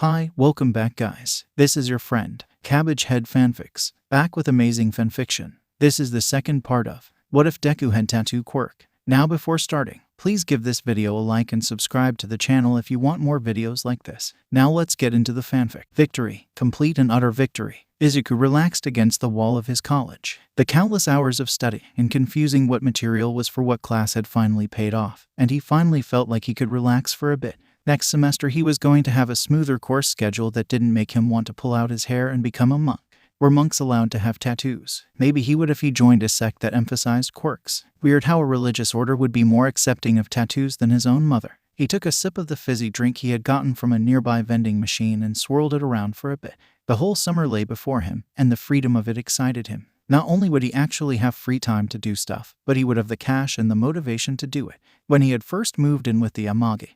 Hi, welcome back guys. This is your friend, Cabbage Head Fanfics, back with amazing fanfiction. This is the second part of What If Deku Had Tattoo Quirk. Now before starting, please give this video a like and subscribe to the channel if you want more videos like this. Now let's get into the fanfic. Victory. Complete and utter victory. Izuku relaxed against the wall of his college. The countless hours of study and confusing what material was for what class had finally paid off, and he finally felt like he could relax for a bit. Next semester he was going to have a smoother course schedule that didn't make him want to pull out his hair and become a monk. Were monks allowed to have tattoos? Maybe he would if he joined a sect that emphasized quirks. Weird how a religious order would be more accepting of tattoos than his own mother. He took a sip of the fizzy drink he had gotten from a nearby vending machine and swirled it around for a bit. The whole summer lay before him, and the freedom of it excited him. Not only would he actually have free time to do stuff, but he would have the cash and the motivation to do it. When he had first moved in with the Amagi,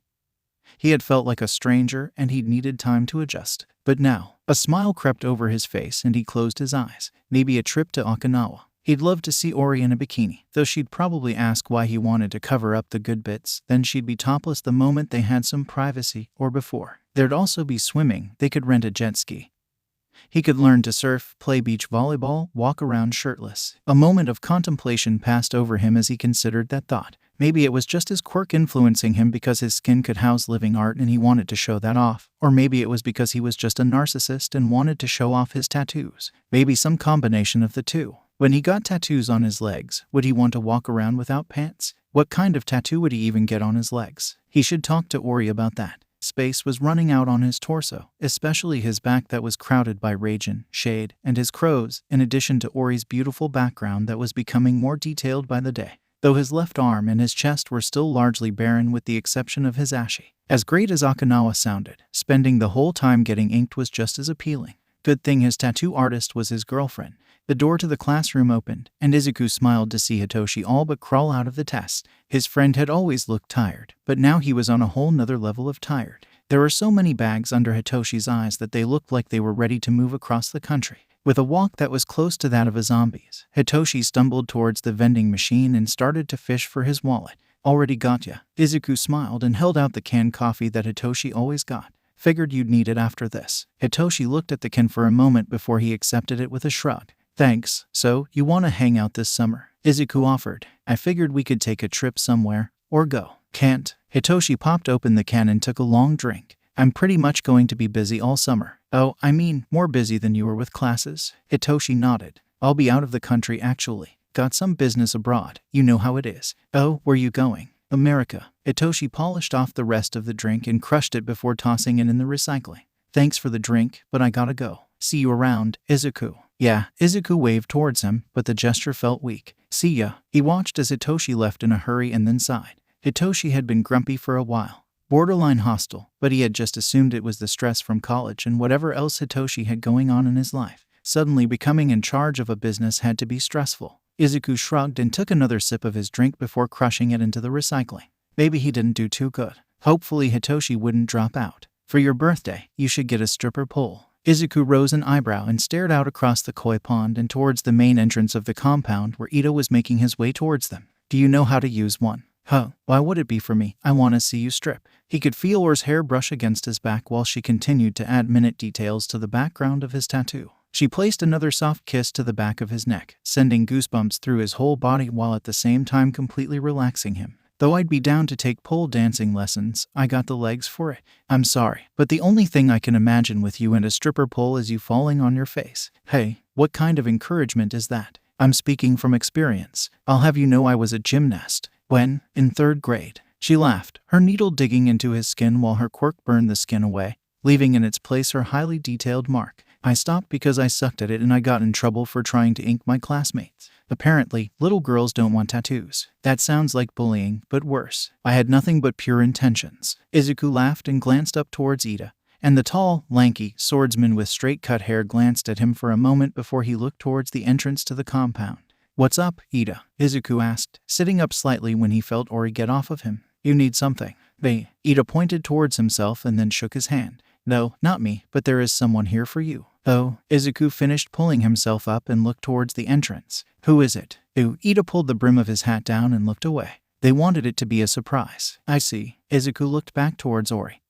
he had felt like a stranger and he'd needed time to adjust. But now, a smile crept over his face and he closed his eyes. Maybe a trip to Okinawa. He'd love to see Ori in a bikini, though she'd probably ask why he wanted to cover up the good bits. Then she'd be topless the moment they had some privacy, or before. There'd also be swimming. They could rent a jet ski. He could learn to surf, play beach volleyball, walk around shirtless. A moment of contemplation passed over him as he considered that thought. Maybe it was just his quirk influencing him because his skin could house living art and he wanted to show that off. Or maybe it was because he was just a narcissist and wanted to show off his tattoos. Maybe some combination of the two. When he got tattoos on his legs, would he want to walk around without pants? What kind of tattoo would he even get on his legs? He should talk to Ori about that. Space was running out on his torso, especially his back that was crowded by Raijin, Shade, and his crows, in addition to Ori's beautiful background that was becoming more detailed by the day. Though his left arm and his chest were still largely barren with the exception of his ashi. As great as Okinawa sounded, spending the whole time getting inked was just as appealing. Good thing his tattoo artist was his girlfriend. The door to the classroom opened, and Izuku smiled to see Hitoshi all but crawl out of the test. His friend had always looked tired, but now he was on a whole nother level of tired. There were so many bags under Hitoshi's eyes that they looked like they were ready to move across the country. With a walk that was close to that of a zombie's, Hitoshi stumbled towards the vending machine and started to fish for his wallet. Already got ya. Izuku smiled and held out the canned coffee that Hitoshi always got. Figured you'd need it after this. Hitoshi looked at the can for a moment before he accepted it with a shrug. Thanks. So, you want to hang out this summer? Izuku offered. I figured we could take a trip somewhere, or go. Can't. Hitoshi popped open the can and took a long drink. I'm pretty much going to be busy all summer. Oh, I mean, more busy than you were with classes. Hitoshi nodded. I'll be out of the country actually. Got some business abroad. You know how it is. Oh, where you going? America. Hitoshi polished off the rest of the drink and crushed it before tossing it in the recycling. Thanks for the drink, but I gotta go. See you around, Izuku. Yeah, Izuku waved towards him, but the gesture felt weak. See ya. He watched as Hitoshi left in a hurry and then sighed. Hitoshi had been grumpy for a while. Borderline hostile, but he had just assumed it was the stress from college and whatever else Hitoshi had going on in his life. Suddenly becoming in charge of a business had to be stressful. Izuku shrugged and took another sip of his drink before crushing it into the recycling. Maybe he didn't do too good. Hopefully Hitoshi wouldn't drop out. For your birthday, you should get a stripper pole. Izuku rose an eyebrow and stared out across the koi pond and towards the main entrance of the compound where Ito was making his way towards them. Do you know how to use one? Huh, why would it be for me? I want to see you strip. He could feel Or's hair brush against his back while she continued to add minute details to the background of his tattoo. She placed another soft kiss to the back of his neck, sending goosebumps through his whole body while at the same time completely relaxing him. Though I'd be down to take pole dancing lessons, I got the legs for it. I'm sorry, but the only thing I can imagine with you and a stripper pole is you falling on your face. Hey, what kind of encouragement is that? I'm speaking from experience. I'll have you know I was a gymnast. When, in 3rd grade, she laughed, her needle digging into his skin while her quirk burned the skin away, leaving in its place her highly detailed mark. I stopped because I sucked at it and I got in trouble for trying to ink my classmates. Apparently, little girls don't want tattoos. That sounds like bullying, but worse. I had nothing but pure intentions. Izuku laughed and glanced up towards Ida, and the tall, lanky swordsman with straight-cut hair glanced at him for a moment before he looked towards the entrance to the compound. What's up, Ida? Izuku asked, sitting up slightly when he felt Ori get off of him. You need something. Ida pointed towards himself and then shook his hand. No, not me, but there is someone here for you. Oh, Izuku finished pulling himself up and looked towards the entrance. Who is it? Ida pulled the brim of his hat down and looked away. They wanted it to be a surprise. I see. Izuku looked back towards Ori.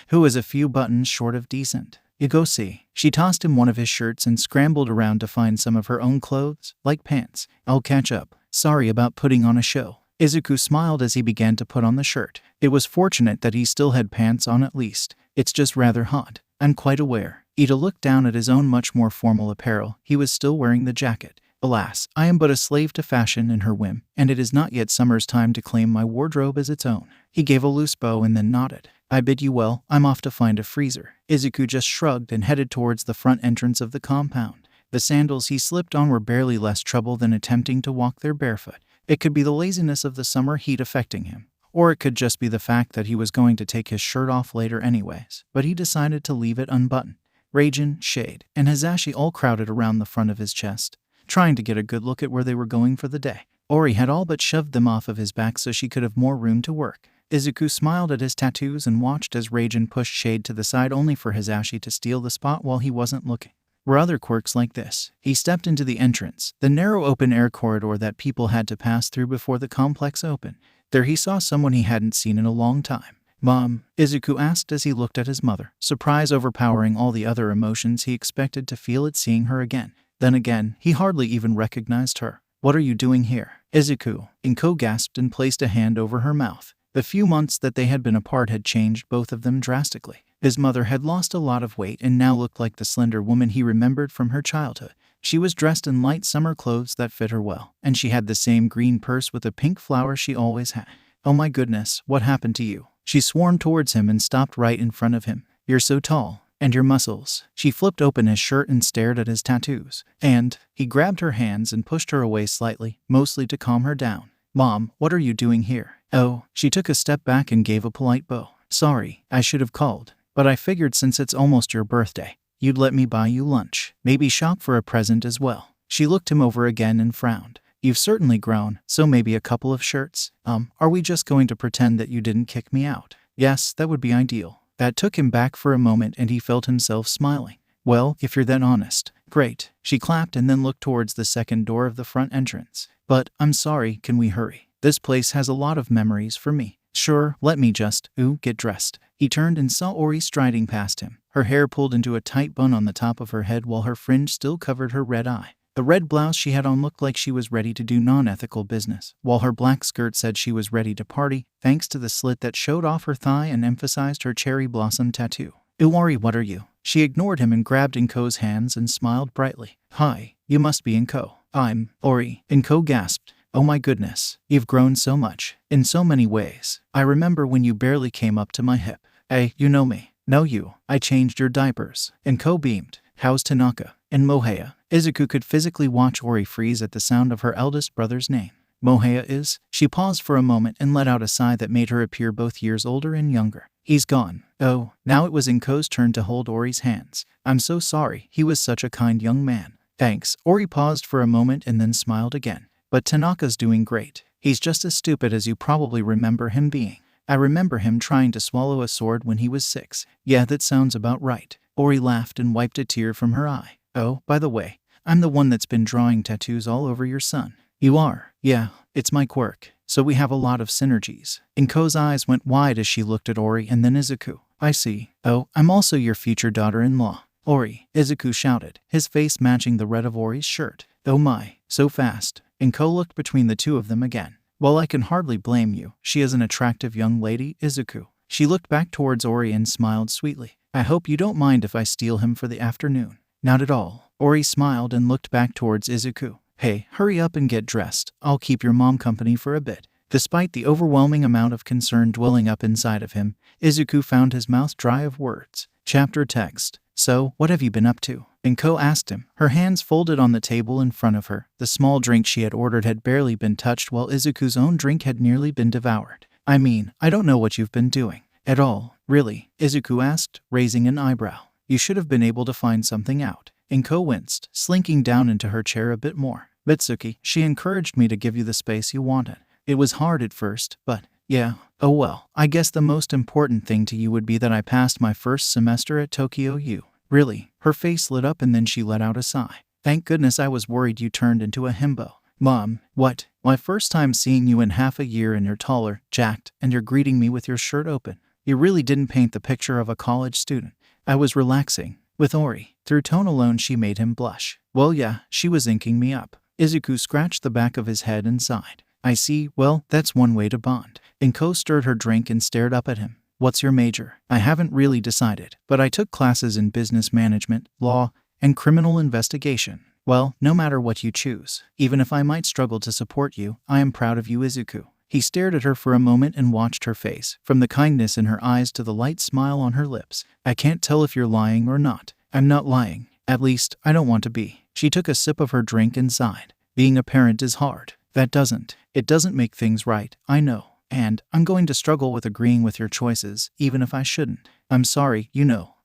who is a few buttons short of decent. You go see. She tossed him one of his shirts and scrambled around to find some of her own clothes, like pants. I'll catch up. Sorry about putting on a show. Izuku smiled as he began to put on the shirt. It was fortunate that he still had pants on at least. It's just rather hot. I'm quite aware. Ida looked down at his own much more formal apparel. He was still wearing the jacket. Alas, I am but a slave to fashion and her whim, and it is not yet summer's time to claim my wardrobe as its own. He gave a loose bow and then nodded. I bid you well, I'm off to find a freezer. Izuku just shrugged and headed towards the front entrance of the compound. The sandals he slipped on were barely less trouble than attempting to walk there barefoot. It could be the laziness of the summer heat affecting him, or it could just be the fact that he was going to take his shirt off later anyways, but he decided to leave it unbuttoned. Raijin, Shade, and Hasashi all crowded around the front of his chest, trying to get a good look at where they were going for the day. Ori had all but shoved them off of his back so she could have more room to work. Izuku smiled at his tattoos and watched as Raijin pushed Shade to the side only for Hasashi to steal the spot while he wasn't looking. Were other quirks like this? He stepped into the entrance, the narrow open-air corridor that people had to pass through before the complex opened. There he saw someone he hadn't seen in a long time. Mom, Izuku asked as he looked at his mother, surprise overpowering all the other emotions he expected to feel at seeing her again. Then again, he hardly even recognized her. What are you doing here? Izuku, Inko gasped and placed a hand over her mouth. The few months that they had been apart had changed both of them drastically. His mother had lost a lot of weight and now looked like the slender woman he remembered from her childhood. She was dressed in light summer clothes that fit her well, and she had the same green purse with a pink flower she always had. Oh my goodness, what happened to you? She swarmed towards him and stopped right in front of him. You're so tall. And your muscles. She flipped open his shirt and stared at his tattoos. And he grabbed her hands and pushed her away slightly, mostly to calm her down. Mom, what are you doing here? Oh, she took a step back and gave a polite bow. Sorry, I should have called. But I figured since it's almost your birthday, you'd let me buy you lunch. Maybe shop for a present as well. She looked him over again and frowned. You've certainly grown, so maybe a couple of shirts. Are we just going to pretend that you didn't kick me out? Yes, that would be ideal. That took him back for a moment and he felt himself smiling. Well, if you're that honest. Great. She clapped and then looked towards the second door of the front entrance. But, I'm sorry, can we hurry? This place has a lot of memories for me. Sure, let me just, get dressed. He turned and saw Ori striding past him, her hair pulled into a tight bun on the top of her head while her fringe still covered her red eye. The red blouse she had on looked like she was ready to do non-ethical business, while her black skirt said she was ready to party, thanks to the slit that showed off her thigh and emphasized her cherry blossom tattoo. Ori, what are you? She ignored him and grabbed Inko's hands and smiled brightly. Hi, you must be Inko. I'm Ori. Inko gasped. Oh my goodness, you've grown so much, in so many ways. I remember when you barely came up to my hip. Hey, you know me. No you. I changed your diapers. Inko beamed. How's Tanaka? And Mohaya? Izuku could physically watch Ori freeze at the sound of her eldest brother's name. Mohaya is? She paused for a moment and let out a sigh that made her appear both years older and younger. He's gone. Oh, now it was Inko's turn to hold Ori's hands. I'm so sorry, he was such a kind young man. Thanks. Ori paused for a moment and then smiled again. But Tanaka's doing great. He's just as stupid as you probably remember him being. I remember him trying to swallow a sword when he was 6. Yeah, that sounds about right. Ori laughed and wiped a tear from her eye. Oh, by the way, I'm the one that's been drawing tattoos all over your son. You are? Yeah, it's my quirk. So we have a lot of synergies. Inko's eyes went wide as she looked at Ori and then Izuku. I see. Oh, I'm also your future daughter-in-law. Ori, Izuku shouted, his face matching the red of Ori's shirt. Oh my, so fast. Inko looked between the two of them again. Well, I can hardly blame you. She is an attractive young lady, Izuku. She looked back towards Ori and smiled sweetly. I hope you don't mind if I steal him for the afternoon. Not at all. Ori smiled and looked back towards Izuku. Hey, hurry up and get dressed. I'll keep your mom company for a bit. Despite the overwhelming amount of concern dwelling up inside of him, Izuku found his mouth dry of words. Chapter text. So, what have you been up to? Inko asked him, her hands folded on the table in front of her. The small drink she had ordered had barely been touched while Izuku's own drink had nearly been devoured. I mean, I don't know what you've been doing. At all, really? Izuku asked, raising an eyebrow. You should have been able to find something out. Inko winced, slinking down into her chair a bit more. Mitsuki, she encouraged me to give you the space you wanted. It was hard at first, but, yeah. Oh well, I guess the most important thing to you would be that I passed my first semester at Tokyo U. Really? Her face lit up and then she let out a sigh. Thank goodness, I was worried you turned into a himbo. Mom, what? My first time seeing you in half a year and you're taller, jacked, and you're greeting me with your shirt open. You really didn't paint the picture of a college student. I was relaxing with Ori. Through tone alone she made him blush. Well yeah, she was inking me up. Izuku scratched the back of his head and sighed. I see, well, that's one way to bond. Inko stirred her drink and stared up at him. What's your major? I haven't really decided, but I took classes in business management, law, and criminal investigation. Well, no matter what you choose, even if I might struggle to support you, I am proud of you, Izuku. He stared at her for a moment and watched her face, from the kindness in her eyes to the light smile on her lips. I can't tell if you're lying or not. I'm not lying. At least, I don't want to be. She took a sip of her drink and sighed. Being a parent is hard. It doesn't make things right, I know. And I'm going to struggle with agreeing with your choices, even if I shouldn't. I'm sorry,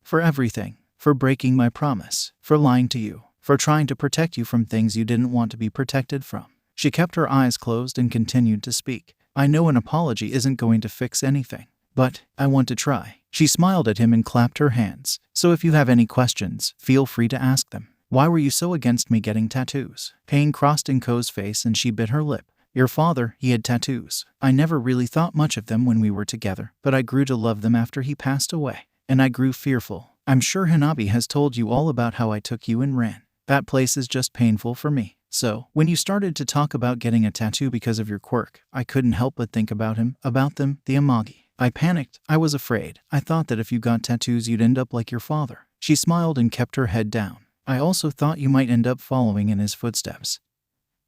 for everything. For breaking my promise. For lying to you. For trying to protect you from things you didn't want to be protected from. She kept her eyes closed and continued to speak. I know an apology isn't going to fix anything, but I want to try. She smiled at him and clapped her hands. So if you have any questions, feel free to ask them. Why were you so against me getting tattoos? Pain crossed Inko's face and she bit her lip. Your father, he had tattoos. I never really thought much of them when we were together, but I grew to love them after he passed away. And I grew fearful. I'm sure Hanabi has told you all about how I took you and ran. That place is just painful for me. So, when you started to talk about getting a tattoo because of your quirk, I couldn't help but think about them, the Amagi. I panicked. I was afraid. I thought that if you got tattoos you'd end up like your father. She smiled and kept her head down. I also thought you might end up following in his footsteps.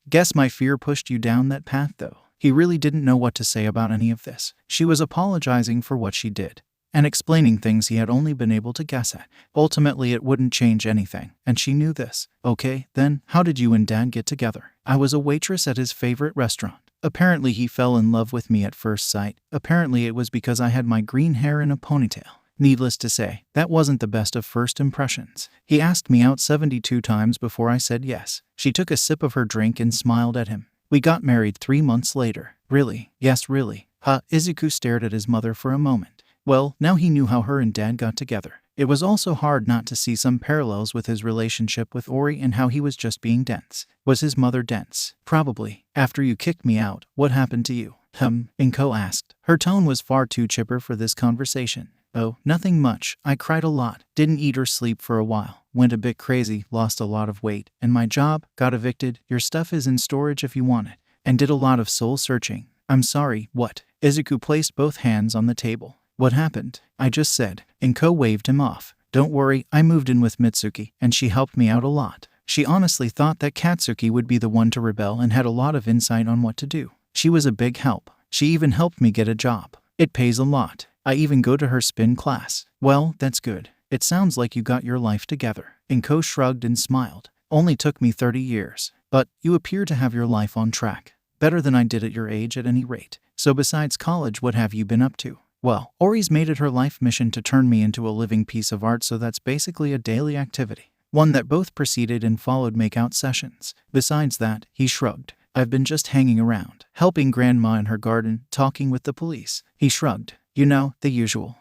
Guess my fear pushed you down that path though. He really didn't know what to say about any of this. She was apologizing for what she did and explaining things he had only been able to guess at. Ultimately, it wouldn't change anything, and she knew this. Okay, then, how did you and Dad get together? I was a waitress at his favorite restaurant. Apparently, he fell in love with me at first sight. Apparently, it was because I had my green hair in a ponytail. Needless to say, that wasn't the best of first impressions. He asked me out 72 times before I said yes. She took a sip of her drink and smiled at him. We got married 3 months later. Really? Yes, really. Izuku stared at his mother for a moment. Well, now he knew how her and Dad got together. It was also hard not to see some parallels with his relationship with Ori and how he was just being dense. Was his mother dense? Probably. After you kicked me out, what happened to you? Inko asked. Her tone was far too chipper for this conversation. Oh, nothing much. I cried a lot, didn't eat or sleep for a while, went a bit crazy, lost a lot of weight, and my job, got evicted, your stuff is in storage if you want it, and did a lot of soul searching. I'm sorry, what? Izuku placed both hands on the table. What happened? I just said. Inko waved him off. Don't worry, I moved in with Mitsuki, and she helped me out a lot. She honestly thought that Katsuki would be the one to rebel and had a lot of insight on what to do. She was a big help. She even helped me get a job. It pays a lot. I even go to her spin class. Well, that's good. It sounds like you got your life together. Inko shrugged and smiled. Only took me 30 years. But you appear to have your life on track. Better than I did at your age at any rate. So besides college, what have you been up to? Well, Ori's made it her life mission to turn me into a living piece of art, so that's basically a daily activity. One that both preceded and followed makeout sessions. Besides that, he shrugged. I've been just hanging around, helping Grandma in her garden, talking with the police. He shrugged. You know, the usual.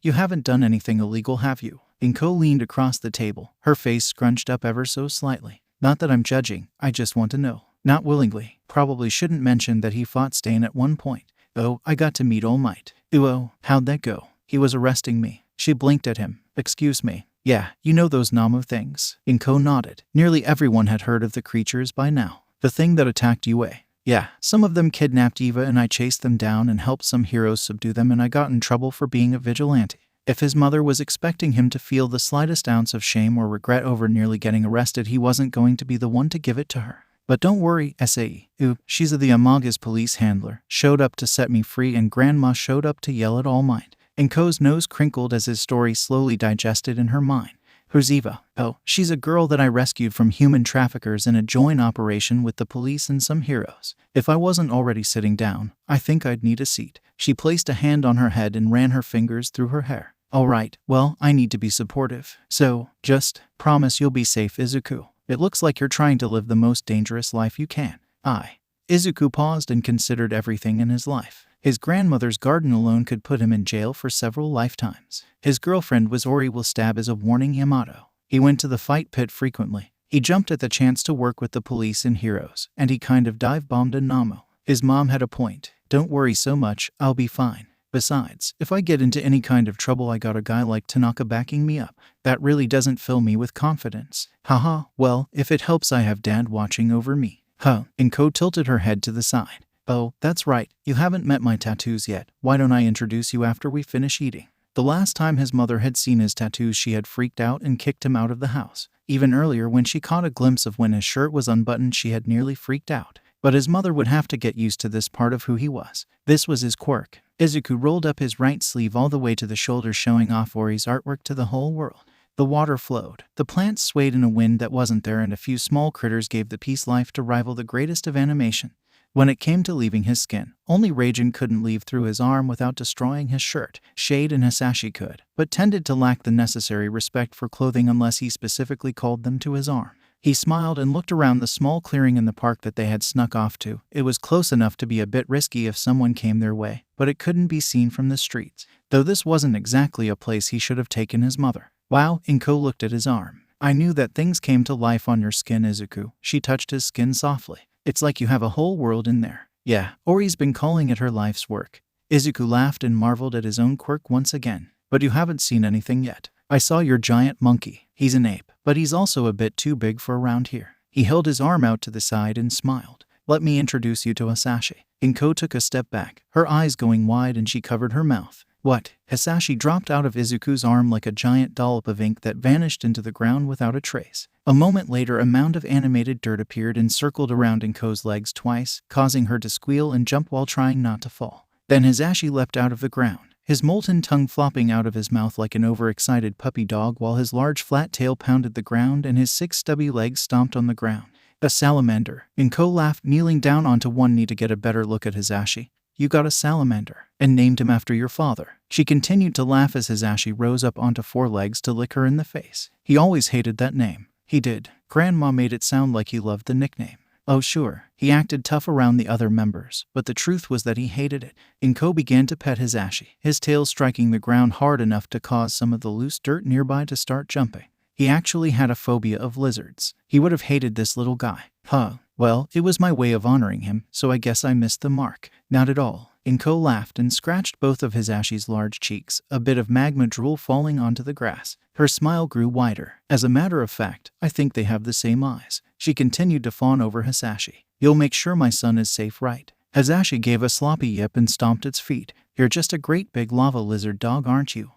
You haven't done anything illegal, have you? Inko leaned across the table, her face scrunched up ever so slightly. Not that I'm judging, I just want to know. Not willingly. Probably shouldn't mention that he fought Stain at one point. Oh, I got to meet All Might. Oh, how'd that go? He was arresting me. She blinked at him. Excuse me. Yeah, you know those Namu things? Inko nodded. Nearly everyone had heard of the creatures by now. The thing that attacked Yue. Yeah, some of them kidnapped Eva and I chased them down and helped some heroes subdue them, and I got in trouble for being a vigilante. If his mother was expecting him to feel the slightest ounce of shame or regret over nearly getting arrested, he wasn't going to be the one to give it to her. But don't worry, Sae. She's the Amaga's police handler, showed up to set me free, and Grandma showed up to yell at All Might. Inko's nose crinkled as his story slowly digested in her mind. Who's Eva? Oh, she's a girl that I rescued from human traffickers in a joint operation with the police and some heroes. If I wasn't already sitting down, I think I'd need a seat. She placed a hand on her head and ran her fingers through her hair. All right, well, I need to be supportive. So, just promise you'll be safe, Izuku. It looks like you're trying to live the most dangerous life you can. Izuku paused and considered everything in his life. His grandmother's garden alone could put him in jail for several lifetimes. His girlfriend was Ori will stab as a warning Yamato. He went to the fight pit frequently. He jumped at the chance to work with the police and heroes, and he kind of dive-bombed a Namu. His mom had a point. Don't worry so much, I'll be fine. Besides, if I get into any kind of trouble, I got a guy like Tanaka backing me up. That really doesn't fill me with confidence. Haha, well, if it helps, I have Dad watching over me. Huh. Inko tilted her head to the side. Oh, that's right. You haven't met my tattoos yet. Why don't I introduce you after we finish eating? The last time his mother had seen his tattoos, she had freaked out and kicked him out of the house. Even earlier, when she caught a glimpse of when his shirt was unbuttoned, she had nearly freaked out. But his mother would have to get used to this part of who he was. This was his quirk. Izuku rolled up his right sleeve all the way to the shoulder, showing off Ori's artwork to the whole world. The water flowed. The plants swayed in a wind that wasn't there, and a few small critters gave the piece life to rival the greatest of animation. When it came to leaving his skin, only Raijin couldn't leave through his arm without destroying his shirt. Shade and Hasashi could, but tended to lack the necessary respect for clothing unless he specifically called them to his arm. He smiled and looked around the small clearing in the park that they had snuck off to. It was close enough to be a bit risky if someone came their way, but it couldn't be seen from the streets. Though this wasn't exactly a place he should have taken his mother. Wow, Inko looked at his arm. I knew that things came to life on your skin, Izuku. She touched his skin softly. It's like you have a whole world in there. Yeah, Ori's been calling it her life's work. Izuku laughed and marveled at his own quirk once again. But you haven't seen anything yet. I saw your giant monkey. He's an ape, but he's also a bit too big for around here. He held his arm out to the side and smiled. Let me introduce you to Hasashi. Inko took a step back, her eyes going wide, and she covered her mouth. What? Hasashi dropped out of Izuku's arm like a giant dollop of ink that vanished into the ground without a trace. A moment later, a mound of animated dirt appeared and circled around Inko's legs twice, causing her to squeal and jump while trying not to fall. Then Hasashi leapt out of the ground, his molten tongue flopping out of his mouth like an overexcited puppy dog, while his large flat tail pounded the ground and his 6 stubby legs stomped on the ground. A salamander. Inko laughed, kneeling down onto one knee to get a better look at Hasashi. You got a salamander, and named him after your father. She continued to laugh as Hasashi rose up onto 4 legs to lick her in the face. He always hated that name. He did. Grandma made it sound like he loved the nickname. Oh sure, he acted tough around the other members, but the truth was that he hated it. Inko began to pet Hasashi, his tail striking the ground hard enough to cause some of the loose dirt nearby to start jumping. He actually had a phobia of lizards. He would have hated this little guy. Huh. Well, it was my way of honoring him, so I guess I missed the mark. Not at all. Inko laughed and scratched both of Hasashi's large cheeks, a bit of magma drool falling onto the grass. Her smile grew wider. As a matter of fact, I think they have the same eyes. She continued to fawn over Hasashi. You'll make sure my son is safe, right? Hasashi gave a sloppy yip and stomped its feet. You're just a great big lava lizard dog, aren't you?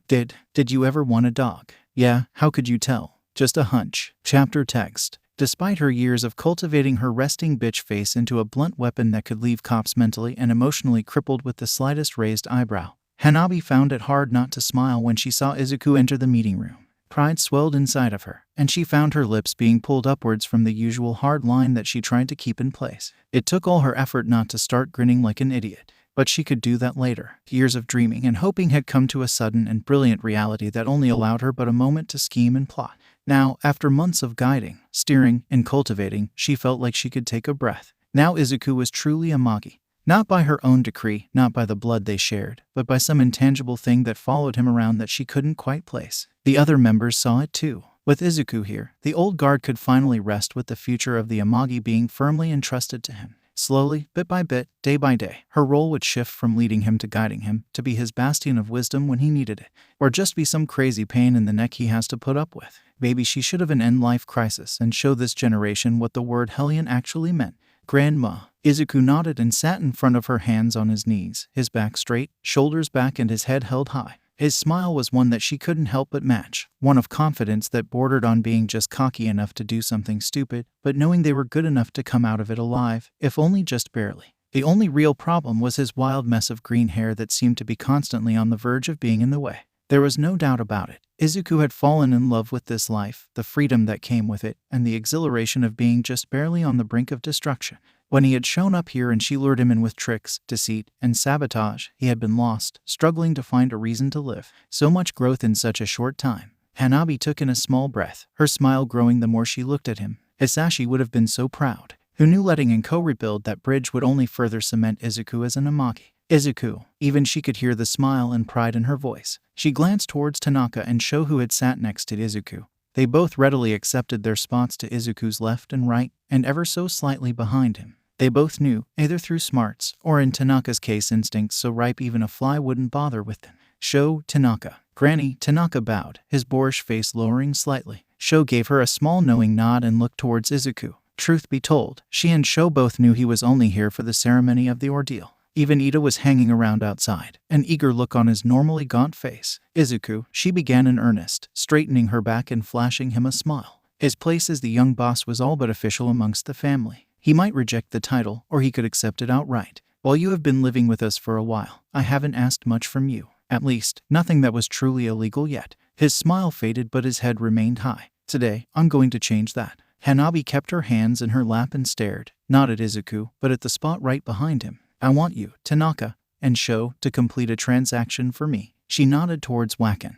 Did you ever want a dog? Yeah, how could you tell? Just a hunch. Chapter text. Despite her years of cultivating her resting bitch face into a blunt weapon that could leave cops mentally and emotionally crippled with the slightest raised eyebrow, Hanabi found it hard not to smile when she saw Izuku enter the meeting room. Pride swelled inside of her, and she found her lips being pulled upwards from the usual hard line that she tried to keep in place. It took all her effort not to start grinning like an idiot, but she could do that later. Years of dreaming and hoping had come to a sudden and brilliant reality that only allowed her but a moment to scheme and plot. Now, after months of guiding, steering, and cultivating, she felt like she could take a breath. Now Izuku was truly a Magi. Not by her own decree, not by the blood they shared, but by some intangible thing that followed him around that she couldn't quite place. The other members saw it too. With Izuku here, the old guard could finally rest with the future of the Amagi being firmly entrusted to him. Slowly, bit by bit, day by day, her role would shift from leading him to guiding him, to be his bastion of wisdom when he needed it, or just be some crazy pain in the neck he has to put up with. Maybe she should have an end-life crisis and show this generation what the word Hellion actually meant. Grandma. Izuku nodded and sat in front of her, hands on his knees, his back straight, shoulders back, and his head held high. His smile was one that she couldn't help but match, one of confidence that bordered on being just cocky enough to do something stupid, but knowing they were good enough to come out of it alive, if only just barely. The only real problem was his wild mess of green hair that seemed to be constantly on the verge of being in the way. There was no doubt about it. Izuku had fallen in love with this life, the freedom that came with it, and the exhilaration of being just barely on the brink of destruction. When he had shown up here and she lured him in with tricks, deceit, and sabotage, he had been lost, struggling to find a reason to live. So much growth in such a short time. Hanabi took in a small breath, her smile growing the more she looked at him. Hasashi would have been so proud. Who knew letting Inko rebuild that bridge would only further cement Izuku as an Amagi? Izuku. Even she could hear the smile and pride in her voice. She glanced towards Tanaka and Sho, who had sat next to Izuku. They both readily accepted their spots to Izuku's left and right, and ever so slightly behind him. They both knew, either through smarts, or in Tanaka's case instincts so ripe even a fly wouldn't bother with them. Sho, Tanaka. Granny, Tanaka bowed, his boorish face lowering slightly. Sho gave her a small knowing nod and looked towards Izuku. Truth be told, she and Sho both knew he was only here for the ceremony of the ordeal. Even Ida was hanging around outside, an eager look on his normally gaunt face. Izuku, she began in earnest, straightening her back and flashing him a smile. His place as the young boss was all but official amongst the family. He might reject the title, or he could accept it outright. While you have been living with us for a while, I haven't asked much from you. At least, nothing that was truly illegal yet. His smile faded but his head remained high. Today, I'm going to change that. Hanabi kept her hands in her lap and stared, not at Izuku, but at the spot right behind him. I want you, Tanaka, and Sho, to complete a transaction for me. She nodded towards Wakan,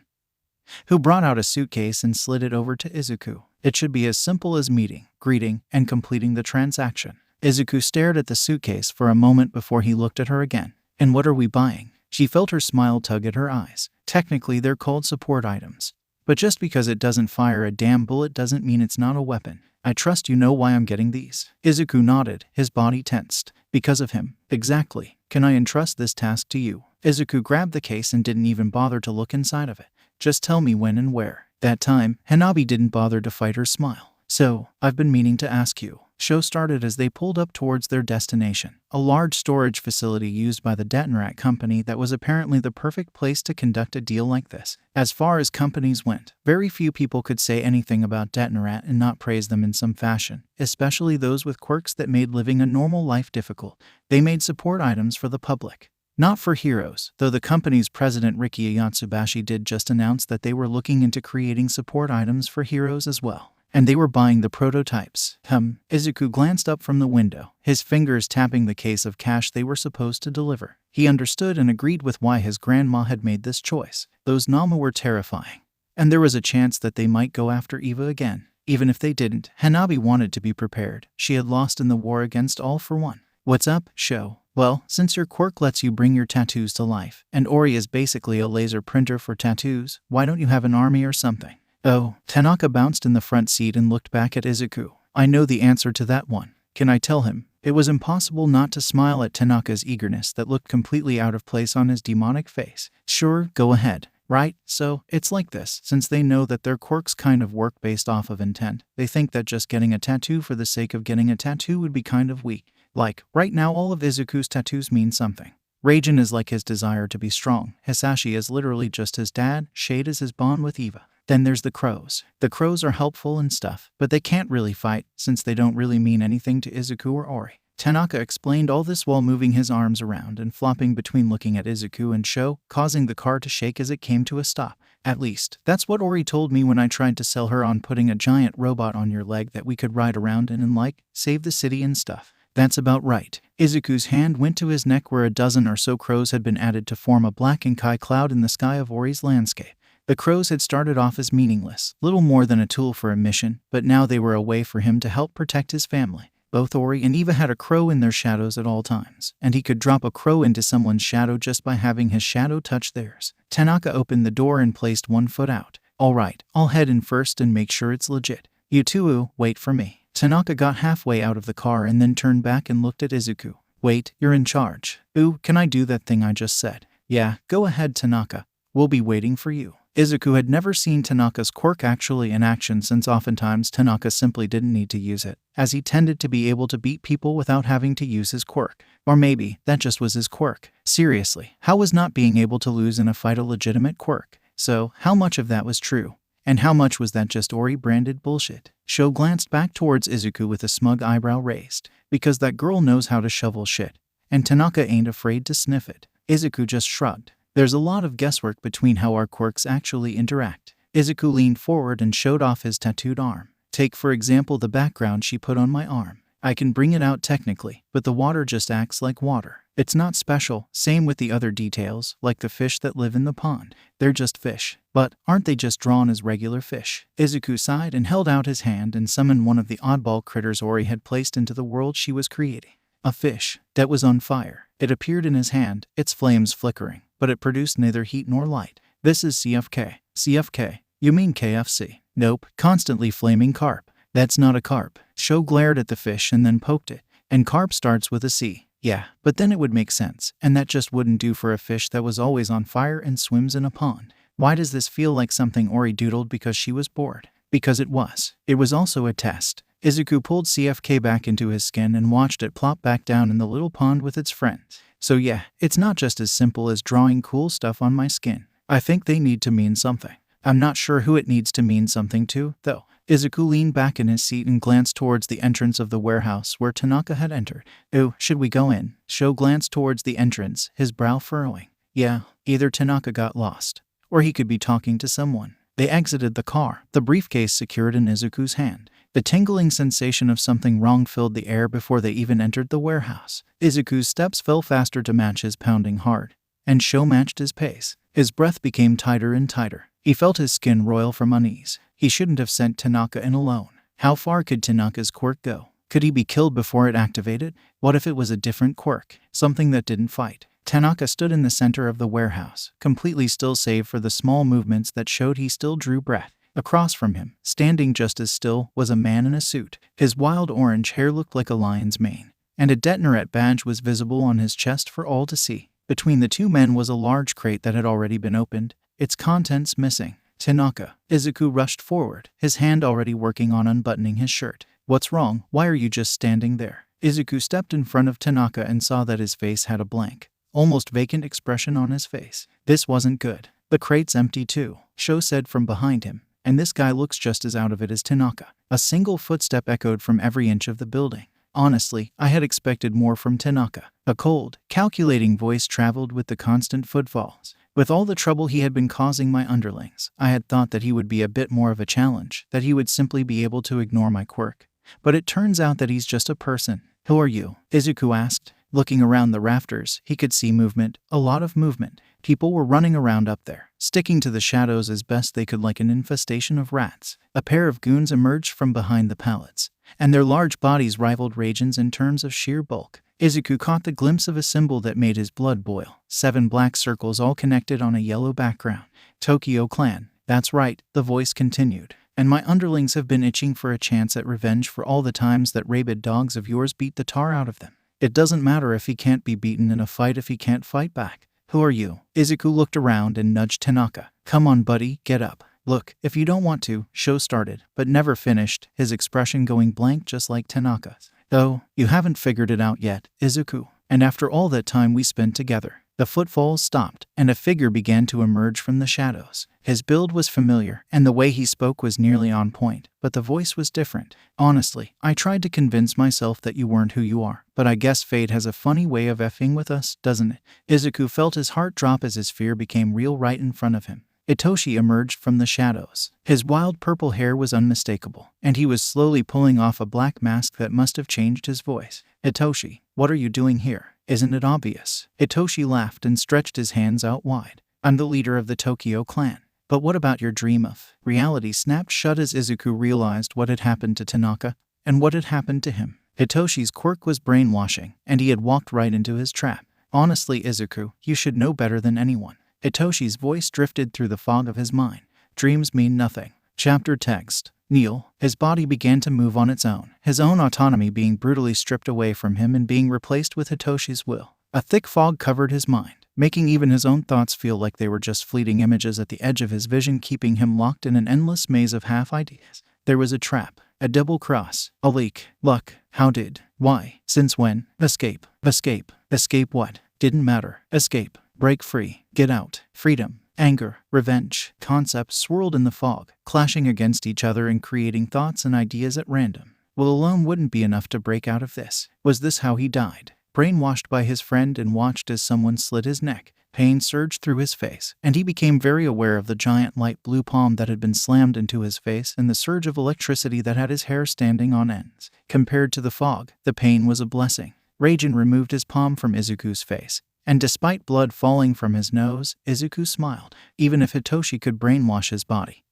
who brought out a suitcase and slid it over to Izuku. It should be as simple as meeting, greeting, and completing the transaction. Izuku stared at the suitcase for a moment before he looked at her again. And what are we buying? She felt her smile tug at her eyes. Technically, they're called support items. But just because it doesn't fire a damn bullet doesn't mean it's not a weapon. I trust you know why I'm getting these. Izuku nodded, his body tensed. Because of him. Exactly. Can I entrust this task to you? Izuku grabbed the case and didn't even bother to look inside of it. Just tell me when and where. That time, Hanabi didn't bother to fight her smile. So, I've been meaning to ask you. Show started as they pulled up towards their destination, a large storage facility used by the Detan company that was apparently the perfect place to conduct a deal like this. As far as companies went, very few people could say anything about Detan and not praise them in some fashion, especially those with quirks that made living a normal life difficult. They made support items for the public. Not for heroes, though the company's president Riki Yatsubashi did just announce that they were looking into creating support items for heroes as well. And they were buying the prototypes. Izuku glanced up from the window, his fingers tapping the case of cash they were supposed to deliver. He understood and agreed with why his grandma had made this choice. Those Nama were terrifying. And there was a chance that they might go after Eva again. Even if they didn't, Hanabi wanted to be prepared. She had lost in the war against All for One. What's up, Sho? Well, since your quirk lets you bring your tattoos to life, and Ori is basically a laser printer for tattoos, why don't you have an army or something? Oh, Tanaka bounced in the front seat and looked back at Izuku. I know the answer to that one. Can I tell him? It was impossible not to smile at Tanaka's eagerness that looked completely out of place on his demonic face. Sure, go ahead. Right? So, it's like this. Since they know that their quirks kind of work based off of intent, they think that just getting a tattoo for the sake of getting a tattoo would be kind of weak. Like, right now all of Izuku's tattoos mean something. Raijin is like his desire to be strong. Hasashi is literally just his dad. Shade is his bond with Eva. Then there's the crows. The crows are helpful and stuff, but they can't really fight, since they don't really mean anything to Izuku or Ori. Tanaka explained all this while moving his arms around and flopping between looking at Izuku and Sho, causing the car to shake as it came to a stop. At least, that's what Ori told me when I tried to sell her on putting a giant robot on your leg that we could ride around in and save the city and stuff. That's about right. Izuku's hand went to his neck where a dozen or so crows had been added to form a black Inkai cloud in the sky of Ori's landscape. The crows had started off as meaningless, little more than a tool for a mission, but now they were a way for him to help protect his family. Both Ori and Eva had a crow in their shadows at all times, and he could drop a crow into someone's shadow just by having his shadow touch theirs. Tanaka opened the door and placed one foot out. All right, I'll head in first and make sure it's legit. You two, wait for me. Tanaka got halfway out of the car and then turned back and looked at Izuku. Wait, you're in charge. Ooh, can I do that thing I just said? Yeah, go ahead, Tanaka. We'll be waiting for you. Izuku had never seen Tanaka's quirk actually in action since oftentimes Tanaka simply didn't need to use it, as he tended to be able to beat people without having to use his quirk. Or maybe, that just was his quirk. Seriously, how was not being able to lose in a fight a legitimate quirk? So, how much of that was true? And how much was that just Ori-branded bullshit? Sho glanced back towards Izuku with a smug eyebrow raised, because that girl knows how to shovel shit, and Tanaka ain't afraid to sniff it. Izuku just shrugged. There's a lot of guesswork between how our quirks actually interact. Izuku leaned forward and showed off his tattooed arm. Take for example the background she put on my arm. I can bring it out technically, but the water just acts like water. It's not special, same with the other details, like the fish that live in the pond. They're just fish. But aren't they just drawn as regular fish? Izuku sighed and held out his hand and summoned one of the oddball critters Ori had placed into the world she was creating. A fish that was on fire. It appeared in his hand, its flames flickering, but it produced neither heat nor light. This is CFK. CFK? You mean KFC? Nope, constantly flaming carp. That's not a carp. Sho glared at the fish and then poked it. And carp starts with a C. Yeah, but then it would make sense, and that just wouldn't do for a fish that was always on fire and swims in a pond. Why does this feel like something Ori doodled because she was bored? Because it was. It was also a test. Izuku pulled CFK back into his skin and watched it plop back down in the little pond with its friends. So yeah, it's not just as simple as drawing cool stuff on my skin. I think they need to mean something. I'm not sure who it needs to mean something to, though. Izuku leaned back in his seat and glanced towards the entrance of the warehouse where Tanaka had entered. "Ooh, should we go in?" Sho glanced towards the entrance, his brow furrowing. Yeah, either Tanaka got lost, or he could be talking to someone. They exited the car, the briefcase secured in Izuku's hand. The tingling sensation of something wrong filled the air before they even entered the warehouse. Izuku's steps fell faster to match his pounding heart, and Sho matched his pace. His breath became tighter and tighter. He felt his skin roil from unease. He shouldn't have sent Tanaka in alone. How far could Tanaka's quirk go? Could he be killed before it activated? What if it was a different quirk, something that didn't fight? Tanaka stood in the center of the warehouse, completely still save for the small movements that showed he still drew breath. Across from him, standing just as still, was a man in a suit. His wild orange hair looked like a lion's mane, and a Detonaret badge was visible on his chest for all to see. Between the two men was a large crate that had already been opened, its contents missing. "Tanaka." Izuku rushed forward, his hand already working on unbuttoning his shirt. "What's wrong? Why are you just standing there?" Izuku stepped in front of Tanaka and saw that his face had a blank, almost vacant expression on his face. This wasn't good. "The crate's empty too," Sho said from behind him, "and this guy looks just as out of it as Tanaka." A single footstep echoed from every inch of the building. "Honestly, I had expected more from Tanaka." A cold, calculating voice traveled with the constant footfalls. "With all the trouble he had been causing my underlings, I had thought that he would be a bit more of a challenge, that he would simply be able to ignore my quirk. But it turns out that he's just a person." "Who are you?" Izuku asked. Looking around the rafters, he could see movement, a lot of movement. People were running around up there, sticking to the shadows as best they could like an infestation of rats. A pair of goons emerged from behind the pallets, and their large bodies rivaled Raijin's in terms of sheer bulk. Izuku caught the glimpse of a symbol that made his blood boil. 7 black circles all connected on a yellow background. "Tokyo Clan." "That's right," the voice continued. "And my underlings have been itching for a chance at revenge for all the times that rabid dogs of yours beat the tar out of them. It doesn't matter if he can't be beaten in a fight if he can't fight back." "Who are you?" Izuku looked around and nudged Tanaka. "Come on, buddy, get up." "Look, if you don't want to," Sho started, but never finished, his expression going blank just like Tanaka's. "Oh, you haven't figured it out yet, Izuku. And after all that time we spent together." The footfalls stopped, and a figure began to emerge from the shadows. His build was familiar, and the way he spoke was nearly on point, but the voice was different. "Honestly, I tried to convince myself that you weren't who you are, but I guess fate has a funny way of effing with us, doesn't it?" Izuku felt his heart drop as his fear became real right in front of him. Itoshi emerged from the shadows. His wild purple hair was unmistakable, and he was slowly pulling off a black mask that must have changed his voice. "Itoshi, what are you doing here? Isn't it obvious?" Itoshi laughed and stretched his hands out wide. "I'm the leader of the Tokyo clan. But what about your dream of?" Reality snapped shut as Izuku realized what had happened to Tanaka, and what had happened to him. Hitoshi's quirk was brainwashing, and he had walked right into his trap. "Honestly, Izuku, you should know better than anyone." Hitoshi's voice drifted through the fog of his mind. "Dreams mean nothing." Chapter text. Kneel. His body began to move on its own, his own autonomy being brutally stripped away from him and being replaced with Hitoshi's will. A thick fog covered his mind, making even his own thoughts feel like they were just fleeting images at the edge of his vision, keeping him locked in an endless maze of half-ideas. There was a trap, a double cross, a leak, luck, how did, why, since when, escape, escape, escape what, didn't matter, escape, break free, get out, freedom, anger, revenge. Concepts swirled in the fog, clashing against each other and creating thoughts and ideas at random. Well, alone wouldn't be enough to break out of this. Was this how he died? Brainwashed by his friend and watched as someone slit his neck. Pain surged through his face, and he became very aware of the giant light blue palm that had been slammed into his face and the surge of electricity that had his hair standing on ends. Compared to the fog, the pain was a blessing. Raijin removed his palm from Izuku's face, and despite blood falling from his nose, Izuku smiled. Even if Hitoshi could brainwash his body,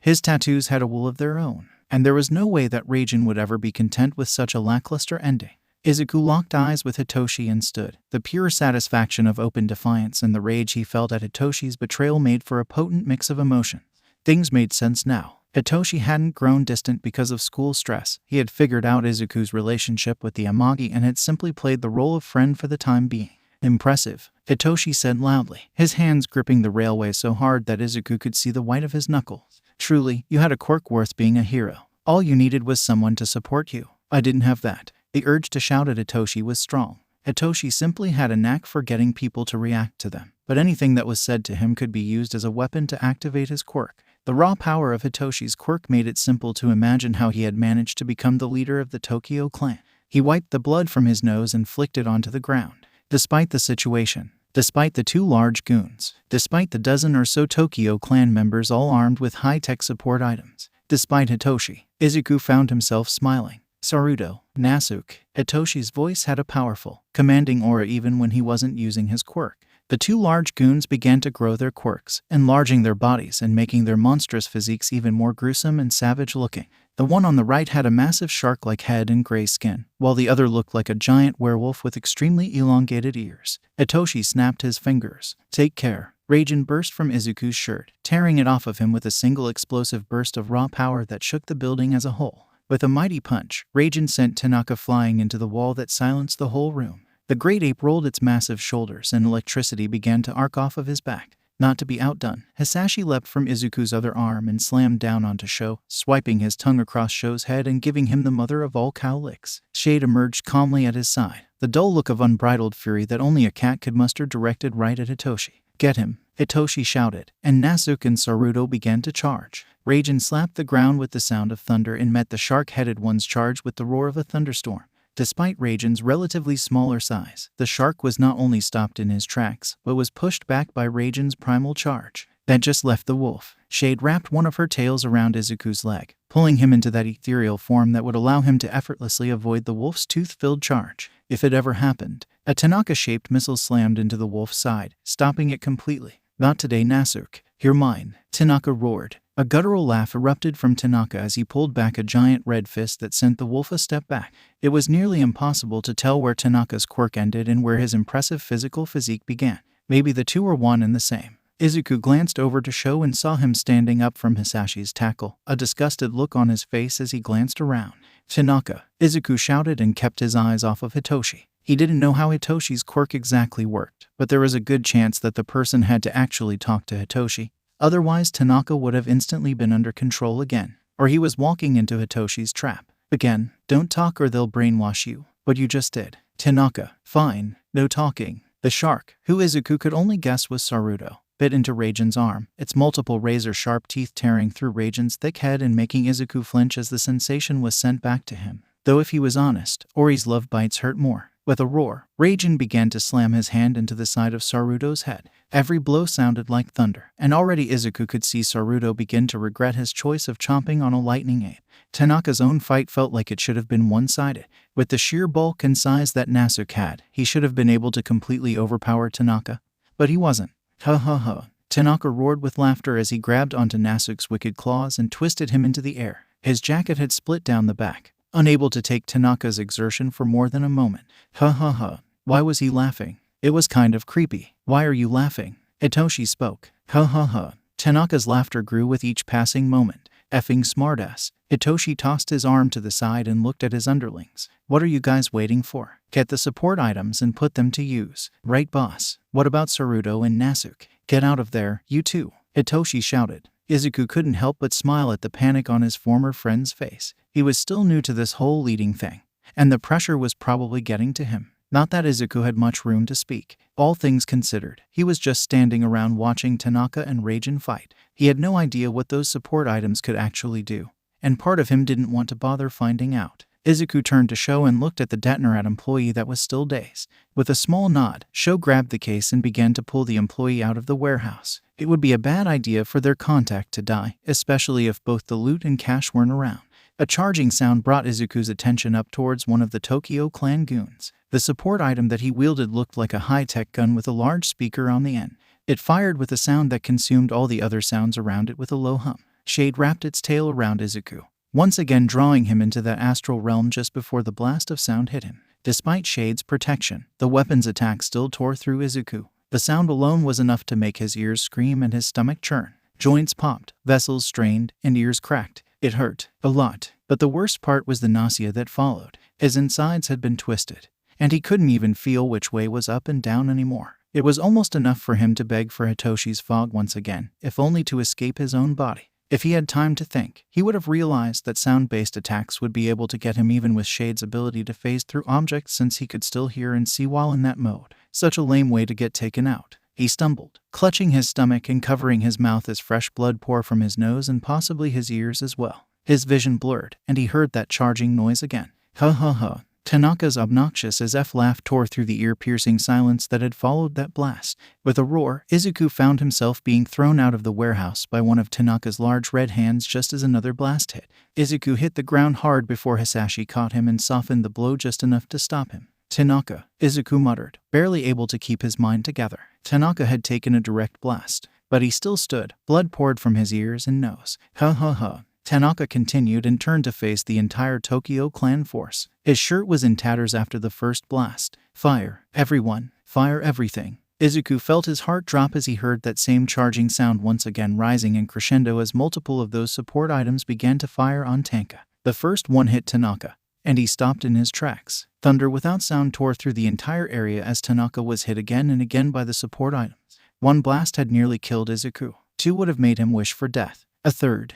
his tattoos had a will of their own, and there was no way that Raijin would ever be content with such a lackluster ending. Izuku locked eyes with Hitoshi and stood. The pure satisfaction of open defiance and the rage he felt at Hitoshi's betrayal made for a potent mix of emotions. Things made sense now. Hitoshi hadn't grown distant because of school stress. He had figured out Izuku's relationship with the Amagi and had simply played the role of friend for the time being. Impressive, Hitoshi said loudly, his hands gripping the railway so hard that Izuku could see the white of his knuckles. Truly, you had a quirk worth being a hero. All you needed was someone to support you. I didn't have that. The urge to shout at Hitoshi was strong. Hitoshi simply had a knack for getting people to react to them, but anything that was said to him could be used as a weapon to activate his quirk. The raw power of Hitoshi's quirk made it simple to imagine how he had managed to become the leader of the Tokyo clan. He wiped the blood from his nose and flicked it onto the ground. Despite the situation, despite the 2 large goons, despite the dozen or so Tokyo clan members all armed with high-tech support items, despite Hitoshi, Izuku found himself smiling. Saruto, Nasuke. Hitoshi's voice had a powerful, commanding aura even when he wasn't using his quirk. The 2 large goons began to grow their quirks, enlarging their bodies and making their monstrous physiques even more gruesome and savage-looking. The one on the right had a massive shark-like head and gray skin, while the other looked like a giant werewolf with extremely elongated ears. Hitoshi snapped his fingers. Take care. Raging burst from Izuku's shirt, tearing it off of him with a single explosive burst of raw power that shook the building as a whole. With a mighty punch, Raging sent Tanaka flying into the wall that silenced the whole room. The great ape rolled its massive shoulders and electricity began to arc off of his back. Not to be outdone, Hasashi leapt from Izuku's other arm and slammed down onto Sho, swiping his tongue across Sho's head and giving him the mother of all cow licks. Shade emerged calmly at his side, the dull look of unbridled fury that only a cat could muster directed right at Hitoshi. Get him, Hitoshi shouted, and Nasuke and Saruto began to charge. Raging slapped the ground with the sound of thunder and met the shark-headed one's charge with the roar of a thunderstorm. Despite Raging's relatively smaller size, the shark was not only stopped in his tracks, but was pushed back by Raging's primal charge. That just left the wolf. Shade wrapped one of her tails around Izuku's leg, pulling him into that ethereal form that would allow him to effortlessly avoid the wolf's tooth-filled charge. If it ever happened, a Tanaka-shaped missile slammed into the wolf's side, stopping it completely. Not today, Nasuke. You're mine, Tanaka roared. A guttural laugh erupted from Tanaka as he pulled back a giant red fist that sent the wolf a step back. It was nearly impossible to tell where Tanaka's quirk ended and where his impressive physical physique began. Maybe the two were one and the same. Izuku glanced over to Sho and saw him standing up from Hasashi's tackle, a disgusted look on his face as he glanced around. Tanaka, Izuku shouted and kept his eyes off of Hitoshi. He didn't know how Hitoshi's quirk exactly worked, but there was a good chance that the person had to actually talk to Hitoshi. Otherwise, Tanaka would have instantly been under control again, or he was walking into Hitoshi's trap. Again, don't talk or they'll brainwash you. But you just did. Tanaka, fine, no talking. The shark, who Izuku could only guess was Saruto, bit into Raging's arm, its multiple razor-sharp teeth tearing through Raging's thick head and making Izuku flinch as the sensation was sent back to him. Though if he was honest, Ori's love bites hurt more. With a roar, Raging began to slam his hand into the side of Saruto's head. Every blow sounded like thunder, and already Izuku could see Saruto begin to regret his choice of chomping on a lightning ape. Tanaka's own fight felt like it should have been one-sided. With the sheer bulk and size that Nasuke had, he should have been able to completely overpower Tanaka. But he wasn't. Ha ha ha. Tanaka roared with laughter as he grabbed onto Nasuke's wicked claws and twisted him into the air. His jacket had split down the back, unable to take Tanaka's exertion for more than a moment. Ha ha ha. Why was he laughing? It was kind of creepy. Why are you laughing? Hitoshi spoke. Ha ha ha. Tanaka's laughter grew with each passing moment. Effing smartass. Hitoshi tossed his arm to the side and looked at his underlings. What are you guys waiting for? Get the support items and put them to use. Right, boss? What about Saruto and Nasuke? Get out of there, you two. Hitoshi shouted. Izuku couldn't help but smile at the panic on his former friend's face. He was still new to this whole leading thing, and the pressure was probably getting to him. Not that Izuku had much room to speak. All things considered, he was just standing around watching Tanaka and Raging fight. He had no idea what those support items could actually do, and part of him didn't want to bother finding out. Izuku turned to Sho and looked at the Detan employee that was still dazed. With a small nod, Sho grabbed the case and began to pull the employee out of the warehouse. It would be a bad idea for their contact to die, especially if both the loot and cash weren't around. A charging sound brought Izuku's attention up towards one of the Tokyo clan goons. The support item that he wielded looked like a high-tech gun with a large speaker on the end. It fired with a sound that consumed all the other sounds around it with a low hum. Shade wrapped its tail around Izuku, once again drawing him into that astral realm just before the blast of sound hit him. Despite Shade's protection, the weapon's attack still tore through Izuku. The sound alone was enough to make his ears scream and his stomach churn. Joints popped, vessels strained, and ears cracked. It hurt. A lot. But the worst part was the nausea that followed. His insides had been twisted, and he couldn't even feel which way was up and down anymore. It was almost enough for him to beg for Hitoshi's fog once again, if only to escape his own body. If he had time to think, he would have realized that sound-based attacks would be able to get him even with Shade's ability to phase through objects, since he could still hear and see while in that mode. Such a lame way to get taken out. He stumbled, clutching his stomach and covering his mouth as fresh blood poured from his nose and possibly his ears as well. His vision blurred, and he heard that charging noise again. Ha ha ha. Tanaka's obnoxious as F laugh tore through the ear-piercing silence that had followed that blast. With a roar, Izuku found himself being thrown out of the warehouse by one of Tanaka's large red hands just as another blast hit. Izuku hit the ground hard before Hasashi caught him and softened the blow just enough to stop him. Tanaka, Izuku muttered, barely able to keep his mind together. Tanaka had taken a direct blast, but he still stood. Blood poured from his ears and nose. Ha ha ha. Tanaka continued and turned to face the entire Tokyo clan force. His shirt was in tatters after the first blast. Fire, everyone. Fire everything. Izuku felt his heart drop as he heard that same charging sound once again rising in crescendo as multiple of those support items began to fire on Tanaka. The first one hit Tanaka, and he stopped in his tracks. Thunder without sound tore through the entire area as Tanaka was hit again and again by the support items. One blast had nearly killed Izuku. Two would have made him wish for death. A third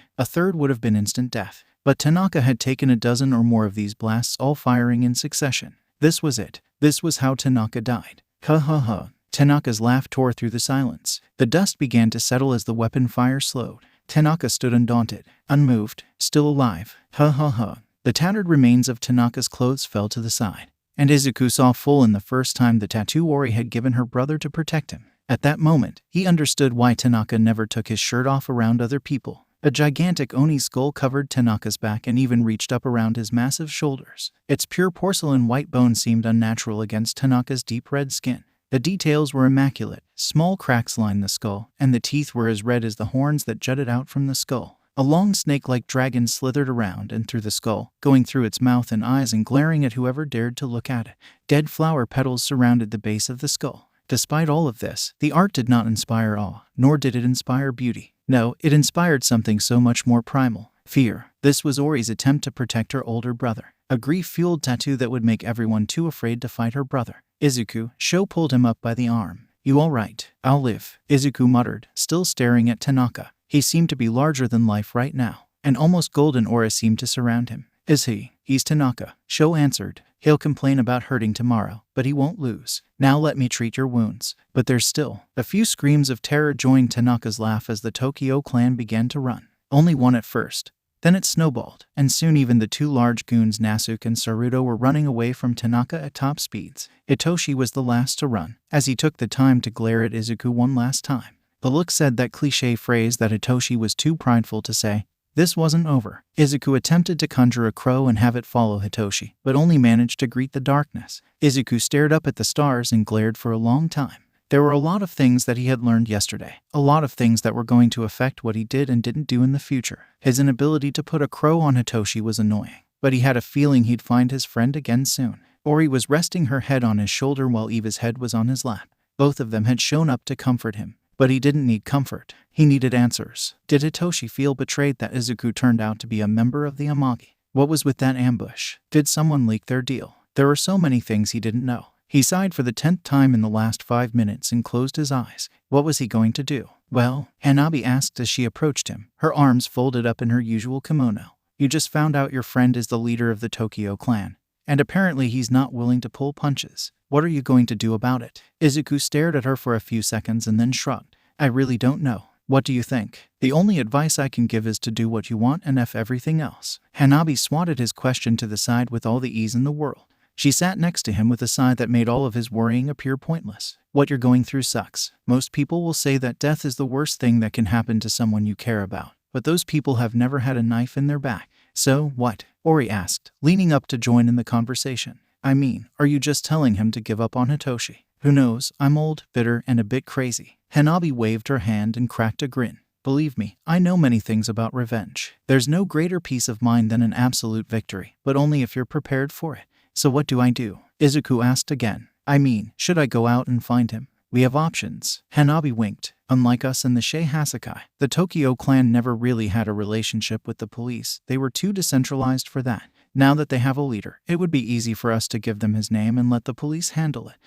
would have been instant death. But Tanaka had taken a dozen or more of these blasts, all firing in succession. This was it. This was how Tanaka died. Ha ha ha. Tanaka's laugh tore through the silence. The dust began to settle as the weapon fire slowed. Tanaka stood undaunted, unmoved, still alive. Ha ha ha. The tattered remains of Tanaka's clothes fell to the side, and Izuku saw full in the first time the tattoo Ori had given her brother to protect him. At that moment, he understood why Tanaka never took his shirt off around other people. A gigantic Oni skull covered Tanaka's back and even reached up around his massive shoulders. Its pure porcelain white bone seemed unnatural against Tanaka's deep red skin. The details were immaculate. Small cracks lined the skull, and the teeth were as red as the horns that jutted out from the skull. A long snake-like dragon slithered around and through the skull, going through its mouth and eyes and glaring at whoever dared to look at it. Dead flower petals surrounded the base of the skull. Despite all of this, the art did not inspire awe, nor did it inspire beauty. No, it inspired something so much more primal. Fear. This was Ori's attempt to protect her older brother. A grief-fueled tattoo that would make everyone too afraid to fight her brother. Izuku, Sho pulled him up by the arm. You all right? I'll live, Izuku muttered, still staring at Tanaka. He seemed to be larger than life right now. An almost golden aura seemed to surround him. Is he? He's Tanaka, Sho answered. He'll complain about hurting tomorrow, but he won't lose. Now let me treat your wounds. But there's still. A few screams of terror joined Tanaka's laugh as the Tokyo clan began to run. Only one at first. Then it snowballed, and soon even the two large goons Nasuke and Saruto were running away from Tanaka at top speeds. Hitoshi was the last to run, as he took the time to glare at Izuku one last time. The look said that cliché phrase that Hitoshi was too prideful to say. This wasn't over. Izuku attempted to conjure a crow and have it follow Hitoshi, but only managed to greet the darkness. Izuku stared up at the stars and glared for a long time. There were a lot of things that he had learned yesterday, a lot of things that were going to affect what he did and didn't do in the future. His inability to put a crow on Hitoshi was annoying, but he had a feeling he'd find his friend again soon. Ori was resting her head on his shoulder while Eva's head was on his lap. Both of them had shown up to comfort him. But he didn't need comfort. He needed answers. Did Hitoshi feel betrayed that Izuku turned out to be a member of the Amagi? What was with that ambush? Did someone leak their deal? There were so many things he didn't know. He sighed for the 10th time in the last 5 minutes and closed his eyes. What was he going to do? Well, Hanabi asked as she approached him, her arms folded up in her usual kimono. You just found out your friend is the leader of the Tokyo clan. And apparently he's not willing to pull punches. What are you going to do about it? Izuku stared at her for a few seconds and then shrugged. I really don't know. What do you think? The only advice I can give is to do what you want and F everything else. Hanabi swatted his question to the side with all the ease in the world. She sat next to him with a sigh that made all of his worrying appear pointless. What you're going through sucks. Most people will say that death is the worst thing that can happen to someone you care about. But those people have never had a knife in their back. So, what? Ori asked, leaning up to join in the conversation. I mean, are you just telling him to give up on Hitoshi? Who knows, I'm old, bitter, and a bit crazy. Hanabi waved her hand and cracked a grin. Believe me, I know many things about revenge. There's no greater peace of mind than an absolute victory, but only if you're prepared for it. So what do I do? Izuku asked again. I mean, should I go out and find him? We have options. Hanabi winked. Unlike us and the Shai Hassaikai, the Tokyo clan never really had a relationship with the police. They were too decentralized for that. Now that they have a leader, it would be easy for us to give them his name and let the police handle it.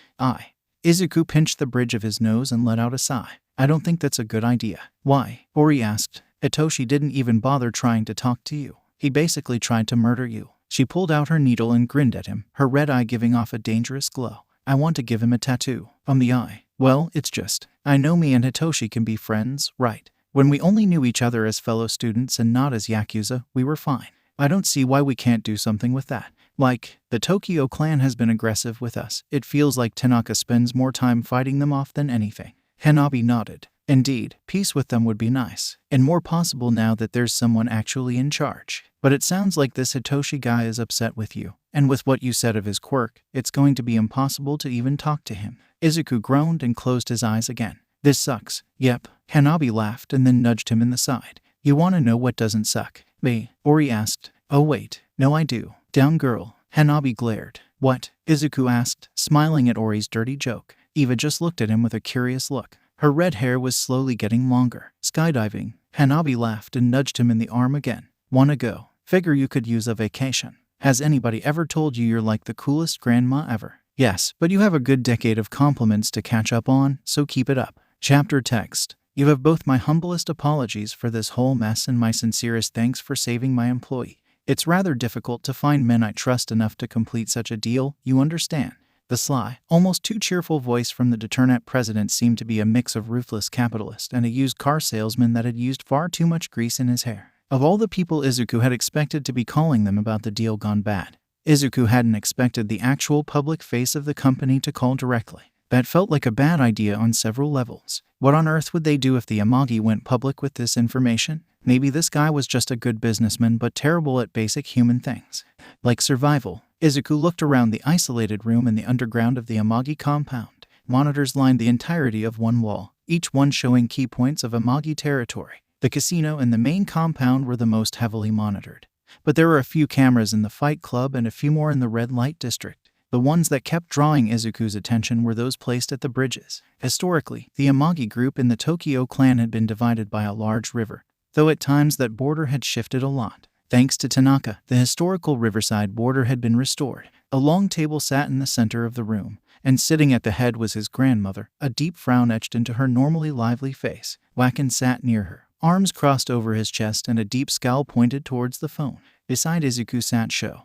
Izuku pinched the bridge of his nose and let out a sigh. I don't think that's a good idea. Why? Ori asked. Hitoshi didn't even bother trying to talk to you. He basically tried to murder you. She pulled out her needle and grinned at him, her red eye giving off a dangerous glow. I want to give him a tattoo on the eye. Well, it's just, I know me and Hitoshi can be friends, right? When we only knew each other as fellow students and not as Yakuza, we were fine. I don't see why we can't do something with that. Like, the Tokyo clan has been aggressive with us. It feels like Tanaka spends more time fighting them off than anything. Hanabi nodded. Indeed, peace with them would be nice, and more possible now that there's someone actually in charge. But it sounds like this Hitoshi guy is upset with you, and with what you said of his quirk, it's going to be impossible to even talk to him. Izuku groaned and closed his eyes again. This sucks. Yep. Hanabi laughed and then nudged him in the side. You want to know what doesn't suck? Me? Ori asked. Oh wait, no I do. Down girl. Hanabi glared. What? Izuku asked, smiling at Ori's dirty joke. Eva just looked at him with a curious look. Her red hair was slowly getting longer. Skydiving. Hanabi laughed and nudged him in the arm again. Wanna go? Figure you could use a vacation. Has anybody ever told you you're like the coolest grandma ever? Yes, but you have a good decade of compliments to catch up on, so keep it up. Chapter text. You have both my humblest apologies for this whole mess and my sincerest thanks for saving my employee. It's rather difficult to find men I trust enough to complete such a deal, you understand. The sly, almost too cheerful voice from the Deternet president seemed to be a mix of ruthless capitalist and a used car salesman that had used far too much grease in his hair. Of all the people Izuku had expected to be calling them about the deal gone bad, Izuku hadn't expected the actual public face of the company to call directly. That felt like a bad idea on several levels. What on earth would they do if the Amagi went public with this information? Maybe this guy was just a good businessman but terrible at basic human things, like survival. Izuku looked around the isolated room in the underground of the Amagi compound. Monitors lined the entirety of one wall, each one showing key points of Amagi territory. The casino and the main compound were the most heavily monitored. But there were a few cameras in the fight club and a few more in the red light district. The ones that kept drawing Izuku's attention were those placed at the bridges. Historically, the Amagi group in the Tokyo clan had been divided by a large river, though at times that border had shifted a lot. Thanks to Tanaka, the historical riverside border had been restored. A long table sat in the center of the room, and sitting at the head was his grandmother, a deep frown etched into her normally lively face. Wacken sat near her, arms crossed over his chest and a deep scowl pointed towards the phone. Beside Izuku sat Sho,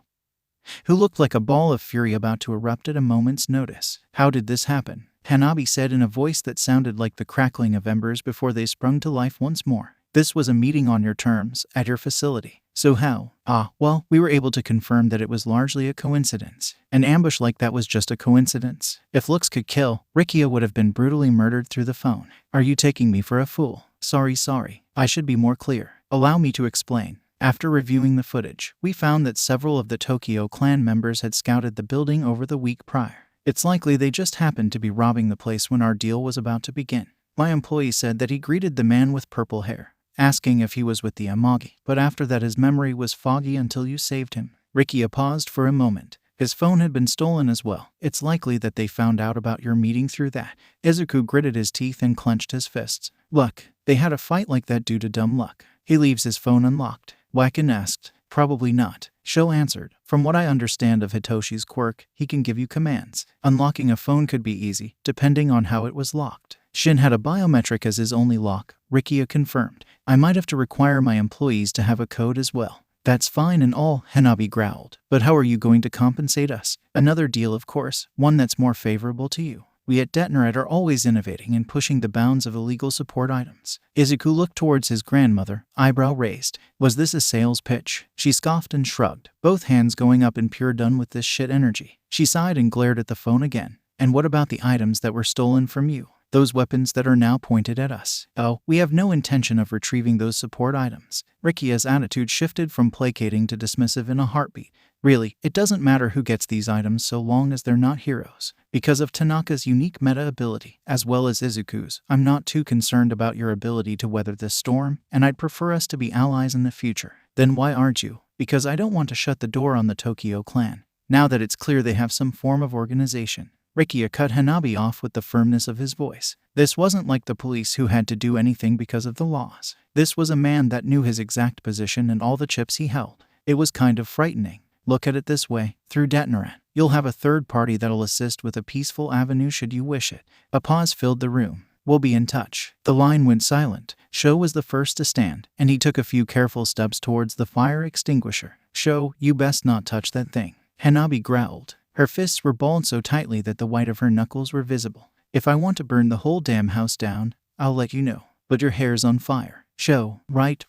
who looked like a ball of fury about to erupt at a moment's notice. How did this happen? Hanabi said in a voice that sounded like the crackling of embers before they sprung to life once more. This was a meeting on your terms, at your facility. So how? Well, we were able to confirm that it was largely a coincidence. An ambush like that was just a coincidence. If looks could kill, Rikia would have been brutally murdered through the phone. Are you taking me for a fool? Sorry. I should be more clear. Allow me to explain. After reviewing the footage, we found that several of the Tokyo clan members had scouted the building over the week prior. It's likely they just happened to be robbing the place when our deal was about to begin. My employee said that he greeted the man with purple hair, asking if he was with the Amagi, but after that his memory was foggy until you saved him. Rikia paused for a moment. His phone had been stolen as well. It's likely that they found out about your meeting through that. Izuku gritted his teeth and clenched his fists. Luck. They had a fight like that due to dumb luck. He leaves his phone unlocked. Wacken asked. Probably not. Sho answered. From what I understand of Hitoshi's quirk, he can give you commands. Unlocking a phone could be easy, depending on how it was locked. Shin had a biometric as his only lock, Rikia confirmed. I might have to require my employees to have a code as well. That's fine and all, Hanabi growled. But how are you going to compensate us? Another deal, of course, one that's more favorable to you. We at Detan are always innovating and pushing the bounds of illegal support items. Izuku looked towards his grandmother, eyebrow raised. Was this a sales pitch? She scoffed and shrugged, both hands going up in pure done with this shit energy. She sighed and glared at the phone again. And what about the items that were stolen from you? Those weapons that are now pointed at us. Oh, we have no intention of retrieving those support items. Rikia's attitude shifted from placating to dismissive in a heartbeat. Really, it doesn't matter who gets these items so long as they're not heroes. Because of Tanaka's unique meta ability, as well as Izuku's, I'm not too concerned about your ability to weather this storm, and I'd prefer us to be allies in the future. Then why aren't you? Because I don't want to shut the door on the Tokyo clan. Now that it's clear they have some form of organization. Rikia cut Hanabi off with the firmness of his voice. This wasn't like the police who had to do anything because of the laws. This was a man that knew his exact position and all the chips he held. It was kind of frightening. Look at it this way, through Detan, you'll have a third party that'll assist with a peaceful avenue should you wish it. A pause filled the room. We'll be in touch. The line went silent. Sho was the first to stand, and he took a few careful steps towards the fire extinguisher. Sho, you best not touch that thing. Hanabi growled. Her fists were balled so tightly that the white of her knuckles were visible. If I want to burn the whole damn house down, I'll let you know. But your hair's on fire. Sho, right.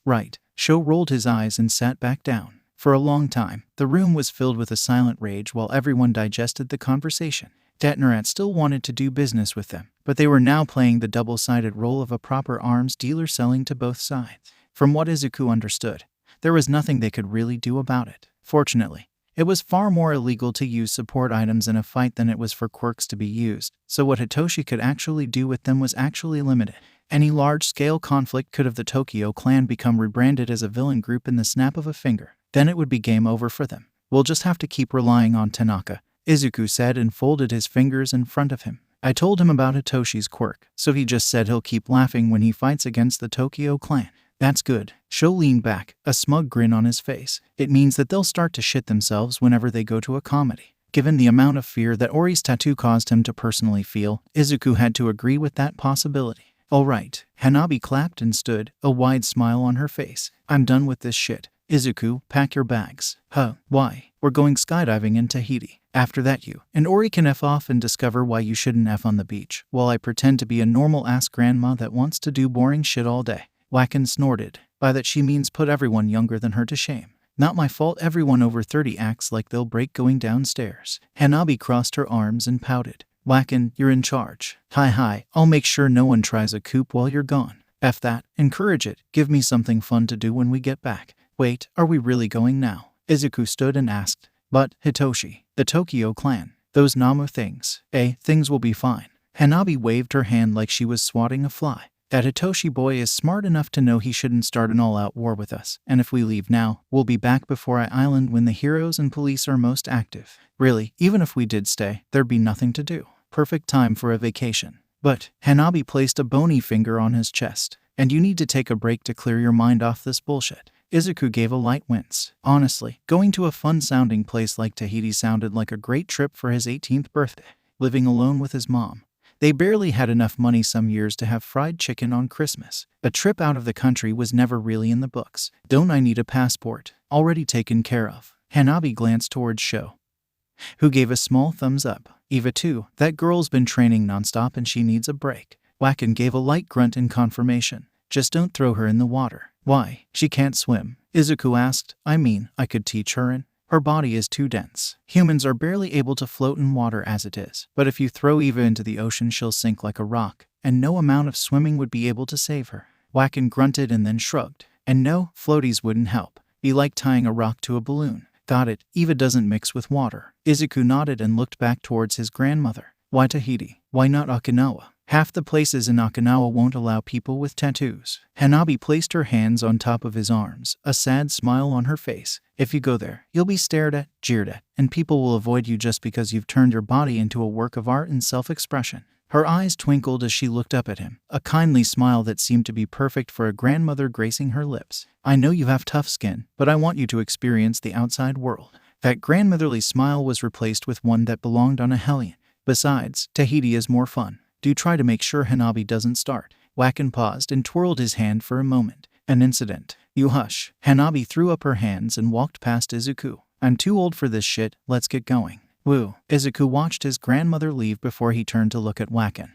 Sho rolled his eyes and sat back down. For a long time, the room was filled with a silent rage while everyone digested the conversation. Detan still wanted to do business with them, but they were now playing the double-sided role of a proper arms dealer selling to both sides. From what Izuku understood, there was nothing they could really do about it. Fortunately, it was far more illegal to use support items in a fight than it was for quirks to be used, so what Hitoshi could actually do with them was actually limited. Any large-scale conflict could have the Tokyo clan become rebranded as a villain group in the snap of a finger. Then it would be game over for them. We'll just have to keep relying on Tanaka, Izuku said and folded his fingers in front of him. I told him about Hitoshi's quirk, so he just said he'll keep laughing when he fights against the Tokyo clan. That's good. Sho leaned back, a smug grin on his face. It means that they'll start to shit themselves whenever they go to a comedy. Given the amount of fear that Ori's tattoo caused him to personally feel, Izuku had to agree with that possibility. All right. Hanabi clapped and stood, a wide smile on her face. I'm done with this shit. Izuku, pack your bags. Huh, why? We're going skydiving in Tahiti. After that you and Ori can F off and discover why you shouldn't F on the beach, while I pretend to be a normal-ass grandma that wants to do boring shit all day. Wacken snorted. By that she means put everyone younger than her to shame. Not my fault everyone over 30 acts like they'll break going downstairs. Hanabi crossed her arms and pouted. Wacken, you're in charge. Hi, I'll make sure no one tries a coup while you're gone. F that. Encourage it. Give me something fun to do when we get back. Wait, are we really going now? Izuku stood and asked. But, Hitoshi, the Tokyo clan, those Namu things. Things will be fine. Hanabi waved her hand like she was swatting a fly. That Hitoshi boy is smart enough to know he shouldn't start an all-out war with us, and if we leave now, we'll be back before Island when the heroes and police are most active. Really, even if we did stay, there'd be nothing to do. Perfect time for a vacation. But, Hanabi placed a bony finger on his chest. And you need to take a break to clear your mind off this bullshit. Izuku gave a light wince. Honestly, going to a fun-sounding place like Tahiti sounded like a great trip for his 18th birthday. Living alone with his mom. They barely had enough money some years to have fried chicken on Christmas. A trip out of the country was never really in the books. Don't I need a passport? Already taken care of. Hanabi glanced towards Sho, who gave a small thumbs up. Eva too. That girl's been training nonstop and she needs a break. Wacken gave a light grunt in confirmation. Just don't throw her in the water. Why? She can't swim? Izuku asked. I mean, I could teach her and her body is too dense. Humans are barely able to float in water as it is. But if you throw Eva into the ocean she'll sink like a rock, and no amount of swimming would be able to save her. Wacken grunted and then shrugged. And no, floaties wouldn't help. Be like tying a rock to a balloon. Got it. Eva doesn't mix with water. Izuku nodded and looked back towards his grandmother. Why Tahiti? Why not Okinawa? Half the places in Okinawa won't allow people with tattoos. Hanabi placed her hands on top of his arms, a sad smile on her face. If you go there, you'll be stared at, jeered at, and people will avoid you just because you've turned your body into a work of art and self-expression. Her eyes twinkled as she looked up at him, a kindly smile that seemed to be perfect for a grandmother gracing her lips. I know you have tough skin, but I want you to experience the outside world. That grandmotherly smile was replaced with one that belonged on a hellion. Besides, Tahiti is more fun. Do try to make sure Hanabi doesn't start. Wacken paused and twirled his hand for a moment. An incident. You hush. Hanabi threw up her hands and walked past Izuku. I'm too old for this shit, let's get going. Woo. Izuku watched his grandmother leave before he turned to look at Wacken,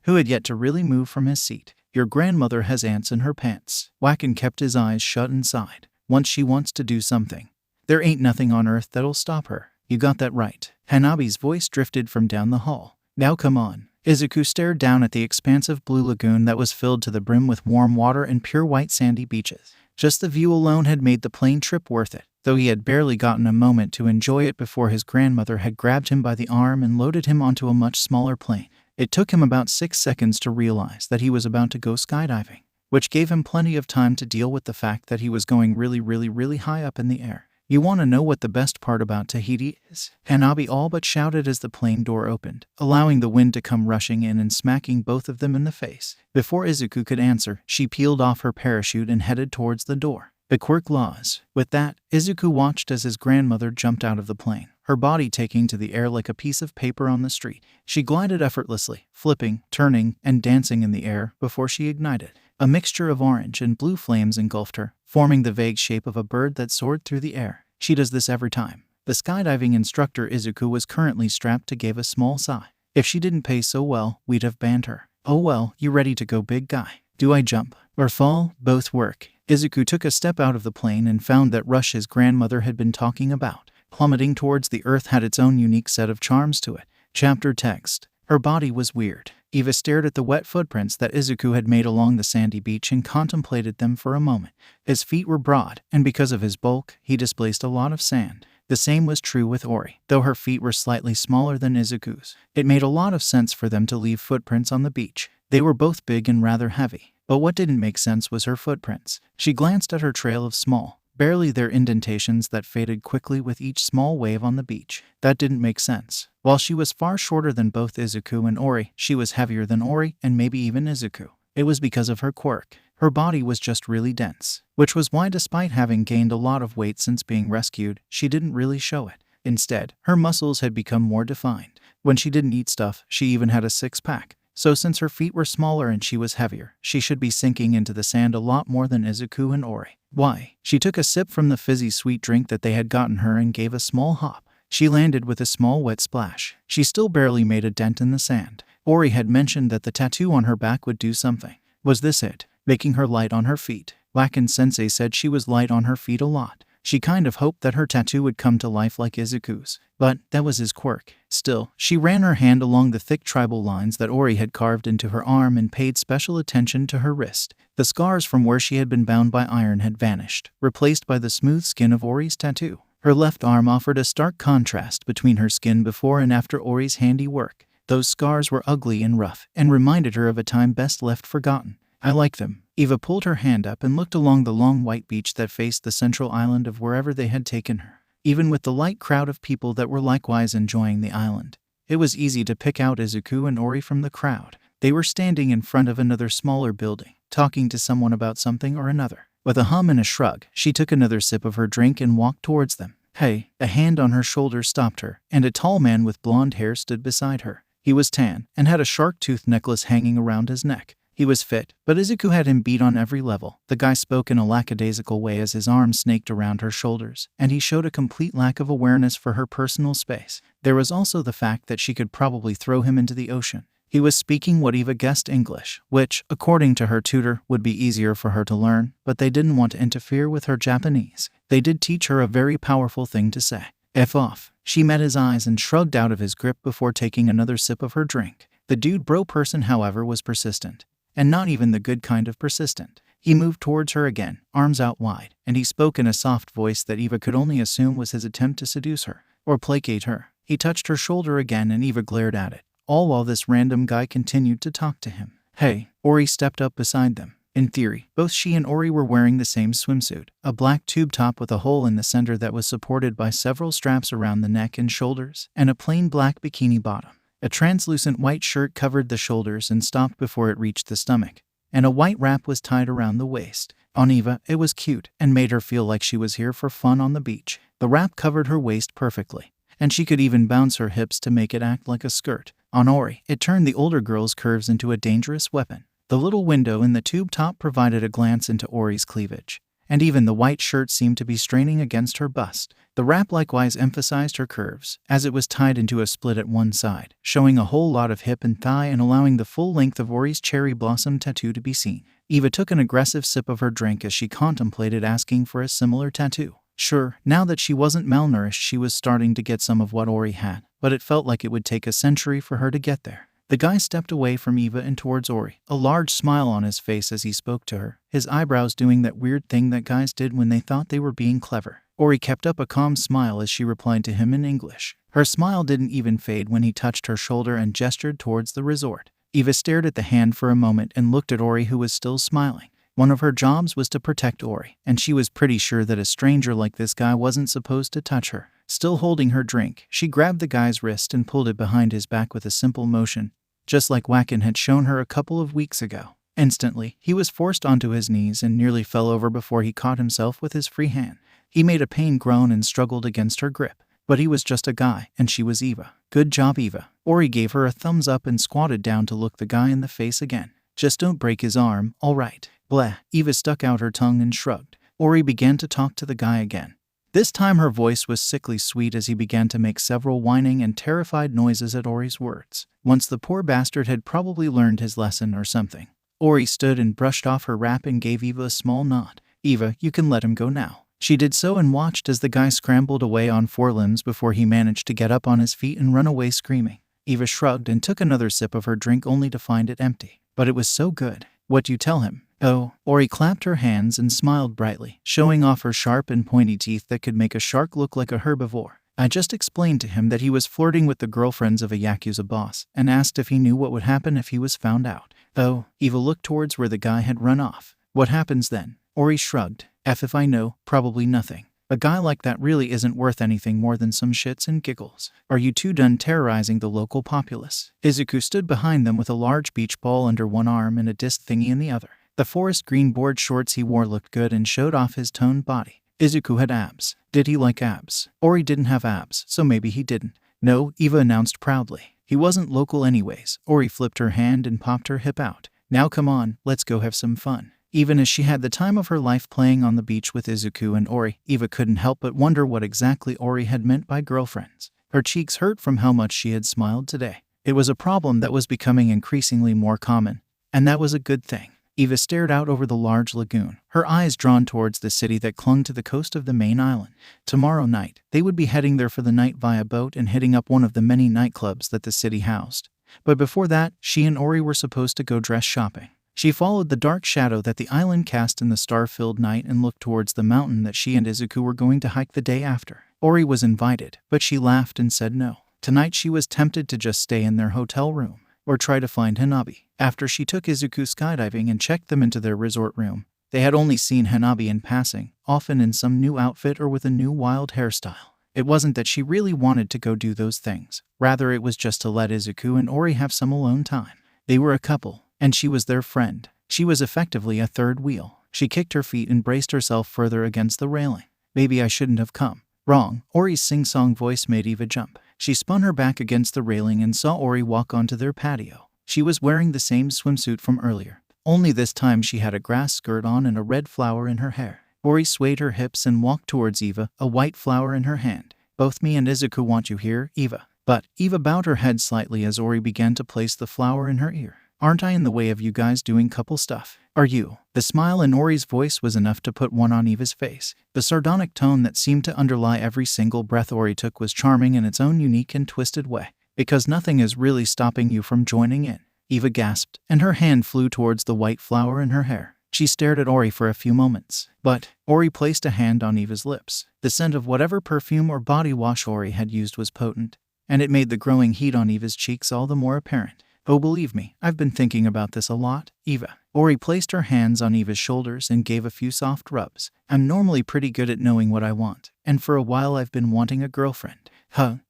who had yet to really move from his seat. Your grandmother has ants in her pants. Wacken kept his eyes shut and sighed. Once she wants to do something, there ain't nothing on earth that'll stop her. You got that right. Hanabi's voice drifted from down the hall. Now come on. Izuku stared down at the expansive blue lagoon that was filled to the brim with warm water and pure white sandy beaches. Just the view alone had made the plane trip worth it, though he had barely gotten a moment to enjoy it before his grandmother had grabbed him by the arm and loaded him onto a much smaller plane. It took him about 6 seconds to realize that he was about to go skydiving, which gave him plenty of time to deal with the fact that he was going really high up in the air. You want to know what the best part about Tahiti is? Hanabi all but shouted as the plane door opened, allowing the wind to come rushing in and smacking both of them in the face. Before Izuku could answer, she peeled off her parachute and headed towards the door. The Quirk laws. With that, Izuku watched as his grandmother jumped out of the plane, her body taking to the air like a piece of paper on the street. She glided effortlessly, flipping, turning, and dancing in the air before she ignited. A mixture of orange and blue flames engulfed her, forming the vague shape of a bird that soared through the air. She does this every time. The skydiving instructor Izuku was currently strapped to gave a small sigh. If she didn't pay so well, we'd have banned her. Oh well, you ready to go, big guy? Do I jump or fall? Both work. Izuku took a step out of the plane and found that rush his grandmother had been talking about. Plummeting towards the earth had its own unique set of charms to it. Chapter text. Her body was weird. Eva stared at the wet footprints that Izuku had made along the sandy beach and contemplated them for a moment. His feet were broad, and because of his bulk, he displaced a lot of sand. The same was true with Ori, though her feet were slightly smaller than Izuku's. It made a lot of sense for them to leave footprints on the beach. They were both big and rather heavy. But what didn't make sense was her footprints. She glanced at her trail of small, barely there indentations that faded quickly with each small wave on the beach. That didn't make sense. While she was far shorter than both Izuku and Ori, she was heavier than Ori and maybe even Izuku. It was because of her quirk. Her body was just really dense, which was why despite having gained a lot of weight since being rescued, she didn't really show it. Instead, her muscles had become more defined. When she didn't eat stuff, she even had a six-pack. So since her feet were smaller and she was heavier, she should be sinking into the sand a lot more than Izuku and Ori. Why? She took a sip from the fizzy sweet drink that they had gotten her and gave a small hop. She landed with a small wet splash. She still barely made a dent in the sand. Ori had mentioned that the tattoo on her back would do something. Was this it? Making her light on her feet? Wacken-sensei said she was light on her feet a lot. She kind of hoped that her tattoo would come to life like Izuku's. But that was his quirk. Still, she ran her hand along the thick tribal lines that Ori had carved into her arm and paid special attention to her wrist. The scars from where she had been bound by iron had vanished, replaced by the smooth skin of Ori's tattoo. Her left arm offered a stark contrast between her skin before and after Ori's handiwork. Those scars were ugly and rough, and reminded her of a time best left forgotten. I like them. Eva pulled her hand up and looked along the long white beach that faced the central island of wherever they had taken her. Even with the light crowd of people that were likewise enjoying the island, it was easy to pick out Izuku and Ori from the crowd. They were standing in front of another smaller building, talking to someone about something or another. With a hum and a shrug, she took another sip of her drink and walked towards them. Hey! A hand on her shoulder stopped her, and a tall man with blonde hair stood beside her. He was tan, and had a shark-tooth necklace hanging around his neck. He was fit, but Izuku had him beat on every level. The guy spoke in a lackadaisical way as his arm snaked around her shoulders, and he showed a complete lack of awareness for her personal space. There was also the fact that she could probably throw him into the ocean. He was speaking what Eva guessed English, which, according to her tutor, would be easier for her to learn, but they didn't want to interfere with her Japanese. They did teach her a very powerful thing to say. F off. She met his eyes and shrugged out of his grip before taking another sip of her drink. The dude bro person, however, was persistent. And not even the good kind of persistent. He moved towards her again, arms out wide, and he spoke in a soft voice that Eva could only assume was his attempt to seduce her, or placate her. He touched her shoulder again and Eva glared at it, all while this random guy continued to talk to him. Hey! Ori stepped up beside them. In theory, both she and Ori were wearing the same swimsuit, a black tube top with a hole in the center that was supported by several straps around the neck and shoulders, and a plain black bikini bottom. A translucent white shirt covered the shoulders and stopped before it reached the stomach, and a white wrap was tied around the waist. On Eva, it was cute, and made her feel like she was here for fun on the beach. The wrap covered her waist perfectly, and she could even bounce her hips to make it act like a skirt. On Ori, it turned the older girl's curves into a dangerous weapon. The little window in the tube top provided a glance into Ori's cleavage, and even the white shirt seemed to be straining against her bust. The wrap likewise emphasized her curves, as it was tied into a split at one side, showing a whole lot of hip and thigh and allowing the full length of Ori's cherry blossom tattoo to be seen. Eva took an aggressive sip of her drink as she contemplated asking for a similar tattoo. Sure, now that she wasn't malnourished, she was starting to get some of what Ori had, but it felt like it would take a century for her to get there. The guy stepped away from Eva and towards Ori, a large smile on his face as he spoke to her, his eyebrows doing that weird thing that guys did when they thought they were being clever. Ori kept up a calm smile as she replied to him in English. Her smile didn't even fade when he touched her shoulder and gestured towards the resort. Eva stared at the hand for a moment and looked at Ori, who was still smiling. One of her jobs was to protect Ori, and she was pretty sure that a stranger like this guy wasn't supposed to touch her. Still holding her drink, she grabbed the guy's wrist and pulled it behind his back with a simple motion, just like Wacken had shown her a couple of weeks ago. Instantly, he was forced onto his knees and nearly fell over before he caught himself with his free hand. He made a pained groan and struggled against her grip. But he was just a guy, and she was Eva. Good job, Eva. Ori gave her a thumbs up and squatted down to look the guy in the face again. Just don't break his arm, all right. Bleh. Eva stuck out her tongue and shrugged. Ori began to talk to the guy again. This time her voice was sickly sweet as he began to make several whining and terrified noises at Ori's words. Once the poor bastard had probably learned his lesson or something. Ori stood and brushed off her wrap and gave Eva a small nod. Eva, you can let him go now. She did so and watched as the guy scrambled away on four limbs before he managed to get up on his feet and run away screaming. Eva shrugged and took another sip of her drink only to find it empty. But it was so good. What'd you tell him? Oh, Ori clapped her hands and smiled brightly, showing off her sharp and pointy teeth that could make a shark look like a herbivore. I just explained to him that he was flirting with the girlfriends of a Yakuza boss and asked if he knew what would happen if he was found out. Oh, Eva looked towards where the guy had run off. What happens then? Ori shrugged. If I know, probably nothing. A guy like that really isn't worth anything more than some shits and giggles. Are you two done terrorizing the local populace? Izuku stood behind them with a large beach ball under one arm and a disc thingy in the other. The forest green board shorts he wore looked good and showed off his toned body. Izuku had abs. Did he like abs? Ori didn't have abs, so maybe he didn't. No, Eva announced proudly. He wasn't local anyways. Ori flipped her hand and popped her hip out. Now come on, let's go have some fun. Even as she had the time of her life playing on the beach with Izuku and Ori, Eva couldn't help but wonder what exactly Ori had meant by girlfriends. Her cheeks hurt from how much she had smiled today. It was a problem that was becoming increasingly more common, and that was a good thing. Eva stared out over the large lagoon, her eyes drawn towards the city that clung to the coast of the main island. Tomorrow night, they would be heading there for the night via boat and hitting up one of the many nightclubs that the city housed. But before that, she and Ori were supposed to go dress shopping. She followed the dark shadow that the island cast in the star-filled night and looked towards the mountain that she and Izuku were going to hike the day after. Ori was invited, but she laughed and said no. Tonight she was tempted to just stay in their hotel room, or try to find Hanabi. After she took Izuku skydiving and checked them into their resort room, they had only seen Hanabi in passing, often in some new outfit or with a new wild hairstyle. It wasn't that she really wanted to go do those things. Rather, it was just to let Izuku and Ori have some alone time. They were a couple, and she was their friend. She was effectively a third wheel. She kicked her feet and braced herself further against the railing. Maybe I shouldn't have come. Wrong. Ori's sing-song voice made Eva jump. She spun her back against the railing and saw Ori walk onto their patio. She was wearing the same swimsuit from earlier. Only this time she had a grass skirt on and a red flower in her hair. Ori swayed her hips and walked towards Eva, a white flower in her hand. Both me and Izuku want you here, Eva. But Eva bowed her head slightly as Ori began to place the flower in her ear. Aren't I in the way of you guys doing couple stuff? Are you? The smile in Ori's voice was enough to put one on Eva's face. The sardonic tone that seemed to underlie every single breath Ori took was charming in its own unique and twisted way. Because nothing is really stopping you from joining in. Eva gasped, and her hand flew towards the white flower in her hair. She stared at Ori for a few moments. But Ori placed a hand on Eva's lips. The scent of whatever perfume or body wash Ori had used was potent, and it made the growing heat on Eva's cheeks all the more apparent. Oh, believe me, I've been thinking about this a lot, Eva. Ori placed her hands on Eva's shoulders and gave a few soft rubs. I'm normally pretty good at knowing what I want, and for a while I've been wanting a girlfriend.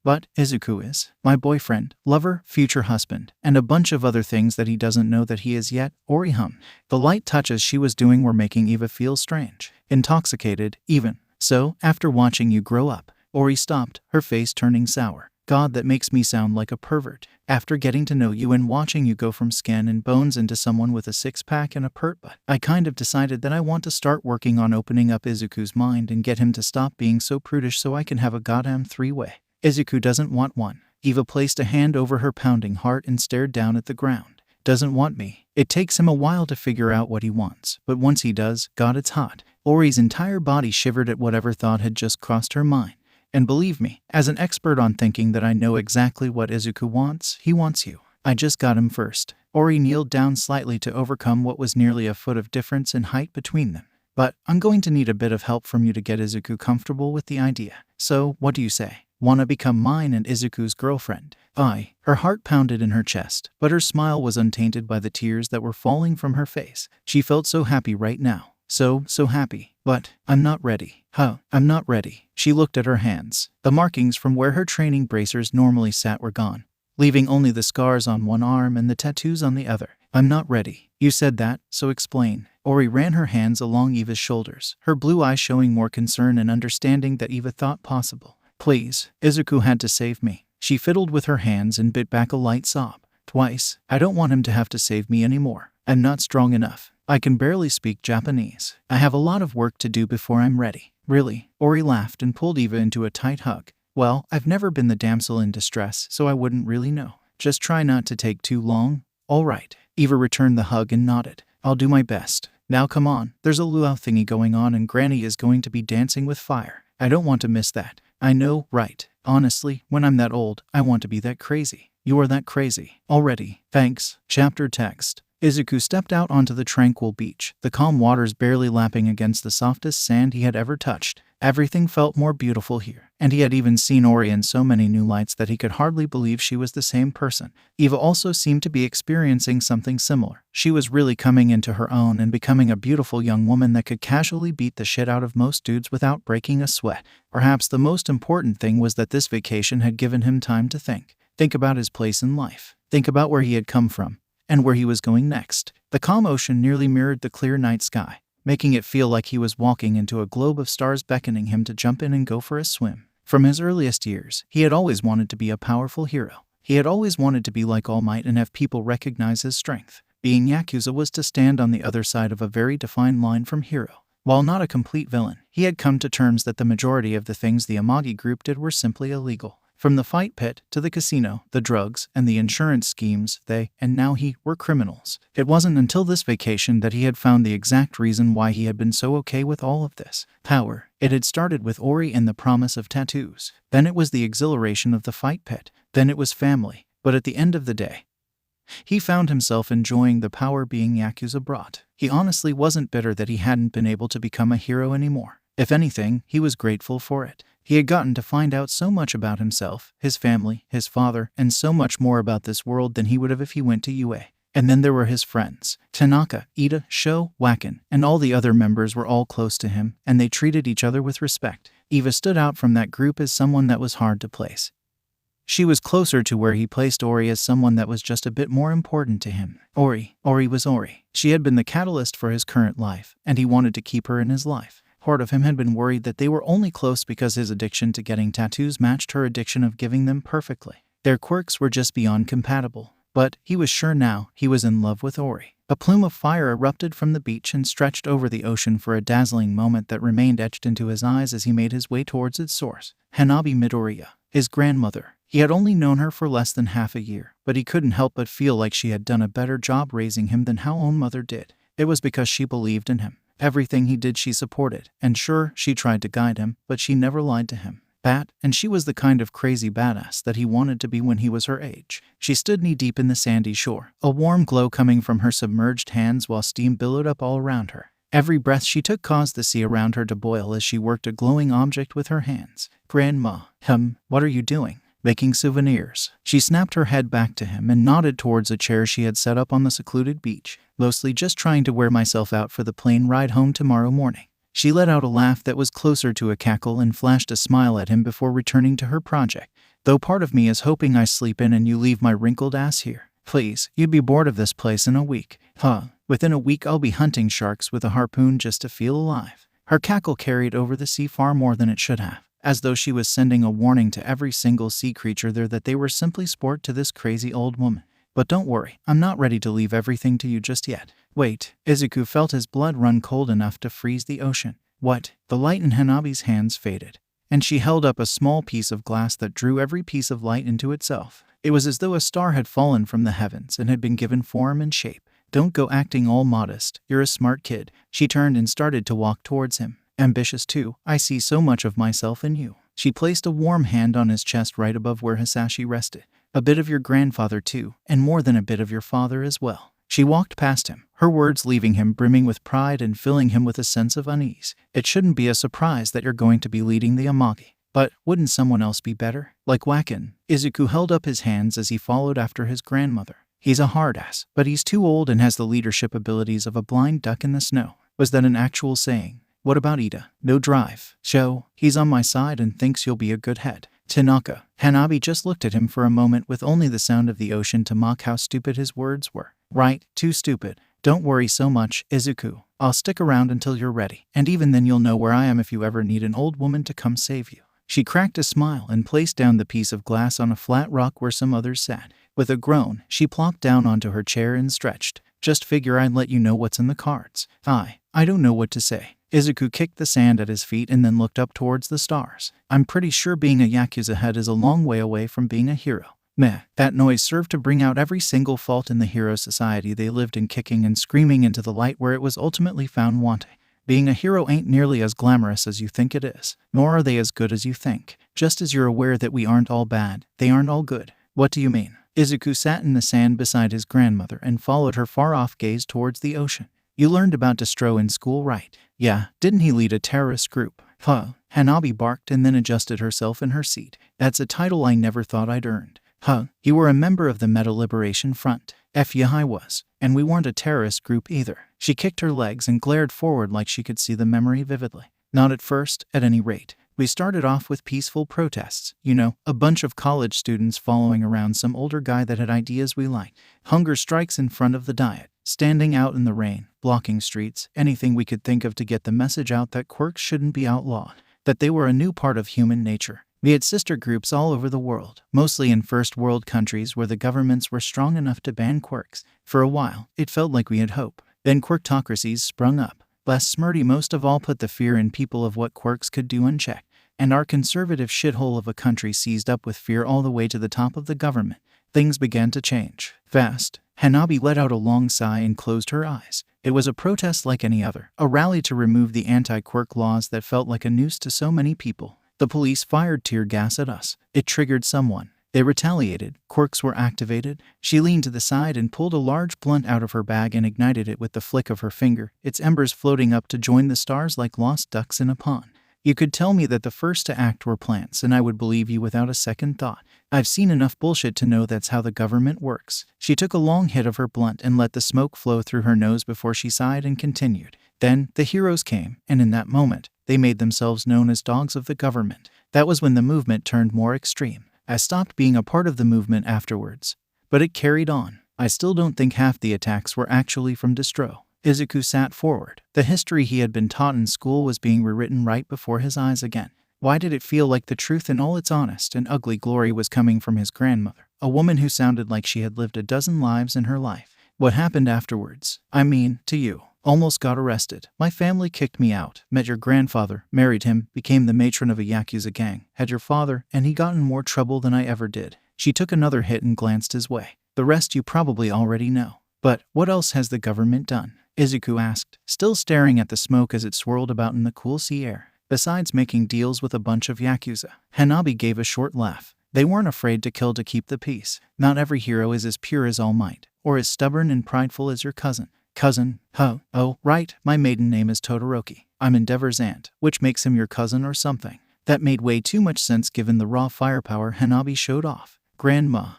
But Izuku is my boyfriend, lover, future husband, and a bunch of other things that he doesn't know that he is yet, Ori hummed. The light touches she was doing were making Eva feel strange, intoxicated, even. So, after watching you grow up, Ori stopped, her face turning sour. God, that makes me sound like a pervert. After getting to know you and watching you go from skin and bones into someone with a six-pack and a pert butt, I kind of decided that I want to start working on opening up Izuku's mind and get him to stop being so prudish so I can have a goddamn three-way. Izuku doesn't want one. Eva placed a hand over her pounding heart and stared down at the ground. Doesn't want me. It takes him a while to figure out what he wants, but once he does, God, it's hot. Ori's entire body shivered at whatever thought had just crossed her mind. And believe me, as an expert on thinking that I know exactly what Izuku wants, he wants you. I just got him first. Ori kneeled down slightly to overcome what was nearly a foot of difference in height between them. But I'm going to need a bit of help from you to get Izuku comfortable with the idea. So, what do you say? Wanna become mine and Izuku's girlfriend? Her heart pounded in her chest, but her smile was untainted by the tears that were falling from her face. She felt so happy right now. So happy. But I'm not ready. I'm not ready. She looked at her hands. The markings from where her training bracers normally sat were gone, leaving only the scars on one arm and the tattoos on the other. I'm not ready. You said that, so explain. Ori ran her hands along Eva's shoulders, her blue eyes showing more concern and understanding than Eva thought possible. Please, Izuku had to save me. She fiddled with her hands and bit back a light sob. Twice. I don't want him to have to save me anymore. I'm not strong enough. I can barely speak Japanese. I have a lot of work to do before I'm ready. Really? Ori laughed and pulled Eva into a tight hug. Well, I've never been the damsel in distress, so I wouldn't really know. Just try not to take too long. All right. Eva returned the hug and nodded. I'll do my best. Now come on. There's a luau thingy going on and Granny is going to be dancing with fire. I don't want to miss that. I know, right? Honestly, when I'm that old, I want to be that crazy. You are that crazy. Already. Thanks. Chapter text. Izuku stepped out onto the tranquil beach, the calm waters barely lapping against the softest sand he had ever touched. Everything felt more beautiful here, and he had even seen Ori in so many new lights that he could hardly believe she was the same person. Eva also seemed to be experiencing something similar. She was really coming into her own and becoming a beautiful young woman that could casually beat the shit out of most dudes without breaking a sweat. Perhaps the most important thing was that this vacation had given him time to think. Think about his place in life. Think about where he had come from and where he was going next. The calm ocean nearly mirrored the clear night sky, making it feel like he was walking into a globe of stars beckoning him to jump in and go for a swim. From his earliest years, he had always wanted to be a powerful hero. He had always wanted to be like All Might and have people recognize his strength. Being Yakuza was to stand on the other side of a very defined line from hero. While not a complete villain, he had come to terms that the majority of the things the Amagi group did were simply illegal. From the fight pit to the casino, the drugs, and the insurance schemes, they, and now he, were criminals. It wasn't until this vacation that he had found the exact reason why he had been so okay with all of this. Power. It had started with Ori and the promise of tattoos. Then it was the exhilaration of the fight pit. Then it was family. But at the end of the day, he found himself enjoying the power being Yakuza brought. He honestly wasn't bitter that he hadn't been able to become a hero anymore. If anything, he was grateful for it. He had gotten to find out so much about himself, his family, his father, and so much more about this world than he would have if he went to UA. And then there were his friends. Tanaka, Ida, Sho, Wacken, and all the other members were all close to him, and they treated each other with respect. Eva stood out from that group as someone that was hard to place. She was closer to where he placed Ori as someone that was just a bit more important to him. Ori was Ori. She had been the catalyst for his current life, and he wanted to keep her in his life. Part of him had been worried that they were only close because his addiction to getting tattoos matched her addiction of giving them perfectly. Their quirks were just beyond compatible. But he was sure now he was in love with Ori. A plume of fire erupted from the beach and stretched over the ocean for a dazzling moment that remained etched into his eyes as he made his way towards its source. Hanabi Midoriya, his grandmother. He had only known her for less than half a year, but he couldn't help but feel like she had done a better job raising him than how own mother did. It was because she believed in him. Everything he did she supported, and sure, she tried to guide him, but she never lied to him. And she was the kind of crazy badass that he wanted to be when he was her age. She stood knee-deep in the sandy shore, a warm glow coming from her submerged hands while steam billowed up all around her. Every breath she took caused the sea around her to boil as she worked a glowing object with her hands. Grandma, what are you doing? Making souvenirs. She snapped her head back to him and nodded towards a chair she had set up on the secluded beach. Mostly just trying to wear myself out for the plane ride home tomorrow morning. She let out a laugh that was closer to a cackle and flashed a smile at him before returning to her project. Though part of me is hoping I sleep in and you leave my wrinkled ass here. Please, you'd be bored of this place in a week. Within a week I'll be hunting sharks with a harpoon just to feel alive. Her cackle carried over the sea far more than it should have, as though she was sending a warning to every single sea creature there that they were simply sport to this crazy old woman. But don't worry, I'm not ready to leave everything to you just yet. Wait, Izuku felt his blood run cold enough to freeze the ocean. What? The light in Hanabi's hands faded, and she held up a small piece of glass that drew every piece of light into itself. It was as though a star had fallen from the heavens and had been given form and shape. Don't go acting all modest, you're a smart kid. She turned and started to walk towards him. Ambitious too, I see so much of myself in you. She placed a warm hand on his chest right above where Hasashi rested. A bit of your grandfather too, and more than a bit of your father as well. She walked past him, her words leaving him brimming with pride and filling him with a sense of unease. It shouldn't be a surprise that you're going to be leading the Amagi. But wouldn't someone else be better? Like Wacken. Izuku held up his hands as he followed after his grandmother. He's a hard ass, but he's too old and has the leadership abilities of a blind duck in the snow. Was that an actual saying? What about Ida? No drive. Sho, he's on my side and thinks you'll be a good head. Tanaka. Hanabi just looked at him for a moment with only the sound of the ocean to mock how stupid his words were. Right, too stupid. Don't worry so much, Izuku. I'll stick around until you're ready, and even then you'll know where I am if you ever need an old woman to come save you. She cracked a smile and placed down the piece of glass on a flat rock where some others sat. With a groan, she plopped down onto her chair and stretched. Just figure I'd let you know what's in the cards. I don't know what to say. Izuku kicked the sand at his feet and then looked up towards the stars. I'm pretty sure being a Yakuza head is a long way away from being a hero. Meh. That noise served to bring out every single fault in the hero society they lived in, kicking and screaming into the light where it was ultimately found wanting. Being a hero ain't nearly as glamorous as you think it is, nor are they as good as you think. Just as you're aware that we aren't all bad, they aren't all good. What do you mean? Izuku sat in the sand beside his grandmother and followed her far-off gaze towards the ocean. You learned about Destro in school, right? Yeah, didn't he lead a terrorist group? Huh. Hanabi barked and then adjusted herself in her seat. That's a title I never thought I'd earned. Huh. You were a member of the Metal Liberation Front. Yeah, I was. And we weren't a terrorist group either. She kicked her legs and glared forward like she could see the memory vividly. Not at first, at any rate. We started off with peaceful protests. You know, a bunch of college students following around some older guy that had ideas we liked. Hunger strikes in front of the diet. Standing out in the rain, blocking streets, anything we could think of to get the message out that quirks shouldn't be outlawed. That they were a new part of human nature. We had sister groups all over the world, mostly in first world countries where the governments were strong enough to ban quirks. For a while, it felt like we had hope. Then quirktocracies sprung up. Less Smurdy most of all put the fear in people of what quirks could do unchecked. And our conservative shithole of a country seized up with fear all the way to the top of the government. Things began to change. Fast. Hanabi let out a long sigh and closed her eyes. It was a protest like any other, a rally to remove the anti-quirk laws that felt like a noose to so many people. The police fired tear gas at us. It triggered someone. They retaliated. Quirks were activated. She leaned to the side and pulled a large blunt out of her bag and ignited it with the flick of her finger, its embers floating up to join the stars like lost ducks in a pond. You could tell me that the first to act were plants and I would believe you without a second thought. I've seen enough bullshit to know that's how the government works. She took a long hit of her blunt and let the smoke flow through her nose before she sighed and continued. Then, the heroes came, and in that moment, they made themselves known as dogs of the government. That was when the movement turned more extreme. I stopped being a part of the movement afterwards. But it carried on. I still don't think half the attacks were actually from Destro. Izuku sat forward. The history he had been taught in school was being rewritten right before his eyes again. Why did it feel like the truth in all its honest and ugly glory was coming from his grandmother, a woman who sounded like she had lived a dozen lives in her life? What happened afterwards? I mean, to you. Almost got arrested. My family kicked me out. Met your grandfather, married him, became the matron of a Yakuza gang. Had your father, and he got in more trouble than I ever did. She took another hit and glanced his way. The rest you probably already know. But what else has the government done? Izuku asked, still staring at the smoke as it swirled about in the cool sea air. Besides making deals with a bunch of Yakuza. Hanabi gave a short laugh. They weren't afraid to kill to keep the peace. Not every hero is as pure as All Might, or as stubborn and prideful as your cousin. Cousin? Huh? Oh, right, my maiden name is Todoroki. I'm Endeavor's aunt, which makes him your cousin or something. That made way too much sense given the raw firepower Hanabi showed off. Grandma,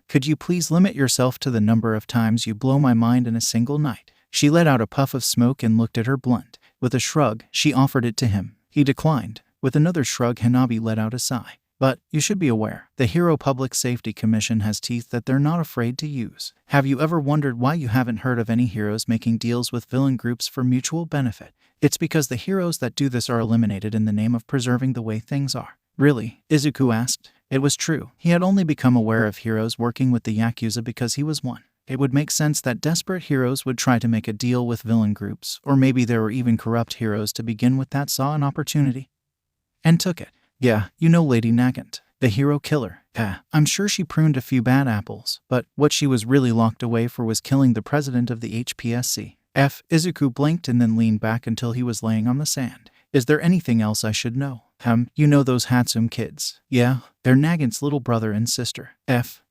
could you please limit yourself to the number of times you blow my mind in a single night? She let out a puff of smoke and looked at her blunt. With a shrug, she offered it to him. He declined. With another shrug, Hanabi let out a sigh. But, you should be aware, the Hero Public Safety Commission has teeth that they're not afraid to use. Have you ever wondered why you haven't heard of any heroes making deals with villain groups for mutual benefit? It's because the heroes that do this are eliminated in the name of preserving the way things are. Really? Izuku asked. It was true. He had only become aware of heroes working with the Yakuza because he was one. It would make sense that desperate heroes would try to make a deal with villain groups, or maybe there were even corrupt heroes to begin with that saw an opportunity and took it. Yeah, you know Lady Nagant, the hero killer. I'm sure she pruned a few bad apples, but what she was really locked away for was killing the president of the HPSC. Izuku blinked and then leaned back until he was laying on the sand. Is there anything else I should know? You know those Hatsum kids? Yeah, they're Nagant's little brother and sister.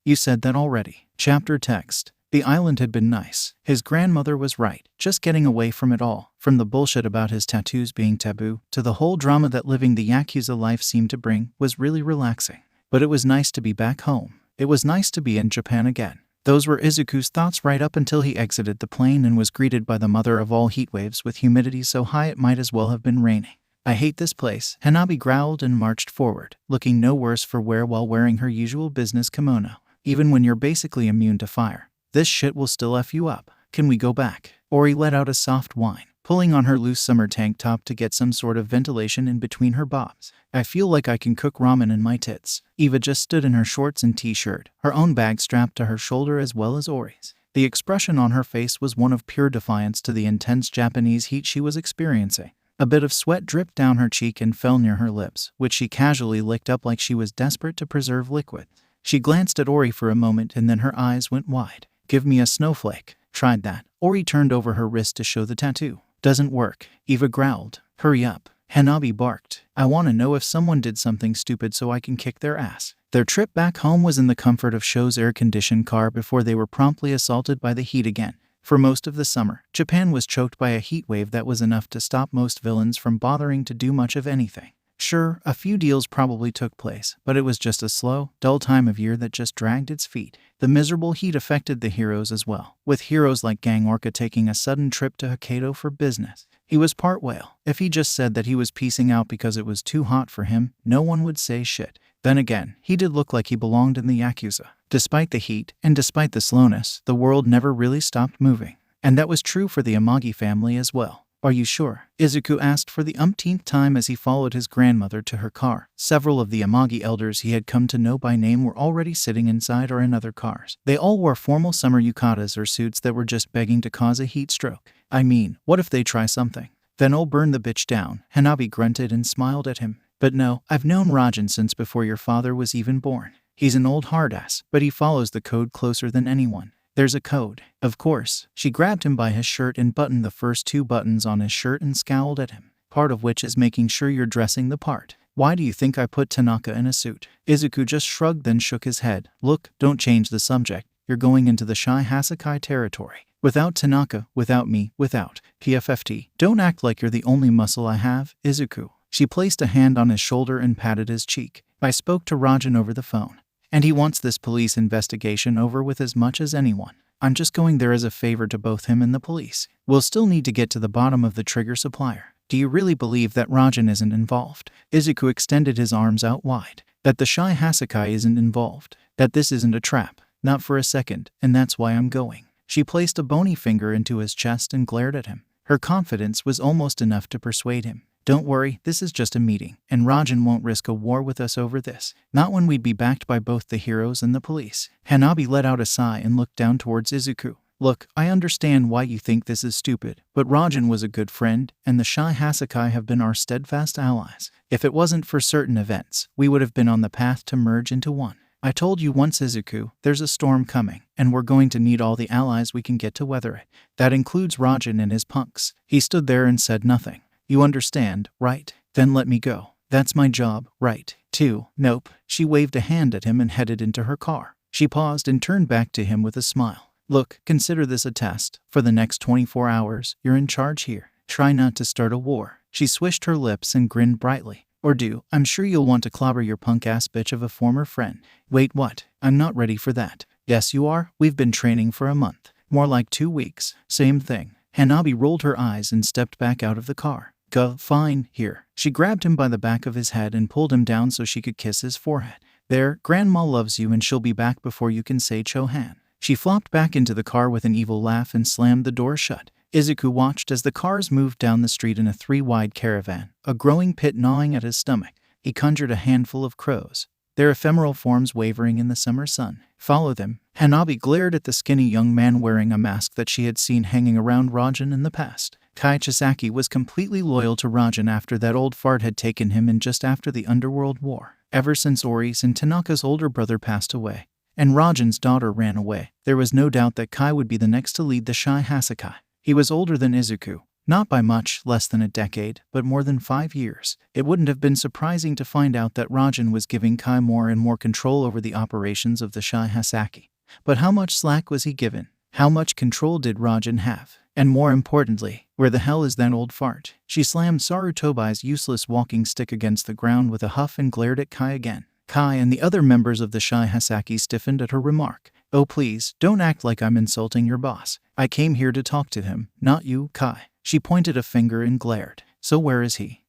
You said that already. Chapter text. The island had been nice. His grandmother was right. Just getting away from it all, from the bullshit about his tattoos being taboo, to the whole drama that living the Yakuza life seemed to bring, was really relaxing. But it was nice to be back home. It was nice to be in Japan again. Those were Izuku's thoughts right up until he exited the plane and was greeted by the mother of all heatwaves with humidity so high it might as well have been raining. I hate this place, Hanabi growled and marched forward, looking no worse for wear while wearing her usual business kimono. Even when you're basically immune to fire, this shit will still F you up. Can we go back? Ori let out a soft whine, pulling on her loose summer tank top to get some sort of ventilation in between her bobs. I feel like I can cook ramen in my tits. Eva just stood in her shorts and t-shirt, her own bag strapped to her shoulder as well as Ori's. The expression on her face was one of pure defiance to the intense Japanese heat she was experiencing. A bit of sweat dripped down her cheek and fell near her lips, which she casually licked up like she was desperate to preserve liquid. She glanced at Ori for a moment and then her eyes went wide. Give me a snowflake. Tried that. Ori turned over her wrist to show the tattoo. Doesn't work. Eva growled. Hurry up. Hanabi barked. I want to know if someone did something stupid so I can kick their ass. Their trip back home was in the comfort of Sho's air-conditioned car before they were promptly assaulted by the heat again. For most of the summer, Japan was choked by a heat wave that was enough to stop most villains from bothering to do much of anything. Sure, a few deals probably took place, but it was just a slow, dull time of year that just dragged its feet. The miserable heat affected the heroes as well, with heroes like Gang Orca taking a sudden trip to Hokkaido for business. He was part whale. If he just said that he was peacing out because it was too hot for him, no one would say shit. Then again, he did look like he belonged in the Yakuza. Despite the heat, and despite the slowness, the world never really stopped moving. And that was true for the Amagi family as well. Are you sure? Izuku asked for the umpteenth time as he followed his grandmother to her car. Several of the Amagi elders he had come to know by name were already sitting inside or in other cars. They all wore formal summer yukatas or suits that were just begging to cause a heat stroke. I mean, what if they try something? Then I'll burn the bitch down. Hanabi grunted and smiled at him. But no, I've known Rajan since before your father was even born. He's an old hard-ass, but he follows the code closer than anyone. There's a code. Of course. She grabbed him by his shirt and buttoned the first two buttons on his shirt and scowled at him. Part of which is making sure you're dressing the part. Why do you think I put Tanaka in a suit? Izuku just shrugged then shook his head. Look, don't change the subject. You're going into the Shai Hassaikai territory. Without Tanaka, without me, without PFFT. Don't act like you're the only muscle I have, Izuku. She placed a hand on his shoulder and patted his cheek. I spoke to Rajan over the phone. And he wants this police investigation over with as much as anyone. I'm just going there as a favor to both him and the police. We'll still need to get to the bottom of the trigger supplier. Do you really believe that Rajan isn't involved? Izuku extended his arms out wide. That the Shai Hassaikai isn't involved. That this isn't a trap. Not for a second, and that's why I'm going. She placed a bony finger into his chest and glared at him. Her confidence was almost enough to persuade him. Don't worry, this is just a meeting, and Rajan won't risk a war with us over this. Not when we'd be backed by both the heroes and the police. Hanabi let out a sigh and looked down towards Izuku. Look, I understand why you think this is stupid, but Rajan was a good friend, and the Shai Hassaikai have been our steadfast allies. If it wasn't for certain events, we would have been on the path to merge into one. I told you once, Izuku, there's a storm coming, and we're going to need all the allies we can get to weather it. That includes Rajan and his punks. He stood there and said nothing. You understand, right? Then let me go. That's my job, right? Too. Nope. She waved a hand at him and headed into her car. She paused and turned back to him with a smile. Look, consider this a test. For the next 24 hours, you're in charge here. Try not to start a war. She swished her lips and grinned brightly. Or do. I'm sure you'll want to clobber your punk-ass bitch of a former friend. Wait, what? I'm not ready for that. Yes, you are. We've been training for a month. More like 2 weeks. Same thing. Hanabi rolled her eyes and stepped back out of the car. Go, fine, here. She grabbed him by the back of his head and pulled him down so she could kiss his forehead. There, Grandma loves you and she'll be back before you can say Chohan. She flopped back into the car with an evil laugh and slammed the door shut. Izuku watched as the cars moved down the street in a 3-wide caravan, a growing pit gnawing at his stomach. He conjured a handful of crows, their ephemeral forms wavering in the summer sun. Follow them. Hanabi glared at the skinny young man wearing a mask that she had seen hanging around Rajan in the past. Kai Chisaki was completely loyal to Rajan after that old fart had taken him in just after the Underworld War. Ever since Ori's and Tanaka's older brother passed away, and Rajan's daughter ran away, there was no doubt that Kai would be the next to lead the Shai Hassaikai. He was older than Izuku, not by much less than a decade, but more than 5 years. It wouldn't have been surprising to find out that Rajan was giving Kai more and more control over the operations of the Shai Hassaikai. But how much slack was he given? How much control did Rajan have? And more importantly, where the hell is that old fart? She slammed Sarutobai's useless walking stick against the ground with a huff and glared at Kai again. Kai and the other members of the Shai Hassaikai stiffened at her remark. Oh please, don't act like I'm insulting your boss. I came here to talk to him, not you, Kai. She pointed a finger and glared. So where is he?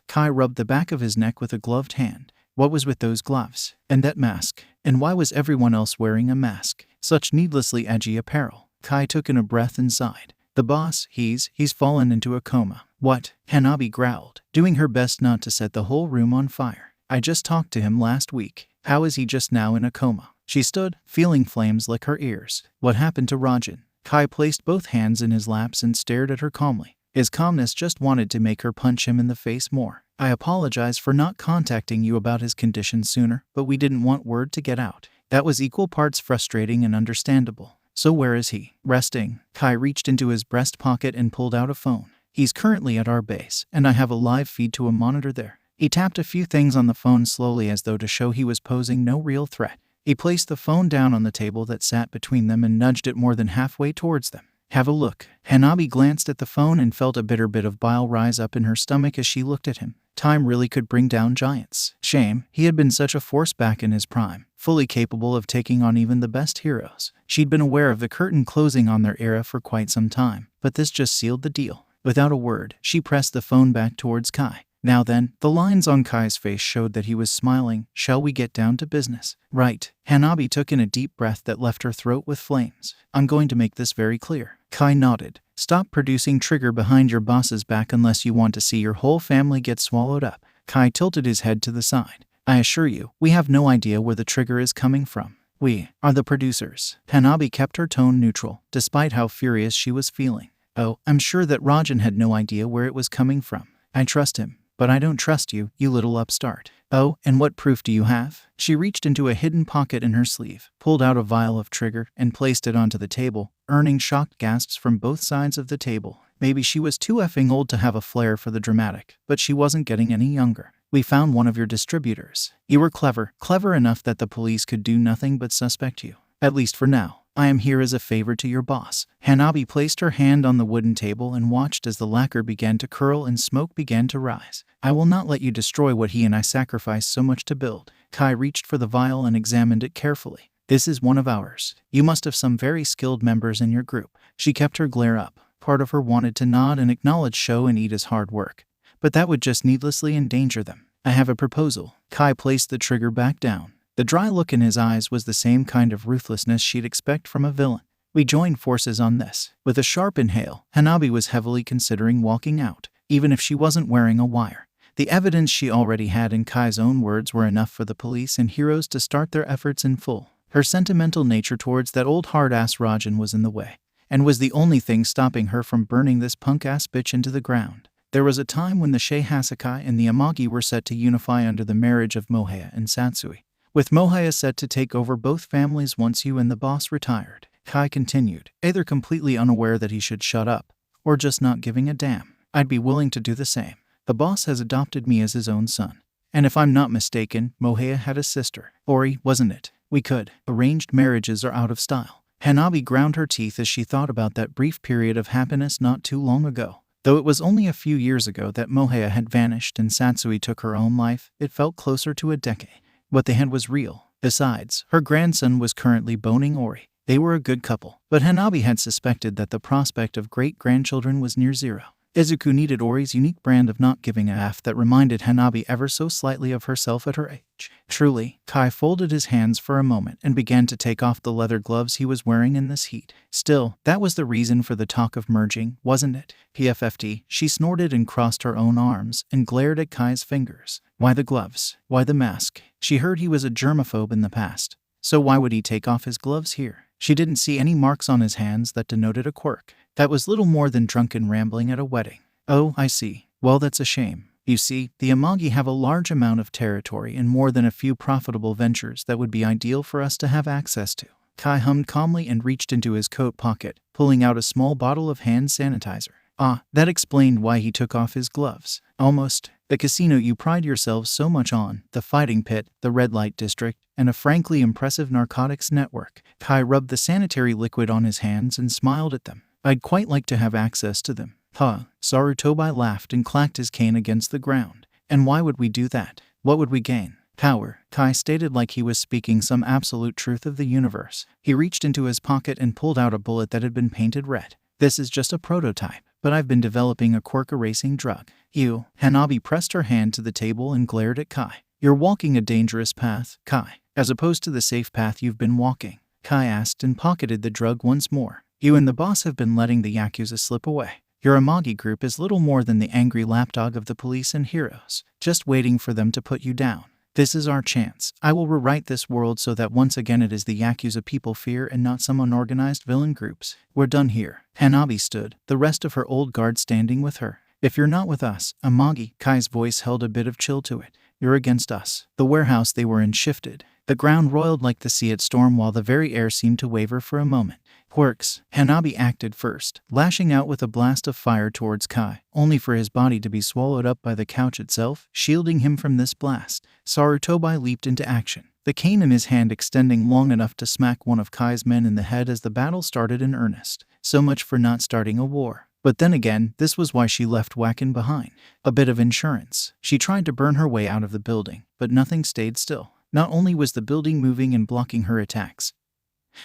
Kai rubbed the back of his neck with a gloved hand. What was with those gloves? And that mask? And why was everyone else wearing a mask? Such needlessly edgy apparel. Kai took in a breath and sighed. The boss, he's fallen into a coma. What? Hanabi growled, doing her best not to set the whole room on fire. I just talked to him last week. How is he just now in a coma? She stood, feeling flames lick her ears. What happened to Rajan? Kai placed both hands in his laps and stared at her calmly. His calmness just wanted to make her punch him in the face more. I apologize for not contacting you about his condition sooner, but we didn't want word to get out. That was equal parts frustrating and understandable. So where is he? Resting. Kai reached into his breast pocket and pulled out a phone. He's currently at our base, and I have a live feed to a monitor there. He tapped a few things on the phone slowly as though to show he was posing no real threat. He placed the phone down on the table that sat between them and nudged it more than halfway towards them. Have a look. Hanabi glanced at the phone and felt a bitter bit of bile rise up in her stomach as she looked at him. Time really could bring down giants. Shame, he had been such a force back in his prime, fully capable of taking on even the best heroes. She'd been aware of the curtain closing on their era for quite some time, but this just sealed the deal. Without a word, she pressed the phone back towards Kai. Now then, the lines on Kai's face showed that he was smiling. Shall we get down to business? Right. Hanabi took in a deep breath that left her throat with flames. I'm going to make this very clear. Kai nodded. Stop producing trigger behind your boss's back unless you want to see your whole family get swallowed up. Kai tilted his head to the side. I assure you, we have no idea where the trigger is coming from. We are the producers. Hanabi kept her tone neutral, despite how furious she was feeling. Oh, I'm sure that Rajan had no idea where it was coming from. I trust him. But I don't trust you, you little upstart. Oh, and what proof do you have? She reached into a hidden pocket in her sleeve, pulled out a vial of trigger, and placed it onto the table, earning shocked gasps from both sides of the table. Maybe she was too effing old to have a flair for the dramatic, but she wasn't getting any younger. We found one of your distributors. You were clever enough that the police could do nothing but suspect you. At least for now. I am here as a favor to your boss. Hanabi placed her hand on the wooden table and watched as the lacquer began to curl and smoke began to rise. I will not let you destroy what he and I sacrificed so much to build. Kai reached for the vial and examined it carefully. This is one of ours. You must have some very skilled members in your group. She kept her glare up. Part of her wanted to nod and acknowledge Sho and Ida's hard work, but that would just needlessly endanger them. I have a proposal. Kai placed the trigger back down. The dry look in his eyes was the same kind of ruthlessness she'd expect from a villain. We join forces on this. With a sharp inhale, Hanabi was heavily considering walking out, even if she wasn't wearing a wire. The evidence she already had in Kai's own words were enough for the police and heroes to start their efforts in full. Her sentimental nature towards that old hard-ass Rajan was in the way, and was the only thing stopping her from burning this punk-ass bitch into the ground. There was a time when the Shai Hassaikai and the Amagi were set to unify under the marriage of Moheya and Satsui, with Moheya set to take over both families once you and the boss retired. Kai continued, either completely unaware that he should shut up, or just not giving a damn. I'd be willing to do the same. The boss has adopted me as his own son. And if I'm not mistaken, Moheya had a sister. Ori, wasn't it? We could. Arranged marriages are out of style. Hanabi ground her teeth as she thought about that brief period of happiness not too long ago. Though it was only a few years ago that Moheya had vanished and Satsui took her own life, it felt closer to a decade. What they had was real. Besides, her grandson was currently boning Ori. They were a good couple, but Hanabi had suspected that the prospect of great-grandchildren was near zero. Izuku needed Ori's unique brand of not giving a f that reminded Hanabi ever so slightly of herself at her age. Truly, Kai folded his hands for a moment and began to take off the leather gloves he was wearing in this heat. Still, that was the reason for the talk of merging, wasn't it? PFFT, she snorted and crossed her own arms and glared at Kai's fingers. Why the gloves? Why the mask? She heard he was a germaphobe in the past. So why would he take off his gloves here? She didn't see any marks on his hands that denoted a quirk. That was little more than drunken rambling at a wedding. Oh, I see. Well, that's a shame. You see, the Amagi have a large amount of territory and more than a few profitable ventures that would be ideal for us to have access to. Kai hummed calmly and reached into his coat pocket, pulling out a small bottle of hand sanitizer. Ah, that explained why he took off his gloves. Almost. The casino you pride yourselves so much on, the fighting pit, the red light district, and a frankly impressive narcotics network. Kai rubbed the sanitary liquid on his hands and smiled at them. I'd quite like to have access to them. Huh. Sarutobi laughed and clacked his cane against the ground. And why would we do that? What would we gain? Power, Kai stated like he was speaking some absolute truth of the universe. He reached into his pocket and pulled out a bullet that had been painted red. This is just a prototype, but I've been developing a quirk erasing drug. You, Hanabi pressed her hand to the table and glared at Kai. You're walking a dangerous path, Kai, as opposed to the safe path you've been walking. Kai asked and pocketed the drug once more. You and the boss have been letting the Yakuza slip away. Your Amagi group is little more than the angry lapdog of the police and heroes, just waiting for them to put you down. This is our chance. I will rewrite this world so that once again it is the Yakuza people fear and not some unorganized villain groups. We're done here. Hanabi stood, the rest of her old guard standing with her. If you're not with us, Amagi, Kai's voice held a bit of chill to it. You're against us. The warehouse they were in shifted. The ground roiled like the sea at storm while the very air seemed to waver for a moment. Quirks, Hanabi acted first, lashing out with a blast of fire towards Kai, only for his body to be swallowed up by the couch itself, shielding him from this blast. Sarutobi leaped into action, the cane in his hand extending long enough to smack one of Kai's men in the head as the battle started in earnest. So much for not starting a war. But then again, this was why she left Wacken behind. A bit of insurance. She tried to burn her way out of the building, but nothing stayed still. Not only was the building moving and blocking her attacks,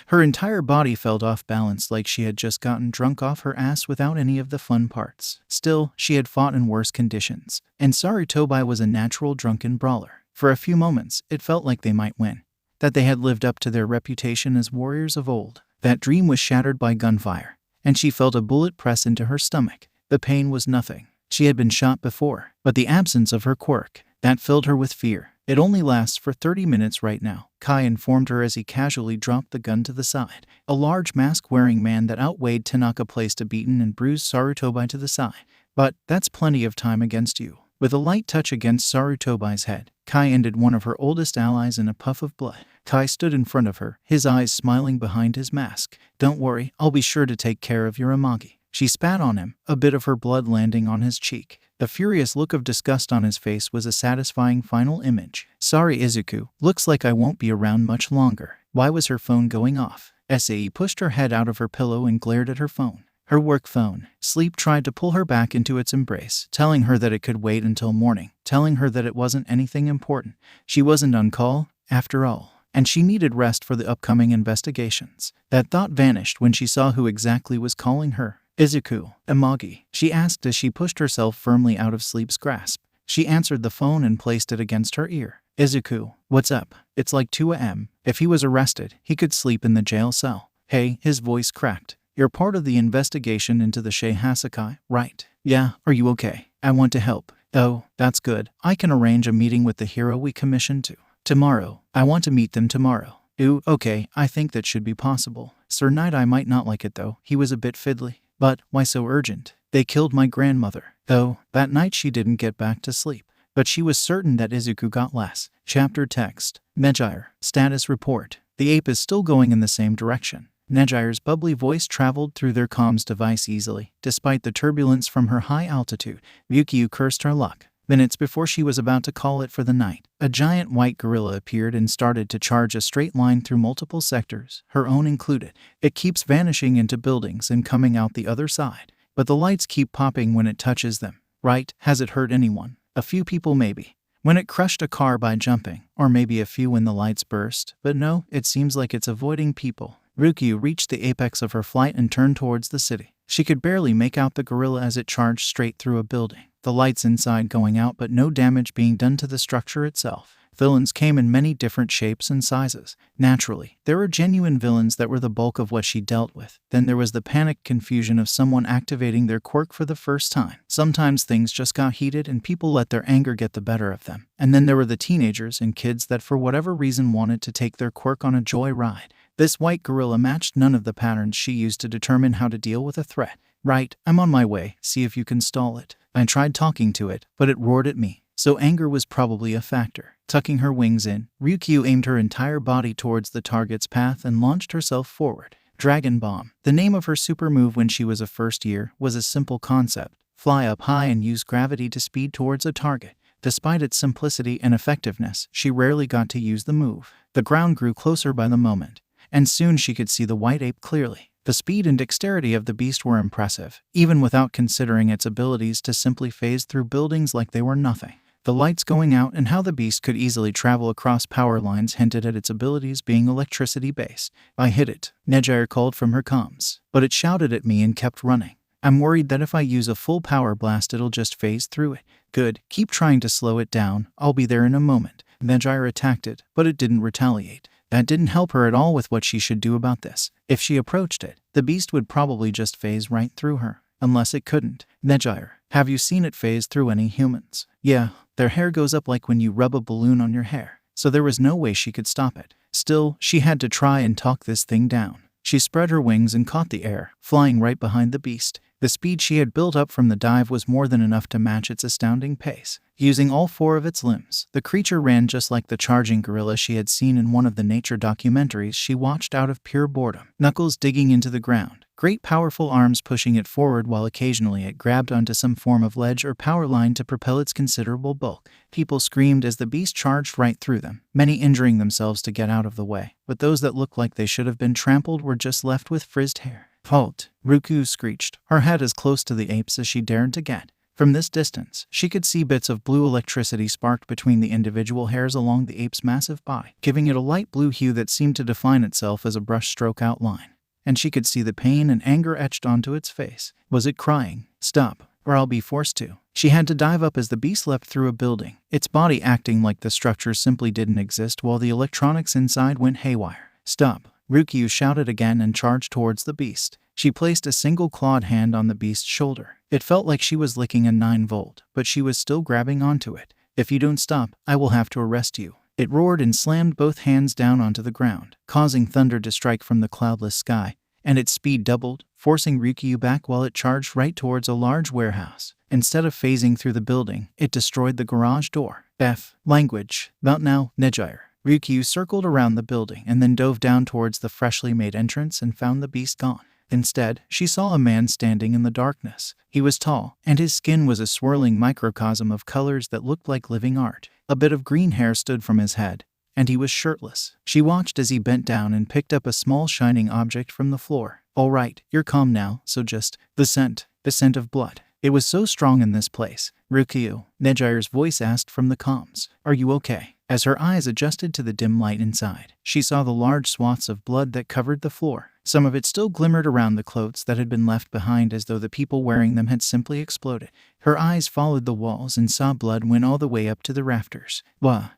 her entire body felt off balance like she had just gotten drunk off her ass without any of the fun parts. Still, she had fought in worse conditions, and Sarutobi was a natural drunken brawler. For a few moments, it felt like they might win, that they had lived up to their reputation as warriors of old. That dream was shattered by gunfire, and she felt a bullet press into her stomach. The pain was nothing. She had been shot before, but the absence of her quirk, that filled her with fear. It only lasts for 30 minutes right now, Kai informed her as he casually dropped the gun to the side. A large mask-wearing man that outweighed Tanaka placed a beaten and bruised Sarutobi to the side. But that's plenty of time against you. With a light touch against Sarutobi's head, Kai ended one of her oldest allies in a puff of blood. Kai stood in front of her, his eyes smiling behind his mask. Don't worry, I'll be sure to take care of your Amagi. She spat on him, a bit of her blood landing on his cheek. The furious look of disgust on his face was a satisfying final image. Sorry Izuku, looks like I won't be around much longer. Why was her phone going off? Sae pushed her head out of her pillow and glared at her phone. Her work phone. Sleep tried to pull her back into its embrace, telling her that it could wait until morning, telling her that it wasn't anything important. She wasn't on call, after all, and she needed rest for the upcoming investigations. That thought vanished when she saw who exactly was calling her. Izuku, Amagi, she asked as she pushed herself firmly out of Sleep's grasp. She answered the phone and placed it against her ear. Izuku, what's up? It's like 2 a.m. If he was arrested, he could sleep in the jail cell. Hey, his voice cracked. You're part of the investigation into the Shai Hassaikai, right? Yeah, are you okay? I want to help. Oh, that's good. I can arrange a meeting with the hero we commissioned to. Tomorrow. I want to meet them tomorrow. Ooh, okay, I think that should be possible. Sir Nighteye might not like it though, he was a bit fiddly. But, why so urgent? They killed my grandmother. Oh, that night she didn't get back to sleep. But she was certain that Izuku got less. Chapter text. Nejire. Status report. The ape is still going in the same direction. Nejire's bubbly voice traveled through their comms device easily, despite the turbulence from her high altitude. Ryukyu cursed her luck. Minutes before she was about to call it for the night, a giant white gorilla appeared and started to charge a straight line through multiple sectors, her own included. It keeps vanishing into buildings and coming out the other side, but the lights keep popping when it touches them. Right? Has it hurt anyone? A few people maybe. When it crushed a car by jumping, or maybe a few when the lights burst, but no, it seems like it's avoiding people. Ryukyu reached the apex of her flight and turned towards the city. She could barely make out the gorilla as it charged straight through a building, the lights inside going out but no damage being done to the structure itself. Villains came in many different shapes and sizes. Naturally, there were genuine villains that were the bulk of what she dealt with. Then there was the panicked confusion of someone activating their quirk for the first time. Sometimes things just got heated and people let their anger get the better of them. And then there were the teenagers and kids that for whatever reason wanted to take their quirk on a joy ride. This white gorilla matched none of the patterns she used to determine how to deal with a threat. Right, I'm on my way, see if you can stall it. I tried talking to it, but it roared at me. So anger was probably a factor. Tucking her wings in, Ryukyu aimed her entire body towards the target's path and launched herself forward. Dragon Bomb. The name of her super move when she was a first year was a simple concept. Fly up high and use gravity to speed towards a target. Despite its simplicity and effectiveness, she rarely got to use the move. The ground grew closer by the moment, and soon she could see the white ape clearly. The speed and dexterity of the beast were impressive, even without considering its abilities to simply phase through buildings like they were nothing. The lights going out and how the beast could easily travel across power lines hinted at its abilities being electricity-based. I hit it, Nighteye called from her comms, but it shouted at me and kept running. I'm worried that if I use a full power blast it'll just phase through it. Good, keep trying to slow it down, I'll be there in a moment. Nighteye attacked it, but it didn't retaliate. That didn't help her at all with what she should do about this. If she approached it, the beast would probably just phase right through her. Unless it couldn't. Nighteye, have you seen it phase through any humans? Yeah, their hair goes up like when you rub a balloon on your hair. So there was no way she could stop it. Still, she had to try and talk this thing down. She spread her wings and caught the air, flying right behind the beast. The speed she had built up from the dive was more than enough to match its astounding pace. Using all 4 of its limbs, the creature ran just like the charging gorilla she had seen in one of the nature documentaries she watched out of pure boredom. Knuckles digging into the ground, great powerful arms pushing it forward while occasionally it grabbed onto some form of ledge or power line to propel its considerable bulk. People screamed as the beast charged right through them, many injuring themselves to get out of the way, but those that looked like they should have been trampled were just left with frizzed hair. Halt! Ruku screeched, her head as close to the apes as she dared to get. From this distance, she could see bits of blue electricity sparked between the individual hairs along the ape's massive body, giving it a light blue hue that seemed to define itself as a brushstroke outline. And she could see the pain and anger etched onto its face. Was it crying? Stop, or I'll be forced to. She had to dive up as the beast leapt through a building, its body acting like the structure simply didn't exist while the electronics inside went haywire. Stop! Ruku shouted again and charged towards the beast. She placed a single clawed hand on the beast's shoulder. It felt like she was licking a 9-volt, but she was still grabbing onto it. If you don't stop, I will have to arrest you. It roared and slammed both hands down onto the ground, causing thunder to strike from the cloudless sky, and its speed doubled, forcing Ruku back while it charged right towards a large warehouse. Instead of phasing through the building, it destroyed the garage door. Language. About now, Nighteye. Ruku circled around the building and then dove down towards the freshly made entrance and found the beast gone. Instead, she saw a man standing in the darkness. He was tall, and his skin was a swirling microcosm of colors that looked like living art. A bit of green hair stood from his head, and he was shirtless. She watched as he bent down and picked up a small shining object from the floor. All right, you're calm now, so just... The scent of blood. It was so strong in this place. Ruku, Nijaya's voice asked from the comms. Are you okay? As her eyes adjusted to the dim light inside, she saw the large swaths of blood that covered the floor. Some of it still glimmered around the clothes that had been left behind as though the people wearing them had simply exploded. Her eyes followed the walls and saw blood went all the way up to the rafters.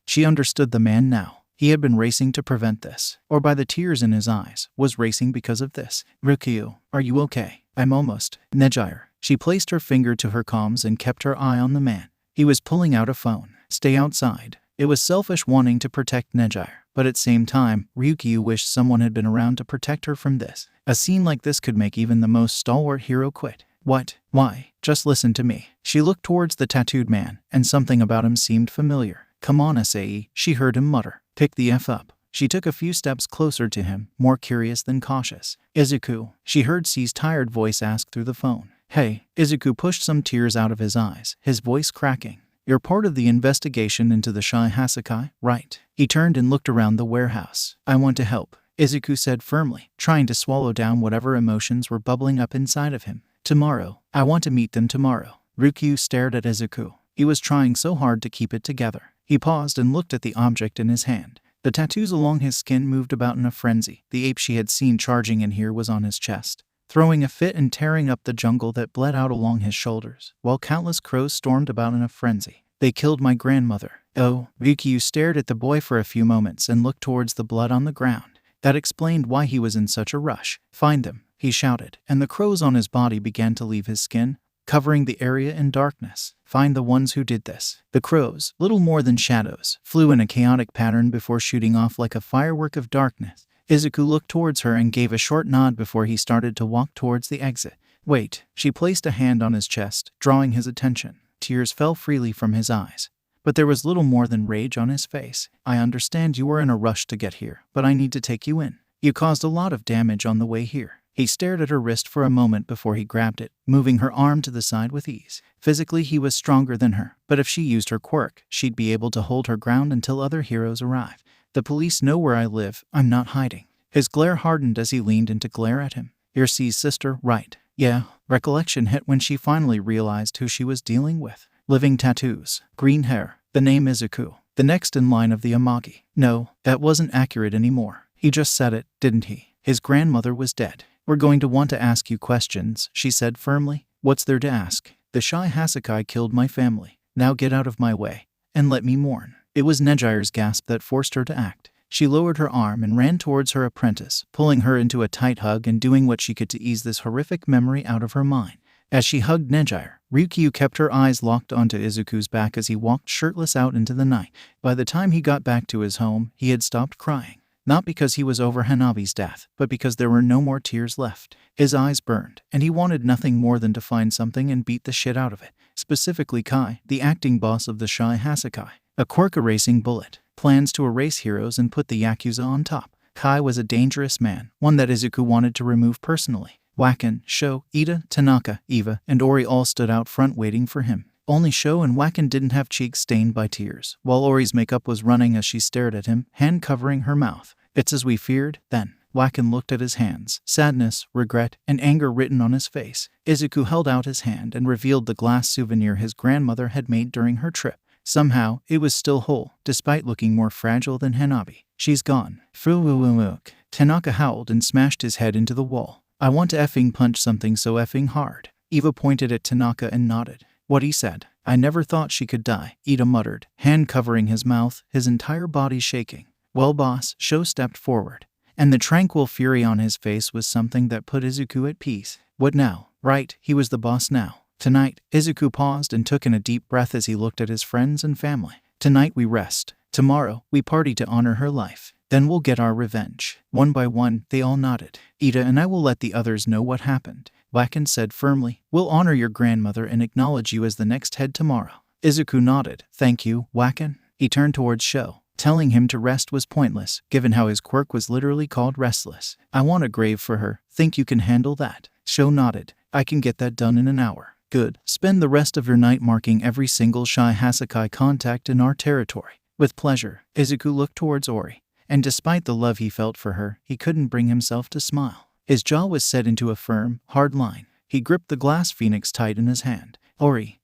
She understood the man now. He had been racing to prevent this, or by the tears in his eyes, was racing because of this. Ruku, are you okay? I'm almost. Nighteye. She placed her finger to her comms and kept her eye on the man. He was pulling out a phone. Stay outside. It was selfish wanting to protect Nighteye, but at the same time, Ruku wished someone had been around to protect her from this. A scene like this could make even the most stalwart hero quit. What? Why? Just listen to me. She looked towards the tattooed man, and something about him seemed familiar. Come on, Sae, she heard him mutter. Pick the F up. She took a few steps closer to him, more curious than cautious. Izuku, she heard C's tired voice ask through the phone. Hey, Izuku pushed some tears out of his eyes, his voice cracking. You're part of the investigation into the Shai Hassaikai, right? He turned and looked around the warehouse. I want to help, Izuku said firmly, trying to swallow down whatever emotions were bubbling up inside of him. Tomorrow. I want to meet them tomorrow. Ruku stared at Izuku. He was trying so hard to keep it together. He paused and looked at the object in his hand. The tattoos along his skin moved about in a frenzy. The ape she had seen charging in here was on his chest, throwing a fit and tearing up the jungle that bled out along his shoulders, while countless crows stormed about in a frenzy. They killed my grandmother. Oh, Ruku stared at the boy for a few moments and looked towards the blood on the ground. That explained why he was in such a rush. Find them, he shouted, and the crows on his body began to leave his skin, covering the area in darkness. Find the ones who did this. The crows, little more than shadows, flew in a chaotic pattern before shooting off like a firework of darkness. Izuku looked towards her and gave a short nod before he started to walk towards the exit. Wait, she placed a hand on his chest, drawing his attention. Tears fell freely from his eyes, but there was little more than rage on his face. I understand you were in a rush to get here, but I need to take you in. You caused a lot of damage on the way here. He stared at her wrist for a moment before he grabbed it, moving her arm to the side with ease. Physically, he was stronger than her, but if she used her quirk, she'd be able to hold her ground until other heroes arrive. The police know where I live. I'm not hiding. His glare hardened as he leaned in to glare at him. You're C's sister, right? Yeah. Recollection hit when she finally realized who she was dealing with. Living tattoos, green hair, the name Izuku, the next in line of the Amagi. No, that wasn't accurate anymore. He just said it, didn't he? His grandmother was dead. We're going to want to ask you questions, she said firmly. What's there to ask? The Shai Hassaikai killed my family. Now get out of my way and let me mourn. It was Nejire's gasp that forced her to act. She lowered her arm and ran towards her apprentice, pulling her into a tight hug and doing what she could to ease this horrific memory out of her mind. As she hugged Nijire, Ryukyu kept her eyes locked onto Izuku's back as he walked shirtless out into the night. By the time he got back to his home, he had stopped crying. Not because he was over Hanabi's death, but because there were no more tears left. His eyes burned, and he wanted nothing more than to find something and beat the shit out of it. Specifically Kai, the acting boss of the Shai Hassaikai. A quirk erasing bullet. Plans to erase heroes and put the Yakuza on top. Kai was a dangerous man, one that Izuku wanted to remove personally. Wakan, Sho, Ida, Tanaka, Eva, and Ori all stood out front waiting for him. Only Sho and Wakan didn't have cheeks stained by tears, while Ori's makeup was running as she stared at him, hand covering her mouth. It's as we feared, then. Wakan looked at his hands, sadness, regret, and anger written on his face. Izuku held out his hand and revealed the glass souvenir his grandmother had made during her trip. Somehow, it was still whole, despite looking more fragile than Hanabi. She's gone. Fuwuwuk. Tanaka howled and smashed his head into the wall. I want to effing punch something so effing hard. Eva pointed at Tanaka and nodded. What he said. I never thought she could die, Ida muttered, hand covering his mouth, his entire body shaking. Well, boss, Sho stepped forward, and the tranquil fury on his face was something that put Izuku at peace. What now? Right, he was the boss now. Tonight, Izuku paused and took in a deep breath as he looked at his friends and family. Tonight we rest. Tomorrow, we party to honor her life. Then we'll get our revenge. One by one, they all nodded. Ida and I will let the others know what happened. Wakan said firmly, we'll honor your grandmother and acknowledge you as the next head tomorrow. Izuku nodded. Thank you, Wakan. He turned towards Sho. Telling him to rest was pointless, given how his quirk was literally called restless. I want a grave for her. Think you can handle that? Sho nodded. I can get that done in an hour. Good. Spend the rest of your night marking every single Shai Hassaikai contact in our territory. With pleasure. Izuku looked towards Ori, and despite the love he felt for her, he couldn't bring himself to smile. His jaw was set into a firm, hard line. He gripped the glass phoenix tight in his hand. Ori,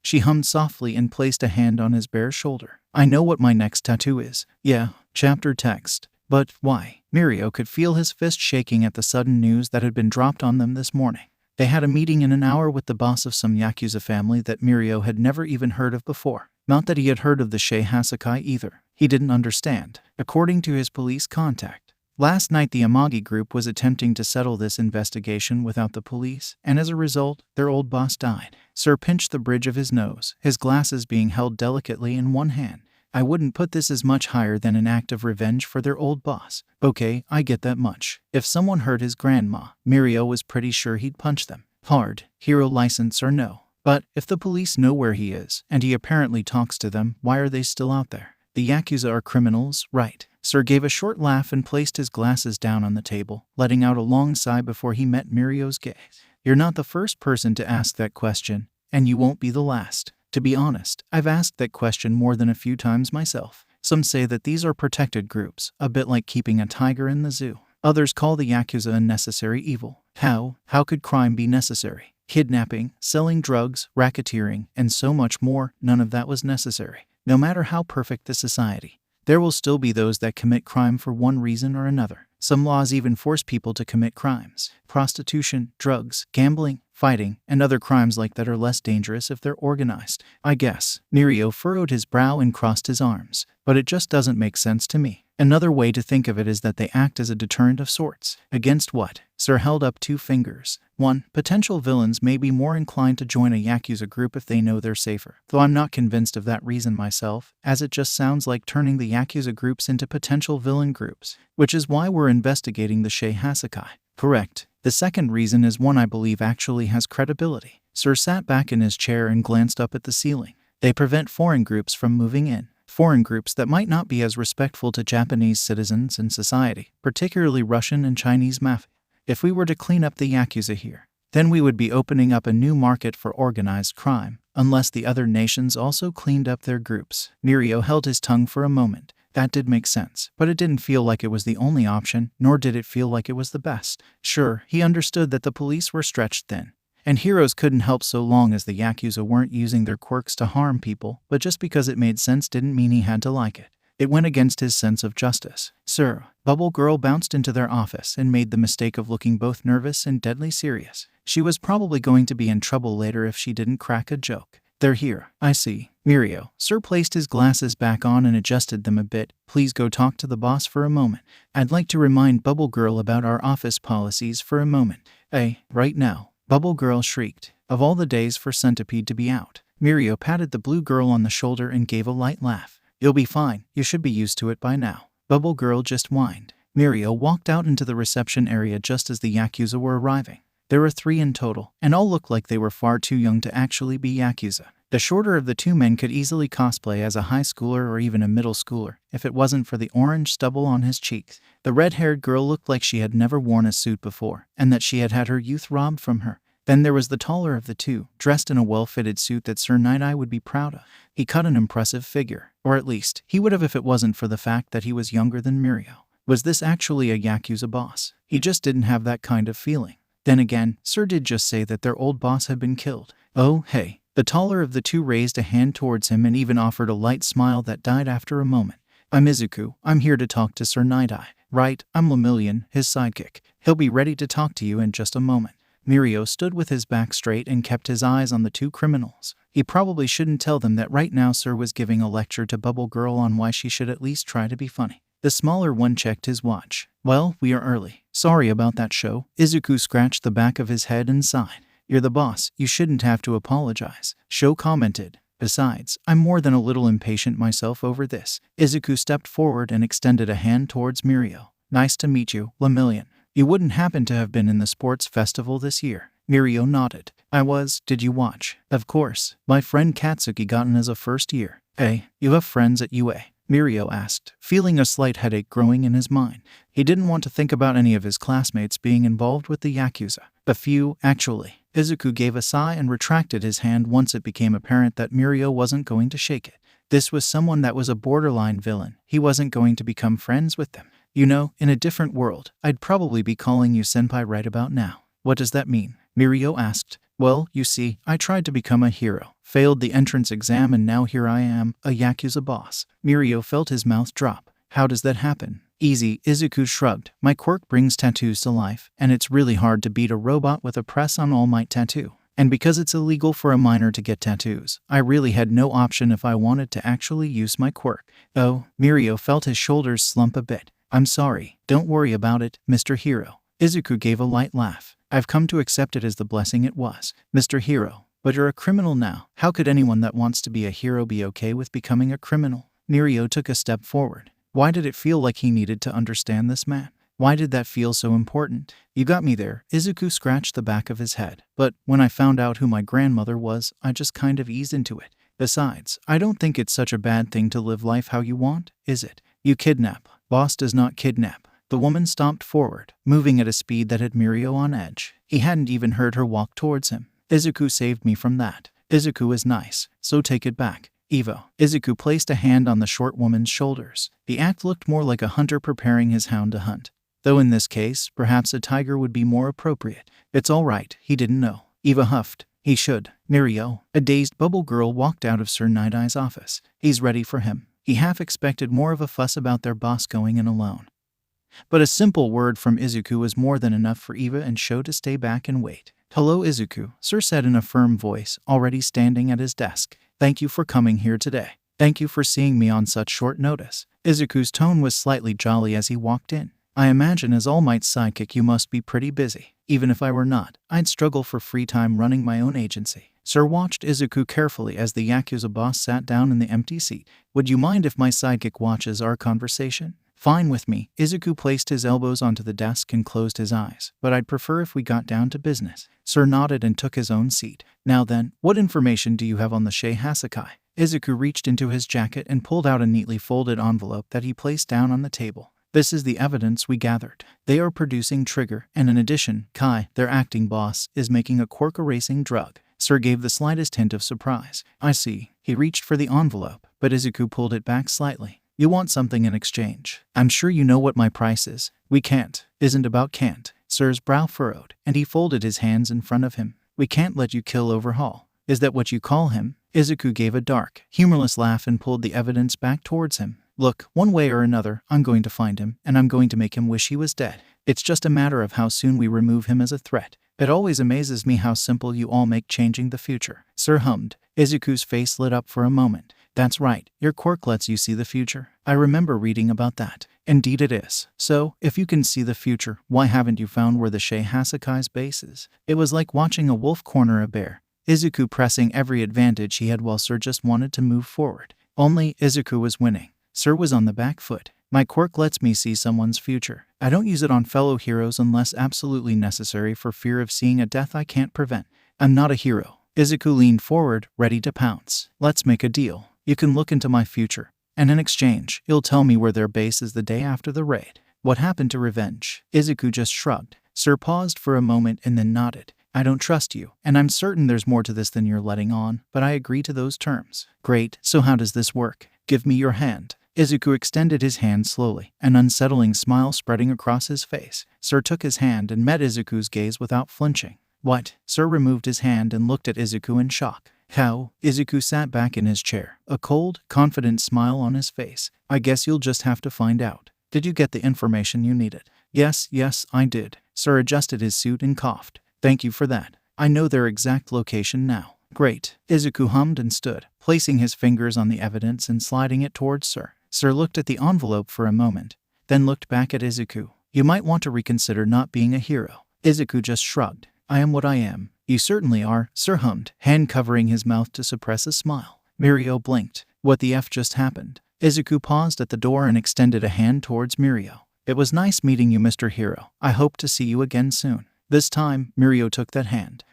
she hummed softly and placed a hand on his bare shoulder. I know what my next tattoo is. Yeah, chapter text. But why? Mirio could feel his fist shaking at the sudden news that had been dropped on them this morning. They had a meeting in an hour with the boss of some Yakuza family that Mirio had never even heard of before. Not that he had heard of the Shai Hassaikai either. He didn't understand. According to his police contact, last night the Amagi group was attempting to settle this investigation without the police, and as a result, their old boss died. Sir pinched the bridge of his nose, his glasses being held delicately in one hand. I wouldn't put this as much higher than an act of revenge for their old boss. Okay, I get that much. If someone hurt his grandma, Mirio was pretty sure he'd punch them. Hard, hero license or no. But if the police know where he is, and he apparently talks to them, why are they still out there? The Yakuza are criminals, right? Sir gave a short laugh and placed his glasses down on the table, letting out a long sigh before he met Mirio's gaze. You're not the first person to ask that question, and you won't be the last. To be honest, I've asked that question more than a few times myself. Some say that these are protected groups, a bit like keeping a tiger in the zoo. Others call the Yakuza a necessary evil. How could crime be necessary? Kidnapping, selling drugs, racketeering, and so much more, none of that was necessary. No matter how perfect the society, there will still be those that commit crime for one reason or another. Some laws even force people to commit crimes. Prostitution, drugs, gambling, fighting, and other crimes like that are less dangerous if they're organized. I guess. Mirio furrowed his brow and crossed his arms. But it just doesn't make sense to me. Another way to think of it is that they act as a deterrent of sorts. Against what? Sir held up 2 fingers. 1. Potential villains may be more inclined to join a Yakuza group if they know they're safer. Though I'm not convinced of that reason myself, as it just sounds like turning the Yakuza groups into potential villain groups. Which is why we're investigating the Shai Hassaikai. Correct. The second reason is one I believe actually has credibility. Sir sat back in his chair and glanced up at the ceiling. They prevent foreign groups from moving in. Foreign groups that might not be as respectful to Japanese citizens and society, particularly Russian and Chinese mafia. If we were to clean up the Yakuza here, then we would be opening up a new market for organized crime, unless the other nations also cleaned up their groups. Mirio held his tongue for a moment. That did make sense, but it didn't feel like it was the only option, nor did it feel like it was the best. Sure, he understood that the police were stretched thin, and heroes couldn't help so long as the Yakuza weren't using their quirks to harm people, but just because it made sense didn't mean he had to like it. It went against his sense of justice. Sir, Bubble Girl bounced into their office and made the mistake of looking both nervous and deadly serious. She was probably going to be in trouble later if she didn't crack a joke. They're here. I see. Mirio. Sir placed his glasses back on and adjusted them a bit. Please go talk to the boss for a moment. I'd like to remind Bubble Girl about our office policies for a moment. Right now. Bubble Girl shrieked. Of all the days for Centipede to be out. Mirio patted the blue girl on the shoulder and gave a light laugh. You'll be fine. You should be used to it by now. Bubble Girl just whined. Mirio walked out into the reception area just as the Yakuza were arriving. There were 3 in total, and all looked like they were far too young to actually be Yakuza. The shorter of the 2 men could easily cosplay as a high schooler or even a middle schooler, if it wasn't for the orange stubble on his cheeks. The red-haired girl looked like she had never worn a suit before, and that she had had her youth robbed from her. Then there was the taller of the 2, dressed in a well-fitted suit that Sir Nighteye would be proud of. He cut an impressive figure, or at least, he would have if it wasn't for the fact that he was younger than Mirio. Was this actually a Yakuza boss? He just didn't have that kind of feeling. Then again, Sir did just say that their old boss had been killed. Oh, hey. The taller of the 2 raised a hand towards him and even offered a light smile that died after a moment. I'm Izuku. I'm here to talk to Sir Nighteye. Right, I'm Lemillion, his sidekick. He'll be ready to talk to you in just a moment. Mirio stood with his back straight and kept his eyes on the 2 criminals. He probably shouldn't tell them that right now Sir was giving a lecture to Bubble Girl on why she should at least try to be funny. The smaller one checked his watch. Well, we are early. Sorry about that show. Izuku scratched the back of his head and sighed. You're the boss. You shouldn't have to apologize. Sho commented. Besides, I'm more than a little impatient myself over this. Izuku stepped forward and extended a hand towards Mirio. Nice to meet you, Lemillion. You wouldn't happen to have been in the sports festival this year. Mirio nodded. I was. Did you watch? Of course. My friend Katsuki got in as a first year. Hey, you have friends at UA? Mirio asked, feeling a slight headache growing in his mind. He didn't want to think about any of his classmates being involved with the Yakuza. A few, actually. Izuku gave a sigh and retracted his hand once it became apparent that Mirio wasn't going to shake it. This was someone that was a borderline villain. He wasn't going to become friends with them. You know, in a different world, I'd probably be calling you senpai right about now. What does that mean? Mirio asked. Well, you see, I tried to become a hero, failed the entrance exam, and now here I am, a Yakuza boss. Mirio felt his mouth drop. How does that happen? Easy, Izuku shrugged. My quirk brings tattoos to life, and it's really hard to beat a robot with a press-on-all-might tattoo. And because it's illegal for a minor to get tattoos, I really had no option if I wanted to actually use my quirk. Oh, Mirio felt his shoulders slump a bit. I'm sorry. Don't worry about it, Mr. Hero. Izuku gave a light laugh. I've come to accept it as the blessing it was. Mr. Hero. But you're a criminal now. How could anyone that wants to be a hero be okay with becoming a criminal? Mirio took a step forward. Why did it feel like he needed to understand this man? Why did that feel so important? You got me there. Izuku scratched the back of his head. But when I found out who my grandmother was, I just kind of eased into it. Besides, I don't think it's such a bad thing to live life how you want, is it? You kidnap. Boss does not kidnap. The woman stomped forward, moving at a speed that had Mirio on edge. He hadn't even heard her walk towards him. Izuku saved me from that. Izuku is nice, so take it back. Evo. Izuku placed a hand on the short woman's shoulders. The act looked more like a hunter preparing his hound to hunt. Though in this case, perhaps a tiger would be more appropriate. It's all right, he didn't know. Eva huffed. He should. Mirio. A dazed Bubble Girl walked out of Sir Nightaye's office. He's ready for him. He half expected more of a fuss about their boss going in alone. But a simple word from Izuku was more than enough for Eva and Sho to stay back and wait. Hello, Izuku, Sir said in a firm voice, already standing at his desk. Thank you for coming here today. Thank you for seeing me on such short notice. Izuku's tone was slightly jolly as he walked in. I imagine as All Might's sidekick you must be pretty busy. Even if I were not, I'd struggle for free time running my own agency. Sir watched Izuku carefully as the Yakuza boss sat down in the empty seat. Would you mind if my sidekick watches our conversation? Fine with me. Izuku placed his elbows onto the desk and closed his eyes, but I'd prefer if we got down to business. Sir nodded and took his own seat. Now then, what information do you have on the Shai Hassaikai? Izuku reached into his jacket and pulled out a neatly folded envelope that he placed down on the table. This is the evidence we gathered. They are producing trigger, and in addition, Kai, their acting boss, is making a quirk erasing drug. Sir gave the slightest hint of surprise. I see. He reached for the envelope, but Izuku pulled it back slightly. You want something in exchange. I'm sure you know what my price is. We can't. Isn't about can't. Sir's brow furrowed, and he folded his hands in front of him. We can't let you kill Overhaul. Is that what you call him? Izuku gave a dark, humorless laugh and pulled the evidence back towards him. Look, one way or another, I'm going to find him, and I'm going to make him wish he was dead. It's just a matter of how soon we remove him as a threat. It always amazes me how simple you all make changing the future. Sir hummed. Izuku's face lit up for a moment. That's right, your quirk lets you see the future. I remember reading about that. Indeed it is. So, if you can see the future, why haven't you found where the Shai Hasakai's base is? It was like watching a wolf corner a bear. Izuku pressing every advantage he had while Sir just wanted to move forward. Only, Izuku was winning. Sir was on the back foot. My quirk lets me see someone's future. I don't use it on fellow heroes unless absolutely necessary for fear of seeing a death I can't prevent. I'm not a hero. Izuku leaned forward, ready to pounce. Let's make a deal. You can look into my future, and in exchange, you'll tell me where their base is the day after the raid. What happened to revenge? Izuku just shrugged. Sir paused for a moment and then nodded. I don't trust you, and I'm certain there's more to this than you're letting on, but I agree to those terms. Great, so how does this work? Give me your hand. Izuku extended his hand slowly, an unsettling smile spreading across his face. Sir took his hand and met Izuku's gaze without flinching. What? Sir removed his hand and looked at Izuku in shock. How? Izuku sat back in his chair, a cold, confident smile on his face. I guess you'll just have to find out. Did you get the information you needed? Yes, I did. Sir adjusted his suit and coughed. Thank you for that. I know their exact location now. Great. Izuku hummed and stood, placing his fingers on the evidence and sliding it towards Sir. Sir looked at the envelope for a moment, then looked back at Izuku. You might want to reconsider not being a hero. Izuku just shrugged. I am what I am. You certainly are, Sir hummed, hand covering his mouth to suppress a smile. Mirio blinked. What the F just happened? Izuku paused at the door and extended a hand towards Mirio. It was nice meeting you, Mr. Hero. I hope to see you again soon. This time, Mirio took that hand.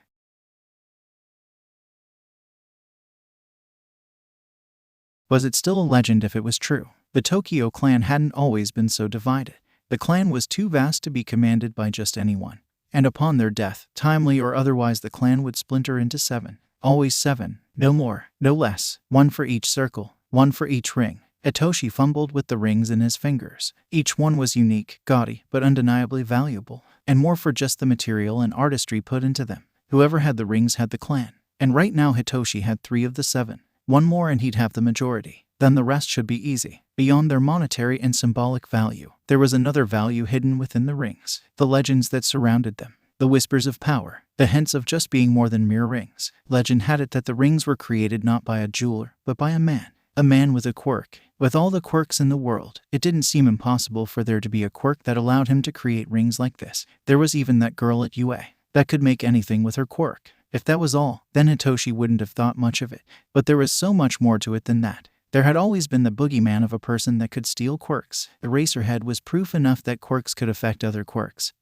Was it still a legend if it was true? The Tokyo clan hadn't always been so divided. The clan was too vast to be commanded by just anyone. And upon their death, timely or otherwise, the clan would splinter into 7. Always 7. No more, no less. 1 for each circle, 1 for each ring. Hitoshi fumbled with the rings in his fingers. Each one was unique, gaudy, but undeniably valuable. And more for just the material and artistry put into them. Whoever had the rings had the clan. And right now Hitoshi had 3 of the 7. 1 more and he'd have the majority. Then the rest should be easy. Beyond their monetary and symbolic value, there was another value hidden within the rings. The legends that surrounded them. The whispers of power. The hints of just being more than mere rings. Legend had it that the rings were created not by a jeweler, but by a man. A man with a quirk. With all the quirks in the world, it didn't seem impossible for there to be a quirk that allowed him to create rings like this. There was even that girl at UA that could make anything with her quirk. If that was all, then Hitoshi wouldn't have thought much of it. But there was so much more to it than that. There had always been the boogeyman of a person that could steal quirks. Eraserhead was proof enough that quirks could affect other quirks.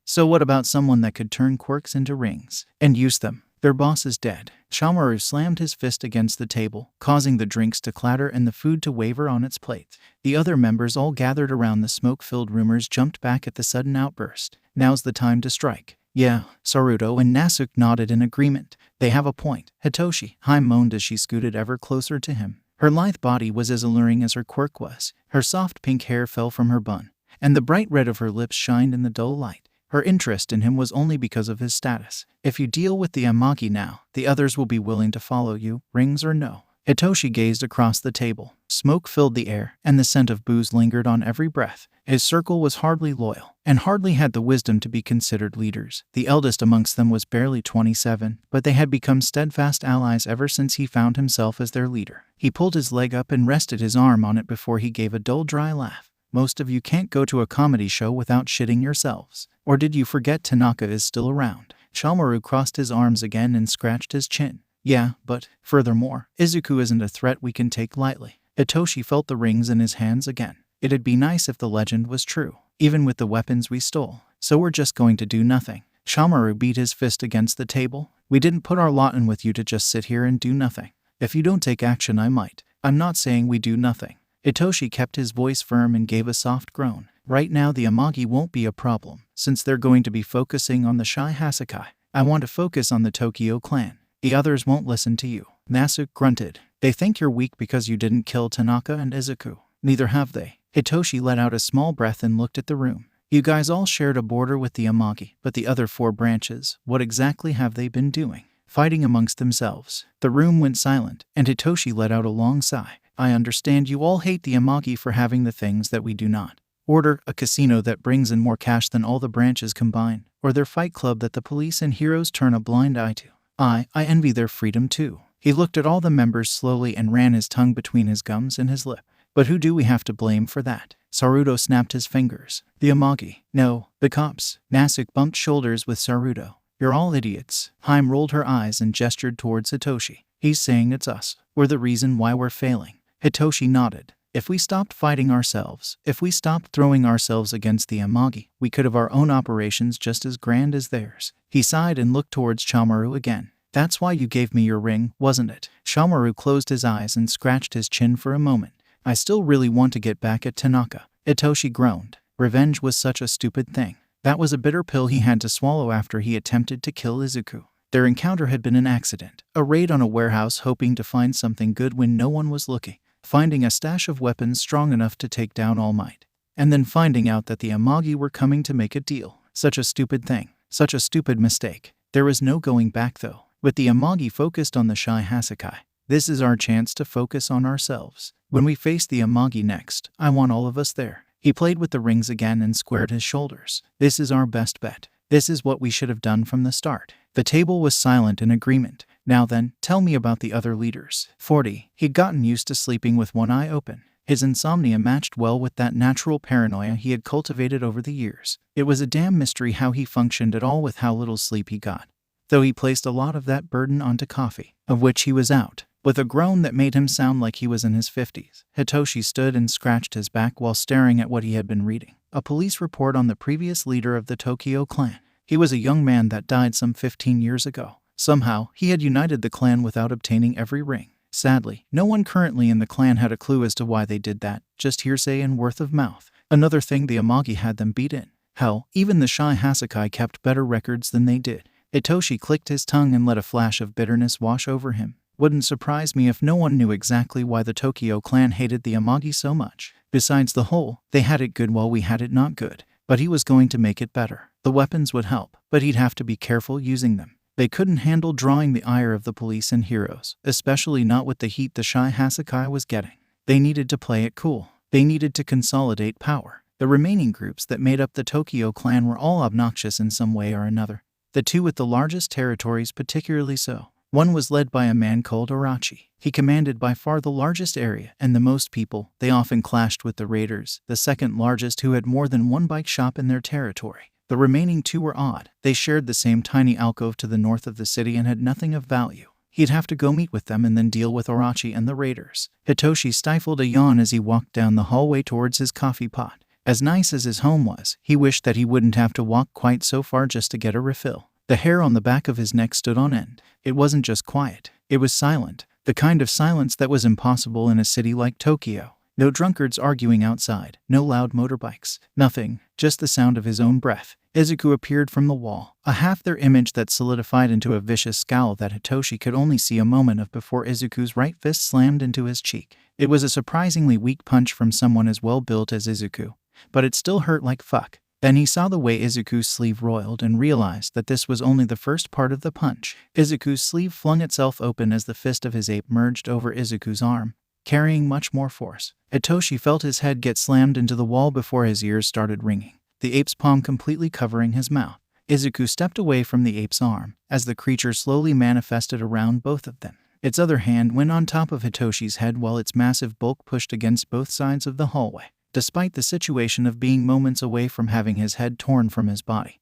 So what about someone that could turn quirks into rings and use them? Their boss is dead. Shamaru slammed his fist against the table, causing the drinks to clatter and the food to waver on its plate. The other members all gathered around the smoke-filled rumors jumped back at the sudden outburst. Now's the time to strike. Yeah, Saruto and Nasuke nodded in agreement. They have a point. Hitoshi, Haim moaned as she scooted ever closer to him. Her lithe body was as alluring as her quirk was. Her soft pink hair fell from her bun, and the bright red of her lips shined in the dull light. Her interest in him was only because of his status. If you deal with the Amaki now, the others will be willing to follow you, rings or no. Hitoshi gazed across the table. Smoke filled the air, and the scent of booze lingered on every breath. His circle was hardly loyal, and hardly had the wisdom to be considered leaders. The eldest amongst them was barely 27, but they had become steadfast allies ever since he found himself as their leader. He pulled his leg up and rested his arm on it before he gave a dull, dry laugh. Most of you can't go to a comedy show without shitting yourselves. Or did you forget Tanaka is still around? Shamaru crossed his arms again and scratched his chin. Yeah, but, furthermore, Izuku isn't a threat we can take lightly. Hitoshi felt the rings in his hands again. It'd be nice if the legend was true, even with the weapons we stole. So we're just going to do nothing. Shamaru beat his fist against the table. We didn't put our lot in with you to just sit here and do nothing. If you don't take action, I might. I'm not saying we do nothing. Hitoshi kept his voice firm and gave a soft groan. Right now the Amagi won't be a problem, since they're going to be focusing on the Shai Hassaikai. I want to focus on the Tokyo clan. The others won't listen to you. Nasuke grunted. They think you're weak because you didn't kill Tanaka and Izuku. Neither have they. Hitoshi let out a small breath and looked at the room. You guys all shared a border with the Amagi, but the other 4 branches, what exactly have they been doing? Fighting amongst themselves. The room went silent, and Hitoshi let out a long sigh. I understand you all hate the Amagi for having the things that we do not. Order a casino that brings in more cash than all the branches combined, or their fight club that the police and heroes turn a blind eye to. I envy their freedom too. He looked at all the members slowly and ran his tongue between his gums and his lip. But who do we have to blame for that? Saruto snapped his fingers. The Amagi. No, the cops. Nasuke bumped shoulders with Saruto. You're all idiots. Haim rolled her eyes and gestured towards Hitoshi. He's saying it's us. We're the reason why we're failing. Hitoshi nodded. If we stopped fighting ourselves, if we stopped throwing ourselves against the Amagi, we could have our own operations just as grand as theirs. He sighed and looked towards Shamaru again. That's why you gave me your ring, wasn't it? Shamaru closed his eyes and scratched his chin for a moment. I still really want to get back at Tanaka. Hitoshi groaned. Revenge was such a stupid thing. That was a bitter pill he had to swallow after he attempted to kill Izuku. Their encounter had been an accident, a raid on a warehouse hoping to find something good when no one was looking, finding a stash of weapons strong enough to take down All Might, and then finding out that the Amagi were coming to make a deal. Such a stupid thing. Such a stupid mistake. There was no going back though. With the Amagi focused on the Shai Hassaikai, this is our chance to focus on ourselves. When we face the Amagi next, I want all of us there. He played with the rings again and squared his shoulders. This is our best bet. This is what we should have done from the start. The table was silent in agreement. Now then, tell me about the other leaders. 40. He'd gotten used to sleeping with one eye open. His insomnia matched well with that natural paranoia he had cultivated over the years. It was a damn mystery how he functioned at all with how little sleep he got, though he placed a lot of that burden onto coffee, of which he was out. With a groan that made him sound like he was in his 50s, Hitoshi stood and scratched his back while staring at what he had been reading. A police report on the previous leader of the Tokyo clan. He was a young man that died some 15 years ago. Somehow, he had united the clan without obtaining every ring. Sadly, no one currently in the clan had a clue as to why they did that, just hearsay and word of mouth. Another thing, the Amagi had them beat in. Hell, even the Shai Hassaikai kept better records than they did. Hitoshi clicked his tongue and let a flash of bitterness wash over him. Wouldn't surprise me if no one knew exactly why the Tokyo clan hated the Amagi so much. Besides the whole, they had it good while we had it not good. But he was going to make it better. The weapons would help, but he'd have to be careful using them. They couldn't handle drawing the ire of the police and heroes, especially not with the heat the Shai Hassaikai was getting. They needed to play it cool. They needed to consolidate power. The remaining groups that made up the Tokyo clan were all obnoxious in some way or another. The two with the largest territories particularly so. One was led by a man called Orochi. He commanded by far the largest area and the most people. They often clashed with the raiders, the second largest, who had more than one bike shop in their territory. The remaining two were odd. They shared the same tiny alcove to the north of the city and had nothing of value. He'd have to go meet with them and then deal with Orochi and the raiders. Hitoshi stifled a yawn as he walked down the hallway towards his coffee pot. As nice as his home was, he wished that he wouldn't have to walk quite so far just to get a refill. The hair on the back of his neck stood on end. It wasn't just quiet, it was silent. The kind of silence that was impossible in a city like Tokyo. No drunkards arguing outside, no loud motorbikes, nothing, just the sound of his own breath. Izuku appeared from the wall, a half-there image that solidified into a vicious scowl that Hitoshi could only see a moment of before Izuku's right fist slammed into his cheek. It was a surprisingly weak punch from someone as well-built as Izuku, but it still hurt like fuck. Then he saw the way Izuku's sleeve roiled and realized that this was only the first part of the punch. Izuku's sleeve flung itself open as the fist of his ape merged over Izuku's arm, carrying much more force. Hitoshi felt his head get slammed into the wall before his ears started ringing, the ape's palm completely covering his mouth. Izuku stepped away from the ape's arm as the creature slowly manifested around both of them. Its other hand went on top of Hitoshi's head while its massive bulk pushed against both sides of the hallway. Despite the situation of being moments away from having his head torn from his body,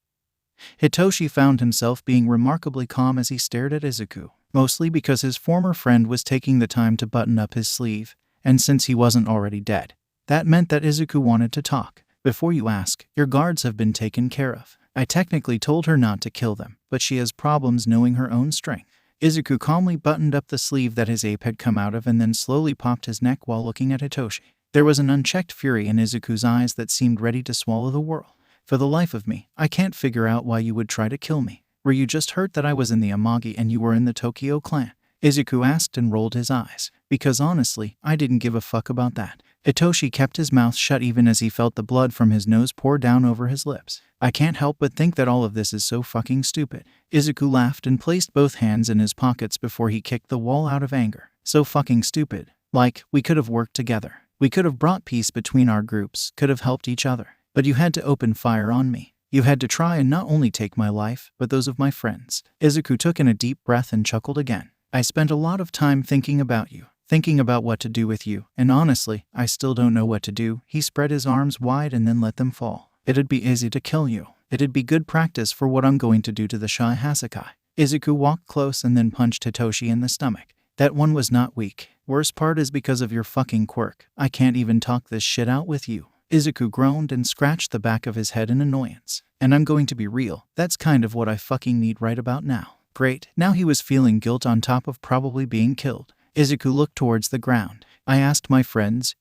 Hitoshi found himself being remarkably calm as he stared at Izuku, mostly because his former friend was taking the time to button up his sleeve, and since he wasn't already dead, that meant that Izuku wanted to talk. Before you ask, your guards have been taken care of. I technically told her not to kill them, but she has problems knowing her own strength. Izuku calmly buttoned up the sleeve that his ape had come out of and then slowly popped his neck while looking at Hitoshi. There was an unchecked fury in Izuku's eyes that seemed ready to swallow the world. For the life of me, I can't figure out why you would try to kill me. Were you just hurt that I was in the Amagi and you were in the Tokyo clan? Izuku asked and rolled his eyes. Because honestly, I didn't give a fuck about that. Hitoshi kept his mouth shut even as he felt the blood from his nose pour down over his lips. I can't help but think that all of this is so fucking stupid. Izuku laughed and placed both hands in his pockets before he kicked the wall out of anger. So fucking stupid. Like, we could have worked together. We could have brought peace between our groups, could have helped each other. But you had to open fire on me. You had to try and not only take my life, but those of my friends. Izuku took in a deep breath and chuckled again. I spent a lot of time thinking about you. Thinking about what to do with you, and honestly, I still don't know what to do. He spread his arms wide and then let them fall. It'd be easy to kill you. It'd be good practice for what I'm going to do to the Shai Hassaikai. Izuku walked close and then punched Hitoshi in the stomach. That one was not weak. Worst part is because of your fucking quirk. I can't even talk this shit out with you. Izuku groaned and scratched the back of his head in annoyance. And I'm going to be real, that's kind of what I fucking need right about now. Great, now he was feeling guilt on top of probably being killed. Izuku looked towards the ground. I asked my friends,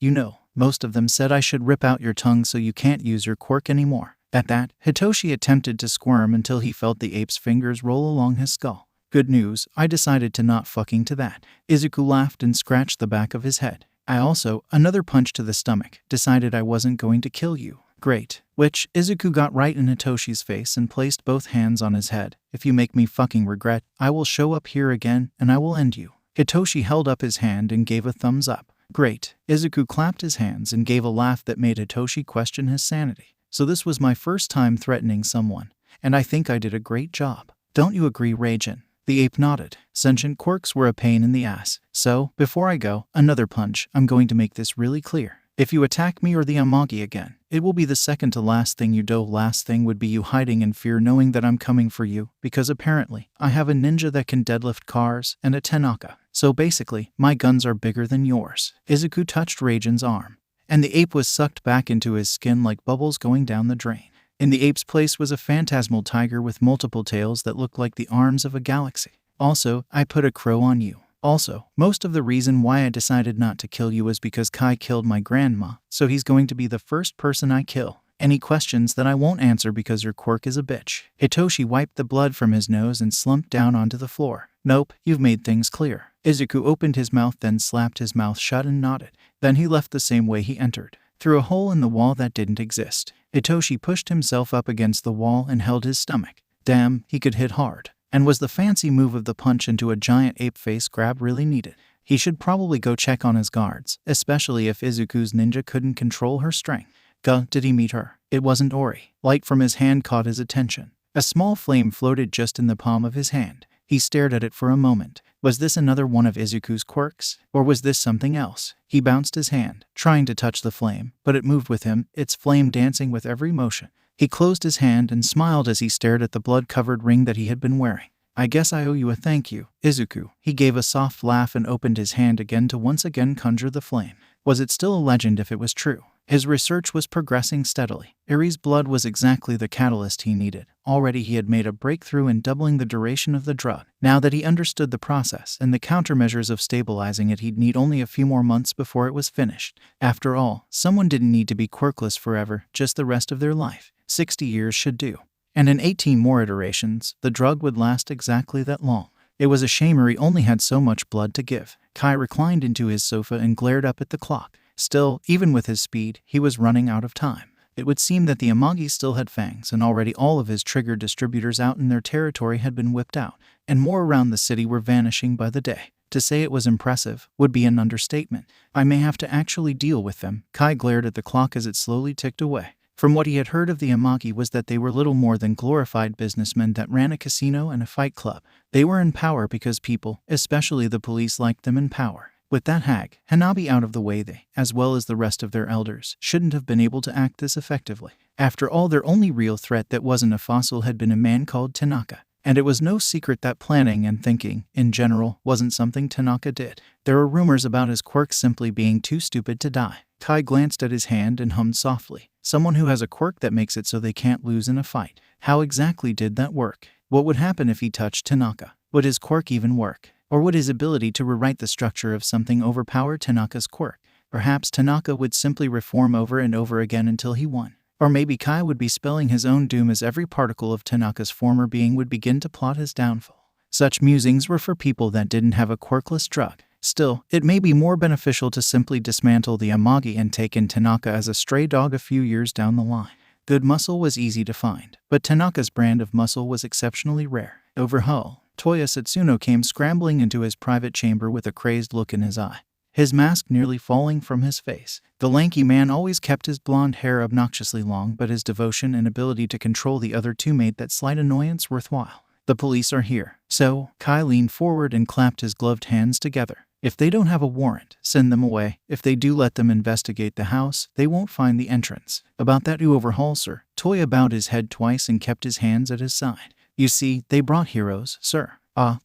most of them said I should rip out your tongue so you can't use your quirk anymore. At that, Hitoshi attempted to squirm until he felt the ape's fingers roll along his skull. Good news, I decided to not fucking to that. Izuku laughed and scratched the back of his head. I also, another punch to the stomach, decided I wasn't going to kill you. Great. Which, Izuku got right in Hitoshi's face and placed both hands on his head. If you make me fucking regret, I will show up here again and I will end you. Hitoshi held up his hand and gave a thumbs up. Great. Izuku clapped his hands and gave a laugh that made Hitoshi question his sanity. So this was my first time threatening someone, and I think I did a great job. Don't you agree, Raijin? The ape nodded. Sentient quirks were a pain in the ass. So, before I go, another punch, I'm going to make this really clear. If you attack me or the Amagi again, it will be the second to last thing you do. Last thing would be you hiding in fear knowing that I'm coming for you, because apparently, I have a ninja that can deadlift cars and a Tanaka. So basically, my guns are bigger than yours. Izuku touched Raijin's arm, and the ape was sucked back into his skin like bubbles going down the drain. In the ape's place was a phantasmal tiger with multiple tails that looked like the arms of a galaxy. Also, I put a crow on you. Also, most of the reason why I decided not to kill you was because Kai killed my grandma, so he's going to be the first person I kill. Any questions that I won't answer because your quirk is a bitch. Hitoshi wiped the blood from his nose and slumped down onto the floor. Nope, you've made things clear. Izuku opened his mouth, then slapped his mouth shut and nodded. Then he left the same way he entered, through a hole in the wall that didn't exist. Hitoshi pushed himself up against the wall and held his stomach. Damn, he could hit hard. And was the fancy move of the punch into a giant ape face grab really needed? He should probably go check on his guards, especially if Izuku's ninja couldn't control her strength. Did he meet her? It wasn't Ori. Light from his hand caught his attention. A small flame floated just in the palm of his hand. He stared at it for a moment. Was this another one of Izuku's quirks? Or was this something else? He bounced his hand, trying to touch the flame, but it moved with him, its flame dancing with every motion. He closed his hand and smiled as he stared at the blood-covered ring that he had been wearing. I guess I owe you a thank you, Izuku. He gave a soft laugh and opened his hand again to once again conjure the flame. Was it still a legend if it was true? His research was progressing steadily. Eri's blood was exactly the catalyst he needed. Already he had made a breakthrough in doubling the duration of the drug. Now that he understood the process and the countermeasures of stabilizing it, he'd need only a few more months before it was finished. After all, someone didn't need to be quirkless forever, just the rest of their life. 60 years should do. And in 18 more iterations, the drug would last exactly that long. It was a shame Eri only had so much blood to give. Kai reclined into his sofa and glared up at the clock. Still, even with his speed, he was running out of time. It would seem that the Amagi still had fangs, and already all of his trigger distributors out in their territory had been whipped out, and more around the city were vanishing by the day. To say it was impressive would be an understatement. I may have to actually deal with them. Kai glared at the clock as it slowly ticked away. From what he had heard of the Amagi was that they were little more than glorified businessmen that ran a casino and a fight club. They were in power because people, especially the police, liked them in power. With that hag, Hanabi out of the way, they, as well as the rest of their elders, shouldn't have been able to act this effectively. After all, their only real threat that wasn't a fossil had been a man called Tanaka. And it was no secret that planning and thinking, in general, wasn't something Tanaka did. There were rumors about his quirk simply being too stupid to die. Kai glanced at his hand and hummed softly. Someone who has a quirk that makes it so they can't lose in a fight. How exactly did that work? What would happen if he touched Tanaka? Would his quirk even work? Or would his ability to rewrite the structure of something overpower Tanaka's quirk? Perhaps Tanaka would simply reform over and over again until he won. Or maybe Kai would be spelling his own doom as every particle of Tanaka's former being would begin to plot his downfall. Such musings were for people that didn't have a quirkless drug. Still, it may be more beneficial to simply dismantle the Amagi and take in Tanaka as a stray dog a few years down the line. Good muscle was easy to find, but Tanaka's brand of muscle was exceptionally rare. Overhaul. Toya Satsuno came scrambling into his private chamber with a crazed look in his eye, his mask nearly falling from his face. The lanky man always kept his blonde hair obnoxiously long, but his devotion and ability to control the other two made that slight annoyance worthwhile. The police are here. So, Kai leaned forward and clapped his gloved hands together. If they don't have a warrant, send them away. If they do let them investigate the house, they won't find the entrance. About that you overhaul, sir. Toya bowed his head twice and kept his hands at his side. You see, they brought heroes, sir.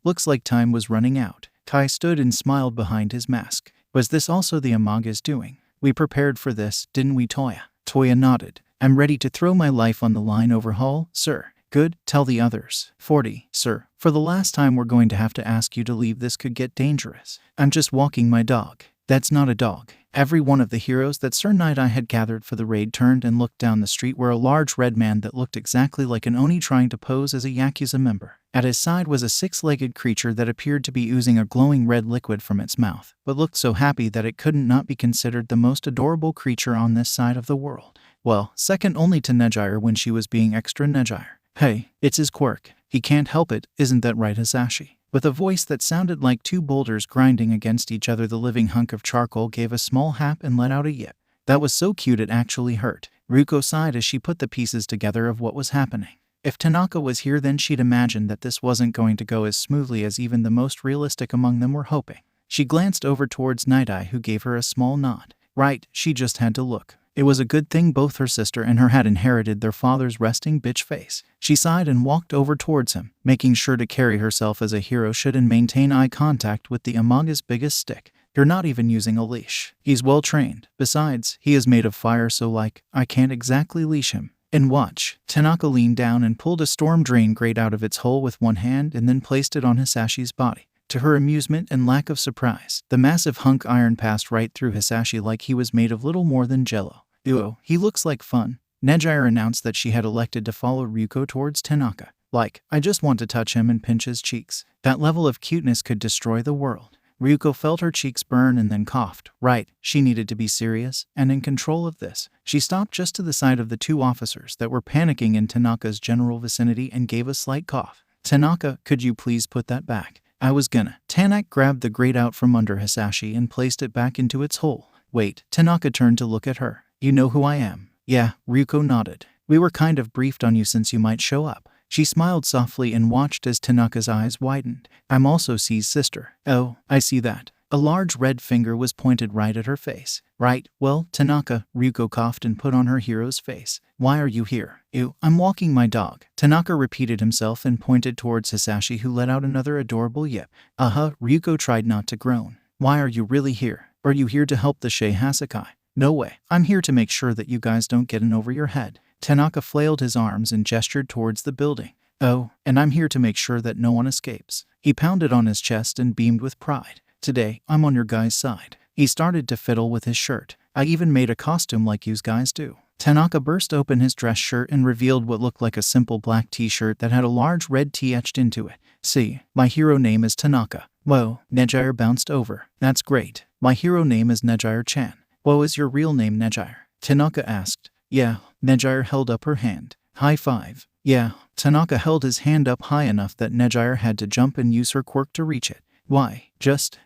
Looks like time was running out. Kai stood and smiled behind his mask. Was this also the Amaga's doing? We prepared for this, didn't we, Toya? Toya nodded. I'm ready to throw my life on the line, overhaul, sir. Good, tell the others. 40, sir. For the last time we're going to have to ask you to leave. This could get dangerous. I'm just walking my dog. That's not a dog. Every one of the heroes that Sir Nighteye had gathered for the raid turned and looked down the street where a large red man that looked exactly like an Oni trying to pose as a Yakuza member. At his side was a six-legged creature that appeared to be oozing a glowing red liquid from its mouth, but looked so happy that it couldn't not be considered the most adorable creature on this side of the world. Well, second only to Nighteye when she was being extra Nighteye. Hey, it's his quirk. He can't help it, isn't that right, Hasashi? With a voice that sounded like two boulders grinding against each other, the living hunk of charcoal gave a small hap and let out a yip. That was so cute it actually hurt. Ryuko sighed as she put the pieces together of what was happening. If Tanaka was here, then she'd imagined that this wasn't going to go as smoothly as even the most realistic among them were hoping. She glanced over towards Nighteye, who gave her a small nod. Right, she just had to look. It was a good thing both her sister and her had inherited their father's resting bitch face. She sighed and walked over towards him, making sure to carry herself as a hero should and maintain eye contact with the Amaga's biggest stick. You're not even using a leash. He's well trained. Besides, he is made of fire, so I can't exactly leash him. And watch. Tanaka leaned down and pulled a storm drain grate out of its hole with one hand and then placed it on Hasashi's body. To her amusement and lack of surprise, the massive hunk iron passed right through Hasashi like he was made of little more than jello. Ew, he looks like fun. Nighteye announced that she had elected to follow Ryuko towards Tanaka. I just want to touch him and pinch his cheeks. That level of cuteness could destroy the world. Ryuko felt her cheeks burn and then coughed. Right, she needed to be serious and in control of this. She stopped just to the side of the two officers that were panicking in Tanaka's general vicinity and gave a slight cough. Tanaka, could you please put that back? I was gonna. Tanaka grabbed the grate out from under Hasashi and placed it back into its hole. Wait, Tanaka turned to look at her. You know who I am? Yeah, Ryuko nodded. We were kind of briefed on you since you might show up. She smiled softly and watched as Tanaka's eyes widened. I'm also C's sister. Oh, I see that. A large red finger was pointed right at her face. Right, well, Tanaka, Ryuko coughed and put on her hero's face. Why are you here? Ew, I'm walking my dog. Tanaka repeated himself and pointed towards Hasashi, who let out another adorable yip. Ryuko tried not to groan. Why are you really here? Are you here to help the Shai Hassaikai? No way. I'm here to make sure that you guys don't get in over your head. Tanaka flailed his arms and gestured towards the building. Oh, and I'm here to make sure that no one escapes. He pounded on his chest and beamed with pride. Today, I'm on your guys' side. He started to fiddle with his shirt. I even made a costume like you guys do. Tanaka burst open his dress shirt and revealed what looked like a simple black t-shirt that had a large red T etched into it. See, my hero name is Tanaka. Whoa, Nighteye bounced over. That's great. My hero name is Nighteye-chan. What is your real name, Nighteye? Tanaka asked. Yeah. Nighteye held up her hand. High five. Yeah. Tanaka held his hand up high enough that Nighteye had to jump and use her quirk to reach it. Why?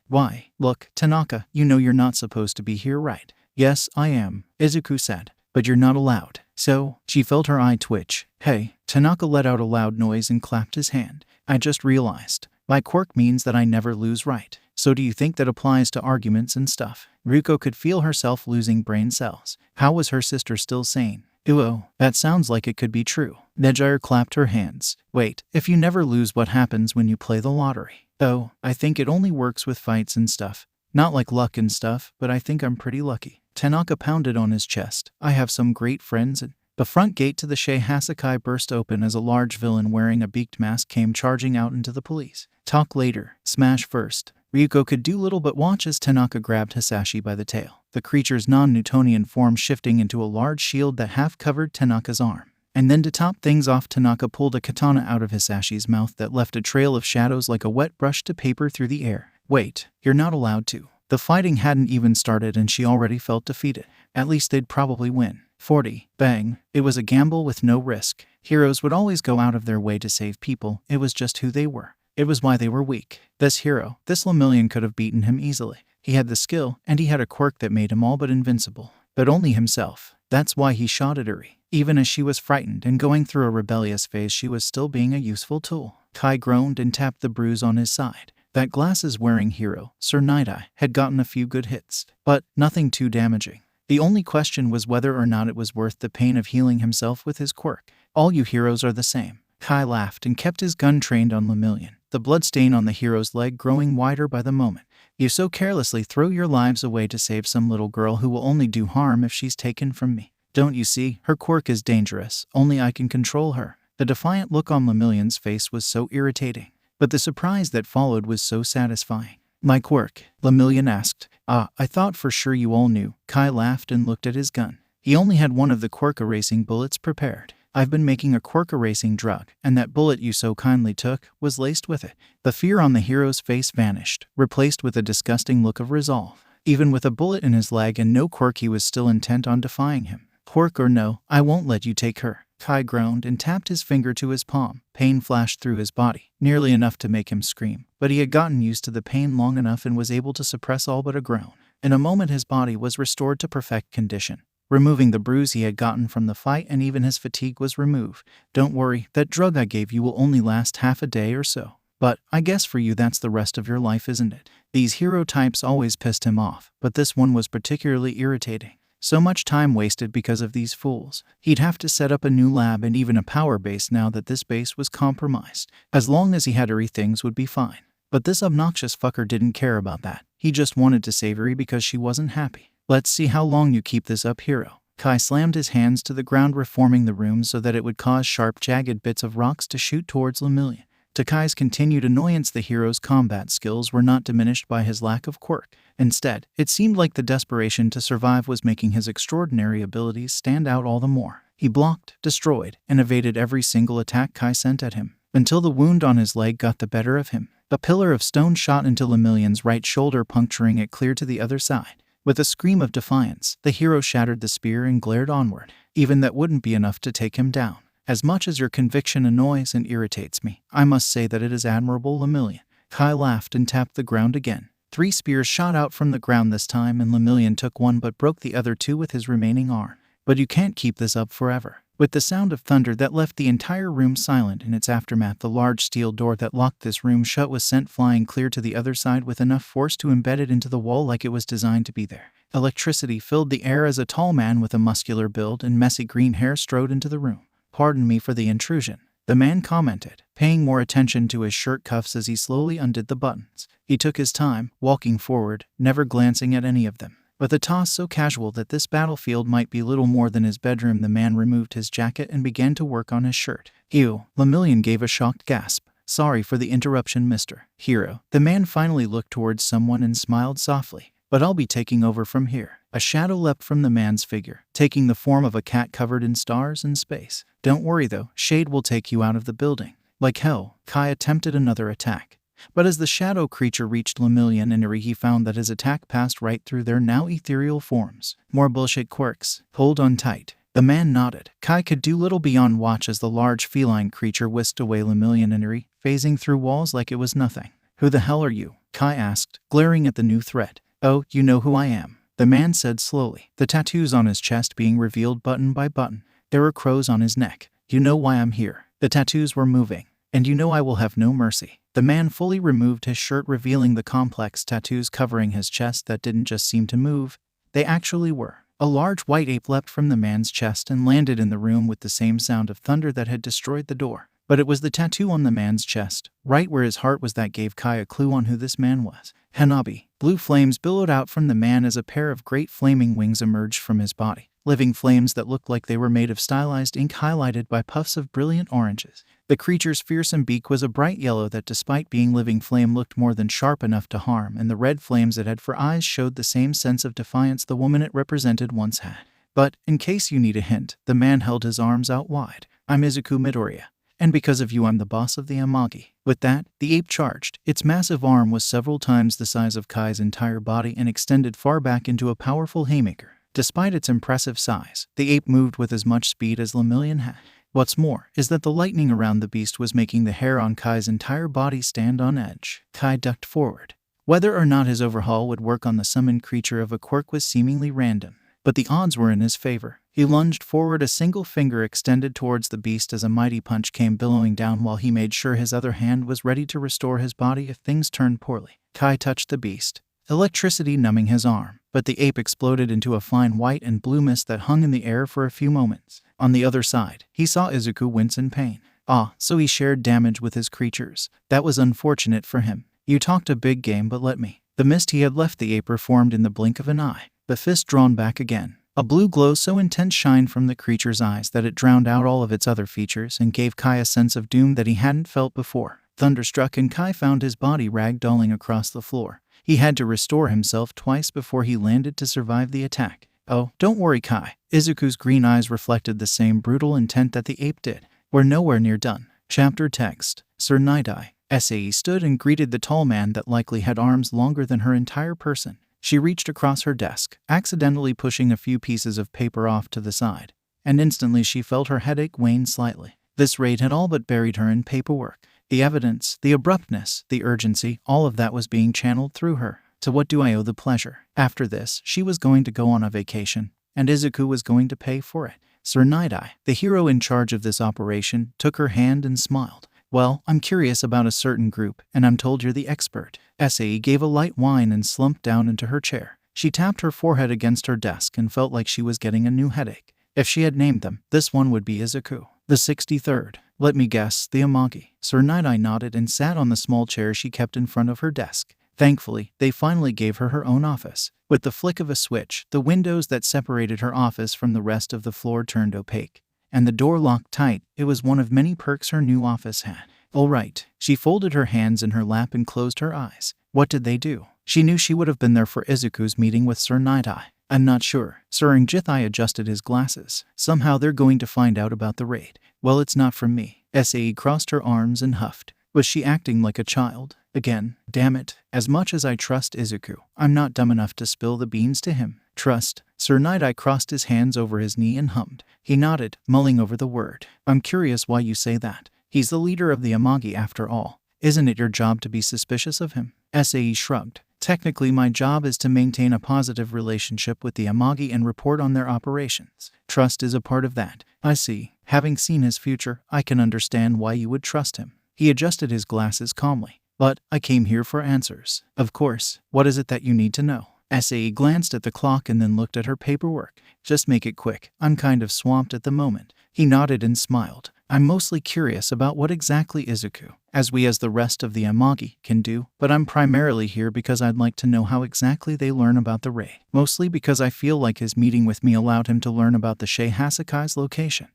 Why? Look, Tanaka, you know you're not supposed to be here, right? Yes, I am, Izuku said. But you're not allowed. So, she felt her eye twitch. Hey, Tanaka let out a loud noise and clapped his hand. I just realized. My quirk means that I never lose, right? So do you think that applies to arguments and stuff? Ryuko could feel herself losing brain cells. How was her sister still sane? Ew, that sounds like it could be true. Nighteye clapped her hands. Wait, if you never lose, what happens when you play the lottery? Oh, I think it only works with fights and stuff. Not like luck and stuff, but I think I'm pretty lucky. Tanaka pounded on his chest. I have some great friends and... The front gate to the Shai Hassaikai burst open as a large villain wearing a beaked mask came charging out into the police. Talk later. Smash first. Ryuko could do little but watch as Tanaka grabbed Hasashi by the tail, the creature's non-Newtonian form shifting into a large shield that half-covered Tanaka's arm. And then to top things off, Tanaka pulled a katana out of Hasashi's mouth that left a trail of shadows like a wet brush to paper through the air. Wait, you're not allowed to. The fighting hadn't even started and she already felt defeated. At least they'd probably win. 40. Bang. It was a gamble with no risk. Heroes would always go out of their way to save people. It was just who they were. It was why they were weak. This hero, this Lemillion, could have beaten him easily. He had the skill, and he had a quirk that made him all but invincible. But only himself. That's why he shot at Uri. Even as she was frightened and going through a rebellious phase, she was still being a useful tool. Kai groaned and tapped the bruise on his side. That glasses-wearing hero, Sir Nighteye, had gotten a few good hits, but nothing too damaging. The only question was whether or not it was worth the pain of healing himself with his quirk. All you heroes are the same. Kai laughed and kept his gun trained on Lemillion, the bloodstain on the hero's leg growing wider by the moment. You so carelessly throw your lives away to save some little girl who will only do harm if she's taken from me. Don't you see? Her quirk is dangerous. Only I can control her. The defiant look on Lemillion's face was so irritating, but the surprise that followed was so satisfying. My quirk? Lemillion asked. I thought for sure you all knew. Kai laughed and looked at his gun. He only had one of the quirk erasing bullets prepared. I've been making a quirk erasing drug, and that bullet you so kindly took was laced with it. The fear on the hero's face vanished, replaced with a disgusting look of resolve. Even with a bullet in his leg and no quirk, he was still intent on defying him. Quirk or no, I won't let you take her. Kai groaned and tapped his finger to his palm. Pain flashed through his body, nearly enough to make him scream. But he had gotten used to the pain long enough and was able to suppress all but a groan. In a moment his body was restored to perfect condition, removing the bruise he had gotten from the fight, and even his fatigue was removed. Don't worry, that drug I gave you will only last half a day or so. But I guess for you that's the rest of your life, isn't it? These hero types always pissed him off, but this one was particularly irritating. So much time wasted because of these fools. He'd have to set up a new lab and even a power base now that this base was compromised. As long as he had Uri, things would be fine. But this obnoxious fucker didn't care about that. He just wanted to save Uri because she wasn't happy. Let's see how long you keep this up, hero. Kai slammed his hands to the ground, reforming the room so that it would cause sharp, jagged bits of rocks to shoot towards Lemillion. To Kai's continued annoyance, the hero's combat skills were not diminished by his lack of quirk. Instead, it seemed like the desperation to survive was making his extraordinary abilities stand out all the more. He blocked, destroyed, and evaded every single attack Kai sent at him, until the wound on his leg got the better of him. A pillar of stone shot into Lemillion's right shoulder, puncturing it clear to the other side. With a scream of defiance, the hero shattered the spear and glared onward. Even that wouldn't be enough to take him down. As much as your conviction annoys and irritates me, I must say that it is admirable, Lemillion. Kai laughed and tapped the ground again. 3 spears shot out from the ground this time, and Lemillion took one but broke the other 2 with his remaining arm. But you can't keep this up forever. With the sound of thunder that left the entire room silent in its aftermath, the large steel door that locked this room shut was sent flying clear to the other side with enough force to embed it into the wall like it was designed to be there. Electricity filled the air as a tall man with a muscular build and messy green hair strode into the room. Pardon me for the intrusion, the man commented, paying more attention to his shirt cuffs as he slowly undid the buttons. He took his time, walking forward, never glancing at any of them. With a toss so casual that this battlefield might be little more than his bedroom, the man removed his jacket and began to work on his shirt. Ew, Lemillion gave a shocked gasp. Sorry for the interruption, Mr. Hero. The man finally looked towards someone and smiled softly. But I'll be taking over from here. A shadow leapt from the man's figure, taking the form of a cat covered in stars and space. Don't worry though, Shade will take you out of the building. Like hell, Kai attempted another attack. But as the shadow creature reached Lemillion and Uri, he found that his attack passed right through their now ethereal forms. More bullshit quirks. Hold on tight. The man nodded. Kai could do little beyond watch as the large feline creature whisked away Lemillion and Uri, phasing through walls like it was nothing. Who the hell are you? Kai asked, glaring at the new threat. Oh, you know who I am, the man said slowly, the tattoos on his chest being revealed button by button. There were crows on his neck. You know why I'm here. The tattoos were moving. And you know I will have no mercy. The man fully removed his shirt, revealing the complex tattoos covering his chest that didn't just seem to move. They actually were. A large white ape leapt from the man's chest and landed in the room with the same sound of thunder that had destroyed the door. But it was the tattoo on the man's chest, right where his heart was, that gave Kai a clue on who this man was. Hanabi. Blue flames billowed out from the man as a pair of great flaming wings emerged from his body. Living flames that looked like they were made of stylized ink highlighted by puffs of brilliant oranges. The creature's fearsome beak was a bright yellow that, despite being living flame, looked more than sharp enough to harm, and the red flames it had for eyes showed the same sense of defiance the woman it represented once had. But, in case you need a hint, the man held his arms out wide. I'm Izuku Midoriya, and because of you I'm the boss of the Amagi. With that, the ape charged. Its massive arm was several times the size of Kai's entire body and extended far back into a powerful haymaker. Despite its impressive size, the ape moved with as much speed as Lemillion had. What's more is that the lightning around the beast was making the hair on Kai's entire body stand on edge. Kai ducked forward. Whether or not his overhaul would work on the summoned creature of a Quirk was seemingly random, but the odds were in his favor. He lunged forward, a single finger extended towards the beast as a mighty punch came billowing down while he made sure his other hand was ready to restore his body if things turned poorly. Kai touched the beast, electricity numbing his arm, but the ape exploded into a fine white and blue mist that hung in the air for a few moments. On the other side, he saw Izuku wince in pain. Ah, so he shared damage with his creatures. That was unfortunate for him. You talked a big game, but let me. The mist he had left the ape reformed in the blink of an eye, the fist drawn back again. A blue glow so intense shined from the creature's eyes that it drowned out all of its other features and gave Kai a sense of doom that he hadn't felt before. Thunderstruck, and Kai found his body ragdolling across the floor. He had to restore himself twice before he landed to survive the attack. Oh, don't worry, Kai. Izuku's green eyes reflected the same brutal intent that the ape did. We're nowhere near done. Chapter text. Sir Nighteye. Sae stood and greeted the tall man that likely had arms longer than her entire person. She reached across her desk, accidentally pushing a few pieces of paper off to the side, and instantly she felt her headache wane slightly. This raid had all but buried her in paperwork. The evidence, the abruptness, the urgency, all of that was being channeled through her. To what do I owe the pleasure? After this, she was going to go on a vacation, and Izuku was going to pay for it. Sir Nighteye, the hero in charge of this operation, took her hand and smiled. Well, I'm curious about a certain group, and I'm told you're the expert. Sae gave a light whine and slumped down into her chair. She tapped her forehead against her desk and felt like she was getting a new headache. If she had named them, this one would be Izuku. The 63rd. Let me guess, the Amagi. Sir Nighteye nodded and sat on the small chair she kept in front of her desk. Thankfully, they finally gave her her own office. With the flick of a switch, the windows that separated her office from the rest of the floor turned opaque, and the door locked tight. It was one of many perks her new office had. All right. She folded her hands in her lap and closed her eyes. What did they do? She knew she would have been there for Izuku's meeting with Sir Nighteye. I'm not sure. Sir Nighteye adjusted his glasses. Somehow they're going to find out about the raid. Well, it's not from me. Sae crossed her arms and huffed. Was she acting like a child? Again, damn it. As much as I trust Izuku, I'm not dumb enough to spill the beans to him. Trust. Sir Nighteye crossed his hands over his knee and hummed. He nodded, mulling over the word. I'm curious why you say that. He's the leader of the Amagi after all. Isn't it your job to be suspicious of him? Sae shrugged. Technically, my job is to maintain a positive relationship with the Amagi and report on their operations. Trust is a part of that. I see. Having seen his future, I can understand why you would trust him. He adjusted his glasses calmly. But I came here for answers. Of course. What is it that you need to know? Sae glanced at the clock and then looked at her paperwork. Just make it quick. I'm kind of swamped at the moment. He nodded and smiled. I'm mostly curious about what exactly Izuku, as the rest of the Amagi, can do, but I'm primarily here because I'd like to know how exactly they learn about the raid. Mostly because I feel like his meeting with me allowed him to learn about the Shai Hasaikai's location.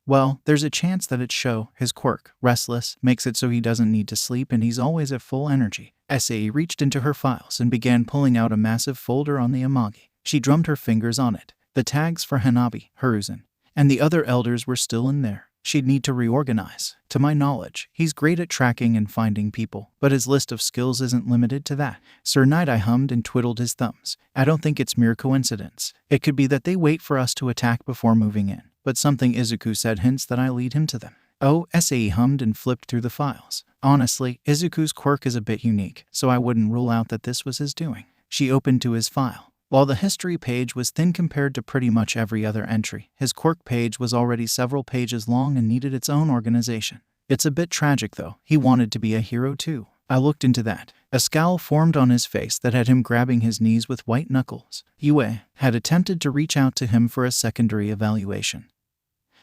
Well, there's a chance that it's Sho, his quirk, restless, makes it so he doesn't need to sleep and he's always at full energy. Sae reached into her files and began pulling out a massive folder on the Amagi. She drummed her fingers on it. The tags for Hanabi, Hiruzen, and the other elders were still in there. She'd need to reorganize. To my knowledge, he's great at tracking and finding people, but his list of skills isn't limited to that. Sir Nighteye hummed and twiddled his thumbs. I don't think it's mere coincidence. It could be that they wait for us to attack before moving in, but something Izuku said hints that I lead him to them. Oh, Sae hummed and flipped through the files. Honestly, Izuku's quirk is a bit unique, so I wouldn't rule out that this was his doing. She opened to his file. While the history page was thin compared to pretty much every other entry, his quirk page was already several pages long and needed its own organization. It's a bit tragic though. He wanted to be a hero too. I looked into that. A scowl formed on his face that had him grabbing his knees with white knuckles. Yue had attempted to reach out to him for a secondary evaluation,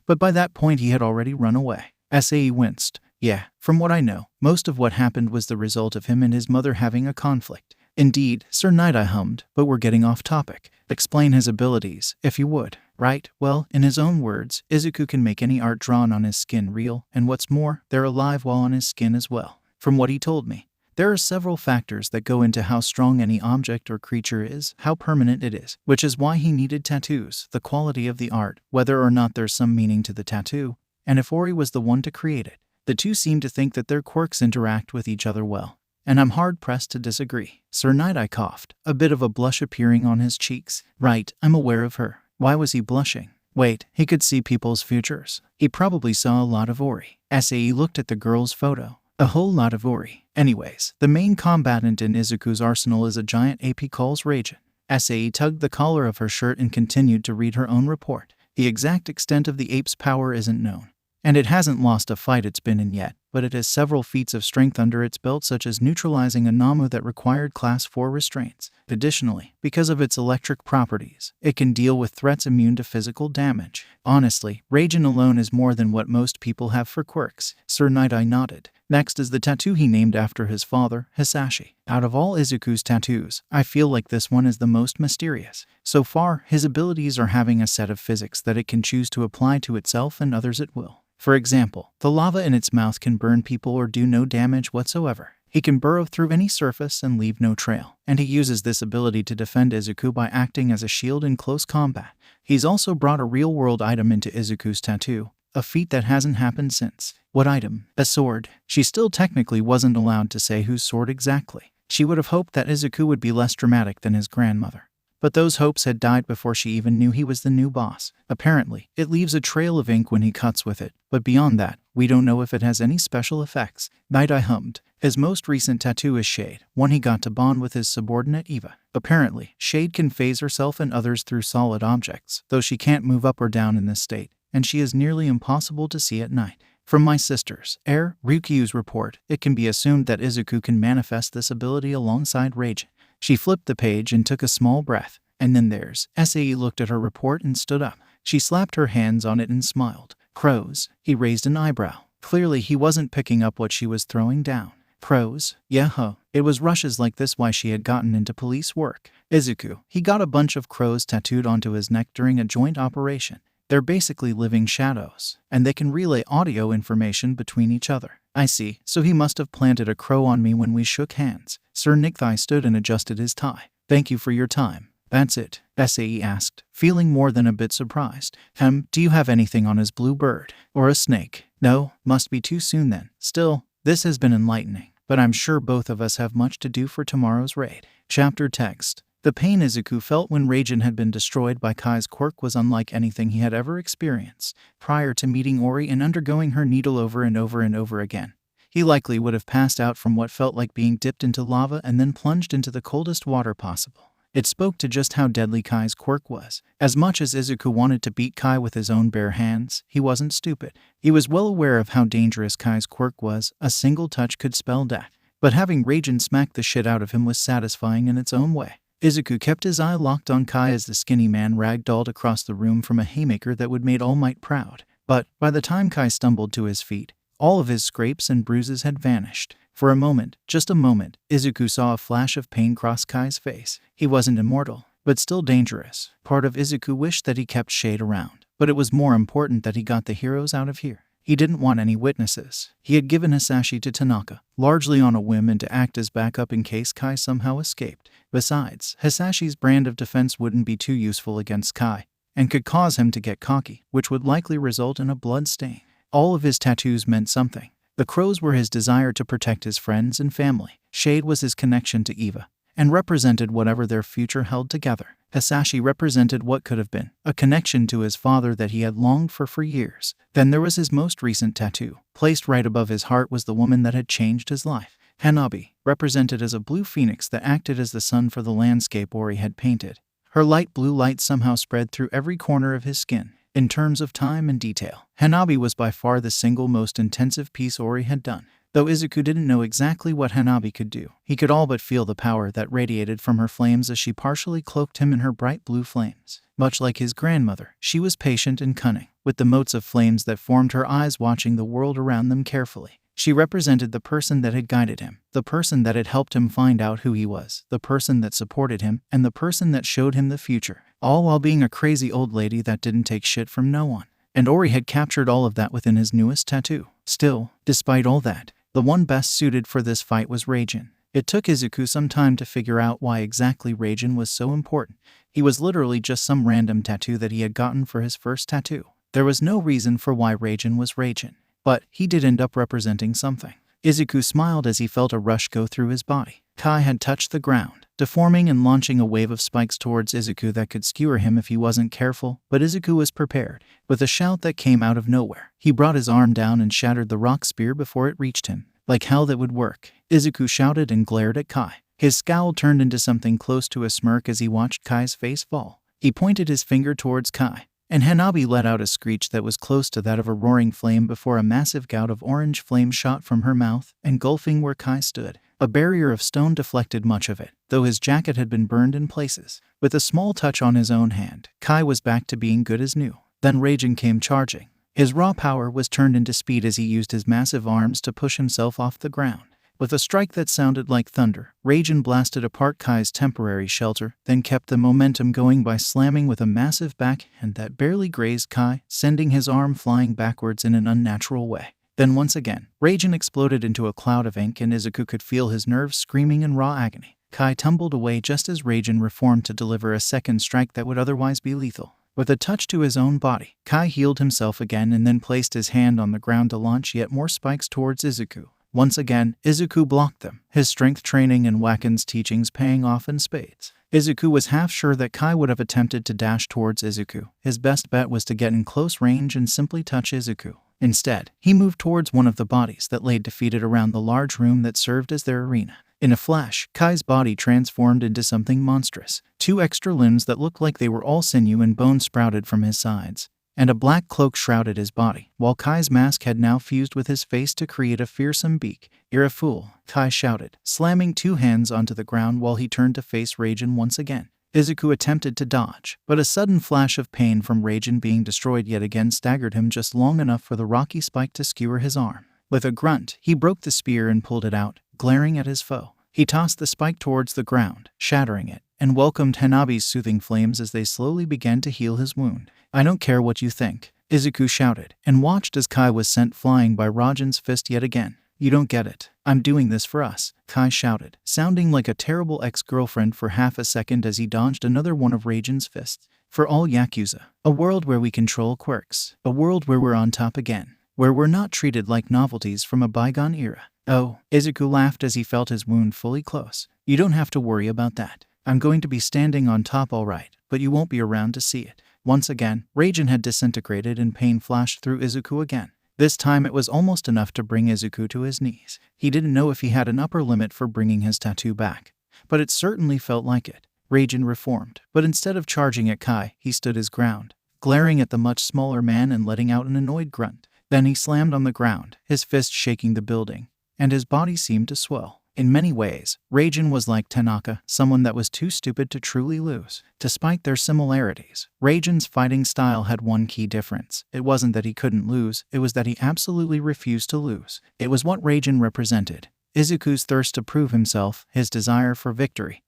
but by that point he had already run away. Sae winced. Yeah, from what I know, most of what happened was the result of him and his mother having a conflict. Indeed, Sir Nighteye hummed, but we're getting off topic. Explain his abilities, if you would. right? Well, in his own words, Izuku can make any art drawn on his skin real, and what's more, they're alive while on his skin as well. From what he told me, there are several factors that go into how strong any object or creature is, how permanent it is, which is why he needed tattoos, the quality of the art, whether or not there's some meaning to the tattoo, and if Ori was the one to create it. The two seem to think that their quirks interact with each other well, and I'm hard-pressed to disagree. Sir Nighteye coughed, a bit of a blush appearing on his cheeks. Right, I'm aware of her. Why was he blushing? Wait, he could see people's futures. He probably saw a lot of Ori. Sae looked at the girl's photo. A whole lot of Ori. Anyways, the main combatant in Izuku's arsenal is a giant ape he calls Raijin. Sae tugged the collar of her shirt and continued to read her own report. The exact extent of the ape's power isn't known, and it hasn't lost a fight it's been in yet, but it has several feats of strength under its belt, such as neutralizing a Namu that required class 4 restraints. Additionally, because of its electric properties, it can deal with threats immune to physical damage. Honestly, Raijin alone is more than what most people have for quirks. Sir Nighteye nodded. Next is the tattoo he named after his father, Hasashi. Out of all Izuku's tattoos, I feel like this one is the most mysterious. So far, his abilities are having a set of physics that it can choose to apply to itself and others at will. For example, the lava in its mouth can burn people or do no damage whatsoever. He can burrow through any surface and leave no trail, and he uses this ability to defend Izuku by acting as a shield in close combat. He's also brought a real-world item into Izuku's tattoo, a feat that hasn't happened since. What item? A sword. She still technically wasn't allowed to say whose sword exactly. She would have hoped that Izuku would be less dramatic than his grandmother, but those hopes had died before she even knew he was the new boss. Apparently, it leaves a trail of ink when he cuts with it, but beyond that, we don't know if it has any special effects. Nighteye hummed. His most recent tattoo is Shade, one he got to bond with his subordinate Eva. Apparently, Shade can phase herself and others through solid objects, though she can't move up or down in this state, and she is nearly impossible to see at night. From my sister's, Ryukyu's report, it can be assumed that Izuku can manifest this ability alongside Raijin. She flipped the page and took a small breath. And then there's Sae looked at her report and stood up. She slapped her hands on it and smiled. Crows. He raised an eyebrow. Clearly he wasn't picking up what she was throwing down. Crows? Yeah, huh. It was rushes like this why she had gotten into police work. Izuku. He got a bunch of crows tattooed onto his neck during a joint operation. They're basically living shadows, and they can relay audio information between each other. I see, so he must have planted a crow on me when we shook hands. Sir Nighteye stood and adjusted his tie. Thank you for your time. That's it, Sae asked, feeling more than a bit surprised. Do you have anything on his blue bird? Or a snake? No, must be too soon then. Still, this has been enlightening, but I'm sure both of us have much to do for tomorrow's raid. Chapter text. The pain Izuku felt when Raijin had been destroyed by Kai's quirk was unlike anything he had ever experienced. Prior to meeting Ori and undergoing her needle over and over and over again, he likely would have passed out from what felt like being dipped into lava and then plunged into the coldest water possible. It spoke to just how deadly Kai's quirk was. As much as Izuku wanted to beat Kai with his own bare hands, he wasn't stupid. He was well aware of how dangerous Kai's quirk was. A single touch could spell death. But having Raijin smack the shit out of him was satisfying in its own way. Izuku kept his eye locked on Kai as the skinny man ragdolled across the room from a haymaker that would made All Might proud. But by the time Kai stumbled to his feet, all of his scrapes and bruises had vanished. For a moment, just a moment, Izuku saw a flash of pain cross Kai's face. He wasn't immortal, but still dangerous. Part of Izuku wished that he kept Shade around, but it was more important that he got the heroes out of here. He didn't want any witnesses. He had given Hasashi to Tanaka, largely on a whim and to act as backup in case Kai somehow escaped. Besides, Hasashi's brand of defense wouldn't be too useful against Kai, and could cause him to get cocky, which would likely result in a blood stain. All of his tattoos meant something. The crows were his desire to protect his friends and family. Shade was his connection to Eva, and represented whatever their future held together. Hasashi represented what could have been, a connection to his father that he had longed for years. Then there was his most recent tattoo. Placed right above his heart was the woman that had changed his life. Hanabi, represented as a blue phoenix that acted as the sun for the landscape Ori had painted. Her light blue light somehow spread through every corner of his skin. In terms of time and detail, Hanabi was by far the single most intensive piece Ori had done. Though Izuku didn't know exactly what Hanabi could do, he could all but feel the power that radiated from her flames as she partially cloaked him in her bright blue flames. Much like his grandmother, she was patient and cunning, with the motes of flames that formed her eyes watching the world around them carefully. She represented the person that had guided him, the person that had helped him find out who he was, the person that supported him, and the person that showed him the future, all while being a crazy old lady that didn't take shit from no one. And Ori had captured all of that within his newest tattoo. Still, despite all that, the one best suited for this fight was Raijin. It took Izuku some time to figure out why exactly Raijin was so important. He was literally just some random tattoo that he had gotten for his first tattoo. There was no reason for why Raijin was Raijin, but he did end up representing something. Izuku smiled as he felt a rush go through his body. Kai had touched the ground, deforming and launching a wave of spikes towards Izuku that could skewer him if he wasn't careful, but Izuku was prepared. With a shout that came out of nowhere, he brought his arm down and shattered the rock spear before it reached him. Like hell that would work, Izuku shouted and glared at Kai. His scowl turned into something close to a smirk as he watched Kai's face fall. He pointed his finger towards Kai, and Hanabi let out a screech that was close to that of a roaring flame before a massive gout of orange flame shot from her mouth, engulfing where Kai stood. A barrier of stone deflected much of it, though his jacket had been burned in places. With a small touch on his own hand, Kai was back to being good as new. Then Raijin came charging. His raw power was turned into speed as he used his massive arms to push himself off the ground. With a strike that sounded like thunder, Raijin blasted apart Kai's temporary shelter, then kept the momentum going by slamming with a massive backhand that barely grazed Kai, sending his arm flying backwards in an unnatural way. Then once again, Raijin exploded into a cloud of ink and Izuku could feel his nerves screaming in raw agony. Kai tumbled away just as Raijin reformed to deliver a second strike that would otherwise be lethal. With a touch to his own body, Kai healed himself again and then placed his hand on the ground to launch yet more spikes towards Izuku. Once again, Izuku blocked them, his strength training and Waken's teachings paying off in spades. Izuku was half sure that Kai would have attempted to dash towards Izuku. His best bet was to get in close range and simply touch Izuku. Instead, he moved towards one of the bodies that lay defeated around the large room that served as their arena. In a flash, Kai's body transformed into something monstrous. 2 extra limbs that looked like they were all sinew and bone sprouted from his sides, and a black cloak shrouded his body, while Kai's mask had now fused with his face to create a fearsome beak. "You're a fool," Kai shouted, slamming 2 hands onto the ground while he turned to face Raijin once again. Izuku attempted to dodge, but a sudden flash of pain from Raijin being destroyed yet again staggered him just long enough for the rocky spike to skewer his arm. With a grunt, he broke the spear and pulled it out, glaring at his foe. He tossed the spike towards the ground, shattering it, and welcomed Hanabi's soothing flames as they slowly began to heal his wound. "I don't care what you think," Izuku shouted, and watched as Kai was sent flying by Raijin's fist yet again. "You don't get it. I'm doing this for us," Kai shouted, sounding like a terrible ex-girlfriend for half a second as he dodged another one of Raijin's fists. "For all Yakuza. A world where we control quirks. A world where we're on top again. Where we're not treated like novelties from a bygone era." "Oh," Izuku laughed as he felt his wound fully close. "You don't have to worry about that. I'm going to be standing on top all right, but you won't be around to see it." Once again, Raijin had disintegrated and pain flashed through Izuku again. This time it was almost enough to bring Izuku to his knees. He didn't know if he had an upper limit for bringing his tattoo back, but it certainly felt like it. Raijin reformed, but instead of charging at Kai, he stood his ground, glaring at the much smaller man and letting out an annoyed grunt. Then he slammed on the ground, his fist shaking the building, and his body seemed to swell. In many ways, Raijin was like Tanaka, someone that was too stupid to truly lose. Despite their similarities, Raijin's fighting style had one key difference. It wasn't that he couldn't lose, it was that he absolutely refused to lose. It was what Raijin represented: Izuku's thirst to prove himself, his desire for victory,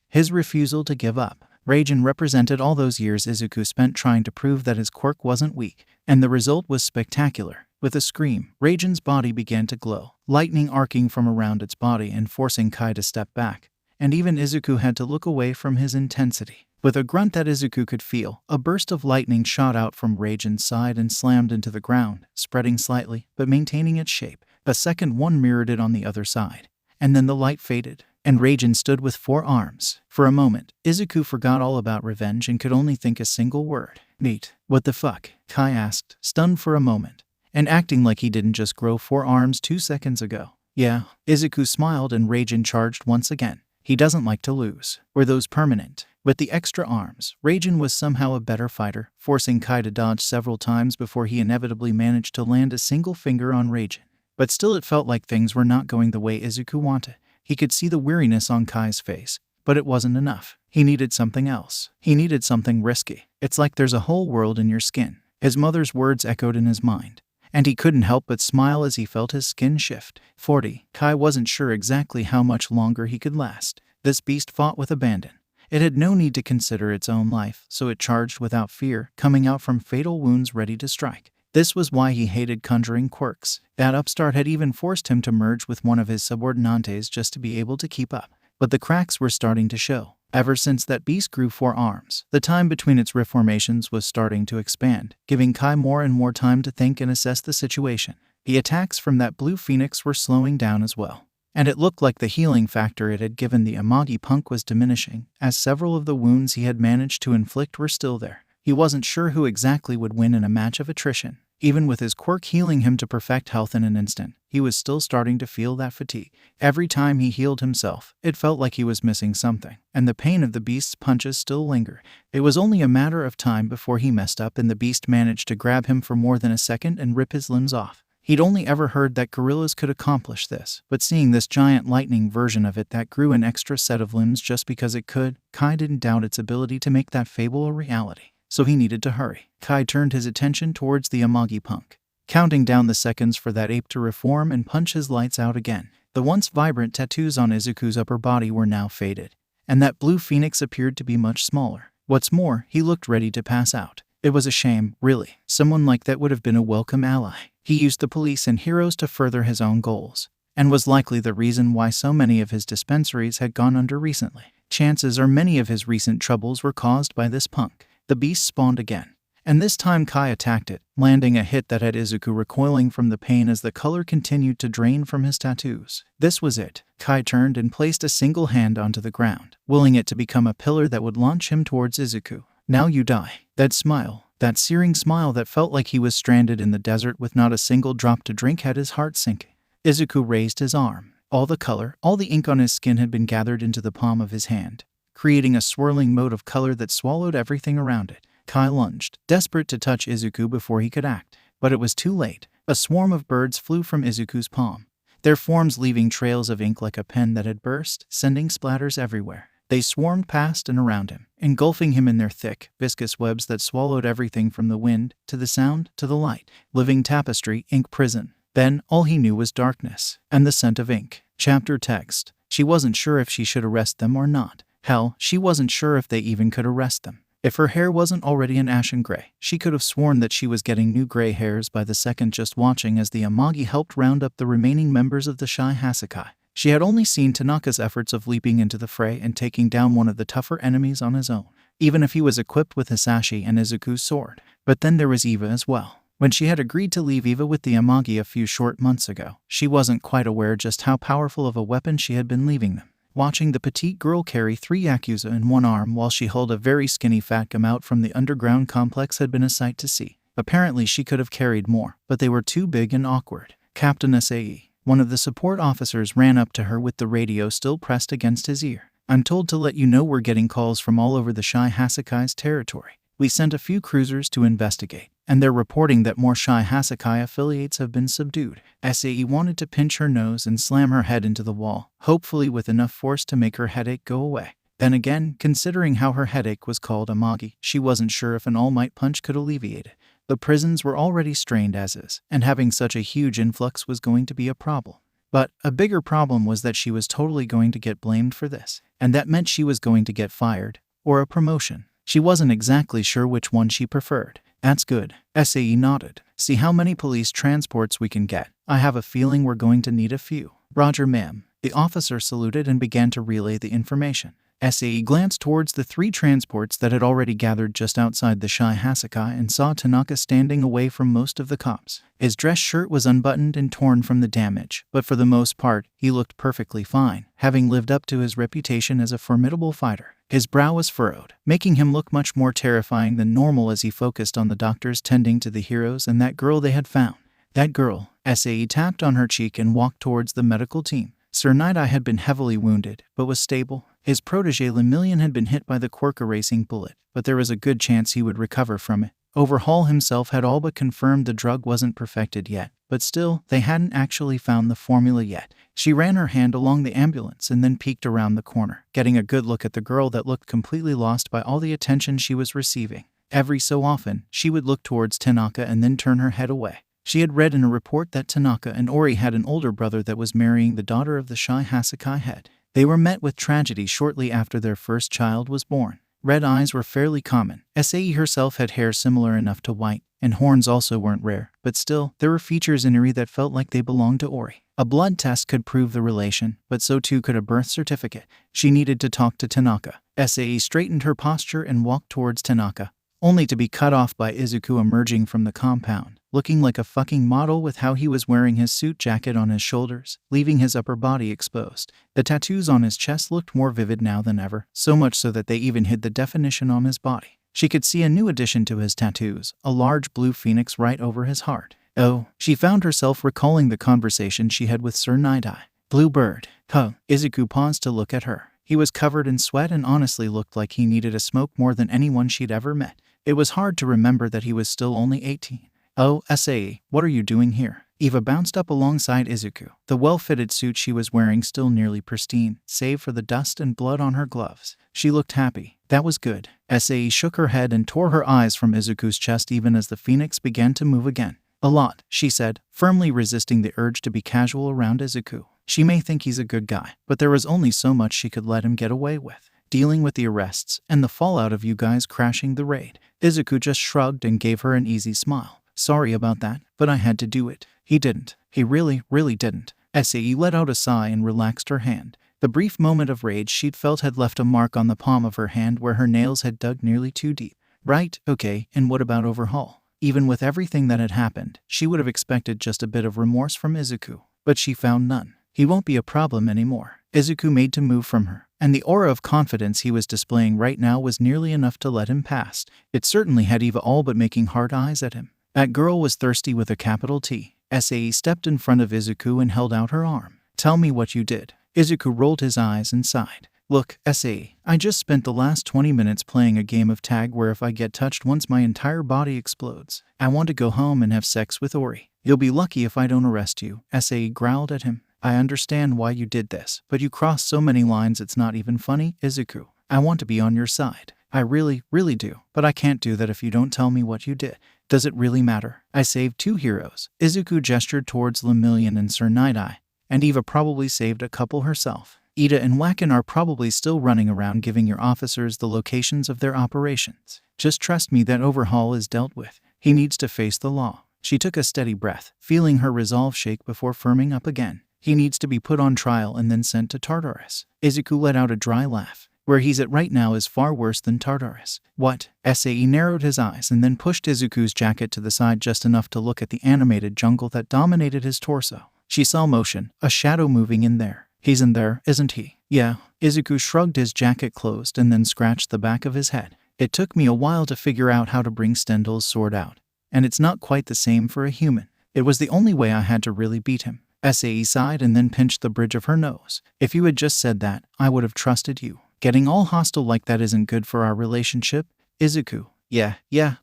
his refusal to give up. Raijin represented all those years Izuku spent trying to prove that his quirk wasn't weak, and the result was spectacular. With a scream, Raijin's body began to glow, lightning arcing from around its body and forcing Kai to step back, and even Izuku had to look away from his intensity. With a grunt that Izuku could feel, a burst of lightning shot out from Raijin's side and slammed into the ground, spreading slightly, but maintaining its shape. A second one mirrored it on the other side, and then the light faded, and Raijin stood with 4 arms. For a moment, Izuku forgot all about revenge and could only think a single word: "Neat." "What the fuck?" Kai asked, stunned for a moment, and acting like he didn't just grow 4 arms 2 seconds ago. "Yeah." Izuku smiled and Raijin charged once again. He doesn't like to lose. Were those permanent? With the extra arms, Raijin was somehow a better fighter, forcing Kai to dodge several times before he inevitably managed to land a single finger on Raijin. But still it felt like things were not going the way Izuku wanted. He could see the weariness on Kai's face, but it wasn't enough. He needed something else. He needed something risky. "It's like there's a whole world in your skin." His mother's words echoed in his mind, and he couldn't help but smile as he felt his skin shift. 40. Kai wasn't sure exactly how much longer he could last. This beast fought with abandon. It had no need to consider its own life, so it charged without fear, coming out from fatal wounds ready to strike. This was why he hated conjuring quirks. That upstart had even forced him to merge with one of his subordinates just to be able to keep up. But the cracks were starting to show. Ever since that beast grew 4 arms, the time between its reformations was starting to expand, giving Kai more and more time to think and assess the situation. The attacks from that blue phoenix were slowing down as well, and it looked like the healing factor it had given the Amagi punk was diminishing, as several of the wounds he had managed to inflict were still there. He wasn't sure who exactly would win in a match of attrition. Even with his quirk healing him to perfect health in an instant, he was still starting to feel that fatigue. Every time he healed himself, it felt like he was missing something, and the pain of the beast's punches still lingered. It was only a matter of time before he messed up and the beast managed to grab him for more than a second and rip his limbs off. He'd only ever heard that gorillas could accomplish this, but seeing this giant lightning version of it that grew an extra set of limbs just because it could, Kai didn't doubt its ability to make that fable a reality. So he needed to hurry. Kai turned his attention towards the Amagi punk, counting down the seconds for that ape to reform and punch his lights out again. The once vibrant tattoos on Izuku's upper body were now faded, and that blue phoenix appeared to be much smaller. What's more, he looked ready to pass out. It was a shame, really. Someone like that would have been a welcome ally. He used the police and heroes to further his own goals, and was likely the reason why so many of his dispensaries had gone under recently. Chances are many of his recent troubles were caused by this punk. The beast spawned again, and this time Kai attacked it, landing a hit that had Izuku recoiling from the pain as the color continued to drain from his tattoos. This was it. Kai turned and placed a single hand onto the ground, willing it to become a pillar that would launch him towards Izuku. Now you die. That smile, that searing smile that felt like he was stranded in the desert with not a single drop to drink had his heart sinking. Izuku raised his arm. All the color, all the ink on his skin had been gathered into the palm of his hand, creating a swirling moat of color that swallowed everything around it. Kai lunged, desperate to touch Izuku before he could act. But it was too late. A swarm of birds flew from Izuku's palm, their forms leaving trails of ink like a pen that had burst, sending splatters everywhere. They swarmed past and around him, engulfing him in their thick, viscous webs that swallowed everything from the wind, to the sound, to the light. Living tapestry, ink prison. Then, all he knew was darkness, and the scent of ink. Chapter text. She wasn't sure if she should arrest them or not. Hell, she wasn't sure if they even could arrest them. If her hair wasn't already an ashen gray, she could have sworn that she was getting new gray hairs by the second just watching as the Amagi helped round up the remaining members of the Shai Hassaikai. She had only seen Tanaka's efforts of leaping into the fray and taking down one of the tougher enemies on his own, even if he was equipped with Hasashi and Izuku's sword. But then there was Eva as well. When she had agreed to leave Eva with the Amagi a few short months ago, she wasn't quite aware just how powerful of a weapon she had been leaving them. Watching the petite girl carry 3 Yakuza in one arm while she held a very skinny fat gum out from the underground complex had been a sight to see. Apparently she could have carried more, but they were too big and awkward. Captain Sai, one of the support officers, ran up to her with the radio still pressed against his ear. I'm told to let you know we're getting calls from all over the Shai Hasaikai's territory. We sent a few cruisers to investigate, and they're reporting that more Shai Hassaikai affiliates have been subdued. Sai wanted to pinch her nose and slam her head into the wall, hopefully with enough force to make her headache go away. Then again, considering how her headache was called Amagi, she wasn't sure if an all-might punch could alleviate it. The prisons were already strained as is, and having such a huge influx was going to be a problem. But a bigger problem was that she was totally going to get blamed for this, and that meant she was going to get fired, or a promotion. She wasn't exactly sure which one she preferred. That's good. Sai nodded. See how many police transports we can get. I have a feeling we're going to need a few. Roger, ma'am. The officer saluted and began to relay the information. Sai glanced towards the 3 transports that had already gathered just outside the Shai Hassaikai and saw Tanaka standing away from most of the cops. His dress shirt was unbuttoned and torn from the damage, but for the most part, he looked perfectly fine, having lived up to his reputation as a formidable fighter. His brow was furrowed, making him look much more terrifying than normal as he focused on the doctors tending to the heroes and that girl they had found. That girl. Sai tapped on her cheek and walked towards the medical team. Sir Nighteye had been heavily wounded, but was stable. His protégé Lemillion had been hit by the Quirk erasing bullet, but there was a good chance he would recover from it. Overhaul himself had all but confirmed the drug wasn't perfected yet, but still, they hadn't actually found the formula yet. She ran her hand along the ambulance and then peeked around the corner, getting a good look at the girl that looked completely lost by all the attention she was receiving. Every so often, she would look towards Tanaka and then turn her head away. She had read in a report that Tanaka and Ori had an older brother that was marrying the daughter of the Shai Hassaikai head. They were met with tragedy shortly after their first child was born. Red eyes were fairly common. Sae herself had hair similar enough to white, and horns also weren't rare, but still, there were features in Ori that felt like they belonged to Ori. A blood test could prove the relation, but so too could a birth certificate. She needed to talk to Tanaka. Sae straightened her posture and walked towards Tanaka, only to be cut off by Izuku emerging from the compound, looking like a fucking model with how he was wearing his suit jacket on his shoulders, leaving his upper body exposed. The tattoos on his chest looked more vivid now than ever, so much so that they even hid the definition on his body. She could see a new addition to his tattoos, a large blue phoenix right over his heart. Oh, she found herself recalling the conversation she had with Sir Nighteye. Blue bird. Huh. Izuku paused to look at her. He was covered in sweat and honestly looked like he needed a smoke more than anyone she'd ever met. It was hard to remember that he was still only 18. Oh, Sae, what are you doing here? Eva bounced up alongside Izuku, the well-fitted suit she was wearing still nearly pristine, save for the dust and blood on her gloves. She looked happy. That was good. Sae shook her head and tore her eyes from Izuku's chest even as the phoenix began to move again. A lot, she said, firmly resisting the urge to be casual around Izuku. She may think he's a good guy, but there was only so much she could let him get away with. Dealing with the arrests and the fallout of you guys crashing the raid. Izuku just shrugged and gave her an easy smile. Sorry about that, but I had to do it. He didn't. He really didn't. Sae let out a sigh and relaxed her hand. The brief moment of rage she'd felt had left a mark on the palm of her hand where her nails had dug nearly too deep. Right, okay, and what about overhaul? Even with everything that had happened, she would have expected just a bit of remorse from Izuku, but she found none. He won't be a problem anymore. Izuku made to move from her, and the aura of confidence he was displaying right now was nearly enough to let him pass. It certainly had Eva all but making hard eyes at him. That girl was thirsty with a capital T. Sae stepped in front of Izuku and held out her arm. Tell me what you did. Izuku rolled his eyes and sighed. Look, Sae, I just spent the last 20 minutes playing a game of tag where if I get touched once my entire body explodes. I want to go home and have sex with Ori. You'll be lucky if I don't arrest you, Sae growled at him. I understand why you did this, but you crossed so many lines it's not even funny, Izuku. I want to be on your side. I really do, but I can't do that if you don't tell me what you did. Does it really matter? I saved 2 heroes. Izuku gestured towards Lemillion and Sir Nighteye, and Eva probably saved a couple herself. Ida and Wacken are probably still running around giving your officers the locations of their operations. Just trust me that overhaul is dealt with. He needs to face the law. She took a steady breath, feeling her resolve shake before firming up again. He needs to be put on trial and then sent to Tartarus. Izuku let out a dry laugh. Where he's at right now is far worse than Tartarus. What? Sae narrowed his eyes and then pushed Izuku's jacket to the side just enough to look at the animated jungle that dominated his torso. She saw motion, a shadow moving in there. He's in there, isn't he? Yeah. Izuku shrugged his jacket closed and then scratched the back of his head. It took me a while to figure out how to bring Stendhal's sword out. And it's not quite the same for a human. It was the only way I had to really beat him. Sae sighed and then pinched the bridge of her nose. If you had just said that, I would have trusted you. Getting all hostile like that isn't good for our relationship. Izuku. Yeah,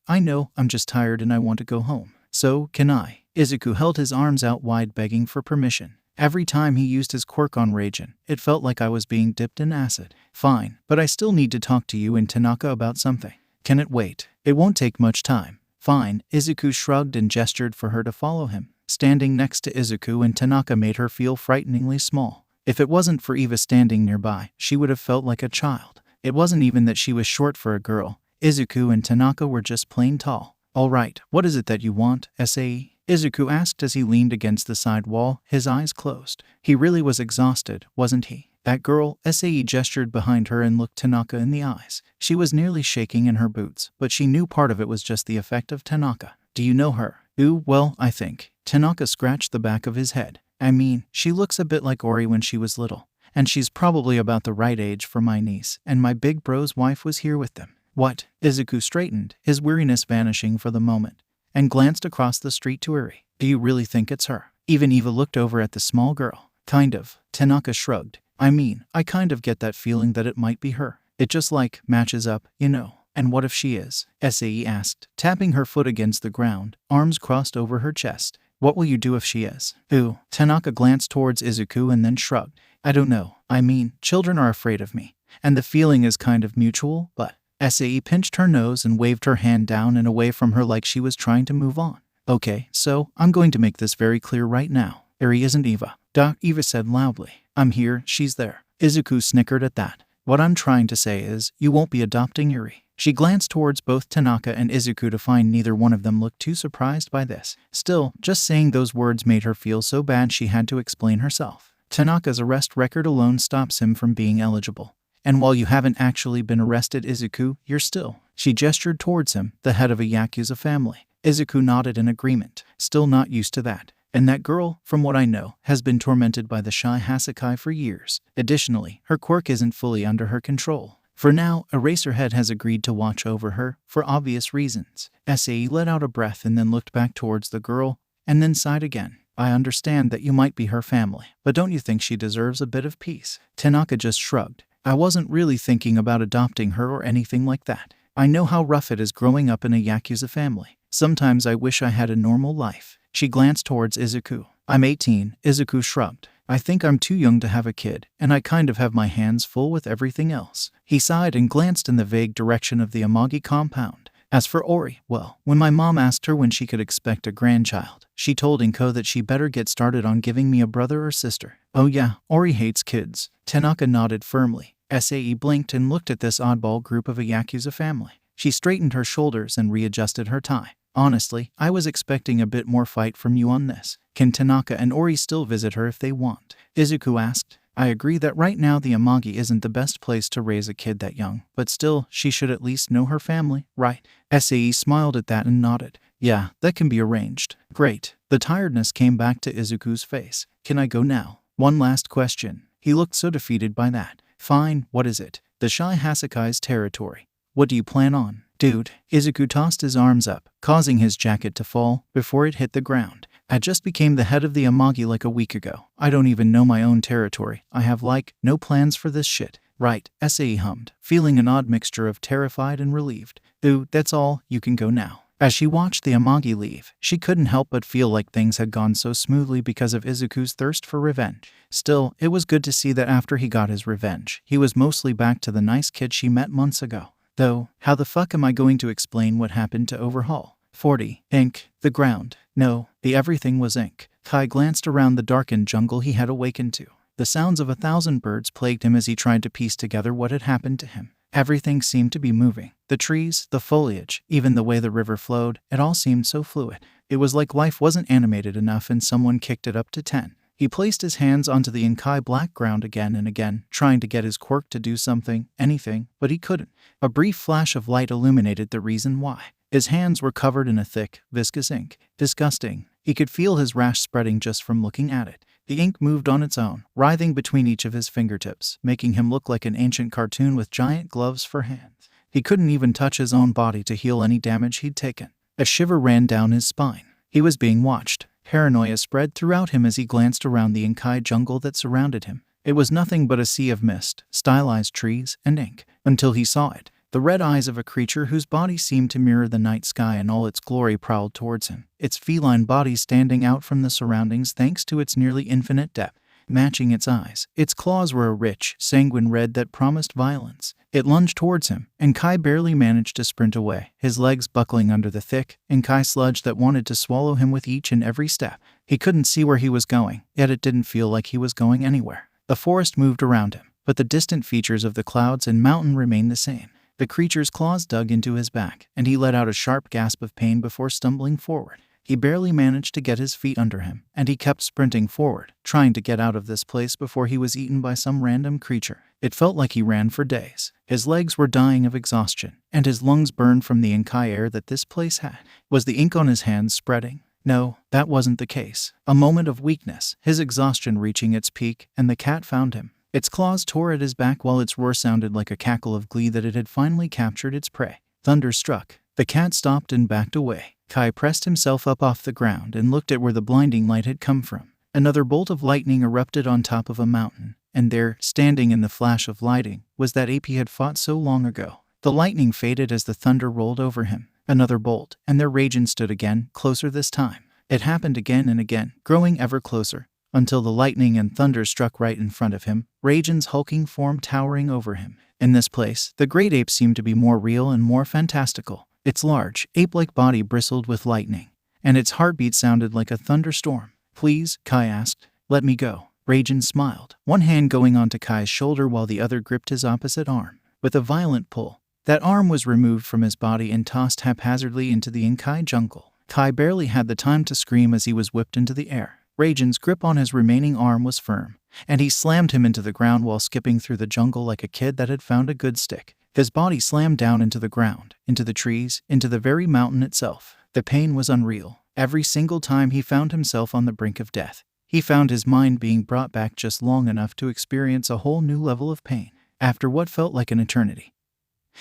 I know, I'm just tired and I want to go home. So, can I? Izuku held his arms out wide begging for permission. Every time he used his quirk on Raijin, it felt like I was being dipped in acid. Fine, but I still need to talk to you and Tanaka about something. Can it wait? It won't take much time. Fine. Izuku shrugged and gestured for her to follow him. Standing next to Izuku and Tanaka made her feel frighteningly small. If it wasn't for Eva standing nearby, she would have felt like a child. It wasn't even that she was short for a girl. Izuku and Tanaka were just plain tall. All right, what is it that you want, Sae? Izuku asked as he leaned against the side wall, his eyes closed. He really was exhausted, wasn't he? That girl, Sae gestured behind her and looked Tanaka in the eyes. She was nearly shaking in her boots, but she knew part of it was just the effect of Tanaka. Do you know her? Ooh, well, I think. Tanaka scratched the back of his head. I mean, she looks a bit like Ori when she was little. And she's probably about the right age for my niece, and my big bro's wife was here with them. What? Izuku straightened, his weariness vanishing for the moment, and glanced across the street to Eri. Do you really think it's her? Even Eva looked over at the small girl. Kind of. Tanaka shrugged. I mean, I kind of get that feeling that it might be her. It just matches up, you know. And what if she is? Sae asked, tapping her foot against the ground, arms crossed over her chest. What will you do if she is? Ooh. Tanaka glanced towards Izuku and then shrugged. I don't know. I mean, children are afraid of me. And the feeling is kind of mutual, but... Sae pinched her nose and waved her hand down and away from her like she was trying to move on. Okay, so I'm going to make this very clear right now. Eri isn't Eva. Eva said loudly. I'm here, she's there. Izuku snickered at that. What I'm trying to say is, you won't be adopting Eri. She glanced towards both Tanaka and Izuku to find neither one of them looked too surprised by this. Still, just saying those words made her feel so bad she had to explain herself. Tanaka's arrest record alone stops him from being eligible. And while you haven't actually been arrested, Izuku, you're still. She gestured towards him, the head of a Yakuza family. Izuku nodded in agreement, still not used to that. And that girl, from what I know, has been tormented by the Shai Hassaikai for years. Additionally, her quirk isn't fully under her control. For now, Eraserhead has agreed to watch over her, for obvious reasons. Sae let out a breath and then looked back towards the girl, and then sighed again. I understand that you might be her family, but don't you think she deserves a bit of peace? Tanaka just shrugged. I wasn't really thinking about adopting her or anything like that. I know how rough it is growing up in a Yakuza family. Sometimes I wish I had a normal life. She glanced towards Izuku. I'm 18, Izuku shrugged. I think I'm too young to have a kid, and I kind of have my hands full with everything else. He sighed and glanced in the vague direction of the Amagi compound. As for Ori, well, when my mom asked her when she could expect a grandchild, she told Inko that she better get started on giving me a brother or sister. Oh yeah, Ori hates kids. Tanaka nodded firmly. Sae blinked and looked at this oddball group of a Yakuza family. She straightened her shoulders and readjusted her tie. Honestly, I was expecting a bit more fight from you on this. Can Tanaka and Ori still visit her if they want? Izuku asked. I agree that right now the Amagi isn't the best place to raise a kid that young, but still, she should at least know her family, right? Sae smiled at that and nodded. Yeah, that can be arranged. Great. The tiredness came back to Izuku's face. Can I go now? One last question. He looked so defeated by that. Fine, what is it? The Shai Hasaikai's territory. What do you plan on? Dude, Izuku tossed his arms up, causing his jacket to fall before it hit the ground. I just became the head of the Amagi like a week ago. I don't even know my own territory. I have no plans for this shit. Right, Sae hummed, feeling an odd mixture of terrified and relieved. Ooh, that's all, you can go now. As she watched the Amagi leave, she couldn't help but feel like things had gone so smoothly because of Izuku's thirst for revenge. Still, it was good to see that after he got his revenge, he was mostly back to the nice kid she met months ago. Though, how the fuck am I going to explain what happened to Overhaul? 40. Ink. The ground. No, the everything was ink. Kai glanced around the darkened jungle he had awakened to. The sounds of 1,000 birds plagued him as he tried to piece together what had happened to him. Everything seemed to be moving. The trees, the foliage, even the way the river flowed, it all seemed so fluid. It was like life wasn't animated enough and someone kicked it up to 10. He placed his hands onto the Inkai black ground again and again, trying to get his quirk to do something, anything, but he couldn't. A brief flash of light illuminated the reason why. His hands were covered in a thick, viscous ink. Disgusting. He could feel his rash spreading just from looking at it. The ink moved on its own, writhing between each of his fingertips, making him look like an ancient cartoon with giant gloves for hands. He couldn't even touch his own body to heal any damage he'd taken. A shiver ran down his spine. He was being watched. Paranoia spread throughout him as he glanced around the Inkai jungle that surrounded him. It was nothing but a sea of mist, stylized trees, and ink, until he saw it. The red eyes of a creature whose body seemed to mirror the night sky in all its glory prowled towards him, its feline body standing out from the surroundings thanks to its nearly infinite depth. Matching its eyes, its claws were a rich, sanguine red that promised violence. It lunged towards him, and Kai barely managed to sprint away, his legs buckling under the thick, Inkai sludge that wanted to swallow him with each and every step. He couldn't see where he was going, yet it didn't feel like he was going anywhere. The forest moved around him, but the distant features of the clouds and mountain remained the same. The creature's claws dug into his back, and he let out a sharp gasp of pain before stumbling forward. He barely managed to get his feet under him, and he kept sprinting forward, trying to get out of this place before he was eaten by some random creature. It felt like he ran for days. His legs were dying of exhaustion, and his lungs burned from the Inkai air that this place had. Was the ink on his hands spreading? No, that wasn't the case. A moment of weakness, his exhaustion reaching its peak, and the cat found him. Its claws tore at his back while its roar sounded like a cackle of glee that it had finally captured its prey. Thunder struck. The cat stopped and backed away. Kai pressed himself up off the ground and looked at where the blinding light had come from. Another bolt of lightning erupted on top of a mountain, and there, standing in the flash of lighting, was that ape he had fought so long ago. The lightning faded as the thunder rolled over him. Another bolt, and there Raijin stood again, closer this time. It happened again and again, growing ever closer, until the lightning and thunder struck right in front of him, Raijin's hulking form towering over him. In this place, the great ape seemed to be more real and more fantastical. Its large, ape-like body bristled with lightning, and its heartbeat sounded like a thunderstorm. "Please," Kai asked. "Let me go." Raijin smiled, one hand going onto Kai's shoulder while the other gripped his opposite arm. With a violent pull, that arm was removed from his body and tossed haphazardly into the Inkai jungle. Kai barely had the time to scream as he was whipped into the air. Raijin's grip on his remaining arm was firm, and he slammed him into the ground while skipping through the jungle like a kid that had found a good stick. His body slammed down into the ground, into the trees, into the very mountain itself. The pain was unreal. Every single time he found himself on the brink of death, he found his mind being brought back just long enough to experience a whole new level of pain. After what felt like an eternity,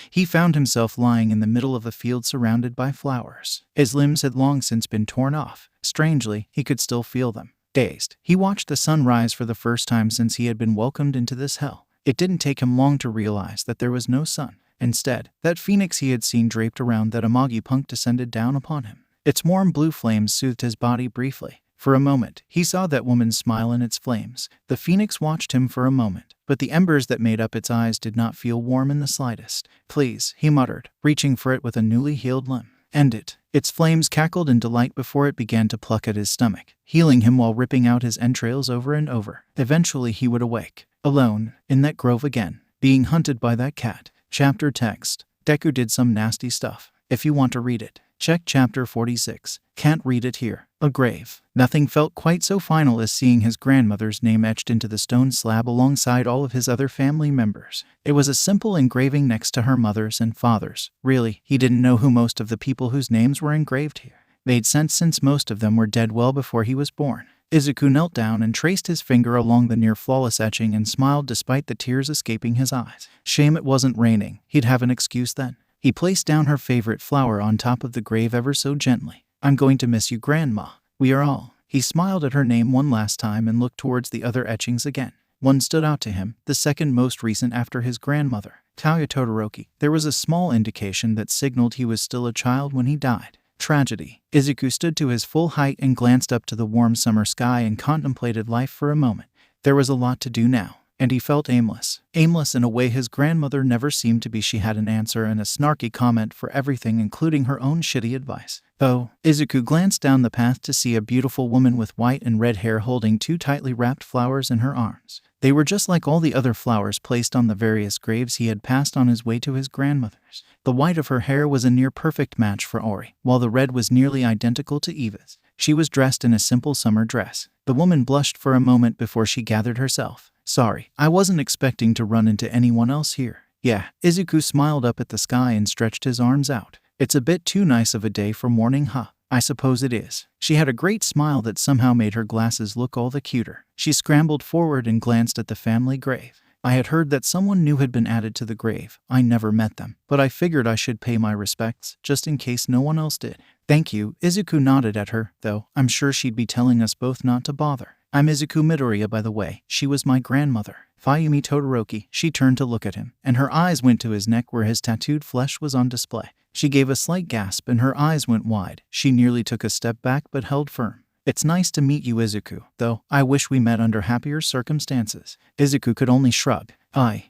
he found himself lying in the middle of a field surrounded by flowers. His limbs had long since been torn off. Strangely, he could still feel them. Dazed, he watched the sun rise for the first time since he had been welcomed into this hell. It didn't take him long to realize that there was no sun. Instead, that phoenix he had seen draped around that Amagi punk descended down upon him. Its warm blue flames soothed his body briefly. For a moment, he saw that woman's smile in its flames. The phoenix watched him for a moment, but the embers that made up its eyes did not feel warm in the slightest. "Please," he muttered, reaching for it with a newly healed limb. "End it." Its flames cackled in delight before it began to pluck at his stomach, healing him while ripping out his entrails over and over. Eventually he would awake, alone, in that grove again, being hunted by that cat. Chapter text. Deku did some nasty stuff. If you want to read it, check chapter 46. Can't read it here. A grave. Nothing felt quite so final as seeing his grandmother's name etched into the stone slab alongside all of his other family members. It was a simple engraving next to her mother's and father's. Really, he didn't know who most of the people whose names were engraved here. They'd sent since most of them were dead well before he was born. Izuku knelt down and traced his finger along the near-flawless etching and smiled despite the tears escaping his eyes. Shame it wasn't raining. He'd have an excuse then. He placed down her favorite flower on top of the grave ever so gently. "I'm going to miss you, Grandma. We are all." He smiled at her name one last time and looked towards the other etchings again. One stood out to him, the second most recent after his grandmother, Tauya Todoroki. There was a small indication that signaled he was still a child when he died. Tragedy. Izuku stood to his full height and glanced up to the warm summer sky and contemplated life for a moment. There was a lot to do now, and he felt aimless. Aimless in a way his grandmother never seemed to be. She had an answer and a snarky comment for everything, including her own shitty advice. Oh, Izuku glanced down the path to see a beautiful woman with white and red hair holding two tightly wrapped flowers in her arms. They were just like all the other flowers placed on the various graves he had passed on his way to his grandmother's. The white of her hair was a near-perfect match for Ori, while the red was nearly identical to Eva's. She was dressed in a simple summer dress. The woman blushed for a moment before she gathered herself. "Sorry, I wasn't expecting to run into anyone else here." "Yeah." Izuku smiled up at the sky and stretched his arms out. "It's a bit too nice of a day for morning, huh?" "I suppose it is." She had a great smile that somehow made her glasses look all the cuter. She scrambled forward and glanced at the family grave. "I had heard that someone new had been added to the grave. I never met them, but I figured I should pay my respects, just in case no one else did." "Thank you." Izuku nodded at her, though I'm sure she'd be telling us both not to bother. "I'm Izuku Midoriya, by the way. She was my grandmother." Fayumi Todoroki. She turned to look at him, and her eyes went to his neck where his tattooed flesh was on display. She gave a slight gasp and her eyes went wide. She nearly took a step back but held firm. "It's nice to meet you, Izuku, though I wish we met under happier circumstances." Izuku could only shrug.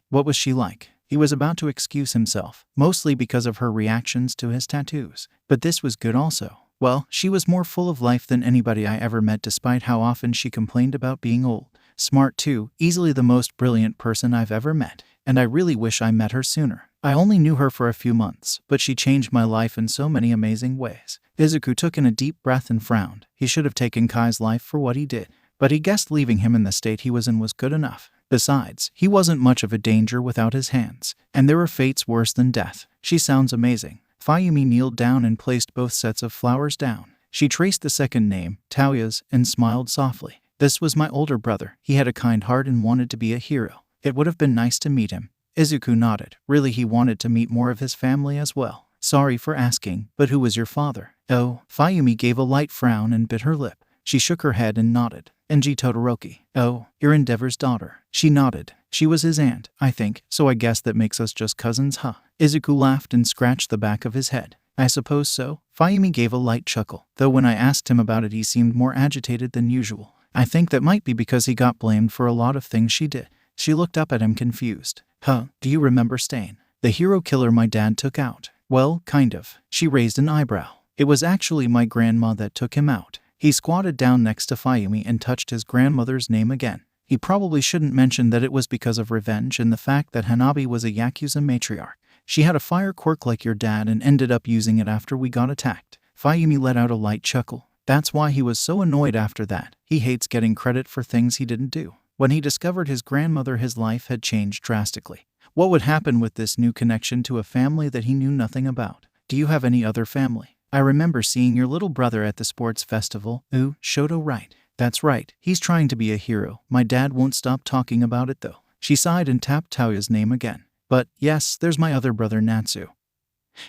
What was she like? He was about to excuse himself, mostly because of her reactions to his tattoos. But this was good also. Well, she was more full of life than anybody I ever met, despite how often she complained about being old. Smart too, easily the most brilliant person I've ever met. And I really wish I met her sooner. I only knew her for a few months, but she changed my life in so many amazing ways. Izuku took in a deep breath and frowned. He should have taken Kai's life for what he did, but he guessed leaving him in the state he was in was good enough. Besides, he wasn't much of a danger without his hands, and there were fates worse than death. "She sounds amazing." Fayumi kneeled down and placed both sets of flowers down. She traced the second name, Tauya's, and smiled softly. "This was my older brother. He had a kind heart and wanted to be a hero. It would have been nice to meet him." Izuku nodded. Really, he wanted to meet more of his family as well. "Sorry for asking, but who was your father?" "Oh." Fayumi gave a light frown and bit her lip. She shook her head and nodded. "Enji Todoroki." "Oh, you're Endeavor's daughter." She nodded. "She was his aunt, I think, so I guess that makes us just cousins, huh?" Izuku laughed and scratched the back of his head. "I suppose so." Fayumi gave a light chuckle, though when I asked him about it he seemed more agitated than usual. "I think that might be because he got blamed for a lot of things she did." She looked up at him confused. Do you remember Stain? The hero killer my dad took out?" "Well, kind of." She raised an eyebrow. It was actually my grandma that took him out. He squatted down next to Fayumi and touched his grandmother's name again. He probably shouldn't mention that it was because of revenge and the fact that Hanabi was a Yakuza matriarch. She had a fire quirk like your dad and ended up using it after we got attacked. Fayumi let out a light chuckle. That's why he was so annoyed after that. He hates getting credit for things he didn't do. When he discovered his grandmother, his life had changed drastically. What would happen with this new connection to a family that he knew nothing about? Do you have any other family? I remember seeing your little brother at the sports festival. Ooh, Shoto, right. That's right, he's trying to be a hero. My dad won't stop talking about it though. She sighed and tapped Taoya's name again. But yes, there's my other brother Natsu.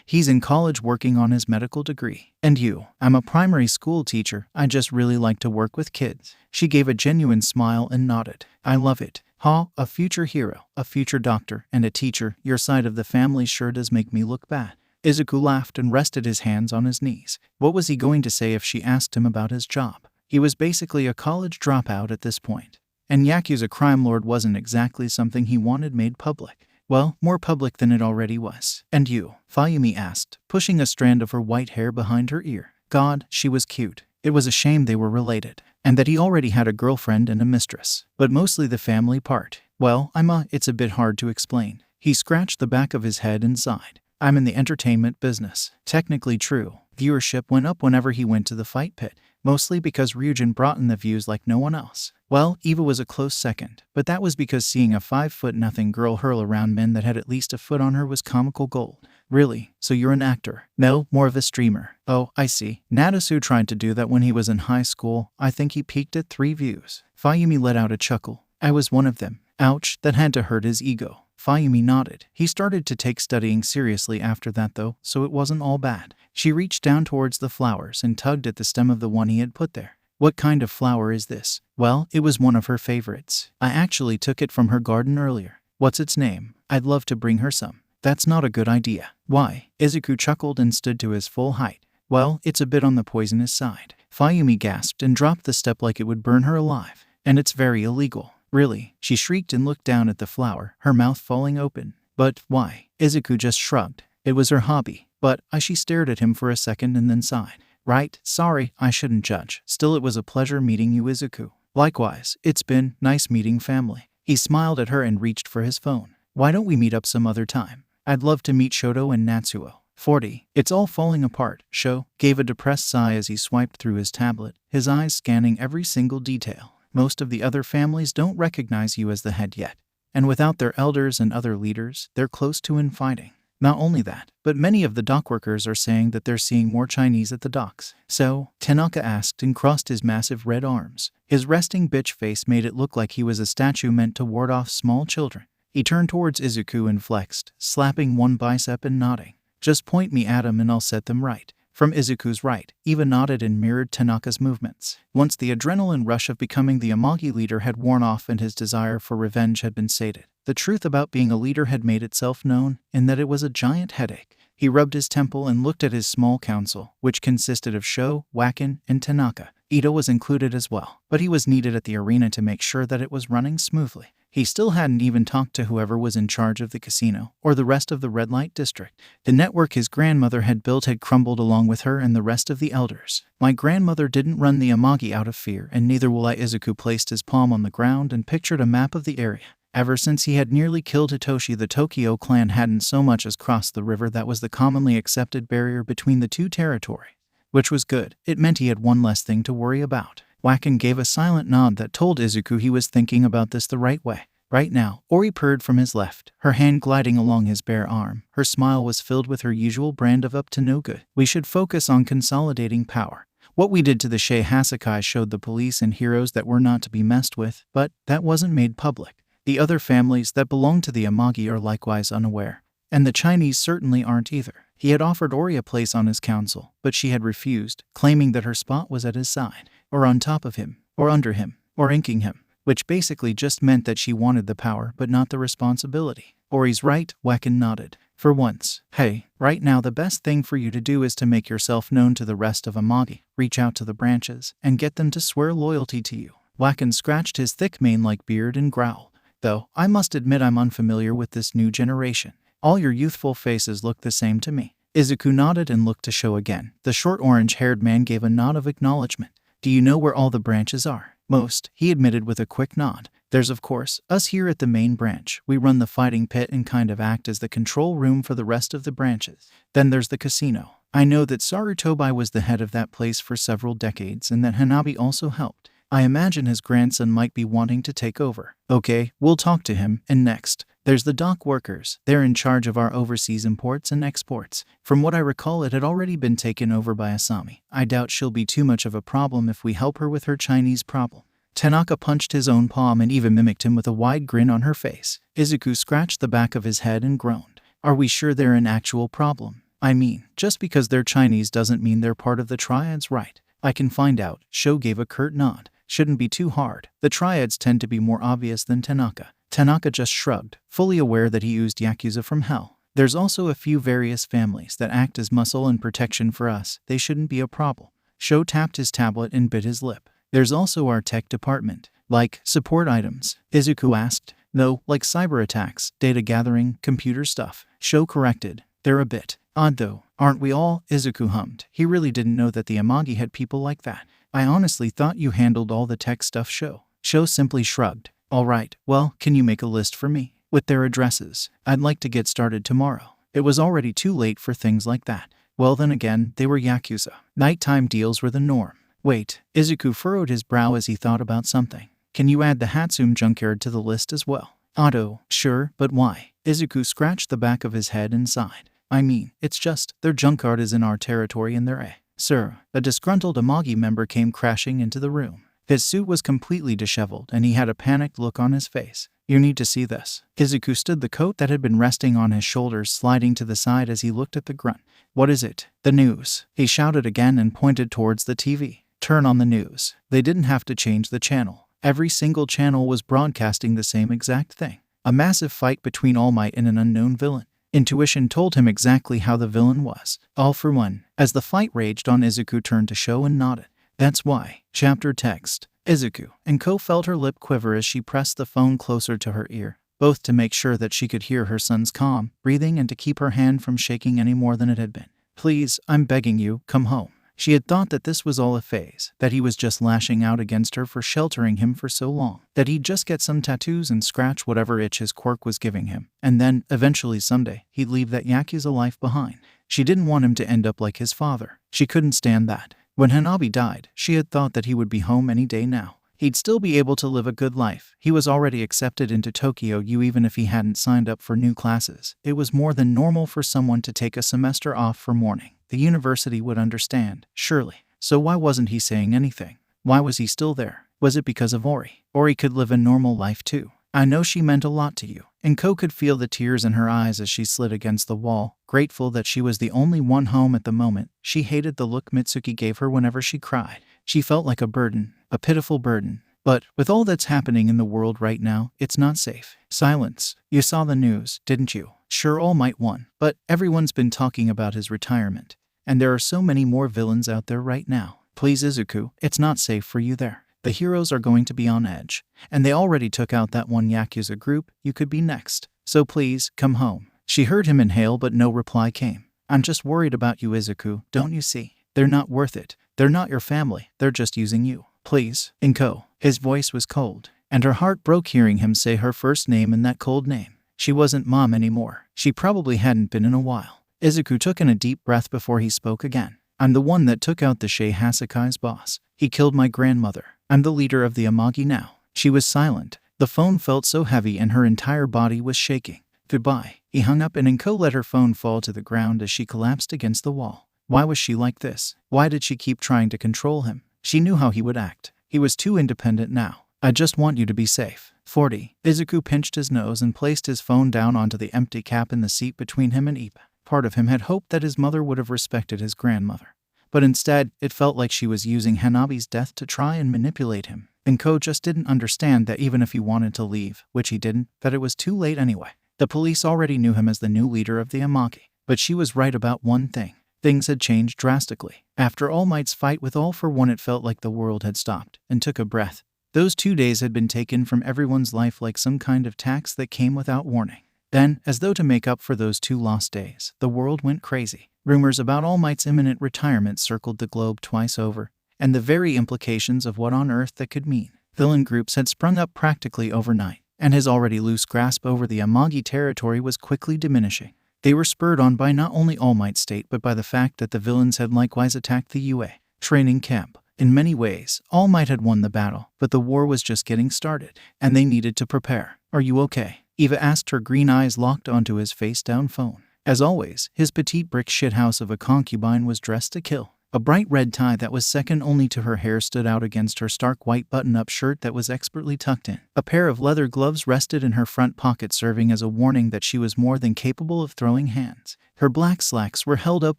He's in college working on his medical degree. And you? I'm a primary school teacher. I just really like to work with kids. She gave a genuine smile and nodded. I love it. Ha, a future hero, a future doctor, and a teacher. Your side of the family sure does make me look bad. Izuku laughed and rested his hands on his knees. What was he going to say if she asked him about his job? He was basically a college dropout at this point. And Yakuza crime lord wasn't exactly something he wanted made public. Well, more public than it already was. And you? Fayumi asked, pushing a strand of her white hair behind her ear. God, she was cute. It was a shame they were related, and that he already had a girlfriend and a mistress. But mostly the family part. Well, it's a bit hard to explain. He scratched the back of his head and sighed. I'm in the entertainment business. Technically true. Viewership went up whenever he went to the fight pit, mostly because Ryujin brought in the views like no one else. Well, Eva was a close second, but that was because seeing a 5'0" girl hurl around men that had at least a foot on her was comical gold. Really? So you're an actor? No, more of a streamer. Oh, I see. Natsu tried to do that when he was in high school. I think he peaked at 3 views. Fayumi let out a chuckle. I was one of them. Ouch, that had to hurt his ego. Fayumi nodded. He started to take studying seriously after that though, so it wasn't all bad. She reached down towards the flowers and tugged at the stem of the one he had put there. What kind of flower is this? Well, it was one of her favorites. I actually took it from her garden earlier. What's its name? I'd love to bring her some. That's not a good idea. Why? Izuku chuckled and stood to his full height. Well, it's a bit on the poisonous side. Fayumi gasped and dropped the step like it would burn her alive. And it's very illegal. Really? She shrieked and looked down at the flower, her mouth falling open. But why? Izuku just shrugged. It was her hobby. But she stared at him for a second and then sighed. Right, sorry, I shouldn't judge. Still, it was a pleasure meeting you, Izuku. Likewise, it's been nice meeting family. He smiled at her and reached for his phone. Why don't we meet up some other time? I'd love to meet Shoto and Natsuo. 40. It's all falling apart. Sho gave a depressed sigh as he swiped through his tablet, his eyes scanning every single detail. Most of the other families don't recognize you as the head yet. And without their elders and other leaders, they're close to infighting. Not only that, but many of the dockworkers are saying that they're seeing more Chinese at the docks. So, Tanaka asked and crossed his massive red arms. His resting bitch face made it look like he was a statue meant to ward off small children. He turned towards Izuku and flexed, slapping one bicep and nodding. Just point me at him and I'll set them right. From Izuku's right, Eva nodded and mirrored Tanaka's movements. Once the adrenaline rush of becoming the Amagi leader had worn off and his desire for revenge had been sated, the truth about being a leader had made itself known, in that it was a giant headache. He rubbed his temple and looked at his small council, which consisted of Sho, Wacken, and Tanaka. Ito was included as well, but he was needed at the arena to make sure that it was running smoothly. He still hadn't even talked to whoever was in charge of the casino, or the rest of the red light district. The network his grandmother had built had crumbled along with her and the rest of the elders. My grandmother didn't run the Amagi out of fear, and neither will I. Izuku placed his palm on the ground and pictured a map of the area. Ever since he had nearly killed Hitoshi, the Tokyo clan hadn't so much as crossed the river that was the commonly accepted barrier between the two territories. Which was good. It meant he had one less thing to worry about. Wacken gave a silent nod that told Izuku he was thinking about this the right way. Right now, Ori purred from his left, her hand gliding along his bare arm. Her smile was filled with her usual brand of up to no good. We should focus on consolidating power. What we did to the Shai Hassaikai showed the police and heroes that were not to be messed with, but that wasn't made public. The other families that belong to the Amagi are likewise unaware. And the Chinese certainly aren't either. He had offered Ori a place on his council, but she had refused, claiming that her spot was at his side, or on top of him, or under him, or inking him, which basically just meant that she wanted the power but not the responsibility. Ori's right, Wacken nodded. For once. Hey, right now the best thing for you to do is to make yourself known to the rest of Amagi, reach out to the branches, and get them to swear loyalty to you. Wacken scratched his thick mane-like beard and growled. Though, I must admit I'm unfamiliar with this new generation. All your youthful faces look the same to me. Izuku nodded and looked to Sho again. The short orange-haired man gave a nod of acknowledgement. Do you know where all the branches are? Most, he admitted with a quick nod. There's of course, us here at the main branch. We run the fighting pit and kind of act as the control room for the rest of the branches. Then there's the casino. I know that Sarutobi was the head of that place for several decades and that Hanabi also helped. I imagine his grandson might be wanting to take over. Okay, we'll talk to him. And next, there's the dock workers. They're in charge of our overseas imports and exports. From what I recall, it had already been taken over by Asami. I doubt she'll be too much of a problem if we help her with her Chinese problem. Tanaka punched his own palm and even mimicked him with a wide grin on her face. Izuku scratched the back of his head and groaned. Are we sure they're an actual problem? I mean, just because they're Chinese doesn't mean they're part of the Triads, right? I can find out. Sho gave a curt nod. Shouldn't be too hard. The Triads tend to be more obvious than Tanaka. Tanaka just shrugged, fully aware that he used Yakuza from hell. There's also a few various families that act as muscle and protection for us. They shouldn't be a problem. Sho tapped his tablet and bit his lip. There's also our tech department. Like support items? Izuku asked. No, like cyber attacks, data gathering, computer stuff. Sho corrected. They're a bit odd though, aren't we all? Izuku hummed. He really didn't know that the Amagi had people like that. I honestly thought you handled all the tech stuff, Sho. Sho simply shrugged. All right, well, can you make a list for me? With their addresses. I'd like to get started tomorrow. It was already too late for things like that. Well then again, they were Yakuza. Nighttime deals were the norm. Wait, Izuku furrowed his brow as he thought about something. Can you add the Hatsum junkyard to the list as well? Otto, sure, but why? Izuku scratched the back of his head and sighed. I mean, it's just, their junkyard is in our territory and they're Sir, a disgruntled Amagi member came crashing into the room. His suit was completely disheveled and he had a panicked look on his face. You need to see this. Izuku stood the coat that had been resting on his shoulders sliding to the side as he looked at the grunt. What is it? The news. He shouted again and pointed towards the TV. Turn on the news. They didn't have to change the channel. Every single channel was broadcasting the same exact thing. A massive fight between All Might and an unknown villain. Intuition told him exactly how the villain was. All for one. As the fight raged on, Izuku turned to Sho and nodded. That's why. Chapter text. Izuku. Inko felt her lip quiver as she pressed the phone closer to her ear, both to make sure that she could hear her son's calm breathing and to keep her hand from shaking any more than it had been. Please, I'm begging you, come home. She had thought that this was all a phase, that he was just lashing out against her for sheltering him for so long, that he'd just get some tattoos and scratch whatever itch his quirk was giving him, and then, eventually someday, he'd leave that Yakuza life behind. She didn't want him to end up like his father. She couldn't stand that. When Hanabi died, she had thought that he would be home any day now. He'd still be able to live a good life. He was already accepted into Tokyo U even if he hadn't signed up for new classes. It was more than normal for someone to take a semester off for mourning. The university would understand, surely. So why wasn't he saying anything? Why was he still there? Was it because of Ori? Ori could live a normal life too. I know she meant a lot to you. Inko could feel the tears in her eyes as she slid against the wall, grateful that she was the only one home at the moment. She hated the look Mitsuki gave her whenever she cried. She felt like a burden, a pitiful burden. But, with all that's happening in the world right now, it's not safe. Silence. You saw the news, didn't you? Sure, All Might won, but everyone's been talking about his retirement. And there are so many more villains out there right now. Please, Izuku, it's not safe for you there. The heroes are going to be on edge. And they already took out that one Yakuza group. You could be next. So please, come home. She heard him inhale but no reply came. I'm just worried about you, Izuku, don't you see? They're not worth it. They're not your family. They're just using you. Please, Inko. His voice was cold, and her heart broke hearing him say her first name in that cold name. She wasn't Mom anymore. She probably hadn't been in a while. Izuku took in a deep breath before he spoke again. I'm the one that took out the Shai Hasaikai's boss. He killed my grandmother. I'm the leader of the Amagi now. She was silent. The phone felt so heavy and her entire body was shaking. Goodbye. He hung up and Inko let her phone fall to the ground as she collapsed against the wall. Why was she like this? Why did she keep trying to control him? She knew how he would act. He was too independent now. I just want you to be safe. 40. Izuku pinched his nose and placed his phone down onto the empty cap in the seat between him and Ipa. Part of him had hoped that his mother would have respected his grandmother. But instead, it felt like she was using Hanabi's death to try and manipulate him. Inko just didn't understand that even if he wanted to leave, which he didn't, that it was too late anyway. The police already knew him as the new leader of the Amagi. But she was right about one thing. Things had changed drastically. After All Might's fight with All for One, it felt like the world had stopped and took a breath. Those 2 days had been taken from everyone's life like some kind of tax that came without warning. Then, as though to make up for those 2 lost days, the world went crazy. Rumors about All Might's imminent retirement circled the globe twice over, and the very implications of what on earth that could mean. Villain groups had sprung up practically overnight, and his already loose grasp over the Amagi territory was quickly diminishing. They were spurred on by not only All Might's state but by the fact that the villains had likewise attacked the UA training camp. In many ways, All Might had won the battle, but the war was just getting started, and they needed to prepare. "Are you okay?" Eva asked, her green eyes locked onto his face-down phone. As always, his petite brick shithouse of a concubine was dressed to kill. A bright red tie that was second only to her hair stood out against her stark white button-up shirt that was expertly tucked in. A pair of leather gloves rested in her front pocket, serving as a warning that she was more than capable of throwing hands. Her black slacks were held up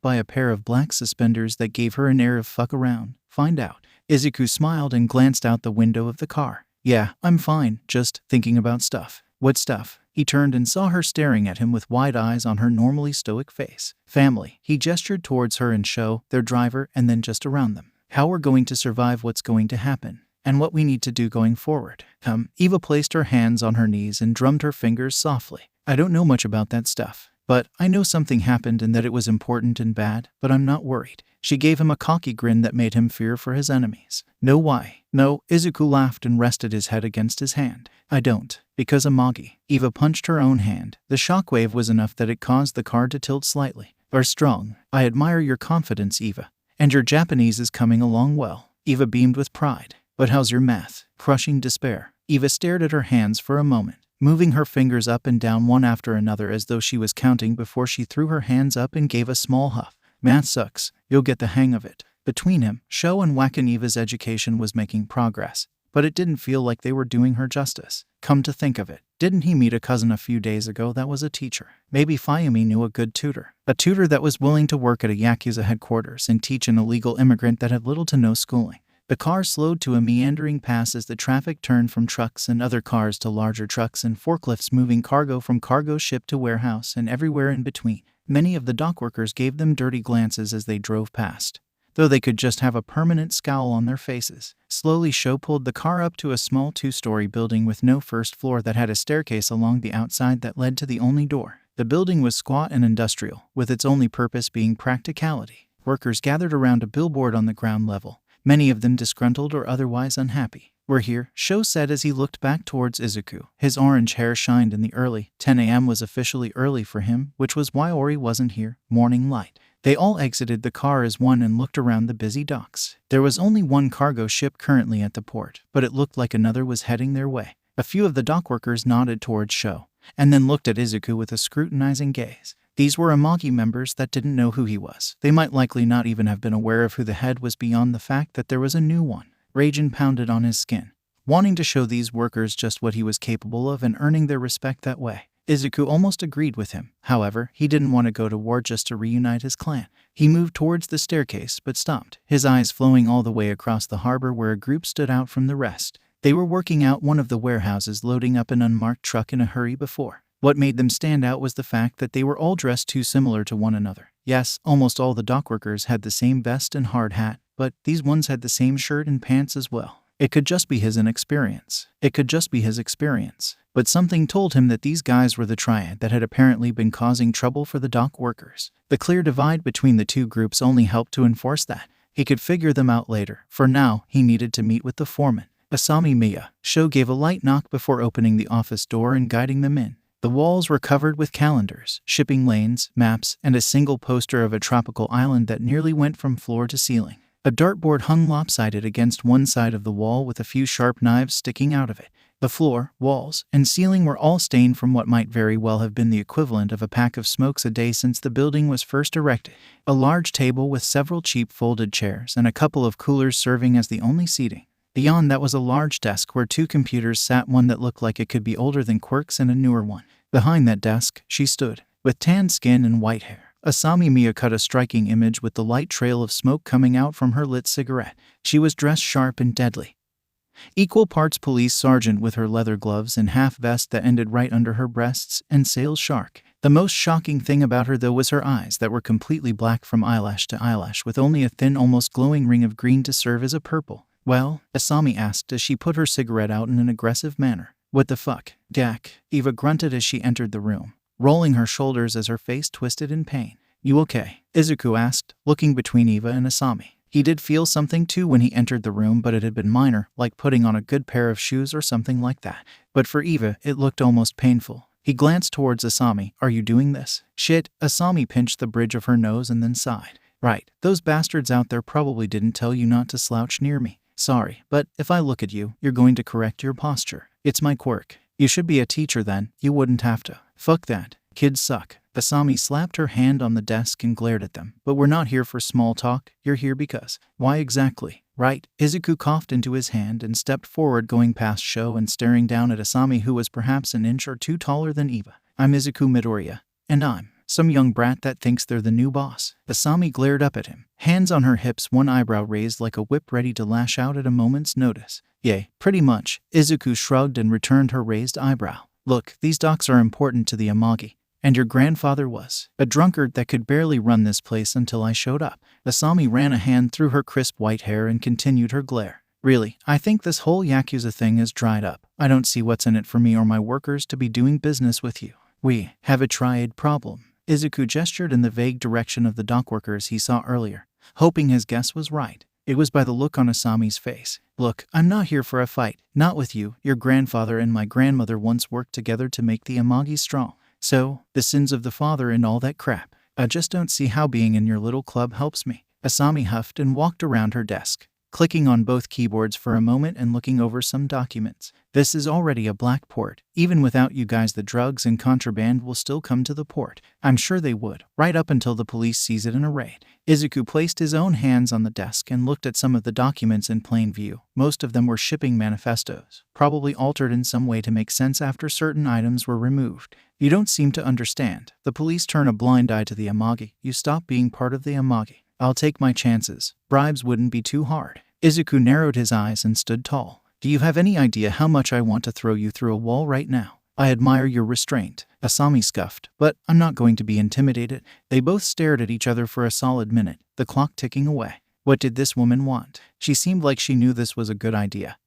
by a pair of black suspenders that gave her an air of fuck around, find out. Izuku smiled and glanced out the window of the car. "Yeah, I'm fine, just thinking about stuff." "What stuff?" He turned and saw her staring at him with wide eyes on her normally stoic face. "Family." He gestured towards her and Shai, their driver, and then just around them. "How we're going to survive, what's going to happen, and what we need to do going forward." Eva placed her hands on her knees and drummed her fingers softly. "I don't know much about that stuff, but I know something happened and that it was important and bad, but I'm not worried." She gave him a cocky grin that made him fear for his enemies. "No, why?" "No," Izuku laughed and rested his head against his hand. "I don't. Because Amagi." Eva punched her own hand. The shockwave was enough that it caused the car to tilt slightly. "Are strong. I admire your confidence, Eva. And your Japanese is coming along well." Eva beamed with pride. "But how's your math?" Crushing despair. Eva stared at her hands for a moment, moving her fingers up and down one after another as though she was counting before she threw her hands up and gave a small huff. "Math sucks. You'll get the hang of it." Between him, Shai and Wakan, Eva's education was making progress, but it didn't feel like they were doing her justice. Come to think of it, didn't he meet a cousin a few days ago that was a teacher? Maybe Fayumi knew a good tutor. A tutor that was willing to work at a Yakuza headquarters and teach an illegal immigrant that had little to no schooling. The car slowed to a meandering pass as the traffic turned from trucks and other cars to larger trucks and forklifts moving cargo from cargo ship to warehouse and everywhere in between. Many of the dockworkers gave them dirty glances as they drove past, though they could just have a permanent scowl on their faces. Slowly, Shai pulled the car up to a small two-story building with no first floor that had a staircase along the outside that led to the only door. The building was squat and industrial, with its only purpose being practicality. Workers gathered around a billboard on the ground level, many of them disgruntled or otherwise unhappy. "We're here," Shai said as he looked back towards Izuku. His orange hair shined in the early 10 a.m. was officially early for him, which was why Ori wasn't here. Morning light. They all exited the car as one and looked around the busy docks. There was only one cargo ship currently at the port, but it looked like another was heading their way. A few of the dockworkers nodded towards Shai, and then looked at Izuku with a scrutinizing gaze. These were Amagi members that didn't know who he was. They might likely not even have been aware of who the head was beyond the fact that there was a new one. Rage pounded on his skin, wanting to show these workers just what he was capable of and earning their respect that way. Izuku almost agreed with him. However, he didn't want to go to war just to reunite his clan. He moved towards the staircase but stopped, his eyes flowing all the way across the harbor where a group stood out from the rest. They were working out one of the warehouses, loading up an unmarked truck in a hurry before. What made them stand out was the fact that they were all dressed too similar to one another. Yes, almost all the dockworkers had the same vest and hard hat, but these ones had the same shirt and pants as well. It could just be his inexperience. But something told him that these guys were the Triad that had apparently been causing trouble for the dock workers. The clear divide between the two groups only helped to enforce that. He could figure them out later. For now, he needed to meet with the foreman. "Asami Miya." Shai gave a light knock before opening the office door and guiding them in. The walls were covered with calendars, shipping lanes, maps, and a single poster of a tropical island that nearly went from floor to ceiling. A dartboard hung lopsided against one side of the wall with a few sharp knives sticking out of it. The floor, walls, and ceiling were all stained from what might very well have been the equivalent of a pack of smokes a day since the building was first erected. A large table with several cheap folded chairs and a couple of coolers serving as the only seating. Beyond that was a large desk where two computers sat, one that looked like it could be older than Quirk's and a newer one. Behind that desk, she stood, with tanned skin and white hair. Asami Miya cut a striking image with the light trail of smoke coming out from her lit cigarette. She was dressed sharp and deadly. Equal parts police sergeant with her leather gloves and half vest that ended right under her breasts, and sales shark. The most shocking thing about her, though, was her eyes that were completely black from eyelash to eyelash, with only a thin, almost glowing ring of green to serve as a purple. "Well?" Asami asked as she put her cigarette out in an aggressive manner. "What the fuck, Dak?" Eva grunted as she entered the room, rolling her shoulders as her face twisted in pain. "You okay?" Izuku asked, looking between Eva and Asami. He did feel something too when he entered the room, but it had been minor, like putting on a good pair of shoes or something like that. But for Eva, it looked almost painful. He glanced towards Asami. Are you doing this? Shit. Asami pinched the bridge of her nose and then sighed. Right. Those bastards out there probably didn't tell you not to slouch near me. Sorry, but if I look at you, you're going to correct your posture. It's my quirk. You should be a teacher then. You wouldn't have to. Fuck that. Kids suck. Asami slapped her hand on the desk and glared at them. But we're not here for small talk. You're here because. Why exactly? Right. Izuku coughed into his hand and stepped forward, going past Sho and staring down at Asami, who was perhaps an inch or two taller than Eva. I'm Izuku Midoriya. And I'm some young brat that thinks they're the new boss. Asami glared up at him, hands on her hips, one eyebrow raised like a whip ready to lash out at a moment's notice. Yay, pretty much. Izuku shrugged and returned her raised eyebrow. Look, these docks are important to the Amagi. And your grandfather was a drunkard that could barely run this place until I showed up. Asami ran a hand through her crisp white hair and continued her glare. Really, I think this whole Yakuza thing has dried up. I don't see what's in it for me or my workers to be doing business with you. We have a Triad problem. Izuku gestured in the vague direction of the dockworkers he saw earlier, hoping his guess was right. It was by the look on Asami's face. Look, I'm not here for a fight. Not with you. Your grandfather and my grandmother once worked together to make the Amagi strong. So, the sins of the father and all that crap. I just don't see how being in your little club helps me. Asami huffed and walked around her desk, clicking on both keyboards for a moment and looking over some documents. This is already a black port. Even without you guys, the drugs and contraband will still come to the port. I'm sure they would, right up until the police sees it in a raid. Izuku placed his own hands on the desk and looked at some of the documents in plain view. Most of them were shipping manifestos, probably altered in some way to make sense after certain items were removed. You don't seem to understand. The police turn a blind eye to the Amagi. You stop being part of the Amagi. I'll take my chances. Bribes wouldn't be too hard. Izuku narrowed his eyes and stood tall. Do you have any idea how much I want to throw you through a wall right now? I admire your restraint. Asami scuffed, but I'm not going to be intimidated. They both stared at each other for a solid minute, the clock ticking away. What did this woman want? She seemed like she knew this was a good idea.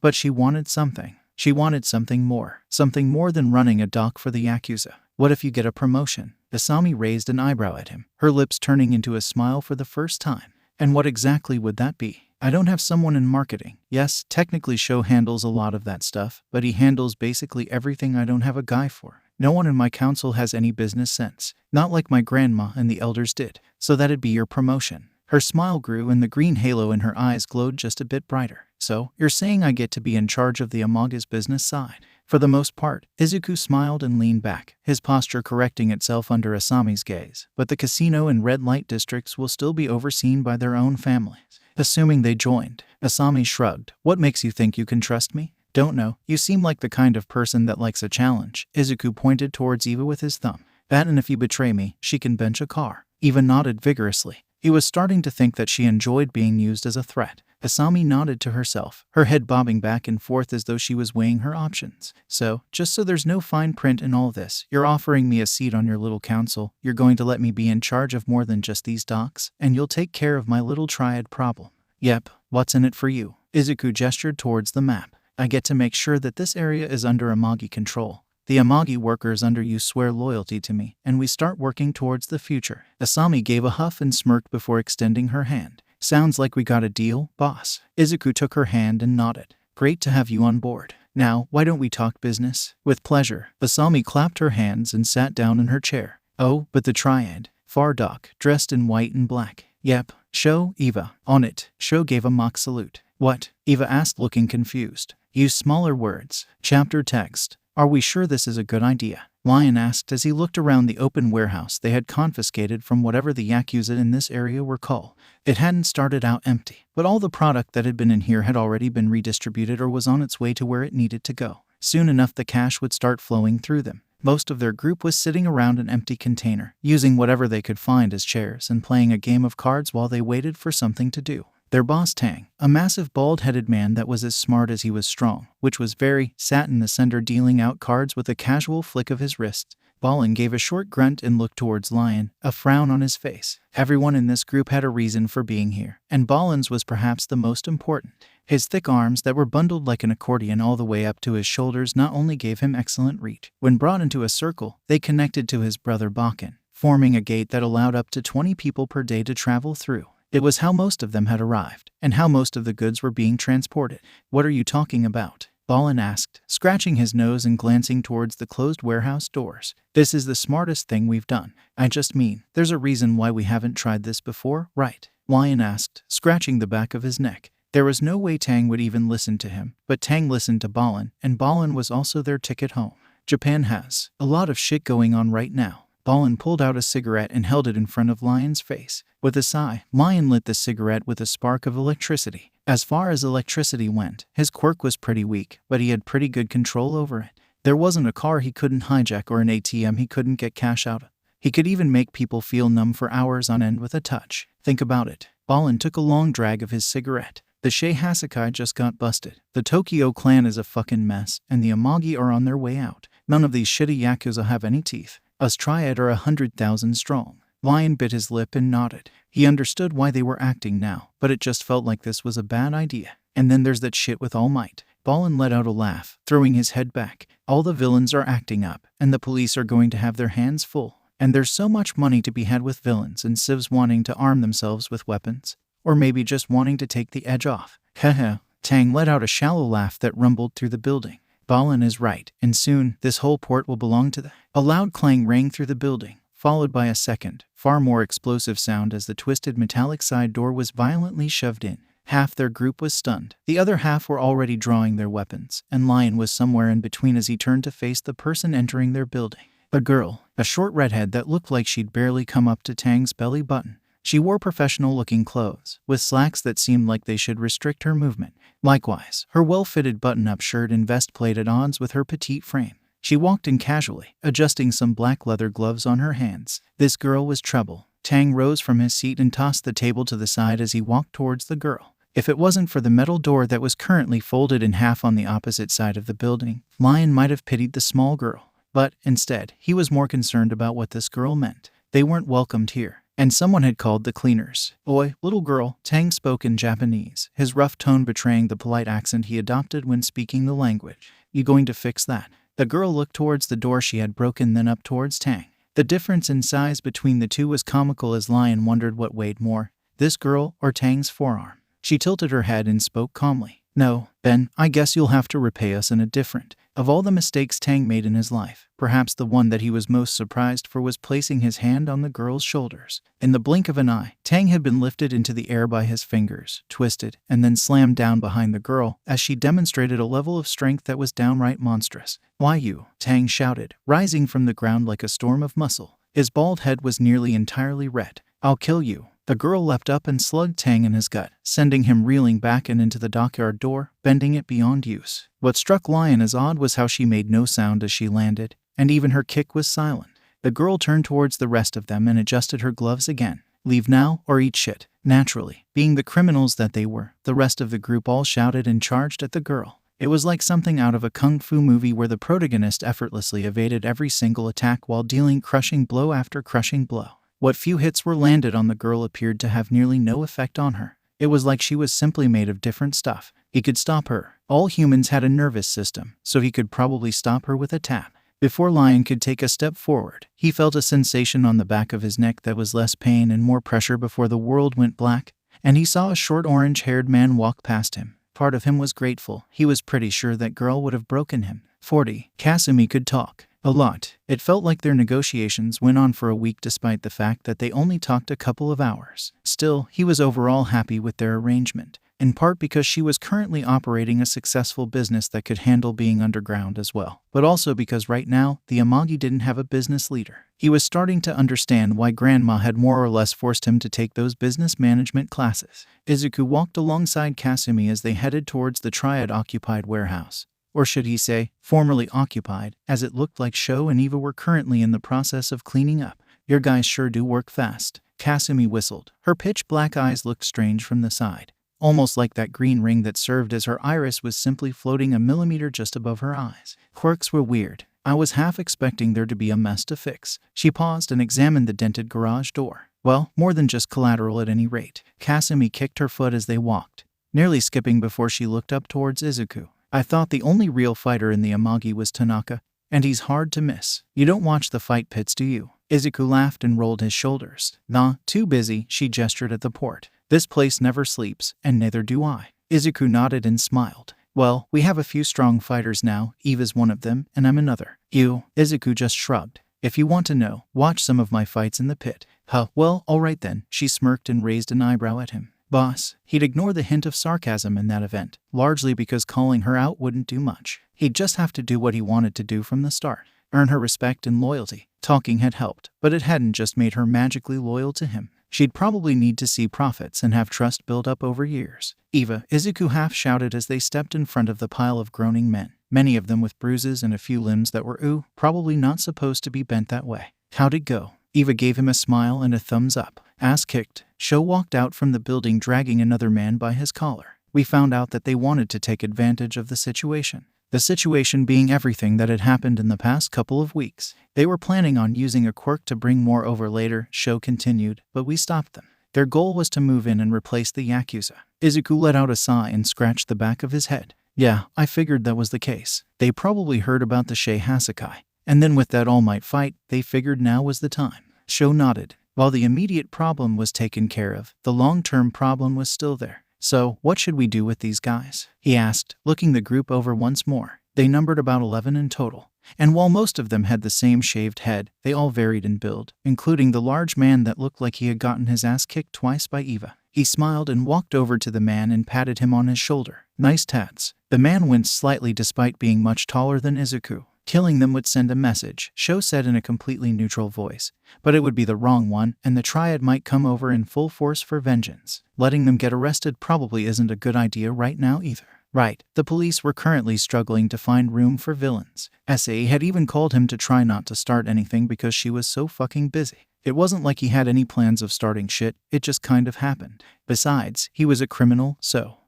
But she wanted something. She wanted something more than running a dock for the Yakuza. What if you get a promotion? Asami raised an eyebrow at him, her lips turning into a smile for the first time. And what exactly would that be? I don't have someone in marketing. Yes, technically Sho handles a lot of that stuff, but he handles basically everything I don't have a guy for. No one in my council has any business sense. Not like my grandma and the elders did. So that'd be your promotion. Her smile grew and the green halo in her eyes glowed just a bit brighter. So, you're saying I get to be in charge of the Amaga's business side? For the most part, Izuku smiled and leaned back, his posture correcting itself under Asami's gaze. But the casino and red light districts will still be overseen by their own families. Assuming they joined. Asami shrugged. What makes you think you can trust me? Don't know. You seem like the kind of person that likes a challenge. Izuku pointed towards Eva with his thumb. That, and if you betray me, she can bench a car. Eva nodded vigorously. He was starting to think that she enjoyed being used as a threat. Asami nodded to herself, her head bobbing back and forth as though she was weighing her options. So, just so there's no fine print in all this, you're offering me a seat on your little council, you're going to let me be in charge of more than just these docks, and you'll take care of my little Triad problem. Yep, what's in it for you? Izuku gestured towards the map. I get to make sure that this area is under Amagi control. The Amagi workers under you swear loyalty to me, and we start working towards the future. Asami gave a huff and smirked before extending her hand. Sounds like we got a deal, boss. Izuku took her hand and nodded. Great to have you on board. Now, why don't we talk business? With pleasure. Asami clapped her hands and sat down in her chair. Oh, but the Triad. Far dock, dressed in white and black. Yep. Sho, Eva. On it. Sho gave a mock salute. What? Eva asked, looking confused. Use smaller words. Chapter text. Are we sure this is a good idea? Lion asked as he looked around the open warehouse they had confiscated from whatever the Yakuza in this area were called. It hadn't started out empty, but all the product that had been in here had already been redistributed or was on its way to where it needed to go. Soon enough the cash would start flowing through them. Most of their group was sitting around an empty container, using whatever they could find as chairs and playing a game of cards while they waited for something to do. Their boss Tang, a massive bald-headed man that was as smart as he was strong, which was very, sat in the center dealing out cards with a casual flick of his wrists. Balin gave a short grunt and looked towards Lion, a frown on his face. Everyone in this group had a reason for being here, and Balin's was perhaps the most important. His thick arms that were bundled like an accordion all the way up to his shoulders not only gave him excellent reach. When brought into a circle, they connected to his brother Bakken, forming a gate that allowed up to 20 people per day to travel through. It was how most of them had arrived, and how most of the goods were being transported. What are you talking about? Balin asked, scratching his nose and glancing towards the closed warehouse doors. This is the smartest thing we've done. I just mean, there's a reason why we haven't tried this before, right? Lion asked, scratching the back of his neck. There was no way Tang would even listen to him, but Tang listened to Balin, and Balin was also their ticket home. Japan has a lot of shit going on right now. Balin pulled out a cigarette and held it in front of Lion's face. With a sigh, Lion lit the cigarette with a spark of electricity. As far as electricity went, his quirk was pretty weak, but he had pretty good control over it. There wasn't a car he couldn't hijack or an ATM he couldn't get cash out of. He could even make people feel numb for hours on end with a touch. Think about it. Balin took a long drag of his cigarette. The Shai Hassaikai just got busted. The Tokyo clan is a fucking mess, and the Amagi are on their way out. None of these shitty Yakuza have any teeth. Us Triad are 100,000 strong. Lion bit his lip and nodded. He understood why they were acting now, but it just felt like this was a bad idea. And then there's that shit with All Might. Balin let out a laugh, throwing his head back. All the villains are acting up, and the police are going to have their hands full. And there's so much money to be had with villains and civs wanting to arm themselves with weapons. Or maybe just wanting to take the edge off. Heh. Tang let out a shallow laugh that rumbled through the building. Balin is right, and soon, this whole port will belong to them. A loud clang rang through the building, followed by a second, far more explosive sound as the twisted metallic side door was violently shoved in. Half their group was stunned. The other half were already drawing their weapons, and Lion was somewhere in between as he turned to face the person entering their building. A girl, a short redhead that looked like she'd barely come up to Tang's belly button. She wore professional-looking clothes, with slacks that seemed like they should restrict her movement. Likewise, her well-fitted button-up shirt and vest played at odds with her petite frame. She walked in casually, adjusting some black leather gloves on her hands. This girl was trouble. Tang rose from his seat and tossed the table to the side as he walked towards the girl. If it wasn't for the metal door that was currently folded in half on the opposite side of the building, Lion might have pitied the small girl. But, instead, he was more concerned about what this girl meant. They weren't welcomed here. And someone had called the cleaners. Oi, little girl, Tang spoke in Japanese, his rough tone betraying the polite accent he adopted when speaking the language. You going to fix that? The girl looked towards the door she had broken, then up towards Tang. The difference in size between the two was comical as Lion wondered what weighed more, this girl or Tang's forearm. She tilted her head and spoke calmly. No, then, I guess you'll have to repay us in a different. Of all the mistakes Tang made in his life, perhaps the one that he was most surprised for was placing his hand on the girl's shoulders. In the blink of an eye, Tang had been lifted into the air by his fingers, twisted, and then slammed down behind the girl as she demonstrated a level of strength that was downright monstrous. Why you? Tang shouted, rising from the ground like a storm of muscle. His bald head was nearly entirely red. I'll kill you. The girl leapt up and slugged Tang in his gut, sending him reeling back and into the dockyard door, bending it beyond use. What struck Lion as odd was how she made no sound as she landed, and even her kick was silent. The girl turned towards the rest of them and adjusted her gloves again. Leave now or eat shit. Naturally, being the criminals that they were, the rest of the group all shouted and charged at the girl. It was like something out of a kung fu movie where the protagonist effortlessly evaded every single attack while dealing crushing blow after crushing blow. What few hits were landed on the girl appeared to have nearly no effect on her. It was like she was simply made of different stuff. He could stop her. All humans had a nervous system, so he could probably stop her with a tap. Before Lion could take a step forward, he felt a sensation on the back of his neck that was less pain and more pressure before the world went black, and he saw a short orange-haired man walk past him. Part of him was grateful. He was pretty sure that girl would have broken him. 40. Kasumi could talk. A lot. It felt like their negotiations went on for a week despite the fact that they only talked a couple of hours. Still, he was overall happy with their arrangement, in part because she was currently operating a successful business that could handle being underground as well, but also because right now, the Amagi didn't have a business leader. He was starting to understand why Grandma had more or less forced him to take those business management classes. Izuku walked alongside Kasumi as they headed towards the Triad-occupied warehouse. Or should he say, formerly occupied, as it looked like Sho and Eva were currently in the process of cleaning up. Your guys sure do work fast. Kasumi whistled. Her pitch-black eyes looked strange from the side. Almost like that green ring that served as her iris was simply floating a millimeter just above her eyes. Quirks were weird. I was half expecting there to be a mess to fix. She paused and examined the dented garage door. Well, more than just collateral at any rate. Kasumi kicked her foot as they walked, nearly skipping before she looked up towards Izuku. I thought the only real fighter in the Amagi was Tanaka, and he's hard to miss. You don't watch the fight pits, do you? Izuku laughed and rolled his shoulders. Nah, too busy, she gestured at the port. This place never sleeps, and neither do I. Izuku nodded and smiled. Well, we have a few strong fighters now, Eva's one of them, and I'm another. You, Izuku just shrugged. If you want to know, watch some of my fights in the pit. Huh, well, alright then, she smirked and raised an eyebrow at him. Boss, he'd ignore the hint of sarcasm in that event, largely because calling her out wouldn't do much. He'd just have to do what he wanted to do from the start. Earn her respect and loyalty. Talking had helped, but it hadn't just made her magically loyal to him. She'd probably need to see profits and have trust build up over years. Eva, Izuku half shouted as they stepped in front of the pile of groaning men, many of them with bruises and a few limbs that were probably not supposed to be bent that way. How'd it go? Eva gave him a smile and a thumbs up. Ass kicked. Sho walked out from the building dragging another man by his collar. We found out that they wanted to take advantage of the situation. The situation being everything that had happened in the past couple of weeks. They were planning on using a quirk to bring more over later, Sho continued, but we stopped them. Their goal was to move in and replace the Yakuza. Izuku let out a sigh and scratched the back of his head. Yeah, I figured that was the case. They probably heard about the Shai Hassaikai, and then with that All Might fight, they figured now was the time. Sho nodded. While the immediate problem was taken care of, the long-term problem was still there. So, what should we do with these guys? He asked, looking the group over once more. They numbered about 11 in total. And while most of them had the same shaved head, they all varied in build, including the large man that looked like he had gotten his ass kicked twice by Eva. He smiled and walked over to the man and patted him on his shoulder. Nice tats. The man winced slightly despite being much taller than Izuku. Killing them would send a message, Sho said in a completely neutral voice. But it would be the wrong one, and the Triad might come over in full force for vengeance. Letting them get arrested probably isn't a good idea right now either. Right, the police were currently struggling to find room for villains. SA had even called him to try not to start anything because she was so fucking busy. It wasn't like he had any plans of starting shit, it just kind of happened. Besides, he was a criminal,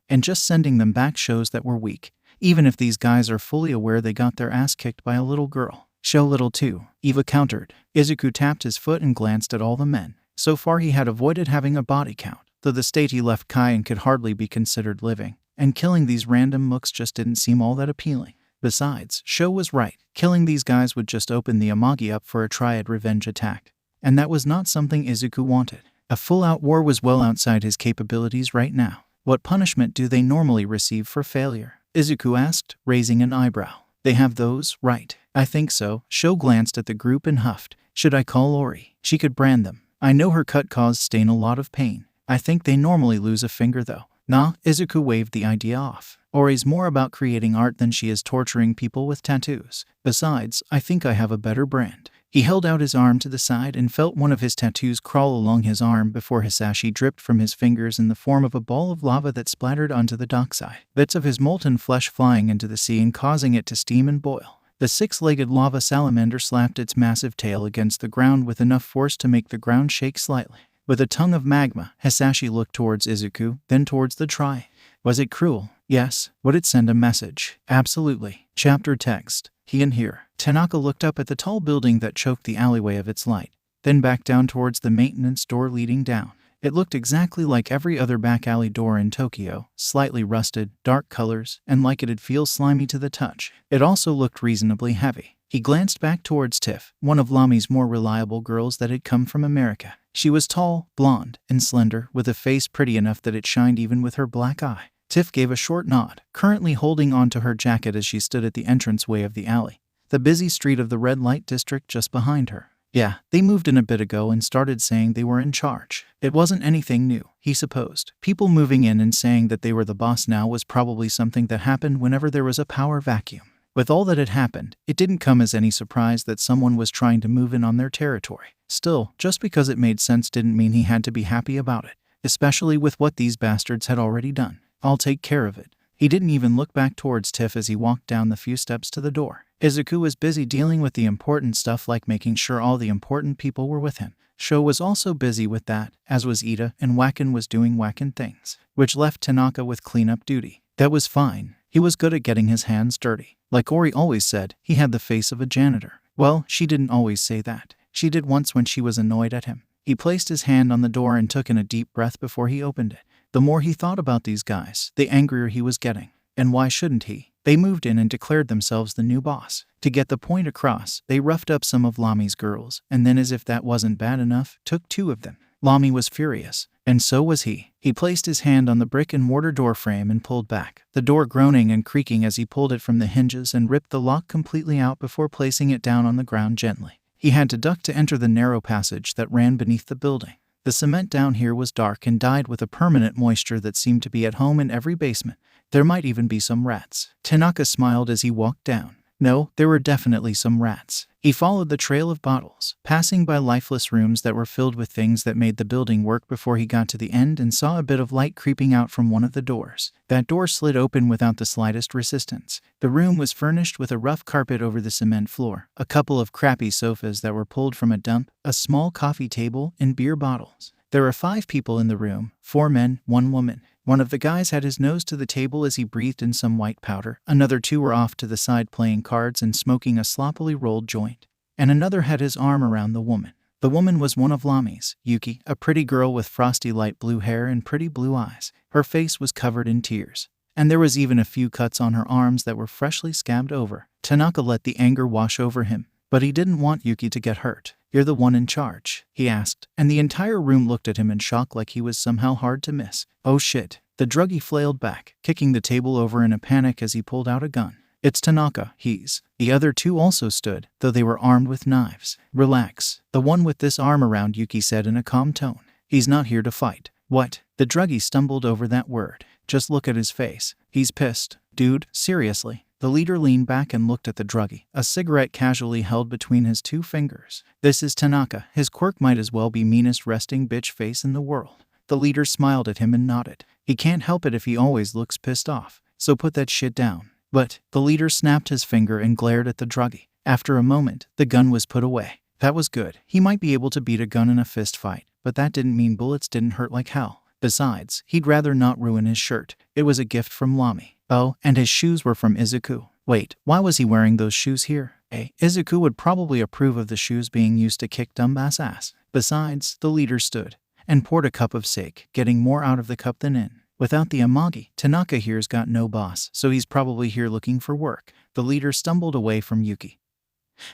and just sending them back shows that we're weak. Even if these guys are fully aware they got their ass kicked by a little girl. Show little too, Eva countered. Izuku tapped his foot and glanced at all the men. So far he had avoided having a body count, though the state he left Kai in could hardly be considered living, and killing these random mooks just didn't seem all that appealing. Besides, Sho was right, killing these guys would just open the Amagi up for a Triad revenge attack. And that was not something Izuku wanted. A full-out war was well outside his capabilities right now. What punishment do they normally receive for failure? Izuku asked, raising an eyebrow. They have those, right? I think so. Sho glanced at the group and huffed. Should I call Ori? She could brand them. I know her cut caused Stain a lot of pain. I think they normally lose a finger though. Nah, Izuku waved the idea off. Ori's more about creating art than she is torturing people with tattoos. Besides, I think I have a better brand. He held out his arm to the side and felt one of his tattoos crawl along his arm before Hasashi dripped from his fingers in the form of a ball of lava that splattered onto the dockside, bits of his molten flesh flying into the sea and causing it to steam and boil. The six-legged lava salamander slapped its massive tail against the ground with enough force to make the ground shake slightly. With a tongue of magma, Hasashi looked towards Izuku, then towards the Triad. Was it cruel? Yes. Would it send a message? Absolutely. Chapter text. He and here. Tanaka looked up at the tall building that choked the alleyway of its light, then back down towards the maintenance door leading down. It looked exactly like every other back alley door in Tokyo, slightly rusted, dark colors, and like it'd feel slimy to the touch. It also looked reasonably heavy. He glanced back towards Tiff, one of Lami's more reliable girls that had come from America. She was tall, blonde, and slender, with a face pretty enough that it shined even with her black eye. Tiff gave a short nod, currently holding onto her jacket as she stood at the entranceway of the alley, the busy street of the red light district just behind her. Yeah, they moved in a bit ago and started saying they were in charge. It wasn't anything new, he supposed. People moving in and saying that they were the boss now was probably something that happened whenever there was a power vacuum. With all that had happened, it didn't come as any surprise that someone was trying to move in on their territory. Still, just because it made sense didn't mean he had to be happy about it, especially with what these bastards had already done. I'll take care of it. He didn't even look back towards Tiff as he walked down the few steps to the door. Izuku was busy dealing with the important stuff like making sure all the important people were with him. Sho was also busy with that, as was Ida, and Wacken was doing Wacken things, which left Tanaka with cleanup duty. That was fine. He was good at getting his hands dirty. Like Ori always said, he had the face of a janitor. Well, she didn't always say that. She did once when she was annoyed at him. He placed his hand on the door and took in a deep breath before he opened it. The more he thought about these guys, the angrier he was getting. And why shouldn't he? They moved in and declared themselves the new boss. To get the point across, they roughed up some of Lami's girls, and then, as if that wasn't bad enough, took 2 of them. Lami was furious, and so was he. He placed his hand on the brick-and-mortar door frame and pulled back, the door groaning and creaking as he pulled it from the hinges and ripped the lock completely out before placing it down on the ground gently. He had to duck to enter the narrow passage that ran beneath the building. The cement down here was dark and dyed with a permanent moisture that seemed to be at home in every basement. There might even be some rats. Tanaka smiled as he walked down. No, there were definitely some rats. He followed the trail of bottles, passing by lifeless rooms that were filled with things that made the building work before he got to the end and saw a bit of light creeping out from one of the doors. That door slid open without the slightest resistance. The room was furnished with a rough carpet over the cement floor, a couple of crappy sofas that were pulled from a dump, a small coffee table, and beer bottles. There were 5 people in the room, 4 men, 1 woman. One of the guys had his nose to the table as he breathed in some white powder. Another 2 were off to the side playing cards and smoking a sloppily rolled joint. And another had his arm around the woman. The woman was one of Lami's, Yuki, a pretty girl with frosty light blue hair and pretty blue eyes. Her face was covered in tears, and there was even a few cuts on her arms that were freshly scabbed over. Tanaka let the anger wash over him, but he didn't want Yuki to get hurt. "You're the one in charge?" he asked, and the entire room looked at him in shock like he was somehow hard to miss. "Oh shit." The druggie flailed back, kicking the table over in a panic as he pulled out a gun. "It's Tanaka, he's..." The other 2 also stood, though they were armed with knives. "Relax." The one with this arm around Yuki said in a calm tone. "He's not here to fight." "What?" The druggie stumbled over that word. "Just look at his face. He's pissed." "Dude, seriously." The leader leaned back and looked at the druggie, a cigarette casually held between his 2 fingers. "This is Tanaka. His quirk might as well be meanest resting bitch face in the world." The leader smiled at him and nodded. "He can't help it if he always looks pissed off. So put that shit down." "But..." The leader snapped his finger and glared at the druggie. After a moment, the gun was put away. That was good. He might be able to beat a gun in a fist fight, but that didn't mean bullets didn't hurt like hell. Besides, he'd rather not ruin his shirt. It was a gift from Lami. Oh, and his shoes were from Izuku. Wait, why was he wearing those shoes here? Izuku would probably approve of the shoes being used to kick dumbass ass. Besides, the leader stood and poured a cup of sake, getting more out of the cup than in. "Without the amagi, Tanaka here's got no boss, so he's probably here looking for work." The leader stumbled away from Yuki,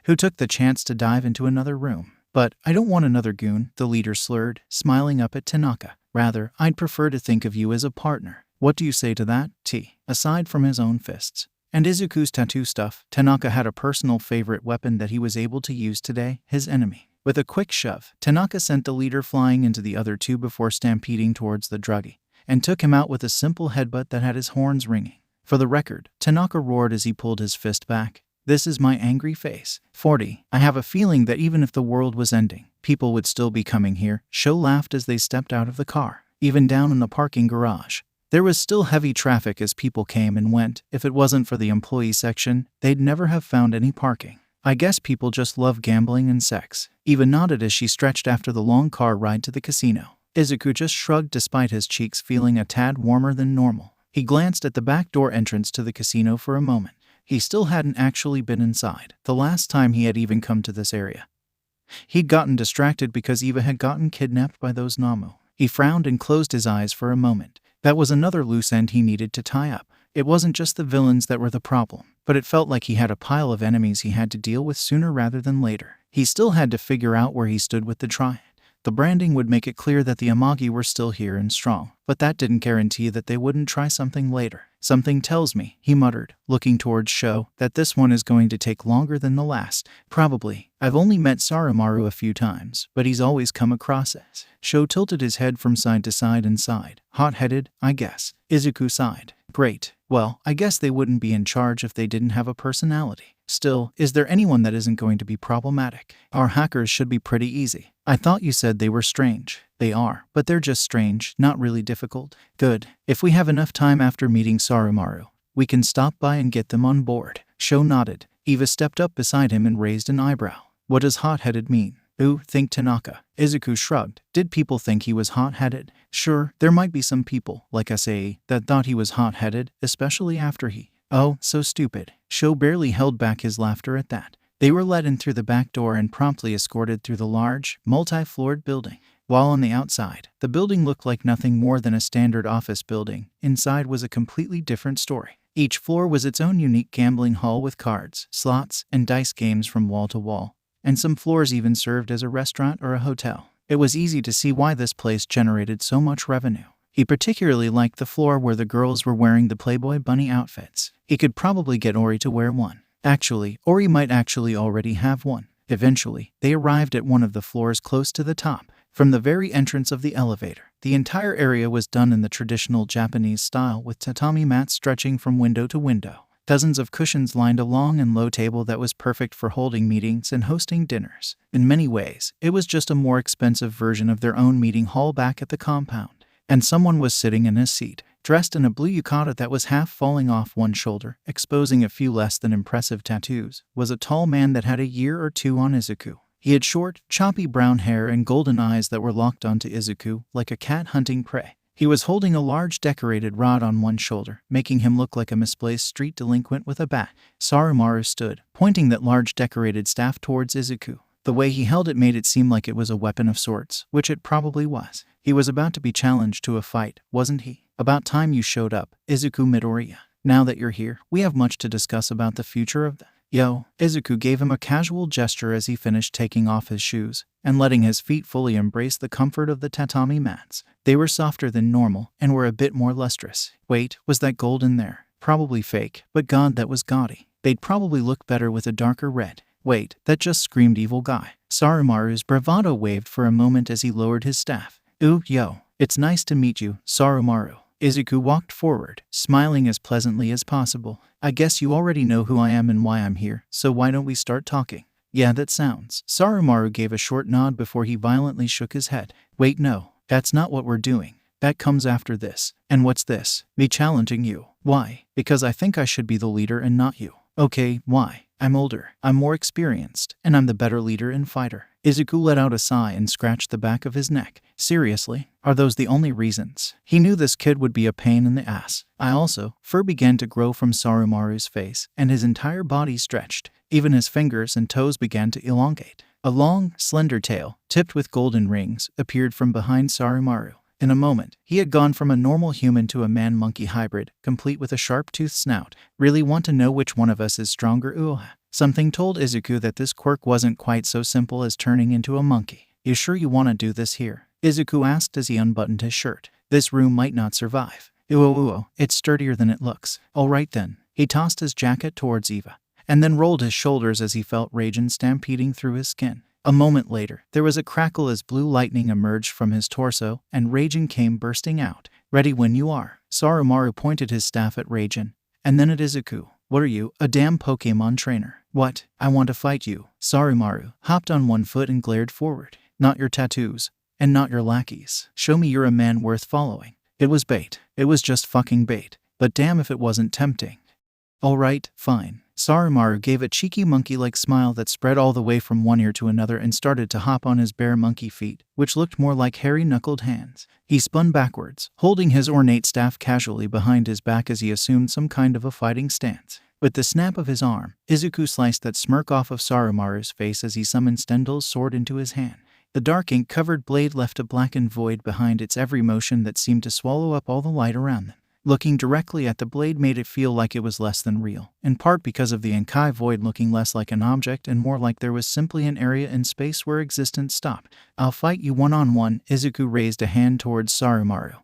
who took the chance to dive into another room. "But I don't want another goon," the leader slurred, smiling up at Tanaka. "Rather, I'd prefer to think of you as a partner. What do you say to that, T?" Aside from his own fists and Izuku's tattoo stuff, Tanaka had a personal favorite weapon that he was able to use today, his enemy. With a quick shove, Tanaka sent the leader flying into the other 2 before stampeding towards the druggie, and took him out with a simple headbutt that had his horns ringing. For the record, Tanaka roared as he pulled his fist back. "This is my angry face." 40. "I have a feeling that even if the world was ending, people would still be coming here." Shai laughed as they stepped out of the car. Even down in the parking garage, there was still heavy traffic as people came and went. If it wasn't for the employee section, they'd never have found any parking. "I guess people just love gambling and sex." Eva nodded as she stretched after the long car ride to the casino. Izuku just shrugged despite his cheeks feeling a tad warmer than normal. He glanced at the back door entrance to the casino for a moment. He still hadn't actually been inside, the last time he had even come to this area. He'd gotten distracted because Eva had gotten kidnapped by those Namu. He frowned and closed his eyes for a moment. That was another loose end he needed to tie up. It wasn't just the villains that were the problem, but it felt like he had a pile of enemies he had to deal with sooner rather than later. He still had to figure out where he stood with the Triad. The branding would make it clear that the Amagi were still here and strong, but that didn't guarantee that they wouldn't try something later. "Something tells me," he muttered, looking towards Shai, "that this one is going to take longer than the last." "Probably. I've only met Sarimaru a few times, but he's always come across as..." Shai tilted his head from side to side and sighed. "Hot-headed, I guess." Izuku sighed. "Great. Well, I guess they wouldn't be in charge if they didn't have a personality. Still, is there anyone that isn't going to be problematic? Our hackers should be pretty easy." "I thought you said they were strange." "They are, but they're just strange, not really difficult." "Good. If we have enough time after meeting Sarimaru, we can stop by and get them on board." Shai nodded. Eva stepped up beside him and raised an eyebrow. "What does hot-headed mean?" "Ooh, think Tanaka." Izuku shrugged. Did people think he was hot-headed? Sure, there might be some people, like Hassaikai, that thought he was hot-headed, especially after he... Oh, so stupid. Shai barely held back his laughter at that. They were let in through the back door and promptly escorted through the large, multi-floored building. While on the outside, the building looked like nothing more than a standard office building, inside was a completely different story. Each floor was its own unique gambling hall with cards, slots, and dice games from wall to wall, and some floors even served as a restaurant or a hotel. It was easy to see why this place generated so much revenue. He particularly liked the floor where the girls were wearing the Playboy bunny outfits. He could probably get Ori to wear one. Actually, Ori might actually already have one. Eventually, they arrived at one of the floors close to the top. From the very entrance of the elevator, the entire area was done in the traditional Japanese style with tatami mats stretching from window to window. Dozens of cushions lined a long and low table that was perfect for holding meetings and hosting dinners. In many ways, it was just a more expensive version of their own meeting hall back at the compound. And someone was sitting in his seat, dressed in a blue yukata that was half falling off one shoulder, exposing a few less than impressive tattoos, was a tall man that had a year or two on Izuku. He had short, choppy brown hair and golden eyes that were locked onto Izuku like a cat hunting prey. He was holding a large decorated rod on one shoulder, making him look like a misplaced street delinquent with a bat. Soromaru stood, pointing that large decorated staff towards Izuku. The way he held it made it seem like it was a weapon of sorts, which it probably was. He was about to be challenged to a fight, wasn't he? About time you showed up, Izuku Midoriya. Now that you're here, we have much to discuss about the future of the... Yo, Izuku gave him a casual gesture as he finished taking off his shoes and letting his feet fully embrace the comfort of the tatami mats. They were softer than normal and were a bit more lustrous. Wait, was that gold in there? Probably fake, but god, that was gaudy. They'd probably look better with a darker red. Wait, that just screamed evil guy. Soromaru's bravado waved for a moment as he lowered his staff. Ooh, yo, it's nice to meet you, Soromaru. Izuku walked forward, smiling as pleasantly as possible. I guess you already know who I am and why I'm here, so why don't we start talking? Yeah, that sounds. Soromaru gave a short nod before he violently shook his head. Wait, no, that's not what we're doing. That comes after this. And what's this? Me challenging you. Why? Because I think I should be the leader and not you. Okay, why? I'm older, I'm more experienced, and I'm the better leader and fighter. Izuku let out a sigh and scratched the back of his neck. Seriously? Are those the only reasons? He knew this kid would be a pain in the ass. Fur began to grow from Soromaru's face, and his entire body stretched. Even his fingers and toes began to elongate. A long, slender tail, tipped with golden rings, appeared from behind Soromaru. In a moment, he had gone from a normal human to a man-monkey hybrid, complete with a sharp-toothed snout. Really want to know which one of us is stronger? Ooh. Something told Izuku that this quirk wasn't quite so simple as turning into a monkey. You sure you want to do this here? Izuku asked as he unbuttoned his shirt. This room might not survive. Ooh, it's sturdier than it looks. Alright then. He tossed his jacket towards Eva, and then rolled his shoulders as he felt rage stampeding through his skin. A moment later, there was a crackle as blue lightning emerged from his torso, and Raijin came bursting out. Ready when you are. Soromaru pointed his staff at Raijin, and then at Izuku. What are you, a damn Pokemon trainer? What? I want to fight you. Soromaru hopped on one foot and glared forward. Not your tattoos, and not your lackeys. Show me you're a man worth following. It was bait. It was just fucking bait. But damn if it wasn't tempting. Alright, fine. Soromaru gave a cheeky monkey-like smile that spread all the way from one ear to another and started to hop on his bare monkey feet, which looked more like hairy-knuckled hands. He spun backwards, holding his ornate staff casually behind his back as he assumed some kind of a fighting stance. With the snap of his arm, Izuku sliced that smirk off of Soromaru's face as he summoned Stendel's sword into his hand. The dark ink-covered blade left a blackened void behind its every motion that seemed to swallow up all the light around them. Looking directly at the blade made it feel like it was less than real, in part because of the Inkai void looking less like an object and more like there was simply an area in space where existence stopped. I'll fight you one-on-one. Izuku raised a hand towards Soromaru,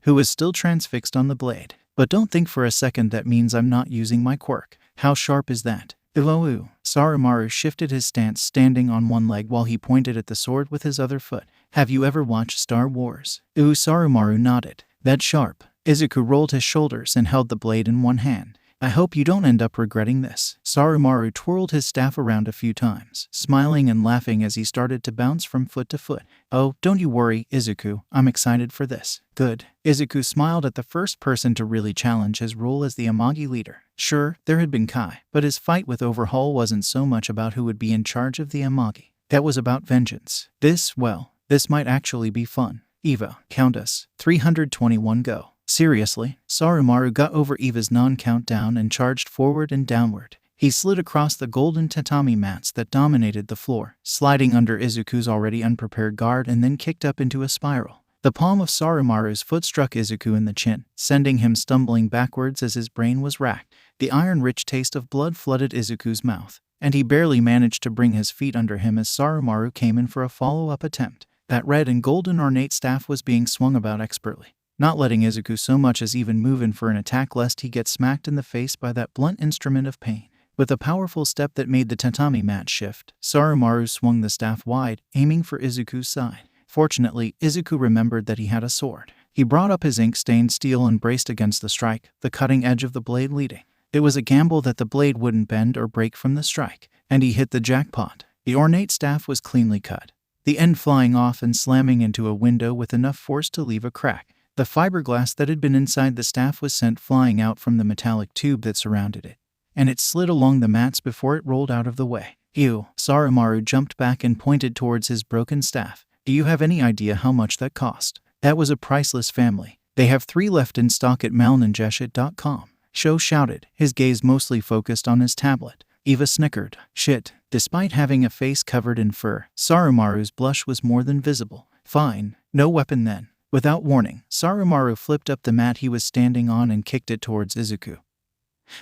who was still transfixed on the blade. But don't think for a second that means I'm not using my quirk. How sharp is that? Ooh. Soromaru shifted his stance, standing on one leg while he pointed at the sword with his other foot. Have you ever watched Star Wars? Ooh. Soromaru nodded. That sharp. Izuku rolled his shoulders and held the blade in one hand. I hope you don't end up regretting this. Soromaru twirled his staff around a few times, smiling and laughing as he started to bounce from foot to foot. Oh, don't you worry, Izuku. I'm excited for this. Good. Izuku smiled at the first person to really challenge his role as the Amagi leader. Sure, there had been Kai, but his fight with Overhaul wasn't so much about who would be in charge of the Amagi. That was about vengeance. This might actually be fun. Eva, count us. 321 go. Seriously? Soromaru got over Eva's non-countdown and charged forward and downward. He slid across the golden tatami mats that dominated the floor, sliding under Izuku's already unprepared guard and then kicked up into a spiral. The palm of Soromaru's foot struck Izuku in the chin, sending him stumbling backwards as his brain was racked. The iron-rich taste of blood flooded Izuku's mouth, and he barely managed to bring his feet under him as Soromaru came in for a follow-up attempt. That red and golden ornate staff was being swung about expertly, not letting Izuku so much as even move in for an attack lest he get smacked in the face by that blunt instrument of pain. With a powerful step that made the tatami mat shift, Soromaru swung the staff wide, aiming for Izuku's side. Fortunately, Izuku remembered that he had a sword. He brought up his ink-stained steel and braced against the strike, the cutting edge of the blade leading. It was a gamble that the blade wouldn't bend or break from the strike, and he hit the jackpot. The ornate staff was cleanly cut, the end flying off and slamming into a window with enough force to leave a crack. The fiberglass that had been inside the staff was sent flying out from the metallic tube that surrounded it, and it slid along the mats before it rolled out of the way. Ew! Soromaru jumped back and pointed towards his broken staff. Do you have any idea how much that cost? That was a priceless family. They have 3 left in stock at malningeshet.com. Sho shouted, his gaze mostly focused on his tablet. Eva snickered. Shit. Despite having a face covered in fur, Soromaru's blush was more than visible. Fine. No weapon then. Without warning, Soromaru flipped up the mat he was standing on and kicked it towards Izuku,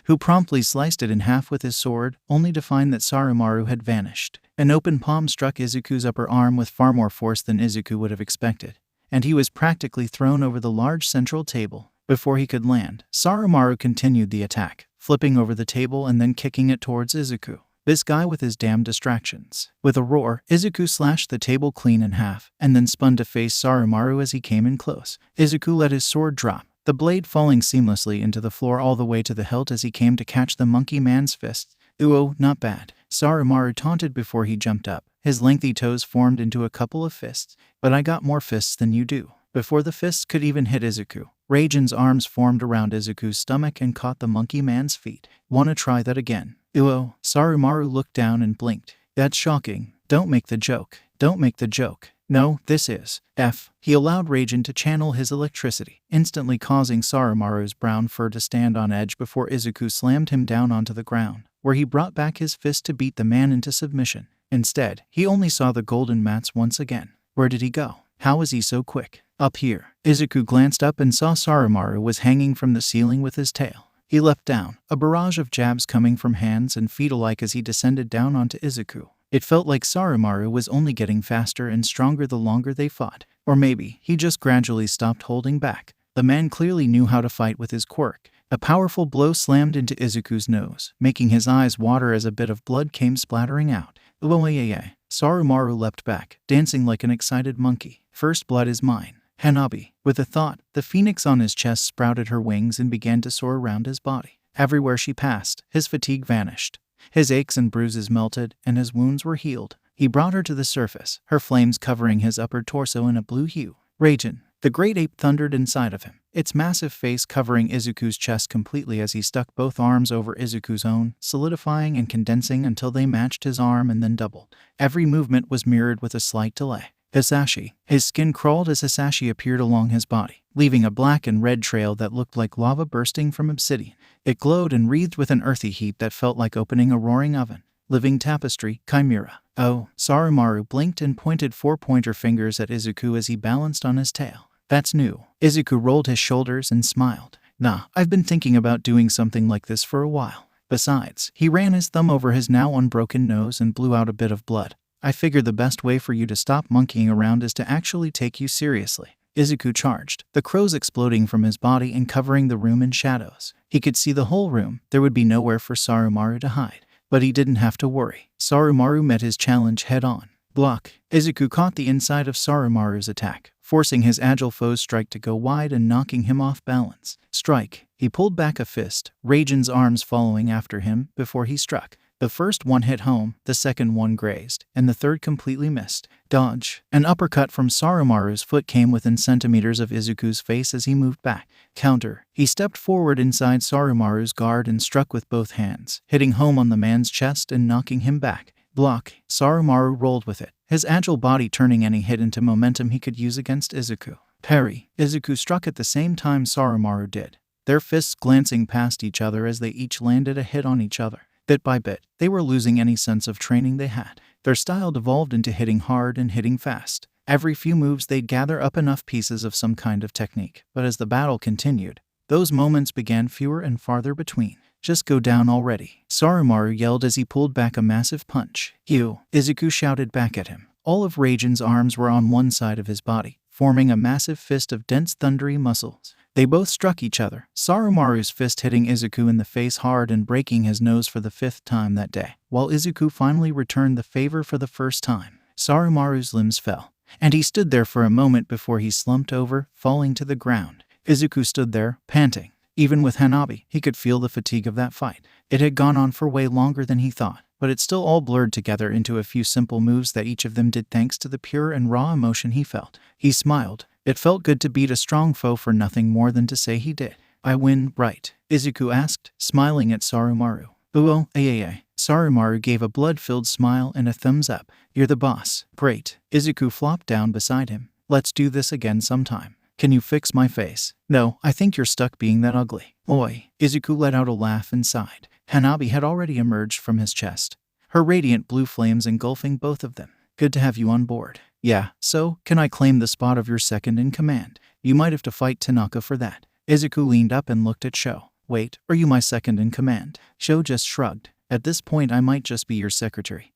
who promptly sliced it in half with his sword, only to find that Soromaru had vanished. An open palm struck Izuku's upper arm with far more force than Izuku would have expected, and he was practically thrown over the large central table. Before he could land, Soromaru continued the attack, flipping over the table and then kicking it towards Izuku. This guy with his damn distractions. With a roar, Izuku slashed the table clean in half, and then spun to face Soromaru as he came in close. Izuku let his sword drop, the blade falling seamlessly into the floor all the way to the hilt as he came to catch the monkey man's fists. Ooh, not bad. Soromaru taunted before he jumped up. His lengthy toes formed into a couple of fists. But I got more fists than you do. Before the fists could even hit Izuku, Raijin's arms formed around Izuku's stomach and caught the monkey man's feet. Wanna try that again? Ooh, Soromaru looked down and blinked. That's shocking. Don't make the joke. Don't make the joke. No, this is F. He allowed Raijin to channel his electricity, instantly causing Soromaru's brown fur to stand on edge before Izuku slammed him down onto the ground, where he brought back his fist to beat the man into submission. Instead, he only saw the golden mats once again. Where did he go? How was he so quick? Up here. Izuku glanced up and saw Soromaru was hanging from the ceiling with his tail. He leapt down, a barrage of jabs coming from hands and feet alike as he descended down onto Izuku. It felt like Soromaru was only getting faster and stronger the longer they fought. Or maybe he just gradually stopped holding back. The man clearly knew how to fight with his quirk. A powerful blow slammed into Izuku's nose, making his eyes water as a bit of blood came splattering out. Soromaru leapt back, dancing like an excited monkey. First blood is mine. Hanabi. With a thought, the phoenix on his chest sprouted her wings and began to soar around his body. Everywhere she passed, his fatigue vanished. His aches and bruises melted, and his wounds were healed. He brought her to the surface, her flames covering his upper torso in a blue hue. Raijin. The great ape thundered inside of him, its massive face covering Izuku's chest completely as he stuck both arms over Izuku's own, solidifying and condensing until they matched his arm and then doubled. Every movement was mirrored with a slight delay. Hasashi. His skin crawled as Hasashi appeared along his body, leaving a black and red trail that looked like lava bursting from obsidian. It glowed and wreathed with an earthy heat that felt like opening a roaring oven. Living tapestry, chimera. Oh, Soromaru blinked and pointed 4 pointer fingers at Izuku as he balanced on his tail. That's new. Izuku rolled his shoulders and smiled. Nah, I've been thinking about doing something like this for a while. Besides, he ran his thumb over his now unbroken nose and blew out a bit of blood. I figured the best way for you to stop monkeying around is to actually take you seriously. Izuku charged, the crows exploding from his body and covering the room in shadows. He could see the whole room. There would be nowhere for Soromaru to hide. But he didn't have to worry. Soromaru met his challenge head-on. Block. Izuku caught the inside of Soromaru's attack, forcing his agile foe's strike to go wide and knocking him off balance. Strike. He pulled back a fist, Raijin's arms following after him before he struck. The first one hit home, the second one grazed, and the third completely missed. Dodge. An uppercut from Soromaru's foot came within centimeters of Izuku's face as he moved back. Counter. He stepped forward inside Soromaru's guard and struck with both hands, hitting home on the man's chest and knocking him back. Block. Soromaru rolled with it, his agile body turning any hit into momentum he could use against Izuku. Parry. Izuku struck at the same time Soromaru did, their fists glancing past each other as they each landed a hit on each other. Bit by bit, they were losing any sense of training they had. Their style devolved into hitting hard and hitting fast. Every few moves they'd gather up enough pieces of some kind of technique, but as the battle continued, those moments began fewer and farther between. Just go down already, Soromaru yelled as he pulled back a massive punch. You, Izuku shouted back at him. All of Raiden's arms were on one side of his body, forming a massive fist of dense thundery muscles. They both struck each other, Soromaru's fist hitting Izuku in the face hard and breaking his nose for the 5th time that day, while Izuku finally returned the favor for the first time. Soromaru's limbs fell, and he stood there for a moment before he slumped over, falling to the ground. Izuku stood there, panting. Even with Hanabi, he could feel the fatigue of that fight. It had gone on for way longer than he thought, but it still all blurred together into a few simple moves that each of them did thanks to the pure and raw emotion he felt. He smiled. It felt good to beat a strong foe for nothing more than to say he did. I win, right? Izuku asked, smiling at Soromaru. Oh, ay. Soromaru gave a blood-filled smile and a thumbs up. You're the boss. Great. Izuku flopped down beside him. Let's do this again sometime. Can you fix my face? No, I think you're stuck being that ugly. Oi. Izuku let out a laugh and sighed. Hanabi had already emerged from his chest, her radiant blue flames engulfing both of them. Good to have you on board. Yeah, so, can I claim the spot of your second in command? You might have to fight Tanaka for that. Izuku leaned up and looked at Sho. Wait, are you my second in command? Sho just shrugged. At this point I might just be your secretary.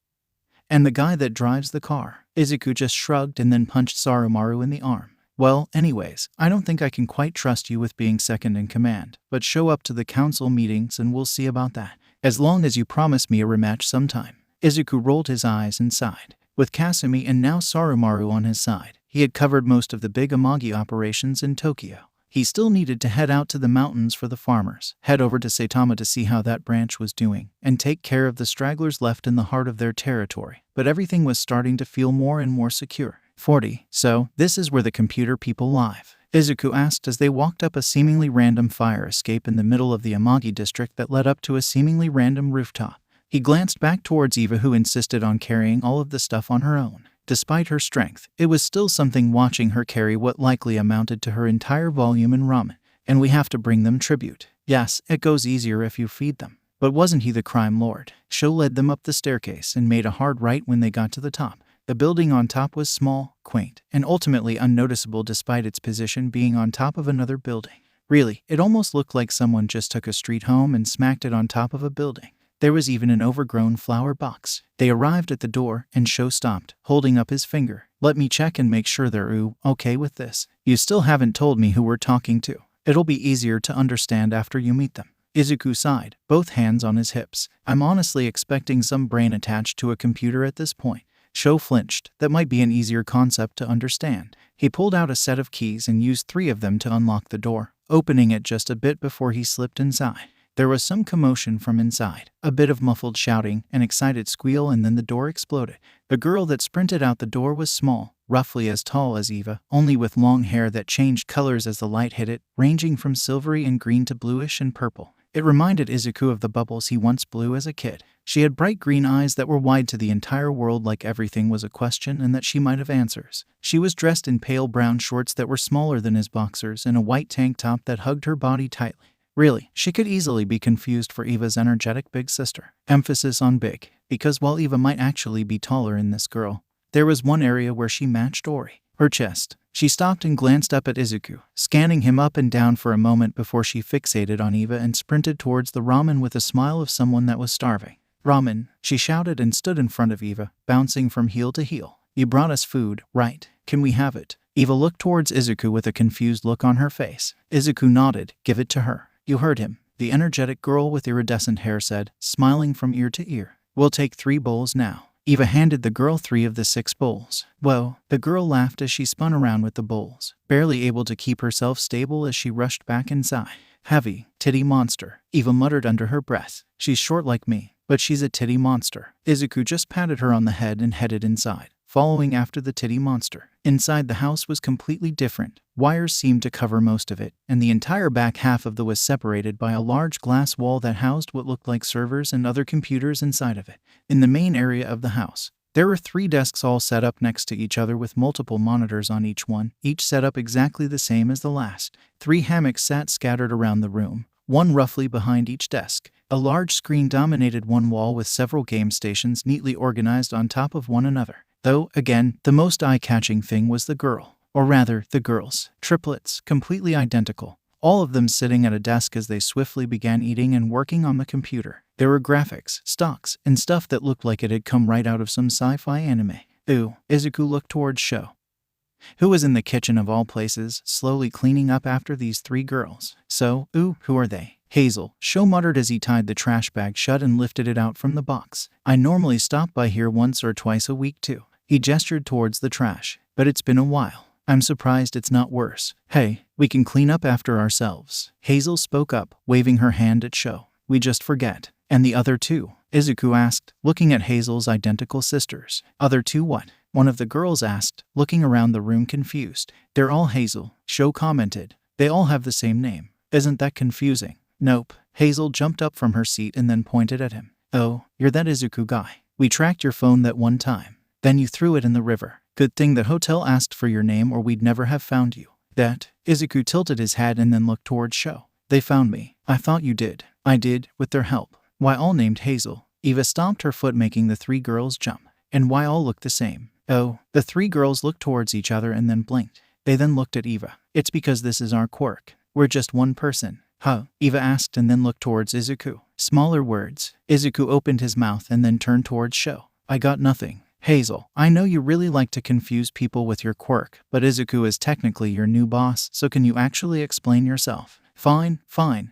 And the guy that drives the car. Izuku just shrugged and then punched Soromaru in the arm. Well, anyways, I don't think I can quite trust you with being second in command, but show up to the council meetings and we'll see about that. As long as you promise me a rematch sometime. Izuku rolled his eyes and sighed. With Kasumi and now Soromaru on his side, he had covered most of the big Amagi operations in Tokyo. He still needed to head out to the mountains for the farmers, head over to Saitama to see how that branch was doing, and take care of the stragglers left in the heart of their territory. But everything was starting to feel more and more secure. 40. So, this is where the computer people live? Izuku asked as they walked up a seemingly random fire escape in the middle of the Amagi district that led up to a seemingly random rooftop. He glanced back towards Eva, who insisted on carrying all of the stuff on her own. Despite her strength, it was still something watching her carry what likely amounted to her entire volume in ramen. And we have to bring them tribute. Yes, it goes easier if you feed them. But wasn't he the crime lord? Sho led them up the staircase and made a hard right when they got to the top. The building on top was small, quaint, and ultimately unnoticeable despite its position being on top of another building. Really, it almost looked like someone just took a street home and smacked it on top of a building. There was even an overgrown flower box. They arrived at the door, and Sho stopped, holding up his finger. Let me check and make sure they're okay with this. You still haven't told me who we're talking to. It'll be easier to understand after you meet them. Izuku sighed, both hands on his hips. I'm honestly expecting some brain attached to a computer at this point. Sho flinched. That might be an easier concept to understand. He pulled out a set of keys and used 3 of them to unlock the door, opening it just a bit before he slipped inside. There was some commotion from inside, a bit of muffled shouting, an excited squeal, and then the door exploded. The girl that sprinted out the door was small, roughly as tall as Eva, only with long hair that changed colors as the light hit it, ranging from silvery and green to bluish and purple. It reminded Izuku of the bubbles he once blew as a kid. She had bright green eyes that were wide to the entire world, like everything was a question and that she might have answers. She was dressed in pale brown shorts that were smaller than his boxers and a white tank top that hugged her body tightly. Really, she could easily be confused for Eva's energetic big sister. Emphasis on big, because while Eva might actually be taller in this girl, there was one area where she matched Ori. Her chest. She stopped and glanced up at Izuku, scanning him up and down for a moment before she fixated on Eva and sprinted towards the ramen with a smile of someone that was starving. Ramen, she shouted and stood in front of Eva, bouncing from heel to heel. You brought us food, right? Can we have it? Eva looked towards Izuku with a confused look on her face. Izuku nodded. Give it to her. You heard him, the energetic girl with iridescent hair said, smiling from ear to ear. We'll take 3 bowls now. Eva handed the girl 3 of the 6 bowls. Whoa, the girl laughed as she spun around with the bowls, barely able to keep herself stable as she rushed back inside. Heavy, titty monster, Eva muttered under her breath. She's short like me, but she's a titty monster. Izuku just patted her on the head and headed inside, following after the titty monster. Inside, the house was completely different. Wires seemed to cover most of it, and the entire back half of the was separated by a large glass wall that housed what looked like servers and other computers inside of it. In the main area of the house, there were 3 desks all set up next to each other with multiple monitors on each one, each set up exactly the same as the last. 3 hammocks sat scattered around the room, one roughly behind each desk. A large screen dominated one wall with several game stations neatly organized on top of one another. Though, again, the most eye-catching thing was the girl. Or rather, the girls. Triplets, completely identical. All of them sitting at a desk as they swiftly began eating and working on the computer. There were graphics, stocks, and stuff that looked like it had come right out of some sci-fi anime. Ooh, Izuku looked towards Sho, who was in the kitchen of all places, slowly cleaning up after these three girls. So, ooh, who are they? Hazel, Sho muttered as he tied the trash bag shut and lifted it out from the box. I normally stop by here once or twice a week too. He gestured towards the trash. But it's been a while. I'm surprised it's not worse. Hey, we can clean up after ourselves. Hazel spoke up, waving her hand at Sho. We just forget. And the other two? Izuku asked, looking at Hazel's identical sisters. Other two what? One of the girls asked, looking around the room confused. They're all Hazel, Sho commented. They all have the same name. Isn't that confusing? Nope. Hazel jumped up from her seat and then pointed at him. Oh, you're that Izuku guy. We tracked your phone that one time. Then you threw it in the river. Good thing the hotel asked for your name or we'd never have found you. That? Izuku tilted his head and then looked towards Sho. They found me. I thought you did. I did, with their help. Why all named Hazel? Eva stomped her foot making the three girls jump. And why all look the same? Oh, the three girls looked towards each other and then blinked. They then looked at Eva. It's because this is our quirk. We're just one person. Huh? Eva asked and then looked towards Izuku. Smaller words. Izuku opened his mouth and then turned towards Sho. I got nothing. Hazel, I know you really like to confuse people with your quirk, but Izuku is technically your new boss, so can you actually explain yourself? Fine,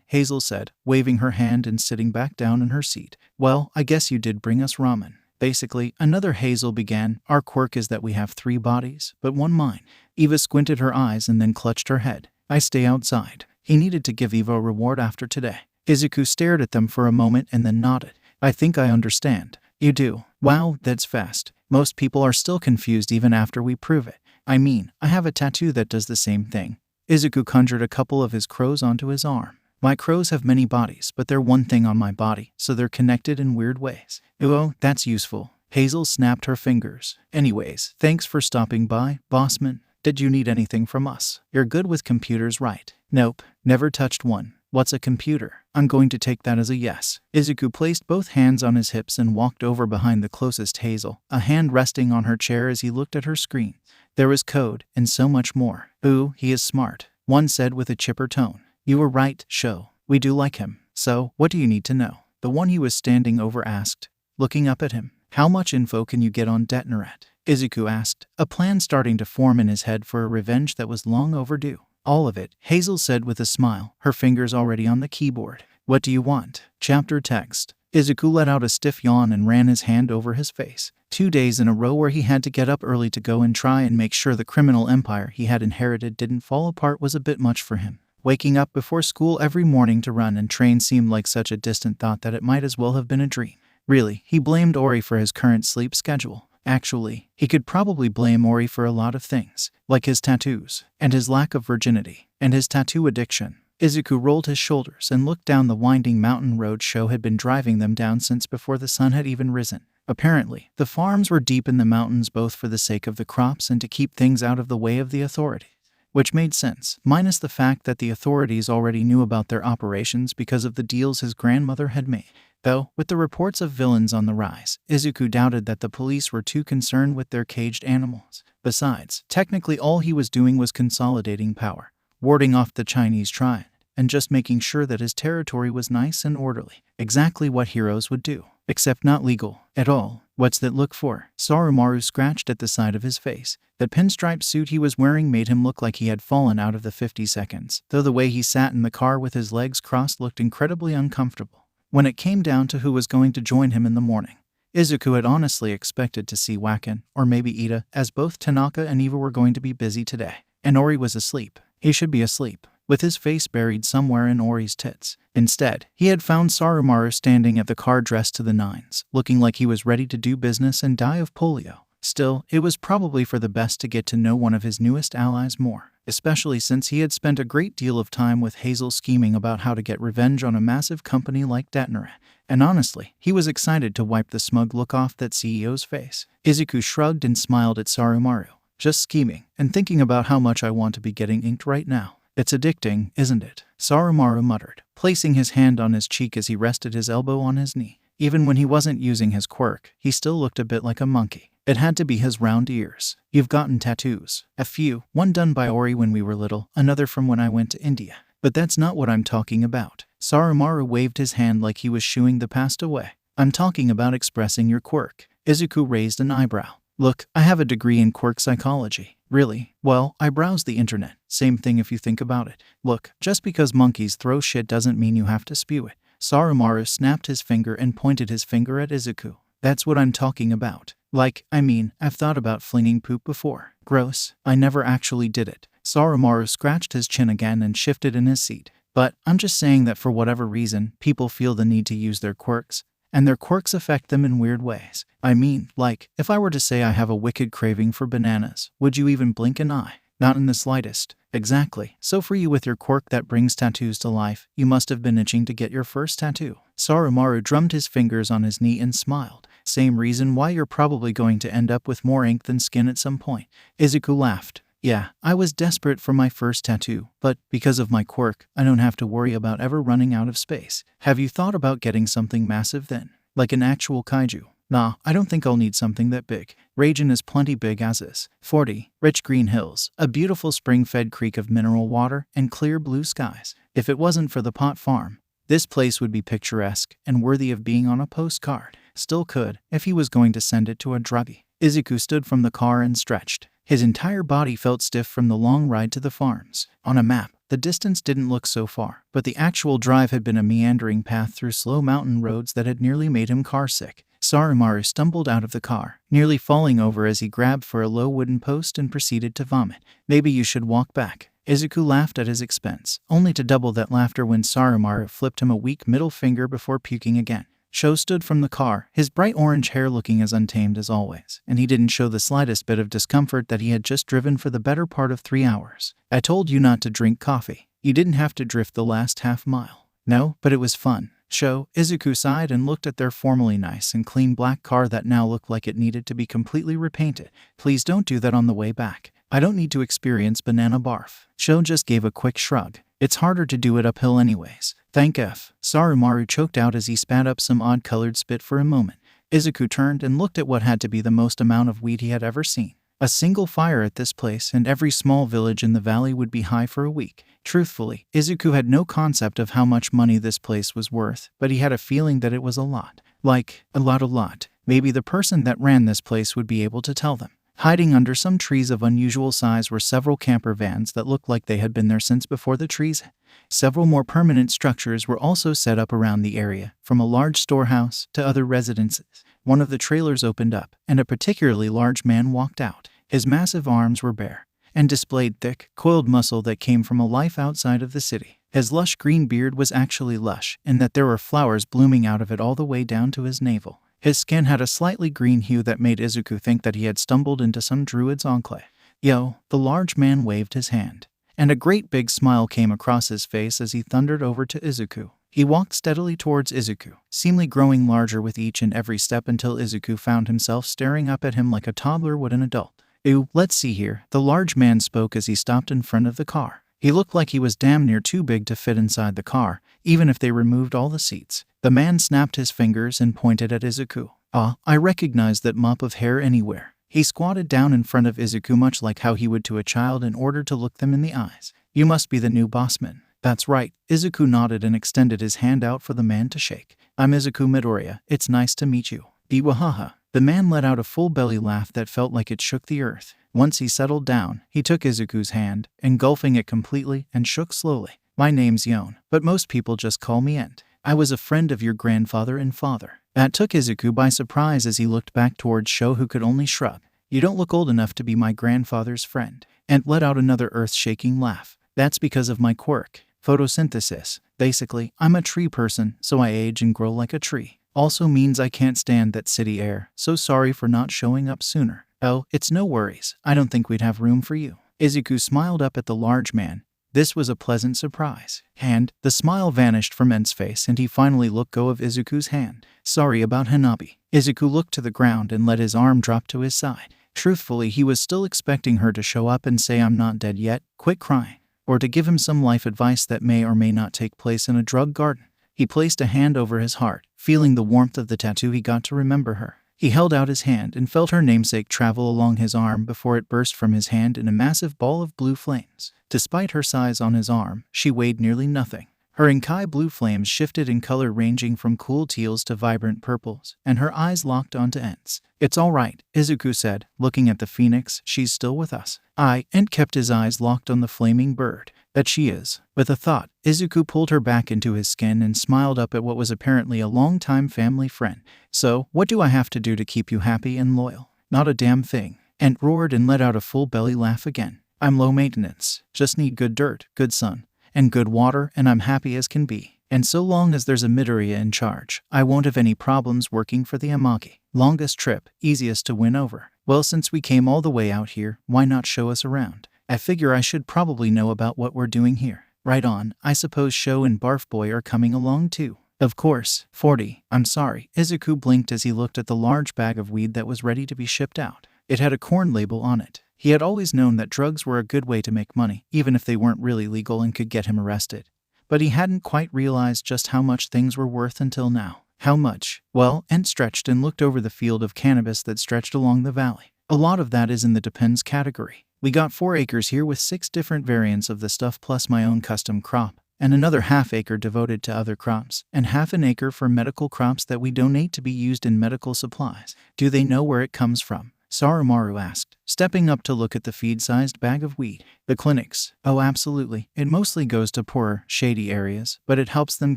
Hazel said, waving her hand and sitting back down in her seat. Well, I guess you did bring us ramen. Basically, another Hazel began, our quirk is that we have 3 bodies, but 1 mind. Eva squinted her eyes and then clutched her head. I stay outside. He needed to give Eva a reward after today. Izuku stared at them for a moment and then nodded. I think I understand. You do. Wow, that's fast. Most people are still confused even after we prove it. I mean, I have a tattoo that does the same thing. Izuku conjured a couple of his crows onto his arm. My crows have many bodies, but they're one thing on my body, so they're connected in weird ways. Oh, that's useful. Hazel snapped her fingers. Anyways, thanks for stopping by, bossman. Did you need anything from us? You're good with computers, right? Nope, never touched one. What's a computer? I'm going to take that as a yes. Izuku placed both hands on his hips and walked over behind the closest Hazel, a hand resting on her chair as he looked at her screen. There was code, and so much more. Ooh, he is smart, one said with a chipper tone. You were right, Sho. We do like him. So, what do you need to know? The one he was standing over asked, looking up at him. How much info can you get on Detan? Izuku asked, a plan starting to form in his head for a revenge that was long overdue. All of it, Hazel said with a smile, her fingers already on the keyboard. What do you want? Chapter text. Izuku let out a stiff yawn and ran his hand over his face. 2 days in a row where he had to get up early to go and try and make sure the criminal empire he had inherited didn't fall apart was a bit much for him. Waking up before school every morning to run and train seemed like such a distant thought that it might as well have been a dream. Really, he blamed Ori for his current sleep schedule. Actually, he could probably blame Ori for a lot of things, like his tattoos, and his lack of virginity, and his tattoo addiction. Izuku rolled his shoulders and looked down the winding mountain road Sho had been driving them down since before the sun had even risen. Apparently, the farms were deep in the mountains both for the sake of the crops and to keep things out of the way of the authorities. Which made sense, minus the fact that the authorities already knew about their operations because of the deals his grandmother had made. Though, with the reports of villains on the rise, Izuku doubted that the police were too concerned with their caged animals. Besides, technically all he was doing was consolidating power, warding off the Chinese Triad, and just making sure that his territory was nice and orderly. Exactly what heroes would do, except not legal at all. What's that look for? Sarumaru scratched at the side of his face. That pinstripe suit he was wearing made him look like he had fallen out of the 50 seconds, though the way he sat in the car with his legs crossed looked incredibly uncomfortable. When it came down to who was going to join him in the morning, Izuku had honestly expected to see Wakan, or maybe Ida, as both Tanaka and Eva were going to be busy today. And Ori was asleep. He should be asleep, with his face buried somewhere in Ori's tits. Instead, he had found Sarumaru standing at the car dressed to the nines, looking like he was ready to do business and die of polio. Still, it was probably for the best to get to know one of his newest allies more, especially since he had spent a great deal of time with Hazel scheming about how to get revenge on a massive company like Detan. And honestly, he was excited to wipe the smug look off that CEO's face. Izuku shrugged and smiled at Sarumaru. Just scheming, and thinking about how much I want to be getting inked right now. It's addicting, isn't it? Sarumaru muttered, placing his hand on his cheek as he rested his elbow on his knee. Even when he wasn't using his quirk, he still looked a bit like a monkey. It had to be his round ears. You've gotten tattoos. A few. One done by Ori when we were little, another from when I went to India. But that's not what I'm talking about. Soromaru waved his hand like he was shooing the past away. I'm talking about expressing your quirk. Izuku raised an eyebrow. Look, I have a degree in quirk psychology. Really? Well, I browsed the internet. Same thing if you think about it. Look, just because monkeys throw shit doesn't mean you have to spew it. Soromaru snapped his finger and pointed his finger at Izuku. That's what I'm talking about. I've thought about flinging poop before. Gross. I never actually did it. Soromaru scratched his chin again and shifted in his seat. But I'm just saying that for whatever reason, people feel the need to use their quirks. And their quirks affect them in weird ways. If I were to say I have a wicked craving for bananas, would you even blink an eye? Not in the slightest. Exactly. So for you with your quirk that brings tattoos to life, you must have been itching to get your first tattoo. Soromaru drummed his fingers on his knee and smiled. Same reason why you're probably going to end up with more ink than skin at some point. Izuku laughed. Yeah, I was desperate for my first tattoo, but because of my quirk, I don't have to worry about ever running out of space. Have you thought about getting something massive then? Like an actual kaiju? Nah, I don't think I'll need something that big. Raijin is plenty big as is. 40. Rich green hills, a beautiful spring-fed creek of mineral water, and clear blue skies. If it wasn't for the pot farm, this place would be picturesque and worthy of being on a postcard. Still could, if he was going to send it to a druggie. Izuku stood from the car and stretched. His entire body felt stiff from the long ride to the farms. On a map, the distance didn't look so far, but the actual drive had been a meandering path through slow mountain roads that had nearly made him carsick. Soromaru stumbled out of the car, nearly falling over as he grabbed for a low wooden post and proceeded to vomit. Maybe you should walk back. Izuku laughed at his expense, only to double that laughter when Soromaru flipped him a weak middle finger before puking again. Sho stood from the car, his bright orange hair looking as untamed as always, and he didn't show the slightest bit of discomfort that he had just driven for the better part of 3 hours. I told you not to drink coffee. You didn't have to drift the last half mile. No, but it was fun. Sho, Izuku sighed and looked at their formerly nice and clean black car that now looked like it needed to be completely repainted. Please don't do that on the way back. I don't need to experience banana barf. Sho just gave a quick shrug. It's harder to do it uphill anyways. Thank F. Soromaru choked out as he spat up some odd-colored spit for a moment. Izuku turned and looked at what had to be the most amount of weed he had ever seen. A single fire at this place and every small village in the valley would be high for a week. Truthfully, Izuku had no concept of how much money this place was worth, but he had a feeling that it was a lot. Like, a lot. Maybe the person that ran this place would be able to tell them. Hiding under some trees of unusual size were several camper vans that looked like they had been there since before the trees. Several more permanent structures were also set up around the area, from a large storehouse to other residences. One of the trailers opened up, and a particularly large man walked out. His massive arms were bare, and displayed thick, coiled muscle that came from a life outside of the city. His lush green beard was actually lush, in that there were flowers blooming out of it all the way down to his navel. His skin had a slightly green hue that made Izuku think that he had stumbled into some druid's enclave. Yo, the large man waved his hand, and a great big smile came across his face as he thundered over to Izuku. He walked steadily towards Izuku, seemingly growing larger with each and every step until Izuku found himself staring up at him like a toddler would an adult. Ew, let's see here, the large man spoke as he stopped in front of the car. He looked like he was damn near too big to fit inside the car, even if they removed all the seats. The man snapped his fingers and pointed at Izuku. Ah, I recognize that mop of hair anywhere. He squatted down in front of Izuku much like how he would to a child in order to look them in the eyes. You must be the new bossman. That's right. Izuku nodded and extended his hand out for the man to shake. I'm Izuku Midoriya. It's nice to meet you. Iwahaha. The man let out a full belly laugh that felt like it shook the earth. Once he settled down, he took Izuku's hand, engulfing it completely, and shook slowly. My name's Yon, but most people just call me Ent. I was a friend of your grandfather and father. That took Izuku by surprise as he looked back towards Sho, who could only shrug. You don't look old enough to be my grandfather's friend. Ent let out another earth-shaking laugh. That's because of my quirk. Photosynthesis. Basically, I'm a tree person, so I age and grow like a tree. Also means I can't stand that city air, so sorry for not showing up sooner. Oh, it's no worries. I don't think we'd have room for you. Izuku smiled up at the large man. This was a pleasant surprise. And the smile vanished from Ent's face and he finally let go of Izuku's hand. Sorry about Hanabi. Izuku looked to the ground and let his arm drop to his side. Truthfully, he was still expecting her to show up and say I'm not dead yet, quit crying, or to give him some life advice that may or may not take place in a drug garden. He placed a hand over his heart, feeling the warmth of the tattoo he got to remember her. He held out his hand and felt her namesake travel along his arm before it burst from his hand in a massive ball of blue flames. Despite her size on his arm, she weighed nearly nothing. Her Inkai blue flames shifted in color ranging from cool teals to vibrant purples, and her eyes locked onto Ent's. "It's all right," Izuku said, looking at the phoenix. "She's still with us." Ent kept his eyes locked on the flaming bird. "That she is." With a thought, Izuku pulled her back into his skin and smiled up at what was apparently a long-time family friend. "So, what do I have to do to keep you happy and loyal?" "Not a damn thing." Ent roared and let out a full belly laugh again. "I'm low maintenance. Just need good dirt, good sun, and good water, and I'm happy as can be. And so long as there's a Midoriya in charge, I won't have any problems working for the Amagi. Longest trip, easiest to win over. Well, since we came all the way out here, why not show us around? I figure I should probably know about what we're doing here." "Right on. I suppose Sho and Barf Boy are coming along too." "Of course." 40. "I'm sorry." Izuku blinked as he looked at the large bag of weed that was ready to be shipped out. It had a corn label on it. He had always known that drugs were a good way to make money, even if they weren't really legal and could get him arrested. But he hadn't quite realized just how much things were worth until now. "How much?" "Well," Ent stretched and looked over the field of cannabis that stretched along the valley. "A lot of that is in the depends category. We got 4 acres here with 6 different variants of the stuff plus my own custom crop, and another half acre devoted to other crops, and half an acre for medical crops that we donate to be used in medical supplies." "Do they know where it comes from?" Soromaru asked, stepping up to look at the feed-sized bag of weed. "The clinics." "Oh, absolutely. It mostly goes to poorer, shady areas, but it helps them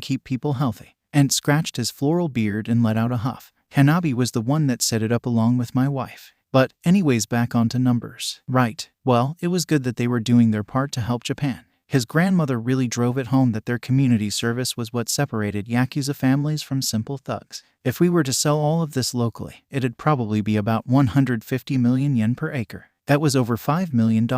keep people healthy." Ent scratched his floral beard and let out a huff. "Hanabi was the one that set it up along with my wife. But anyways, back onto numbers." "Right. Well, it was good that they were doing their part to help Japan." His grandmother really drove it home that their community service was what separated Yakuza families from simple thugs. "If we were to sell all of this locally, it'd probably be about 150 million yen per acre. That was over $5 million.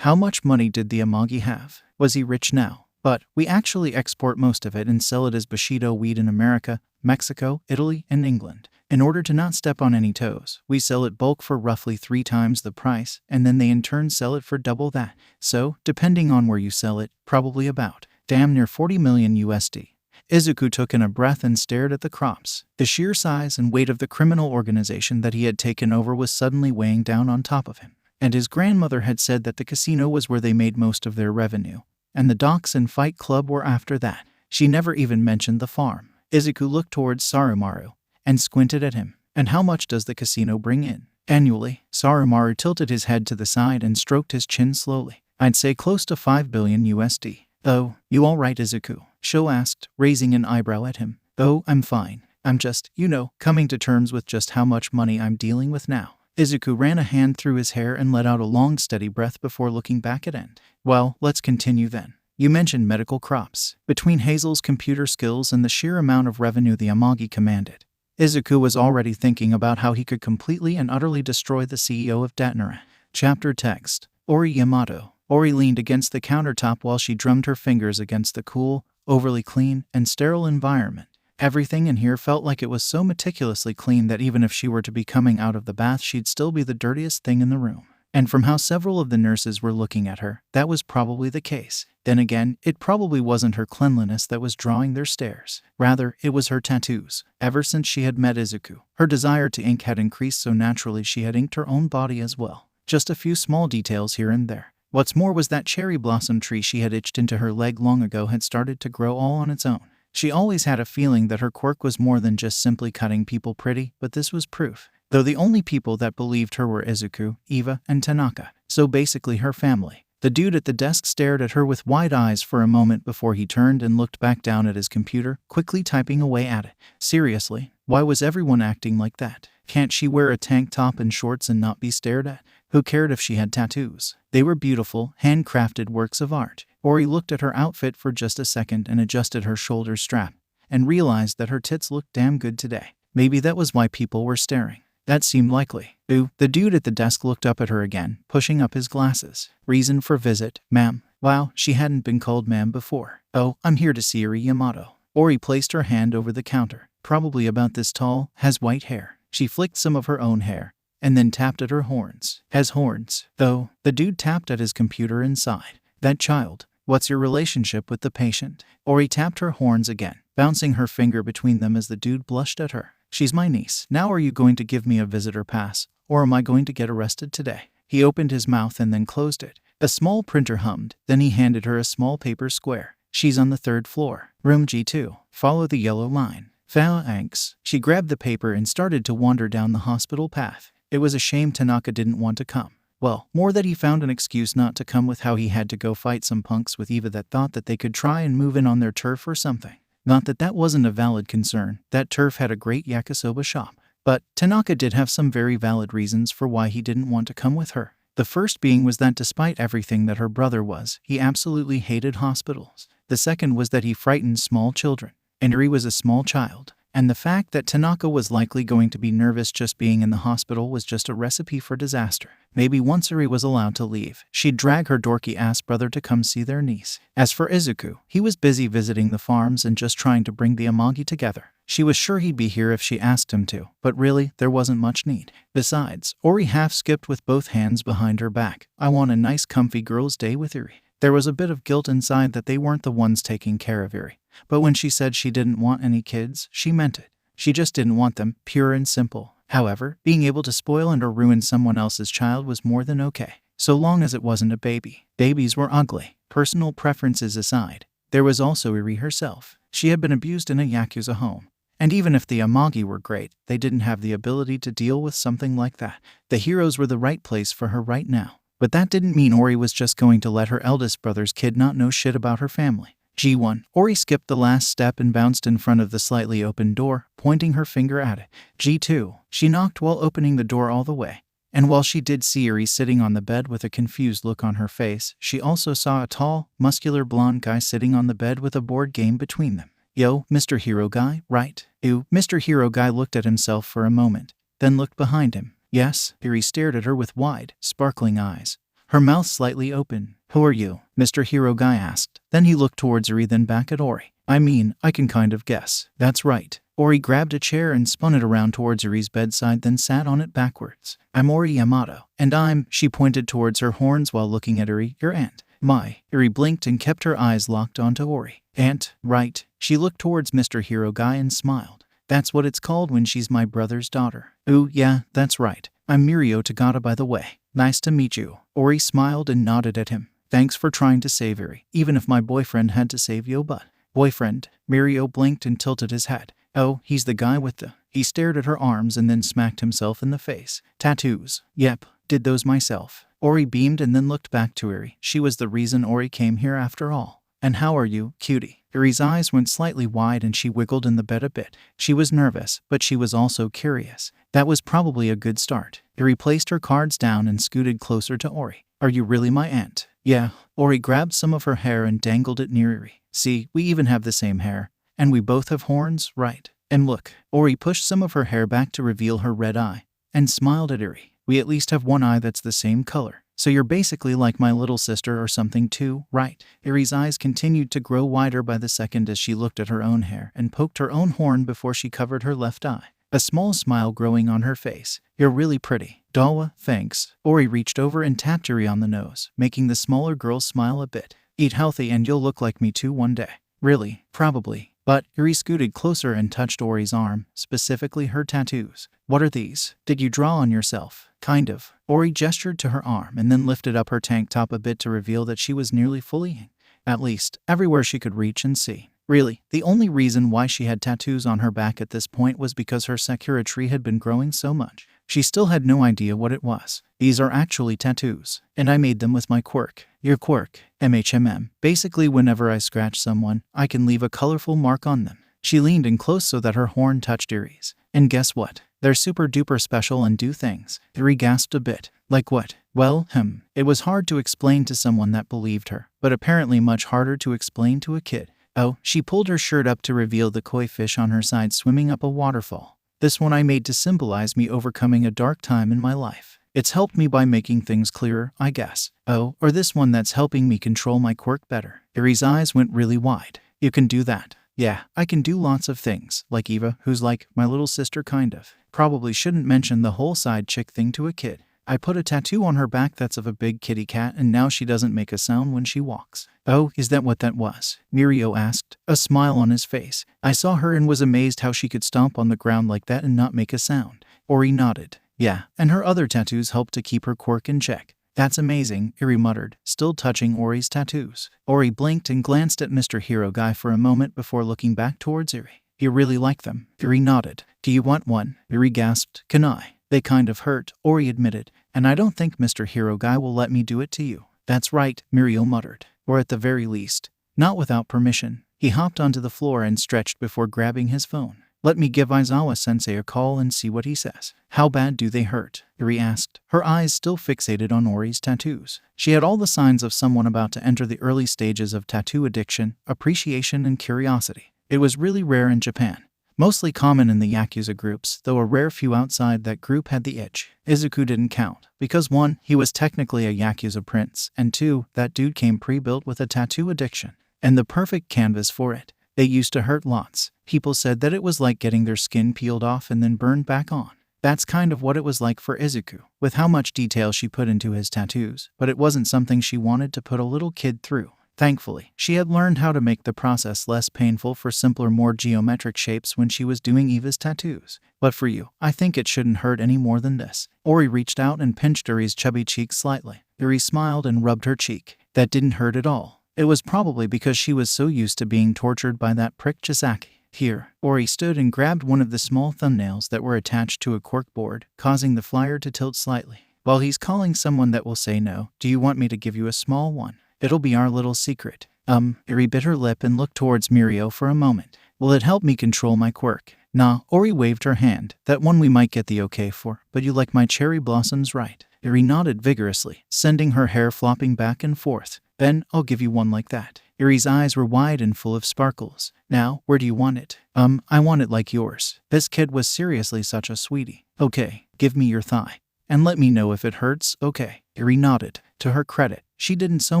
How much money did the Amagi have? Was he rich now?" "But we actually export most of it and sell it as Bushido weed in America, Mexico, Italy, and England. In order to not step on any toes, we sell it bulk for roughly 3 times the price, and then they in turn sell it for double that. So, depending on where you sell it, probably about damn near 40 million USD. Izuku took in a breath and stared at the crops. The sheer size and weight of the criminal organization that he had taken over was suddenly weighing down on top of him. And his grandmother had said that the casino was where they made most of their revenue, and the docks and fight club were after that. She never even mentioned the farm. Izuku looked towards Soromaru and squinted at him. "And how much does the casino bring in annually?" Soromaru tilted his head to the side and stroked his chin slowly. "I'd say close to 5 billion USD. "Oh, you all right, Izuku?" Sho asked, raising an eyebrow at him. "Oh, I'm fine. I'm just, coming to terms with just how much money I'm dealing with now." Izuku ran a hand through his hair and let out a long, steady breath before looking back at Ent. "Well, let's continue then. You mentioned medical crops. Between Hazel's computer skills and the sheer amount of revenue the Amagi commanded, Izuku was already thinking about how he could completely and utterly destroy the CEO of Datanara. Chapter text. Ori Yamato. Ori leaned against the countertop while she drummed her fingers against the cool, overly clean, and sterile environment. Everything in here felt like it was so meticulously clean that even if she were to be coming out of the bath, she'd still be the dirtiest thing in the room. And from how several of the nurses were looking at her, that was probably the case. Then again, it probably wasn't her cleanliness that was drawing their stares. Rather, it was her tattoos. Ever since she had met Izuku, her desire to ink had increased so naturally she had inked her own body as well. Just a few small details here and there. What's more was that cherry blossom tree she had itched into her leg long ago had started to grow all on its own. She always had a feeling that her quirk was more than just simply cutting people pretty, but this was proof. Though the only people that believed her were Izuku, Eva, and Tanaka. So basically her family. The dude at the desk stared at her with wide eyes for a moment before he turned and looked back down at his computer, quickly typing away at it. Seriously, why was everyone acting like that? Can't she wear a tank top and shorts and not be stared at? Who cared if she had tattoos? They were beautiful, handcrafted works of art. Ori looked at her outfit for just a second and adjusted her shoulder strap, and realized that her tits looked damn good today. Maybe that was why people were staring. That seemed likely. Ooh, the dude at the desk looked up at her again, pushing up his glasses. "Reason for visit, ma'am." Wow, she hadn't been called ma'am before. "Oh, I'm here to see Ori Yamato." Ori placed her hand over the counter. "Probably about this tall, has white hair." She flicked some of her own hair, and then tapped at her horns. "Has horns, though." The dude tapped at his computer and sighed. "That child. What's your relationship with the patient? Ori tapped her horns again, bouncing her finger between them as the dude blushed at her. She's my niece. Now are you going to give me a visitor pass, or am I going to get arrested today? He opened his mouth and then closed it. A small printer hummed, then he handed her a small paper square. She's on the 3rd floor. Room G2. Follow the yellow line. Thanks. She grabbed the paper and started to wander down the hospital path. It was a shame Tanaka didn't want to come. Well, more that he found an excuse not to come with how he had to go fight some punks with Eva that thought that they could try and move in on their turf or something. Not that that wasn't a valid concern. That turf had a great yakisoba shop. But Tanaka did have some very valid reasons for why he didn't want to come with her. The first being was that despite everything that her brother was, he absolutely hated hospitals. The second was that he frightened small children. And Eri was a small child. And the fact that Tanaka was likely going to be nervous just being in the hospital was just a recipe for disaster. Maybe once Eri was allowed to leave, she'd drag her dorky-ass brother to come see their niece. As for Izuku, he was busy visiting the farms and just trying to bring the Amagi together. She was sure he'd be here if she asked him to, but really, there wasn't much need. Besides, Ori half-skipped with both hands behind her back. I want a nice comfy girl's day with Eri. There was a bit of guilt inside that they weren't the ones taking care of Eri. But when she said she didn't want any kids, she meant it. She just didn't want them, pure and simple. However, being able to spoil and or ruin someone else's child was more than okay, so long as it wasn't a baby. Babies were ugly. Personal preferences aside, there was also Eri herself. She had been abused in a Yakuza home. And even if the Amagi were great, they didn't have the ability to deal with something like that. The heroes were the right place for her right now. But that didn't mean Ori was just going to let her eldest brother's kid not know shit about her family. G1. Ori skipped the last step and bounced in front of the slightly open door, pointing her finger at it. G2. She knocked while opening the door all the way. And while she did see Eri sitting on the bed with a confused look on her face, she also saw a tall, muscular blonde guy sitting on the bed with a board game between them. Yo, Mr. Hero Guy, right? Ew. Mr. Hero Guy looked at himself for a moment, then looked behind him. Yes. Eri stared at her with wide, sparkling eyes, her mouth slightly open. Who are you? Mr. Hero Guy asked. Then he looked towards Eri, then back at Ori. I mean, I can kind of guess. That's right. Ori grabbed a chair and spun it around towards Eri's bedside, then sat on it backwards. I'm Ori Yamato, and she pointed towards her horns while looking at Eri, your aunt. My. Eri blinked and kept her eyes locked onto Ori. Aunt, right. She looked towards Mr. Hero Guy and smiled. That's what it's called when she's my brother's daughter. Ooh, yeah, that's right. I'm Mirio Tagata, by the way. Nice to meet you. Ori smiled and nodded at him. Thanks for trying to save Eri, even if my boyfriend had to save your butt. Boyfriend? Mirio blinked and tilted his head. Oh, he's the guy with the... He stared at her arms and then smacked himself in the face. Tattoos. Yep, did those myself. Ori beamed and then looked back to Eri. She was the reason Ori came here after all. And how are you, cutie? Eri's eyes went slightly wide and she wiggled in the bed a bit. She was nervous, but she was also curious. That was probably a good start. Eri placed her cards down and scooted closer to Ori. Are you really my aunt? Yeah. Ori grabbed some of her hair and dangled it near Eri. See, we even have the same hair. And we both have horns, right? And look. Ori pushed some of her hair back to reveal her red eye, and smiled at Eri. We at least have one eye that's the same color. So you're basically like my little sister or something too, right? Eri's eyes continued to grow wider by the second as she looked at her own hair and poked her own horn before she covered her left eye. A small smile growing on her face. You're really pretty. Dawa, thanks. Ori reached over and tapped Eri on the nose, making the smaller girl smile a bit. Eat healthy and you'll look like me too one day. Really? Probably. But Eri scooted closer and touched Ori's arm, specifically her tattoos. What are these? Did you draw on yourself? Kind of. Ori gestured to her arm and then lifted up her tank top a bit to reveal that she was nearly fully in. At least, everywhere she could reach and see. Really, the only reason why she had tattoos on her back at this point was because her Sakura tree had been growing so much. She still had no idea what it was. These are actually tattoos, and I made them with my quirk. Your quirk, MHMM. Basically, whenever I scratch someone, I can leave a colorful mark on them. She leaned in close so that her horn touched Eri's. And guess what? They're super duper special and do things. Eri gasped a bit. Like what? Well, It was hard to explain to someone that believed her, but apparently much harder to explain to a kid. Oh, she pulled her shirt up to reveal the koi fish on her side swimming up a waterfall. This one I made to symbolize me overcoming a dark time in my life. It's helped me by making things clearer, I guess. Oh, or this one that's helping me control my quirk better. Eri's eyes went really wide. You can do that. Yeah, I can do lots of things, like Eva, who's like my little sister kind of. Probably shouldn't mention the whole side chick thing to a kid. I put a tattoo on her back that's of a big kitty cat, and now she doesn't make a sound when she walks. Oh, is that what that was? Mirio asked, a smile on his face. I saw her and was amazed how she could stomp on the ground like that and not make a sound. Ori nodded. Yeah, and her other tattoos help to keep her quirk in check. That's amazing, Iri muttered, still touching Ori's tattoos. Ori blinked and glanced at Mr. Hero Guy for a moment before looking back towards Iri. You really like them? Iri nodded. Do you want one? Iri gasped. Can I? They kind of hurt, Ori admitted, and I don't think Mr. Hero Guy will let me do it to you. That's right, Mirio muttered. Or at the very least, not without permission. He hopped onto the floor and stretched before grabbing his phone. Let me give Aizawa-sensei a call and see what he says. How bad do they hurt? Iri asked, her eyes still fixated on Ori's tattoos. She had all the signs of someone about to enter the early stages of tattoo addiction, appreciation, and curiosity. It was really rare in Japan. Mostly common in the Yakuza groups, though a rare few outside that group had the itch. Izuku didn't count, because 1, he was technically a Yakuza prince, and 2, that dude came pre-built with a tattoo addiction. And the perfect canvas for it. They used to hurt lots. People said that it was like getting their skin peeled off and then burned back on. That's kind of what it was like for Izuku, with how much detail she put into his tattoos, but it wasn't something she wanted to put a little kid through. Thankfully, she had learned how to make the process less painful for simpler, more geometric shapes when she was doing Eva's tattoos. But for you, I think it shouldn't hurt any more than this. Ori reached out and pinched Uri's chubby cheek slightly. Uri smiled and rubbed her cheek. That didn't hurt at all. It was probably because she was so used to being tortured by that prick Chisaki. Here, Ori stood and grabbed one of the small thumbnails that were attached to a cork board, causing the flyer to tilt slightly. While he's calling someone that will say no, do you want me to give you a small one? It'll be our little secret. Ori bit her lip and looked towards Mirio for a moment. Will it help me control my quirk? Nah, Ori waved her hand. That one we might get the okay for, but you like my cherry blossoms, right? Ori nodded vigorously, sending her hair flopping back and forth. Then, I'll give you one like that. Iri's eyes were wide and full of sparkles. Now, where do you want it? I want it like yours. This kid was seriously such a sweetie. Okay, give me your thigh. And let me know if it hurts, okay? Iri nodded. To her credit, she didn't so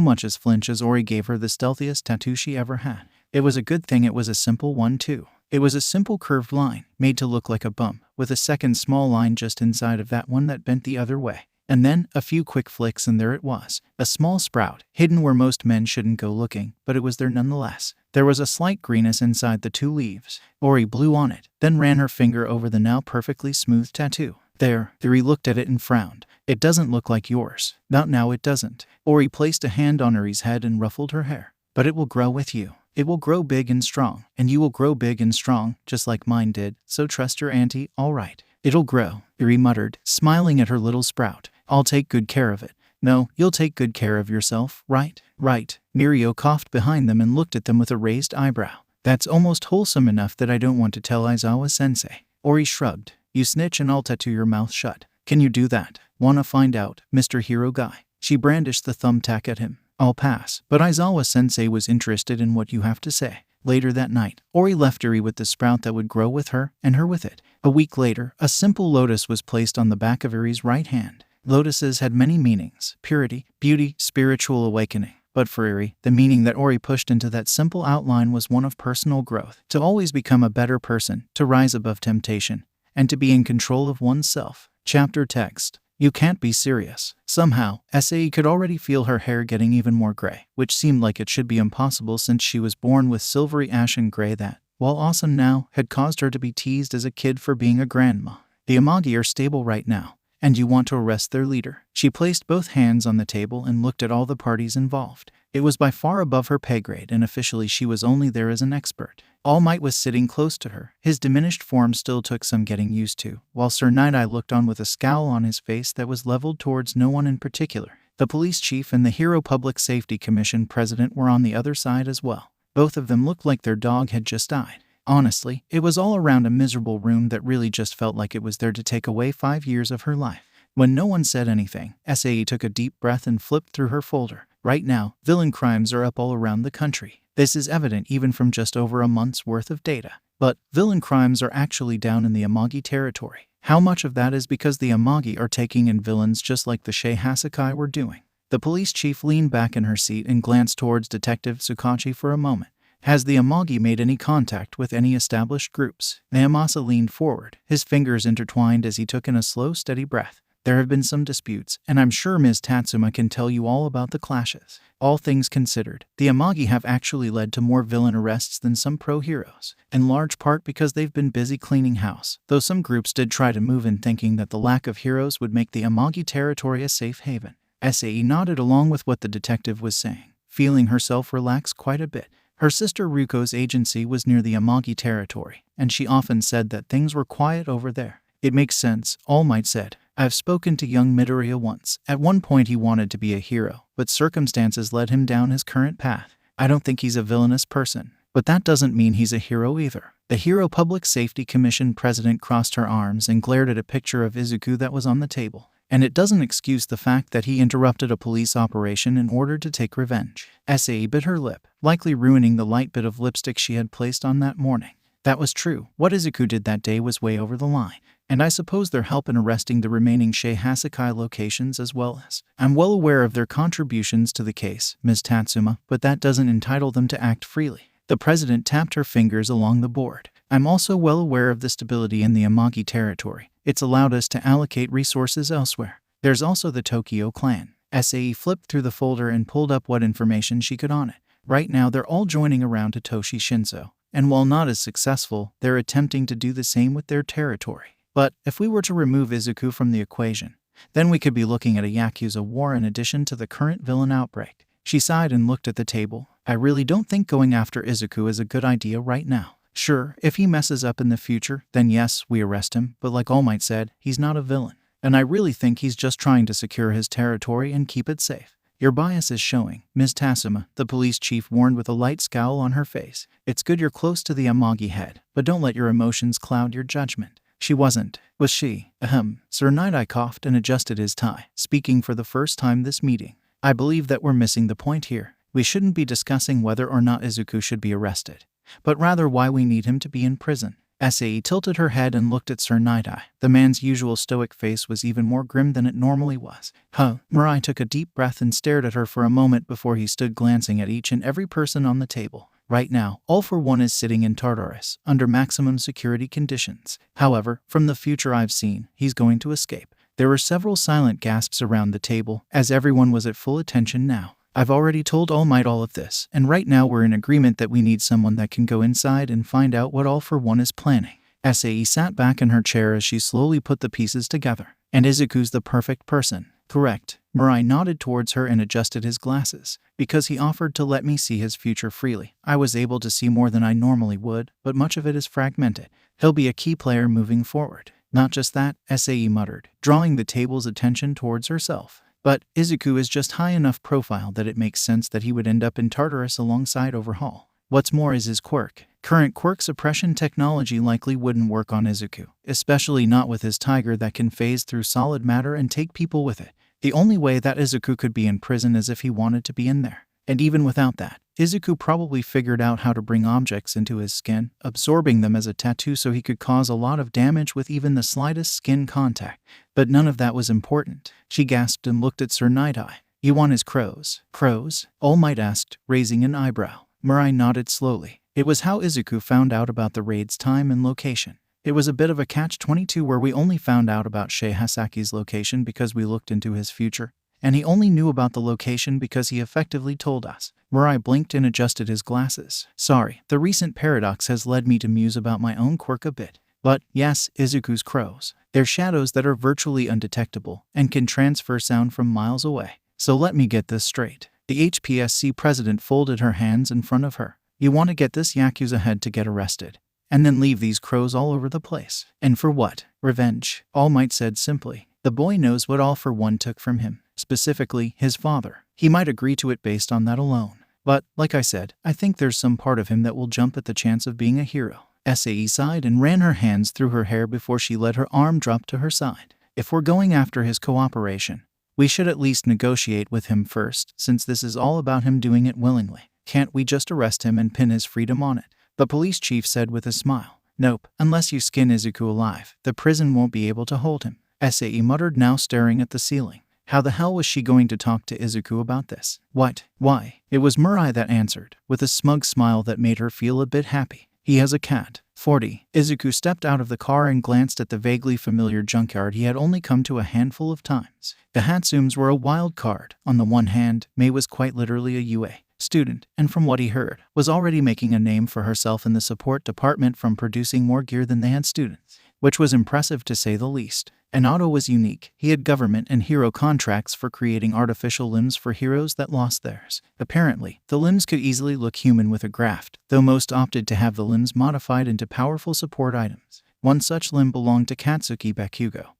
much as flinch as Ori gave her the stealthiest tattoo she ever had. It was a good thing it was a simple one too. It was a simple curved line, made to look like a bump, with a second small line just inside of that one that bent the other way. And then, a few quick flicks and there it was. A small sprout, hidden where most men shouldn't go looking, but it was there nonetheless. There was a slight greenness inside the 2 leaves. Ori blew on it, then ran her finger over the now perfectly smooth tattoo. There, Ori looked at it and frowned. It doesn't look like yours. Not now, it doesn't. Ori placed a hand on Uri's head and ruffled her hair. But it will grow with you. It will grow big and strong, and you will grow big and strong, just like mine did, so trust your auntie, all right. It'll grow, Uri muttered, smiling at her little sprout. I'll take good care of it. No, you'll take good care of yourself, right? Right. Mirio coughed behind them and looked at them with a raised eyebrow. That's almost wholesome enough that I don't want to tell Aizawa-sensei. Ori shrugged. You snitch and I'll tattoo your mouth shut. Can you do that? Wanna find out, Mr. Hero Guy? She brandished the thumbtack at him. I'll pass, but Aizawa-sensei was interested in what you have to say. Later that night, Ori left Uri with the sprout that would grow with her, and her with it. A week later, a simple lotus was placed on the back of Uri's right hand. Lotuses had many meanings: purity, beauty, spiritual awakening. But for Uri, the meaning that Ori pushed into that simple outline was one of personal growth, to always become a better person, to rise above temptation, and to be in control of oneself. Chapter text. You can't be serious. Somehow, Sai could already feel her hair getting even more gray, which seemed like it should be impossible since she was born with silvery ashen gray that, while awesome now, had caused her to be teased as a kid for being a grandma. The Amagi are stable right now, and you want to arrest their leader. She placed both hands on the table and looked at all the parties involved. It was by far above her pay grade, and officially she was only there as an expert. All Might was sitting close to her. His diminished form still took some getting used to, while Sir Nighteye looked on with a scowl on his face that was leveled towards no one in particular. The police chief and the Hero Public Safety Commission president were on the other side as well. Both of them looked like their dog had just died. Honestly, it was all around a miserable room that really just felt like it was there to take away 5 years of her life. When no one said anything, Sai took a deep breath and flipped through her folder. Right now, villain crimes are up all around the country. This is evident even from just over a month's worth of data. But villain crimes are actually down in the Amagi territory. How much of that is because the Amagi are taking in villains just like the Shai Hassaikai were doing? The police chief leaned back in her seat and glanced towards Detective Tsukachi for a moment. Has the Amagi made any contact with any established groups? Naomasa leaned forward, his fingers intertwined as he took in a slow, steady breath. There have been some disputes, and I'm sure Ms. Tatsuma can tell you all about the clashes. All things considered, the Amagi have actually led to more villain arrests than some pro-heroes, in large part because they've been busy cleaning house, though some groups did try to move in thinking that the lack of heroes would make the Amagi territory a safe haven. Sae nodded along with what the detective was saying, feeling herself relax quite a bit. Her sister Ruko's agency was near the Amagi territory, and she often said that things were quiet over there. It makes sense, All Might said. I've spoken to young Midoriya once. At one point he wanted to be a hero, but circumstances led him down his current path. I don't think he's a villainous person, but that doesn't mean he's a hero either. The Hero Public Safety Commission president crossed her arms and glared at a picture of Izuku that was on the table. And it doesn't excuse the fact that he interrupted a police operation in order to take revenge. Sae bit her lip, likely ruining the light bit of lipstick she had placed on that morning. That was true. What Izuku did that day was way over the line. And I suppose their help in arresting the remaining Shai Hassaikai locations as well as. I'm well aware of their contributions to the case, Ms. Tatsuma, but that doesn't entitle them to act freely. The president tapped her fingers along the board. I'm also well aware of the stability in the Amagi territory. It's allowed us to allocate resources elsewhere. There's also the Tokyo clan. Sae flipped through the folder and pulled up what information she could on it. Right now they're all joining around Hitoshi Shinzo, and while not as successful, they're attempting to do the same with their territory. But if we were to remove Izuku from the equation, then we could be looking at a Yakuza war in addition to the current villain outbreak. She sighed and looked at the table. I really don't think going after Izuku is a good idea right now. Sure, if he messes up in the future, then yes, we arrest him, but like All Might said, he's not a villain. And I really think he's just trying to secure his territory and keep it safe. Your bias is showing, Ms. Tatsuma, the police chief warned with a light scowl on her face. It's good you're close to the Amagi head, but don't let your emotions cloud your judgment. She wasn't, was she? Sir Nighteye coughed and adjusted his tie, speaking for the first time this meeting. I believe that we're missing the point here. We shouldn't be discussing whether or not Izuku should be arrested, but rather why we need him to be in prison. Sae tilted her head and looked at Sir Nighteye. The man's usual stoic face was even more grim than it normally was. Mirai took a deep breath and stared at her for a moment before he stood glancing at each and every person on the table. Right now, All for One is sitting in Tartarus, under maximum security conditions. However, from the future I've seen, he's going to escape. There were several silent gasps around the table, as everyone was at full attention now. I've already told All Might all of this, and right now we're in agreement that we need someone that can go inside and find out what All for One is planning. Sae sat back in her chair as she slowly put the pieces together. And Izuku's the perfect person. Correct. Mirai nodded towards her and adjusted his glasses. Because he offered to let me see his future freely, I was able to see more than I normally would, but much of it is fragmented. He'll be a key player moving forward. Not just that, Sae muttered, drawing the table's attention towards herself. But Izuku is just high enough profile that it makes sense that he would end up in Tartarus alongside Overhaul. What's more is his quirk. Current quirk suppression technology likely wouldn't work on Izuku, especially not with his tiger that can phase through solid matter and take people with it. The only way that Izuku could be in prison is if he wanted to be in there. And even without that, Izuku probably figured out how to bring objects into his skin, absorbing them as a tattoo so he could cause a lot of damage with even the slightest skin contact. But none of that was important. She gasped and looked at Sir Nighteye. You want his crows? Crows? All Might asked, raising an eyebrow. Mirai nodded slowly. It was how Izuku found out about the raid's time and location. It was a bit of a catch-22 where we only found out about Shai Hasaiki's location because we looked into his future, and he only knew about the location because he effectively told us. Mirai blinked and adjusted his glasses. Sorry, the recent paradox has led me to muse about my own quirk a bit. But, yes, Izuku's crows. They're shadows that are virtually undetectable and can transfer sound from miles away. So let me get this straight. The HPSC president folded her hands in front of her. You want to get this Yakuza head to get arrested, and then leave these crows all over the place. And for what? Revenge. All Might said simply. The boy knows what All for One took from him, specifically his father. He might agree to it based on that alone. But, like I said, I think there's some part of him that will jump at the chance of being a hero. Sae sighed and ran her hands through her hair before she let her arm drop to her side. If we're going after his cooperation, we should at least negotiate with him first, since this is all about him doing it willingly. Can't we just arrest him and pin his freedom on it? The police chief said with a smile. Nope, unless you skin Izuku alive, the prison won't be able to hold him. Sae muttered, now staring at the ceiling. How the hell was she going to talk to Izuku about this? What? Why? It was Mirai that answered, with a smug smile that made her feel a bit happy. He has a cat. 40. Izuku stepped out of the car and glanced at the vaguely familiar junkyard he had only come to a handful of times. The Hatsums were a wild card. On the one hand, Mei was quite literally a UA student, and from what he heard, was already making a name for herself in the support department from producing more gear than they had students, which was impressive to say the least. And Otto was unique. He had government and hero contracts for creating artificial limbs for heroes that lost theirs. Apparently, the limbs could easily look human with a graft, though most opted to have the limbs modified into powerful support items. One such limb belonged to Katsuki Bakugo,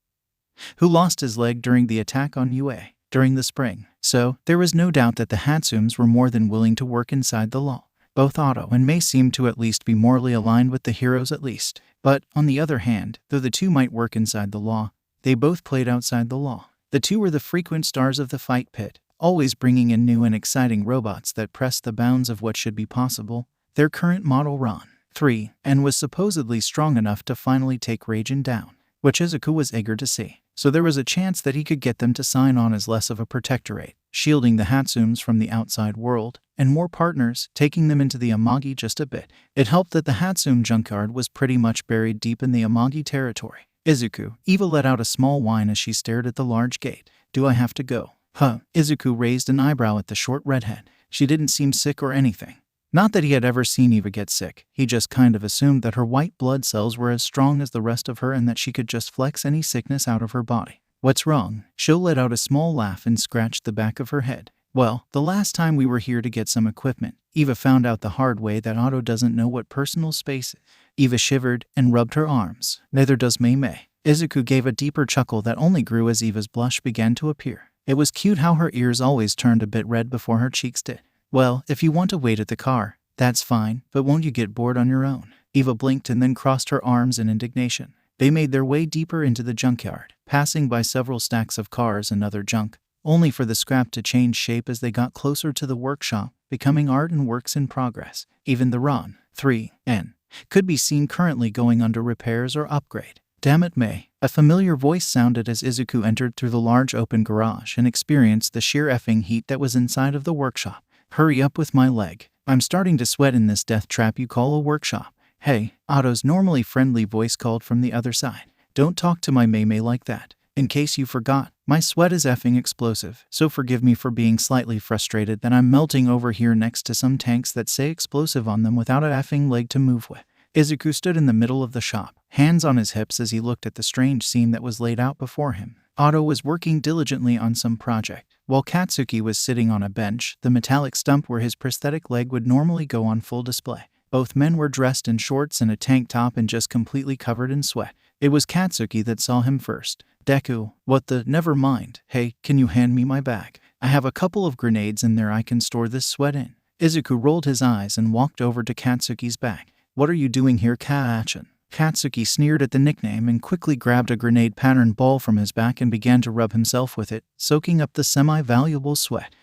who lost his leg during the attack on UA during the spring. So, there was no doubt that the Hatsums were more than willing to work inside the law. Both Otto and Mei seemed to at least be morally aligned with the heroes at least. But, on the other hand, though the two might work inside the law, they both played outside the law. The two were the frequent stars of the fight pit, always bringing in new and exciting robots that pressed the bounds of what should be possible. Their current model Ron 3 and was supposedly strong enough to finally take Raijin down, which Izuku was eager to see. So there was a chance that he could get them to sign on as less of a protectorate, shielding the Hatsums from the outside world, and more partners, taking them into the Amagi just a bit. It helped that the Hatsum junkyard was pretty much buried deep in the Amagi territory. Izuku, Eva let out a small whine as she stared at the large gate. Do I have to go? Huh. Izuku raised an eyebrow at the short redhead. She didn't seem sick or anything. Not that he had ever seen Eva get sick, he just kind of assumed that her white blood cells were as strong as the rest of her and that she could just flex any sickness out of her body. What's wrong? Sho let out a small laugh and scratched the back of her head. Well, the last time we were here to get some equipment, Eva found out the hard way that Otto doesn't know what personal space is. Eva shivered and rubbed her arms. Neither does Mei. Izuku gave a deeper chuckle that only grew as Eva's blush began to appear. It was cute how her ears always turned a bit red before her cheeks did. Well, if you want to wait at the car, that's fine, but won't you get bored on your own? Eva blinked and then crossed her arms in indignation. They made their way deeper into the junkyard, passing by several stacks of cars and other junk, only for the scrap to change shape as they got closer to the workshop, becoming art and works in progress. Even the Ron 3N could be seen currently going under repairs or upgrade. Damn it, Mei. A familiar voice sounded as Izuku entered through the large open garage and experienced the sheer effing heat that was inside of the workshop. Hurry up with my leg. I'm starting to sweat in this death trap you call a workshop. Hey, Otto's normally friendly voice called from the other side. Don't talk to my Mei like that. In case you forgot, my sweat is effing explosive, so forgive me for being slightly frustrated that I'm melting over here next to some tanks that say explosive on them without a effing leg to move with. Izuku stood in the middle of the shop, hands on his hips as he looked at the strange scene that was laid out before him. Otto was working diligently on some project, while Katsuki was sitting on a bench, the metallic stump where his prosthetic leg would normally go on full display. Both men were dressed in shorts and a tank top and just completely covered in sweat. It was Katsuki that saw him first. Deku, what the? Never mind. Hey, can you hand me my bag? I have a couple of grenades in there I can store this sweat in. Izuku rolled his eyes and walked over to Katsuki's bag. What are you doing here, Ka-achin? Katsuki sneered at the nickname and quickly grabbed a grenade-patterned ball from his back and began to rub himself with it, soaking up the semi-valuable sweat.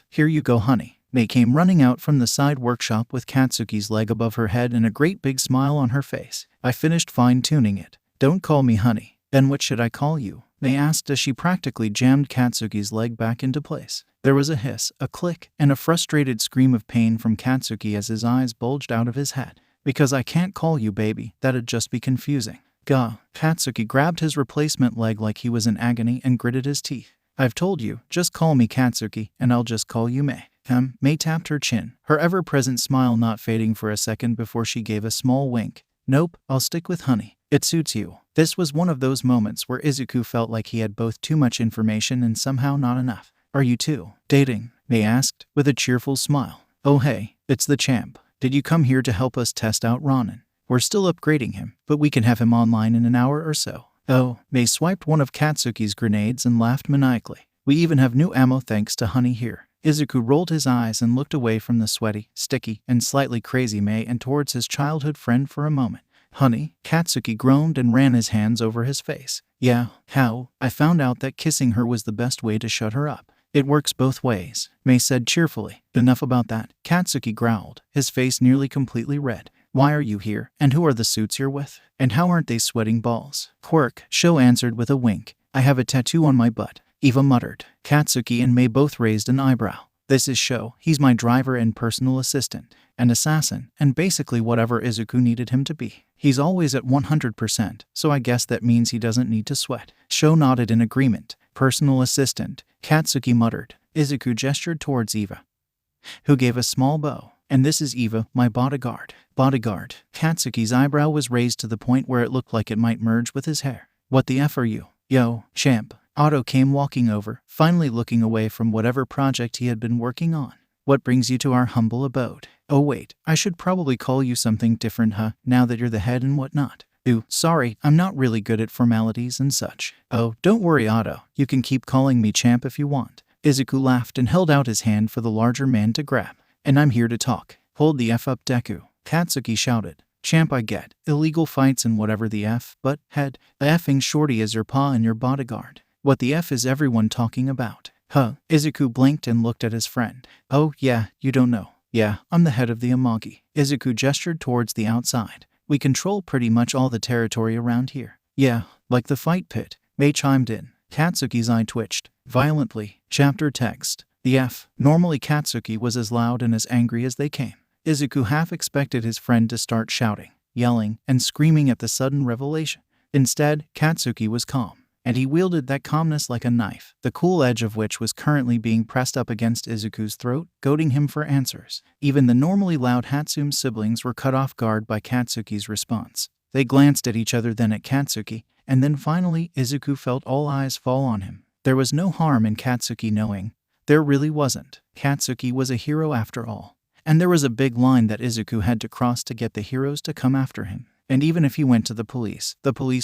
Here you go, honey. Mei came running out from the side workshop with Katsuki's leg above her head and a great big smile on her face. I finished fine-tuning it. Don't call me honey. Then what should I call you? Mei asked as she practically jammed Katsuki's leg back into place. There was a hiss, a click, and a frustrated scream of pain from Katsuki as his eyes bulged out of his head. Because I can't call you baby, that'd just be confusing. Gah. Katsuki grabbed his replacement leg like he was in agony and gritted his teeth. I've told you, just call me Katsuki, and I'll just call you Mei. Mei tapped her chin, her ever-present smile not fading for a second before she gave a small wink. Nope, I'll stick with honey. It suits you. This was one of those moments where Izuku felt like he had both too much information and somehow not enough. Are you two dating? Mei asked, with a cheerful smile. Oh hey, it's the champ. Did you come here to help us test out Ronin? We're still upgrading him, but we can have him online in an hour or so. Oh, Mei swiped one of Katsuki's grenades and laughed maniacally. We even have new ammo thanks to honey here. Izuku rolled his eyes and looked away from the sweaty, sticky, and slightly crazy Mei and towards his childhood friend for a moment. Honey, Katsuki groaned and ran his hands over his face. Yeah, how? I found out that kissing her was the best way to shut her up. It works both ways, Mei said cheerfully. Enough about that, Katsuki growled, his face nearly completely red. Why are you here, and who are the suits you're with? And how aren't they sweating balls? Quirk, Sho answered with a wink. I have a tattoo on my butt, Eva muttered. Katsuki and Mei both raised an eyebrow. This is Sho. He's my driver and personal assistant, and assassin, and basically whatever Izuku needed him to be. He's always at 100%, so I guess that means he doesn't need to sweat. Sho nodded in agreement. Personal assistant, Katsuki muttered. Izuku gestured towards Eva, who gave a small bow. And this is Eva, my bodyguard. Bodyguard. Katsuki's eyebrow was raised to the point where it looked like it might merge with his hair. What the F are you? Yo, champ. Otto came walking over, finally looking away from whatever project he had been working on. What brings you to our humble abode? Oh wait, I should probably call you something different, huh, now that you're the head and whatnot. Ooh, sorry, I'm not really good at formalities and such. Oh, don't worry, Otto. You can keep calling me champ if you want. Izuku laughed and held out his hand for the larger man to grab. And I'm here to talk. Hold the F up, Deku. Katsuki shouted. Champ, I get. Illegal fights and whatever the F, but, head, the effing shorty is your pa and your bodyguard. What the F is everyone talking about? Huh. Izuku blinked and looked at his friend. Oh, yeah, you don't know. Yeah, I'm the head of the Amagi. Izuku gestured towards the outside. We control pretty much all the territory around here. Yeah, like the fight pit. Mei chimed in. Katsuki's eye twitched violently. Chapter text. The F. Normally Katsuki was as loud and as angry as they came. Izuku half expected his friend to start shouting, yelling, and screaming at the sudden revelation. Instead, Katsuki was calm, and he wielded that calmness like a knife, the cool edge of which was currently being pressed up against Izuku's throat, goading him for answers. Even the normally loud Hatsune siblings were caught off guard by Katsuki's response. They glanced at each other, then at Katsuki, and then finally Izuku felt all eyes fall on him. There was no harm in Katsuki knowing. There really wasn't. Katsuki was a hero after all. And there was a big line that Izuku had to cross to get the heroes to come after him. And even if he went to the police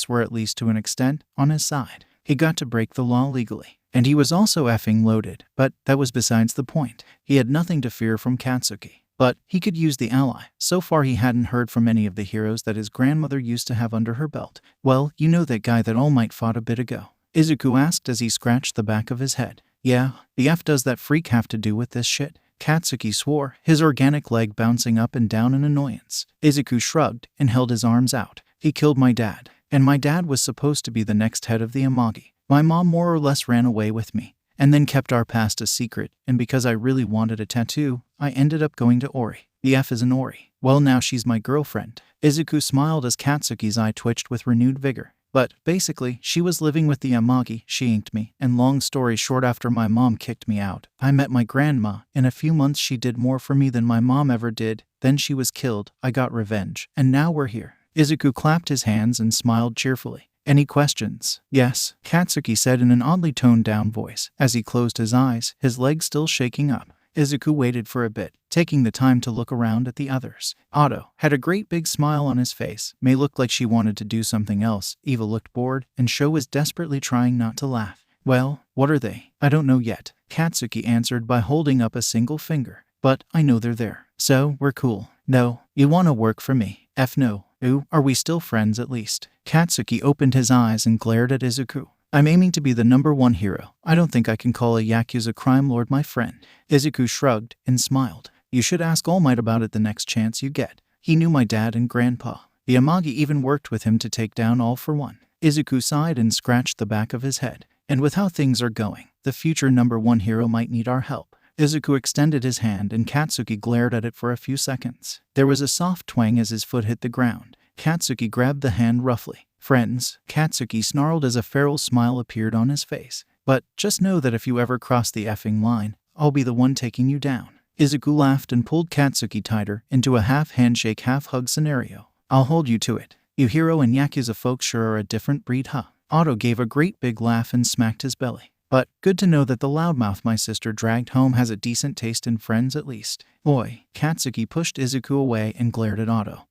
were at least to an extent on his side. He got to break the law legally. And he was also effing loaded, but that was besides the point. He had nothing to fear from Katsuki. But he could use the ally. So far he hadn't heard from any of the heroes that his grandmother used to have under her belt. Well, you know that guy that All Might fought a bit ago? Izuku asked as he scratched the back of his head. Yeah, the F does that freak have to do with this shit? Katsuki swore, his organic leg bouncing up and down in annoyance. Izuku shrugged and held his arms out. He killed my dad, and my dad was supposed to be the next head of the Amagi. My mom more or less ran away with me, and then kept our past a secret, and because I really wanted a tattoo, I ended up going to Ori. The F is an Ori. Well, now she's my girlfriend. Izuku smiled as Katsuki's eye twitched with renewed vigor. But, basically, she was living with the Amagi, she inked me, and long story short, after my mom kicked me out, I met my grandma. In a few months she did more for me than my mom ever did. Then she was killed, I got revenge, and now we're here. Izuku clapped his hands and smiled cheerfully. Any questions? Yes, Katsuki said in an oddly toned-down voice, as he closed his eyes, his legs still shaking up. Izuku waited for a bit, taking the time to look around at the others. Otto had a great big smile on his face. Mei looked like she wanted to do something else. Eva looked bored, and Sho was desperately trying not to laugh. Well, what are they? I don't know yet, Katsuki answered by holding up a single finger. But I know they're there. So, we're cool. No, you wanna work for me? F no. Ooh, are we still friends at least? Katsuki opened his eyes and glared at Izuku. I'm aiming to be the #1 hero. I don't think I can call a Yakuza crime lord my friend. Izuku shrugged and smiled. You should ask All Might about it the next chance you get. He knew my dad and grandpa. The Amagi even worked with him to take down All for One. Izuku sighed and scratched the back of his head. And with how things are going, the future #1 hero might need our help. Izuku extended his hand and Katsuki glared at it for a few seconds. There was a soft twang as his foot hit the ground. Katsuki grabbed the hand roughly. Friends, Katsuki snarled as a feral smile appeared on his face. But just know that if you ever cross the effing line, I'll be the one taking you down. Izuku laughed and pulled Katsuki tighter into a half handshake, half hug scenario. I'll hold you to it. You hero and Yakuza folks sure are a different breed, huh? Otto gave a great big laugh and smacked his belly. But good to know that the loudmouth my sister dragged home has a decent taste in friends at least. Boy, Katsuki pushed Izuku away and glared at Otto,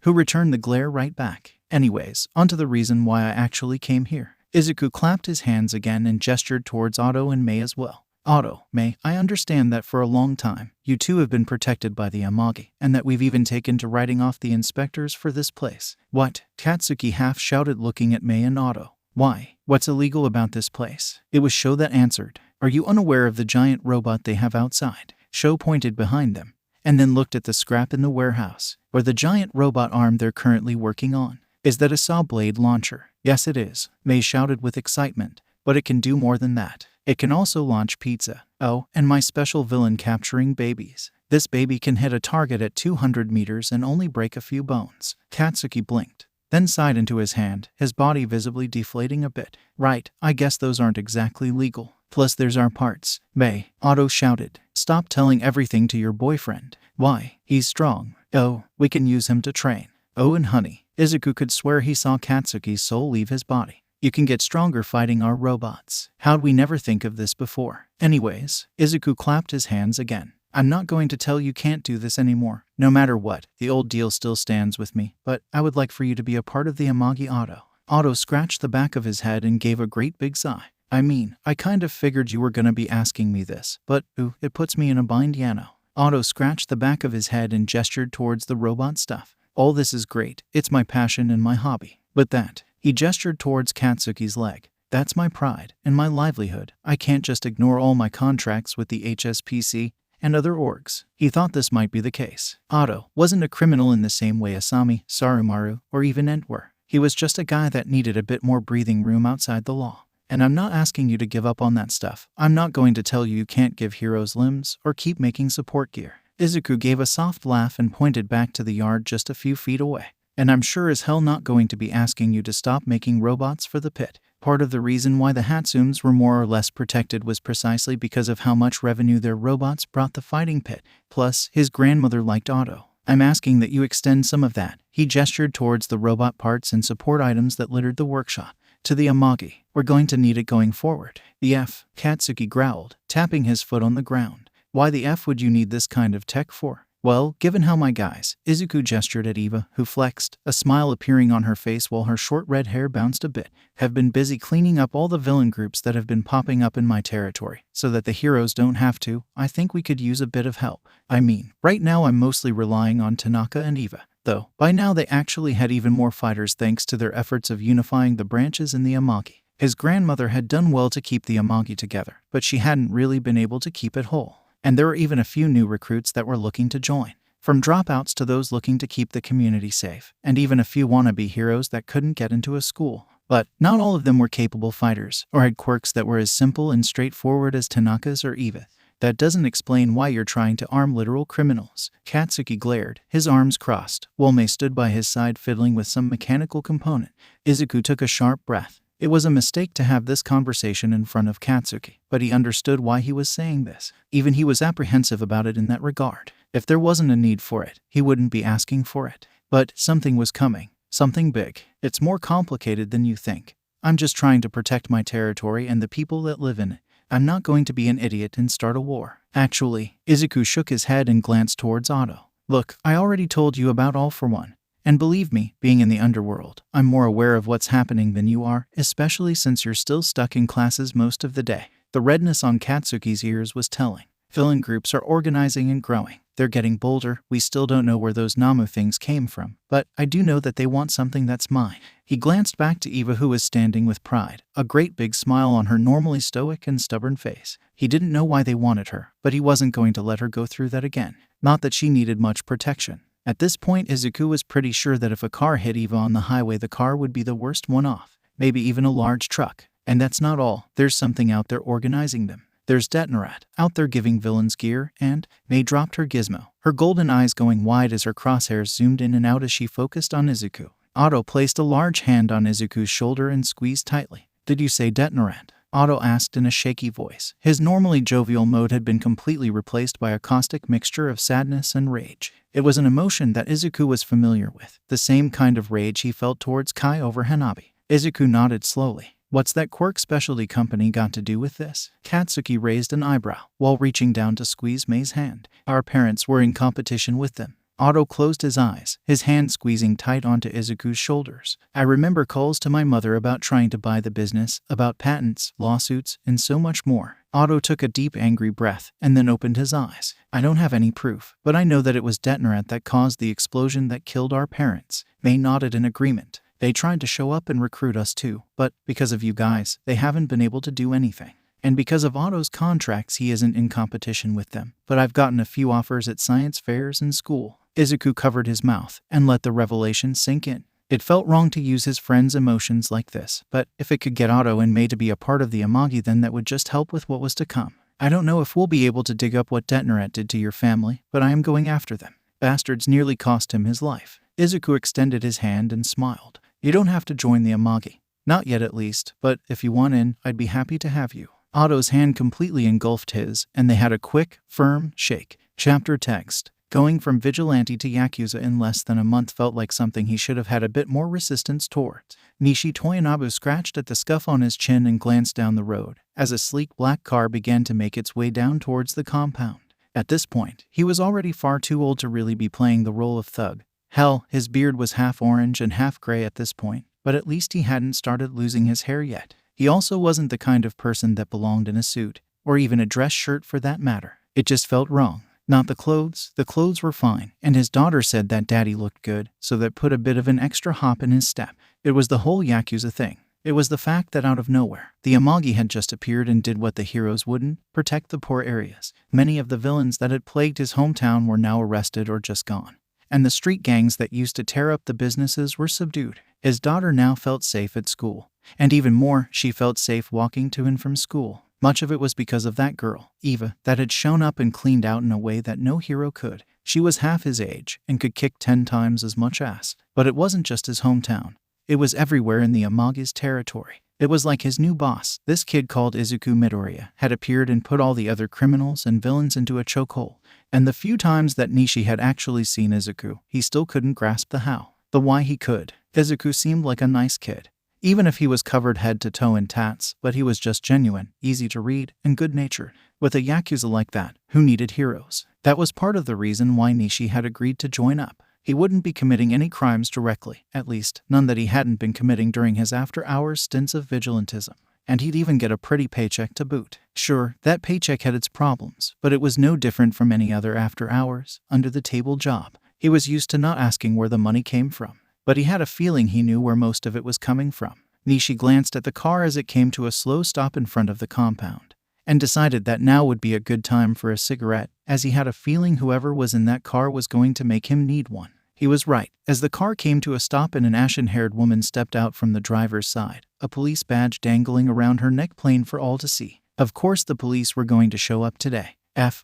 who returned the glare right back. Anyways, onto the reason why I actually came here. Izuku clapped his hands again and gestured towards Otto and Mei as well. Otto, Mei, I understand that for a long time, you two have been protected by the Amagi, and that we've even taken to writing off the inspectors for this place. What? Katsuki half shouted, looking at Mei and Otto. Why? What's illegal about this place? It was Sho that answered. Are you unaware of the giant robot they have outside? Sho pointed behind them, and then looked at the scrap in the warehouse, or the giant robot arm they're currently working on. Is that a saw blade launcher? Yes, it is, Mei shouted with excitement. But it can do more than that. It can also launch pizza. Oh, and my special villain capturing babies. This baby can hit a target at 200 meters and only break a few bones. Katsuki blinked, then sighed into his hand, his body visibly deflating a bit. Right, I guess those aren't exactly legal. Plus there's our parts. May, Otto shouted. Stop telling everything to your boyfriend. Why? He's strong. Oh, we can use him to train. Oh, and honey, Izuku could swear he saw Katsuki's soul leave his body. You can get stronger fighting our robots. How'd we never think of this before? Anyways, Izuku clapped his hands again. I'm not going to tell you can't do this anymore. No matter what, the old deal still stands with me, but I would like for you to be a part of the Amagi Otto. Otto scratched the back of his head and gave a great big sigh. I mean, I kind of figured you were gonna be asking me this, but ooh, it puts me in a bind, Yano. Otto scratched the back of his head and gestured towards the robot stuff. All this is great. It's my passion and my hobby. But that, he gestured towards Katsuki's leg. That's my pride and my livelihood. I can't just ignore all my contracts with the HSPC and other orgs. He thought this might be the case. Otto wasn't a criminal in the same way Asami, Sarumaru, or even Ent were. He was just a guy that needed a bit more breathing room outside the law. And I'm not asking you to give up on that stuff. I'm not going to tell you can't give heroes limbs or keep making support gear. Izuku gave a soft laugh and pointed back to the yard just a few feet away. And I'm sure as hell not going to be asking you to stop making robots for the pit. Part of the reason why the Hatsums were more or less protected was precisely because of how much revenue their robots brought the fighting pit. Plus, his grandmother liked Otto. I'm asking that you extend some of that. He gestured towards the robot parts and support items that littered the workshop. To the Amagi. We're going to need it going forward. The F, Katsuki growled, tapping his foot on the ground. Why the F would you need this kind of tech for? Well, given how my guys, Izuku gestured at Eva, who flexed, a smile appearing on her face while her short red hair bounced a bit, have been busy cleaning up all the villain groups that have been popping up in my territory, so that the heroes don't have to. I think we could use a bit of help. I mean, right now I'm mostly relying on Tanaka and Eva, though by now they actually had even more fighters thanks to their efforts of unifying the branches in the Amagi. His grandmother had done well to keep the Amagi together, but she hadn't really been able to keep it whole. And there were even a few new recruits that were looking to join. From dropouts to those looking to keep the community safe, and even a few wannabe heroes that couldn't get into a school. But not all of them were capable fighters, or had quirks that were as simple and straightforward as Tanaka's or Eva. That doesn't explain why you're trying to arm literal criminals. Katsuki glared, his arms crossed, while Mei stood by his side fiddling with some mechanical component. Izuku took a sharp breath. It was a mistake to have this conversation in front of Katsuki, but he understood why he was saying this. Even he was apprehensive about it in that regard. If there wasn't a need for it, he wouldn't be asking for it. But something was coming. Something big. It's more complicated than you think. I'm just trying to protect my territory and the people that live in it. I'm not going to be an idiot and start a war. Actually, Izuku shook his head and glanced towards Otto. Look, I already told you about All for One. And believe me, being in the underworld, I'm more aware of what's happening than you are, especially since you're still stuck in classes most of the day. The redness on Katsuki's ears was telling. Villain groups are organizing and growing. They're getting bolder. We still don't know where those Namu things came from, but I do know that they want something that's mine. He glanced back to Eva, who was standing with pride, a great big smile on her normally stoic and stubborn face. He didn't know why they wanted her, but he wasn't going to let her go through that again. Not that she needed much protection. At this point, Izuku was pretty sure that if a car hit Eva on the highway, the car would be the worst one off. Maybe even a large truck. And that's not all. There's something out there organizing them. There's Detan out there giving villains gear, and Mei dropped her gizmo, her golden eyes going wide as her crosshairs zoomed in and out as she focused on Izuku. Otto placed a large hand on Izuku's shoulder and squeezed tightly. Did you say Detan? Otto asked in a shaky voice. His normally jovial mode had been completely replaced by a caustic mixture of sadness and rage. It was an emotion that Izuku was familiar with, the same kind of rage he felt towards Kai over Hanabi. Izuku nodded slowly. What's that Quirk specialty company got to do with this? Katsuki raised an eyebrow, while reaching down to squeeze Mei's hand. Our parents were in competition with them. Otto closed his eyes, his hand squeezing tight onto Izuku's shoulders. I remember calls to my mother about trying to buy the business, about patents, lawsuits, and so much more. Otto took a deep angry breath, and then opened his eyes. I don't have any proof, but I know that it was Detan that caused the explosion that killed our parents. Mei nodded in agreement. They tried to show up and recruit us too, but because of you guys, they haven't been able to do anything. And because of Otto's contracts, he isn't in competition with them. But I've gotten a few offers at science fairs and school. Izuku covered his mouth and let the revelation sink in. It felt wrong to use his friend's emotions like this, but if it could get Otto and May to be a part of the Amagi, then that would just help with what was to come. I don't know if we'll be able to dig up what Detan did to your family, but I am going after them. Bastards nearly cost him his life. Izuku extended his hand and smiled. You don't have to join the Amagi. Not yet at least, but if you want in, I'd be happy to have you. Otto's hand completely engulfed his, and they had a quick, firm shake. Chapter text. Going from vigilante to Yakuza in less than a month felt like something he should have had a bit more resistance towards. Nishi Toyonabu scratched at the scuff on his chin and glanced down the road as a sleek black car began to make its way down towards the compound. At this point, he was already far too old to really be playing the role of thug. Hell, his beard was half orange and half gray at this point, but at least he hadn't started losing his hair yet. He also wasn't the kind of person that belonged in a suit, or even a dress shirt for that matter. It just felt wrong. Not the clothes were fine, and his daughter said that daddy looked good, so that put a bit of an extra hop in his step. It was the whole Yakuza thing. It was the fact that out of nowhere, the Amagi had just appeared and did what the heroes wouldn't, protect the poor areas. Many of the villains that had plagued his hometown were now arrested or just gone, and the street gangs that used to tear up the businesses were subdued. His daughter now felt safe at school, and even more, she felt safe walking to and from school. Much of it was because of that girl, Eva, that had shown up and cleaned out in a way that no hero could. She was half his age and could kick 10 times as much ass. But it wasn't just his hometown. It was everywhere in the Amagi's territory. It was like his new boss, this kid called Izuku Midoriya, had appeared and put all the other criminals and villains into a chokehold. And the few times that Nishi had actually seen Izuku, he still couldn't grasp the how, the why he could. Izuku seemed like a nice kid. Even if he was covered head to toe in tats, but he was just genuine, easy to read, and good-natured. With a Yakuza like that, who needed heroes? That was part of the reason why Nishi had agreed to join up. He wouldn't be committing any crimes directly, at least none that he hadn't been committing during his after-hours stints of vigilantism. And he'd even get a pretty paycheck to boot. Sure, that paycheck had its problems, but it was no different from any other after-hours, under-the-table job. He was used to not asking where the money came from. But he had a feeling he knew where most of it was coming from. Nishi glanced at the car as it came to a slow stop in front of the compound, and decided that now would be a good time for a cigarette, as he had a feeling whoever was in that car was going to make him need one. He was right. As the car came to a stop and an ashen-haired woman stepped out from the driver's side, a police badge dangling around her neck plain for all to see. Of course the police were going to show up today.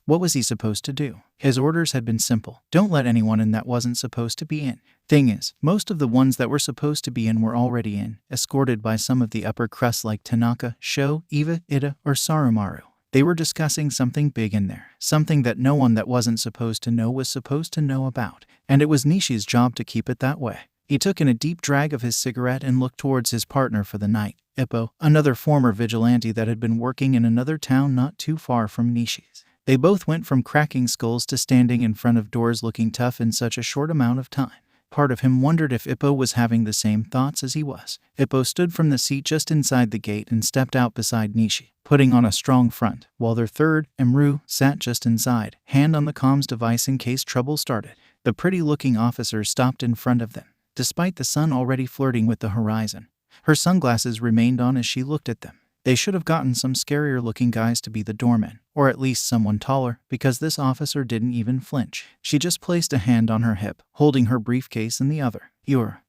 What was he supposed to do? His orders had been simple. Don't let anyone in that wasn't supposed to be in. Thing is, most of the ones that were supposed to be in were already in, escorted by some of the upper crust like Tanaka, Sho, Eva, Ida, or Sarumaru. They were discussing something big in there, something that no one that wasn't supposed to know was supposed to know about, and it was Nishi's job to keep it that way. He took in a deep drag of his cigarette and looked towards his partner for the night, Ippo, another former vigilante that had been working in another town not too far from Nishi's. They both went from cracking skulls to standing in front of doors looking tough in such a short amount of time. Part of him wondered if Ippo was having the same thoughts as he was. Ippo stood from the seat just inside the gate and stepped out beside Nishi, putting on a strong front, while their third, Emru, sat just inside, hand on the comms device in case trouble started. The pretty-looking officer stopped in front of them, despite the sun already flirting with the horizon. Her sunglasses remained on as she looked at them. They should have gotten some scarier-looking guys to be the doorman, or at least someone taller, because this officer didn't even flinch. She just placed a hand on her hip, holding her briefcase in the other.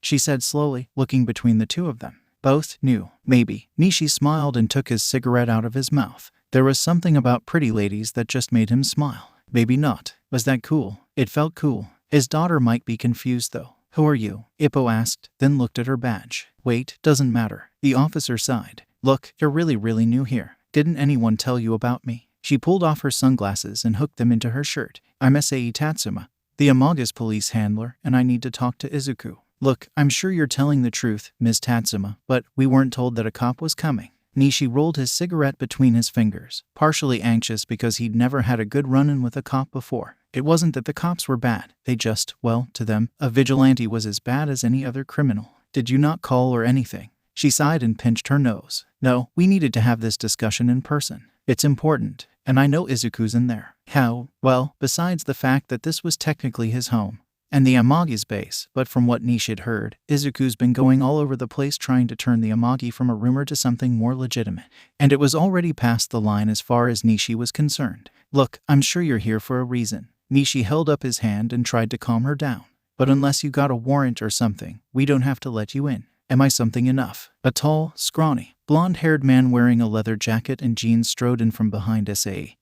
She said slowly, looking between the two of them. Both knew. Maybe. Nishi smiled and took his cigarette out of his mouth. There was something about pretty ladies that just made him smile. Maybe not. Was that cool? It felt cool. His daughter might be confused though. Who are you? Ippo asked, then looked at her badge. Wait, doesn't matter. The officer sighed. Look, you're really new here. Didn't anyone tell you about me? She pulled off her sunglasses and hooked them into her shirt. I'm Sai Tatsuma, the Amaga's police handler, and I need to talk to Izuku. Look, I'm sure you're telling the truth, Ms. Tatsuma, but we weren't told that a cop was coming. Nishi rolled his cigarette between his fingers, partially anxious because he'd never had a good run-in with a cop before. It wasn't that the cops were bad, they just, well, to them, a vigilante was as bad as any other criminal. Did you not call or anything? She sighed and pinched her nose. No, we needed to have this discussion in person. It's important, and I know Izuku's in there. How? Well, besides the fact that this was technically his home, and the Amagi's base, but from what Nishi'd heard, Izuku's been going all over the place trying to turn the Amagi from a rumor to something more legitimate, and it was already past the line as far as Nishi was concerned. Look, I'm sure you're here for a reason. Nishi held up his hand and tried to calm her down. But unless you got a warrant or something, we don't have to let you in. Am I something enough? A tall, scrawny, blonde-haired man wearing a leather jacket and jeans strode in from behind Sai.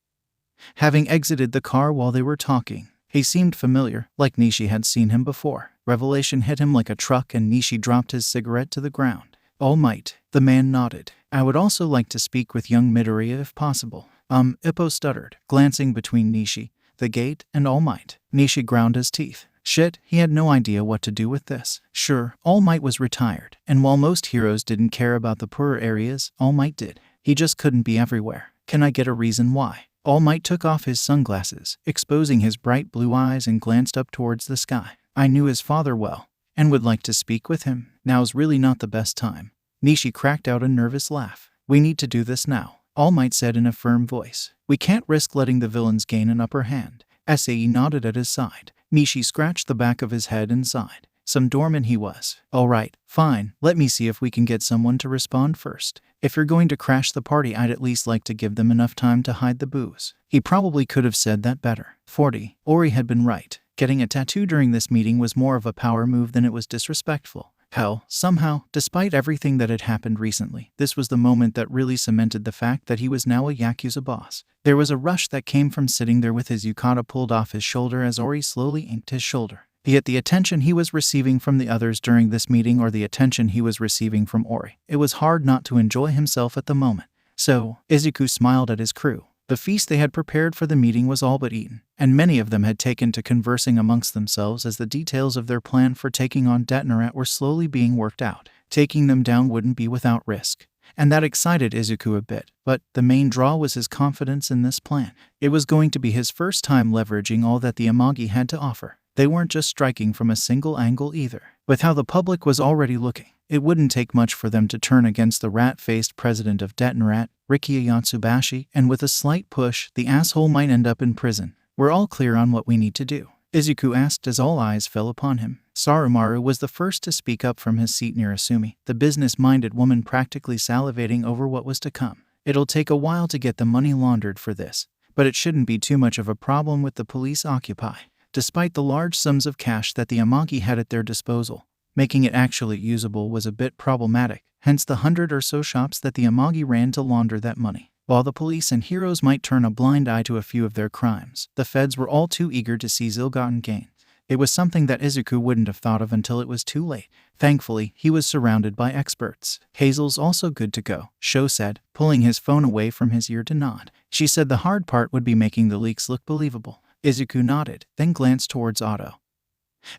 Having exited the car while they were talking, he seemed familiar, like Nishi had seen him before. Revelation hit him like a truck and Nishi dropped his cigarette to the ground. All Might, the man nodded. I would also like to speak with young Midoriya if possible. Ippo stuttered, glancing between Nishi, the gate, and All Might. Nishi ground his teeth. Shit, he had no idea what to do with this. Sure, All Might was retired, and while most heroes didn't care about the poorer areas, All Might did. He just couldn't be everywhere. Can I get a reason why? All Might took off his sunglasses, exposing his bright blue eyes, and glanced up towards the sky. I knew his father well, and would like to speak with him. Now's really not the best time. Nishi cracked out a nervous laugh. We need to do this now, All Might said in a firm voice. We can't risk letting the villains gain an upper hand. Sai nodded at his side. Nishi scratched the back of his head and sighed. Some doorman he was. All right, fine, let me see if we can get someone to respond first. If you're going to crash the party, I'd at least like to give them enough time to hide the booze. He probably could have said that better. 40. Ori had been right. Getting a tattoo during this meeting was more of a power move than it was disrespectful. Hell, somehow, despite everything that had happened recently, this was the moment that really cemented the fact that he was now a Yakuza boss. There was a rush that came from sitting there with his yukata pulled off his shoulder as Ori slowly inked his shoulder. Be it the attention he was receiving from the others during this meeting or the attention he was receiving from Ori, it was hard not to enjoy himself at the moment. So, Izuku smiled at his crew. The feast they had prepared for the meeting was all but eaten, and many of them had taken to conversing amongst themselves as the details of their plan for taking on Detan were slowly being worked out. Taking them down wouldn't be without risk, and that excited Izuku a bit, but the main draw was his confidence in this plan. It was going to be his first time leveraging all that the Amagi had to offer. They weren't just striking from a single angle either. With how the public was already looking, it wouldn't take much for them to turn against the rat-faced president of Detan, Rikiya Yatsubashi, and with a slight push, the asshole might end up in prison. We're all clear on what we need to do? Izuku asked as all eyes fell upon him. Sarumaru was the first to speak up from his seat near Asumi, the business-minded woman practically salivating over what was to come. It'll take a while to get the money laundered for this, but it shouldn't be too much of a problem with the police occupy. Despite the large sums of cash that the Amagi had at their disposal, making it actually usable was a bit problematic, hence the 100 or so shops that the Amagi ran to launder that money. While the police and heroes might turn a blind eye to a few of their crimes, the feds were all too eager to seize ill-gotten gains. It was something that Izuku wouldn't have thought of until it was too late. Thankfully, he was surrounded by experts. Hazel's also good to go, Sho said, pulling his phone away from his ear to nod. She said the hard part would be making the leaks look believable. Izuku nodded, then glanced towards Otto,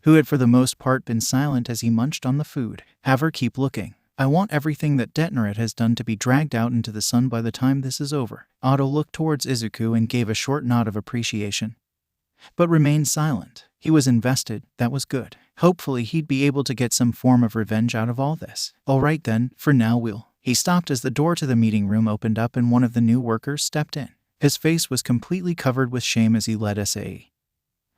who had for the most part been silent as he munched on the food. Have her keep looking. I want everything that Detan has done to be dragged out into the sun by the time this is over. Otto looked towards Izuku and gave a short nod of appreciation, but remained silent. He was invested, that was good. Hopefully he'd be able to get some form of revenge out of all this. All right then, for now we'll. He stopped as the door to the meeting room opened up and one of the new workers stepped in. His face was completely covered with shame as he led Sai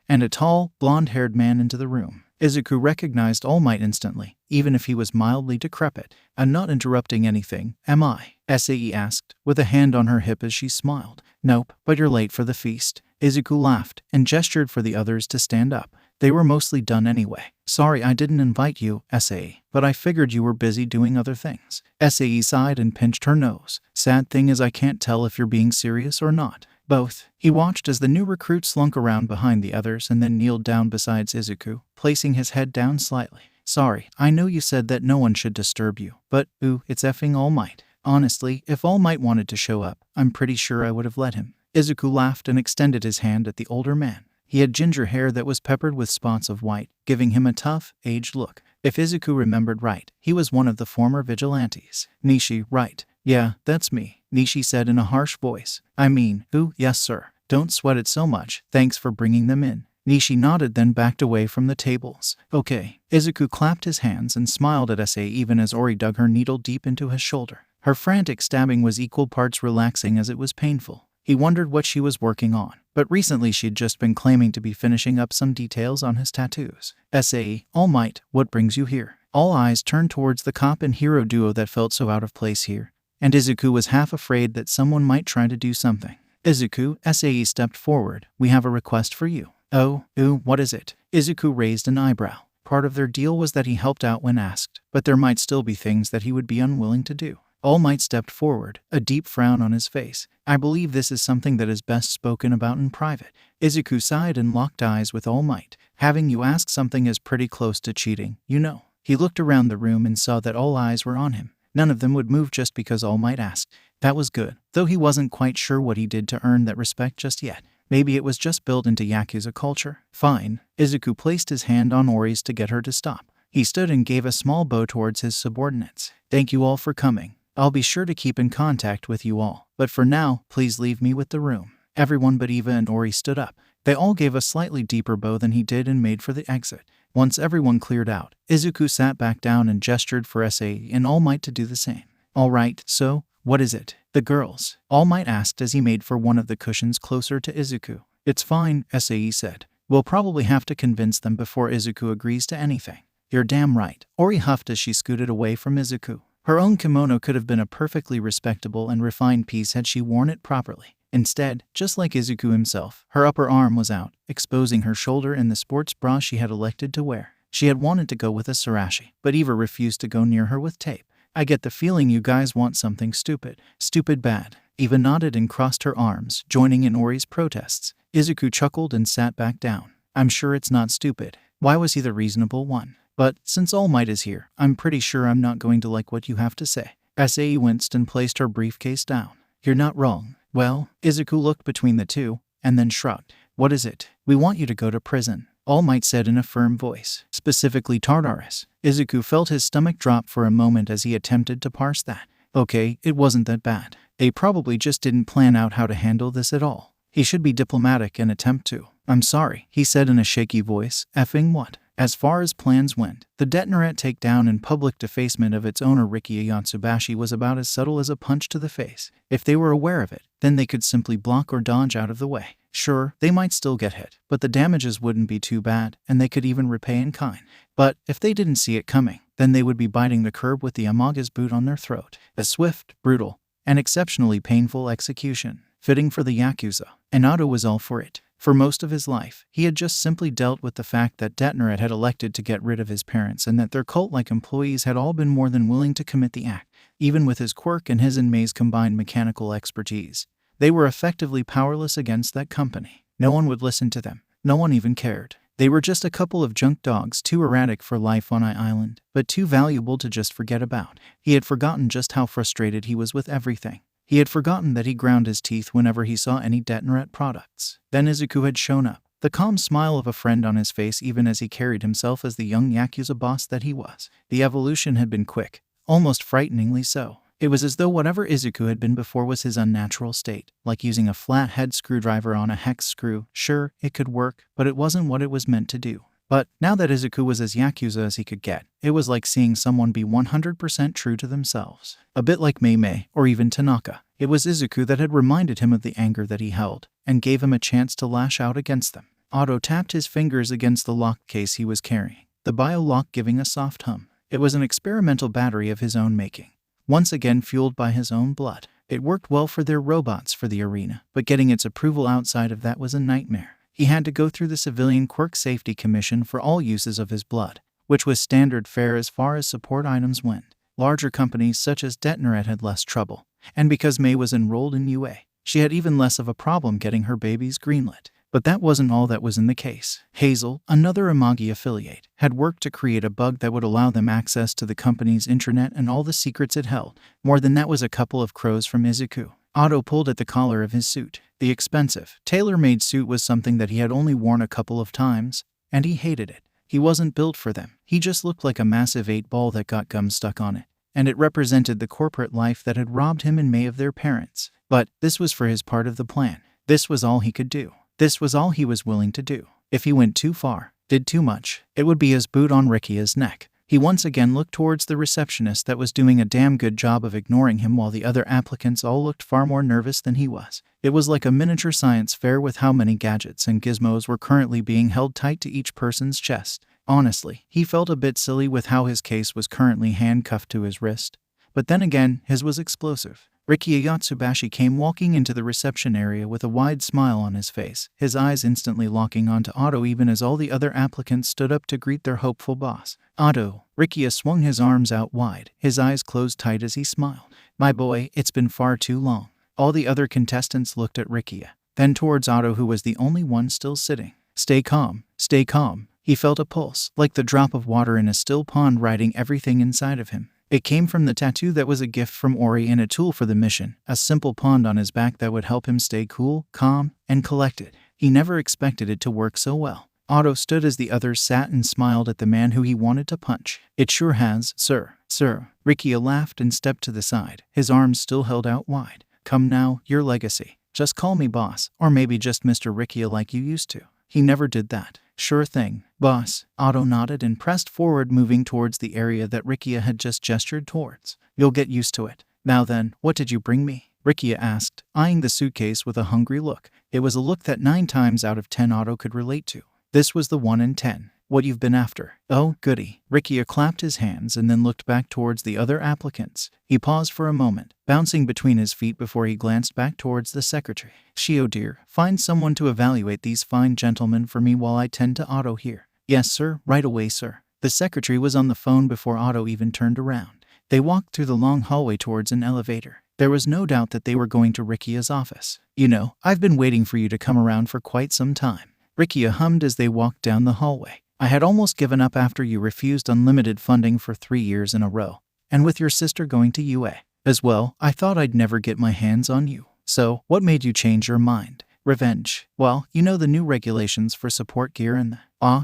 and a tall, blonde-haired man into the room. Izuku recognized All Might instantly, even if he was mildly decrepit. I'm not interrupting anything, am I? Sai asked, with a hand on her hip as she smiled. Nope, but you're late for the feast. Izuku laughed and gestured for the others to stand up. They were mostly done anyway. Sorry I didn't invite you, Sai, but I figured you were busy doing other things. Sai sighed and pinched her nose. Sad thing is I can't tell if you're being serious or not. Both. He watched as the new recruit slunk around behind the others and then kneeled down beside Izuku, placing his head down slightly. Sorry, I know you said that no one should disturb you, but, it's effing All Might. Honestly, if All Might wanted to show up, I'm pretty sure I would have let him. Izuku laughed and extended his hand at the older man. He had ginger hair that was peppered with spots of white, giving him a tough, aged look. If Izuku remembered right, he was one of the former vigilantes. Nishi, right. Yeah, that's me, Nishi said in a harsh voice. I mean, yes sir. Don't sweat it so much, thanks for bringing them in. Nishi nodded then backed away from the tables. Okay. Izuku clapped his hands and smiled at Sai even as Ori dug her needle deep into his shoulder. Her frantic stabbing was equal parts relaxing as it was painful. He wondered what she was working on, but recently she'd just been claiming to be finishing up some details on his tattoos. Sai, All Might, what brings you here? All eyes turned towards the cop and hero duo that felt so out of place here, and Izuku was half afraid that someone might try to do something. Izuku, Sai stepped forward. We have a request for you. Oh, what is it? Izuku raised an eyebrow. Part of their deal was that he helped out when asked, but there might still be things that he would be unwilling to do. All Might stepped forward, a deep frown on his face. I believe this is something that is best spoken about in private. Izuku sighed and locked eyes with All Might. Having you ask something is pretty close to cheating, you know. He looked around the room and saw that all eyes were on him. None of them would move just because All Might asked. That was good, though he wasn't quite sure what he did to earn that respect just yet. Maybe it was just built into Yakuza culture. Fine. Izuku placed his hand on Ori's to get her to stop. He stood and gave a small bow towards his subordinates. Thank you all for coming. I'll be sure to keep in contact with you all, but for now, please leave me with the room. Everyone but Eva and Ori stood up. They all gave a slightly deeper bow than he did and made for the exit. Once everyone cleared out, Izuku sat back down and gestured for Sai and All Might to do the same. All right, so, what is it? The girls, All Might asked as he made for one of the cushions closer to Izuku. It's fine, Sai said. We'll probably have to convince them before Izuku agrees to anything. You're damn right, Ori huffed as she scooted away from Izuku. Her own kimono could have been a perfectly respectable and refined piece had she worn it properly. Instead, just like Izuku himself, her upper arm was out, exposing her shoulder in the sports bra she had elected to wear. She had wanted to go with a sarashi, but Eva refused to go near her with tape. I get the feeling you guys want something stupid. Stupid bad. Eva nodded and crossed her arms, joining in Ori's protests. Izuku chuckled and sat back down. I'm sure it's not stupid. Why was he the reasonable one? But, since All Might is here, I'm pretty sure I'm not going to like what you have to say. Sai winced and placed her briefcase down. You're not wrong. Well, Izuku looked between the two, and then shrugged. What is it? We want you to go to prison, All Might said in a firm voice. Specifically Tartarus. Izuku felt his stomach drop for a moment as he attempted to parse that. Okay, it wasn't that bad. They probably just didn't plan out how to handle this at all. He should be diplomatic and attempt to. I'm sorry, he said in a shaky voice. Effing what? As far as plans went, the Detonaret takedown and public defacement of its owner Riki Ayatsubashi was about as subtle as a punch to the face. If they were aware of it, then they could simply block or dodge out of the way. Sure, they might still get hit, but the damages wouldn't be too bad, and they could even repay in kind. But if they didn't see it coming, then they would be biting the curb with the Amaga's boot on their throat. A swift, brutal, and exceptionally painful execution, fitting for the Yakuza. And Otto was all for it. For most of his life, he had just simply dealt with the fact that Detonaret had elected to get rid of his parents and that their cult-like employees had all been more than willing to commit the act. Even with his Quirk and his and May's combined mechanical expertise, they were effectively powerless against that company. No one would listen to them. No one even cared. They were just a couple of junk dogs too erratic for life on Island, but too valuable to just forget about. He had forgotten just how frustrated he was with everything. He had forgotten that he ground his teeth whenever he saw any Detonaret products. Then Izuku had shown up, the calm smile of a friend on his face even as he carried himself as the young Yakuza boss that he was. The evolution had been quick, almost frighteningly so. It was as though whatever Izuku had been before was his unnatural state, like using a flat-head screwdriver on a hex screw. Sure, it could work, but it wasn't what it was meant to do. But now that Izuku was as Yakuza as he could get, it was like seeing someone be 100% true to themselves. A bit like Mei or even Tanaka. It was Izuku that had reminded him of the anger that he held, and gave him a chance to lash out against them. Otto tapped his fingers against the lock case he was carrying, the bio-lock giving a soft hum. It was an experimental battery of his own making, once again fueled by his own blood. It worked well for their robots for the arena, but getting its approval outside of that was a nightmare. He had to go through the Civilian Quirk Safety Commission for all uses of his blood, which was standard fare as far as support items went. Larger companies such as Detonaret had less trouble, and because Mei was enrolled in UA, she had even less of a problem getting her babies greenlit. But that wasn't all that was in the case. Hazel, another Amagi affiliate, had worked to create a bug that would allow them access to the company's intranet and all the secrets it held. More than that was a couple of crows from Izuku. Otto pulled at the collar of his suit. The expensive, tailor-made suit was something that he had only worn a couple of times, and he hated it. He wasn't built for them. He just looked like a massive 8-ball that got gum stuck on it, and it represented the corporate life that had robbed him and Mei of their parents. But this was for his part of the plan. This was all he could do. This was all he was willing to do. If he went too far, did too much, it would be his boot on Rikia's neck. He once again looked towards the receptionist that was doing a damn good job of ignoring him while the other applicants all looked far more nervous than he was. It was like a miniature science fair with how many gadgets and gizmos were currently being held tight to each person's chest. Honestly, he felt a bit silly with how his case was currently handcuffed to his wrist. But then again, his was explosive. Ricky Yatsubashi came walking into the reception area with a wide smile on his face, his eyes instantly locking onto Otto even as all the other applicants stood up to greet their hopeful boss. Otto. Ricky swung his arms out wide, his eyes closed tight as he smiled. My boy, it's been far too long. All the other contestants looked at Ricky, then towards Otto, who was the only one still sitting. Stay calm, stay calm. He felt a pulse, like the drop of water in a still pond, riding everything inside of him. It came from the tattoo that was a gift from Ori and a tool for the mission, a simple pond on his back that would help him stay cool, calm, and collected. He never expected it to work so well. Otto stood as the others sat and smiled at the man who he wanted to punch. It sure has, sir. Sir. Ricky laughed and stepped to the side, his arms still held out wide. Come now, your legacy. Just call me boss, or maybe just Mr. Ricky like you used to. He never did that. Sure thing, boss. Otto nodded and pressed forward, moving towards the area that Ricky had just gestured towards. You'll get used to it. Now then, what did you bring me? Ricky asked, eyeing the suitcase with a hungry look. It was a look that 9 times out of 10 Otto could relate to. This was the 1 in 10. What you've been after. Oh, goody. Ricky clapped his hands and then looked back towards the other applicants. He paused for a moment, bouncing between his feet before he glanced back towards the secretary. Shio dear, find someone to evaluate these fine gentlemen for me while I tend to Otto here. Yes, sir, right away, sir. The secretary was on the phone before Otto even turned around. They walked through the long hallway towards an elevator. There was no doubt that they were going to Ricky's office. You know, I've been waiting for you to come around for quite some time. Ricky hummed as they walked down the hallway. I had almost given up after you refused unlimited funding for 3 years in a row. And with your sister going to UA as well, I thought I'd never get my hands on you. So, what made you change your mind? Revenge. Well, you know the new regulations for support gear and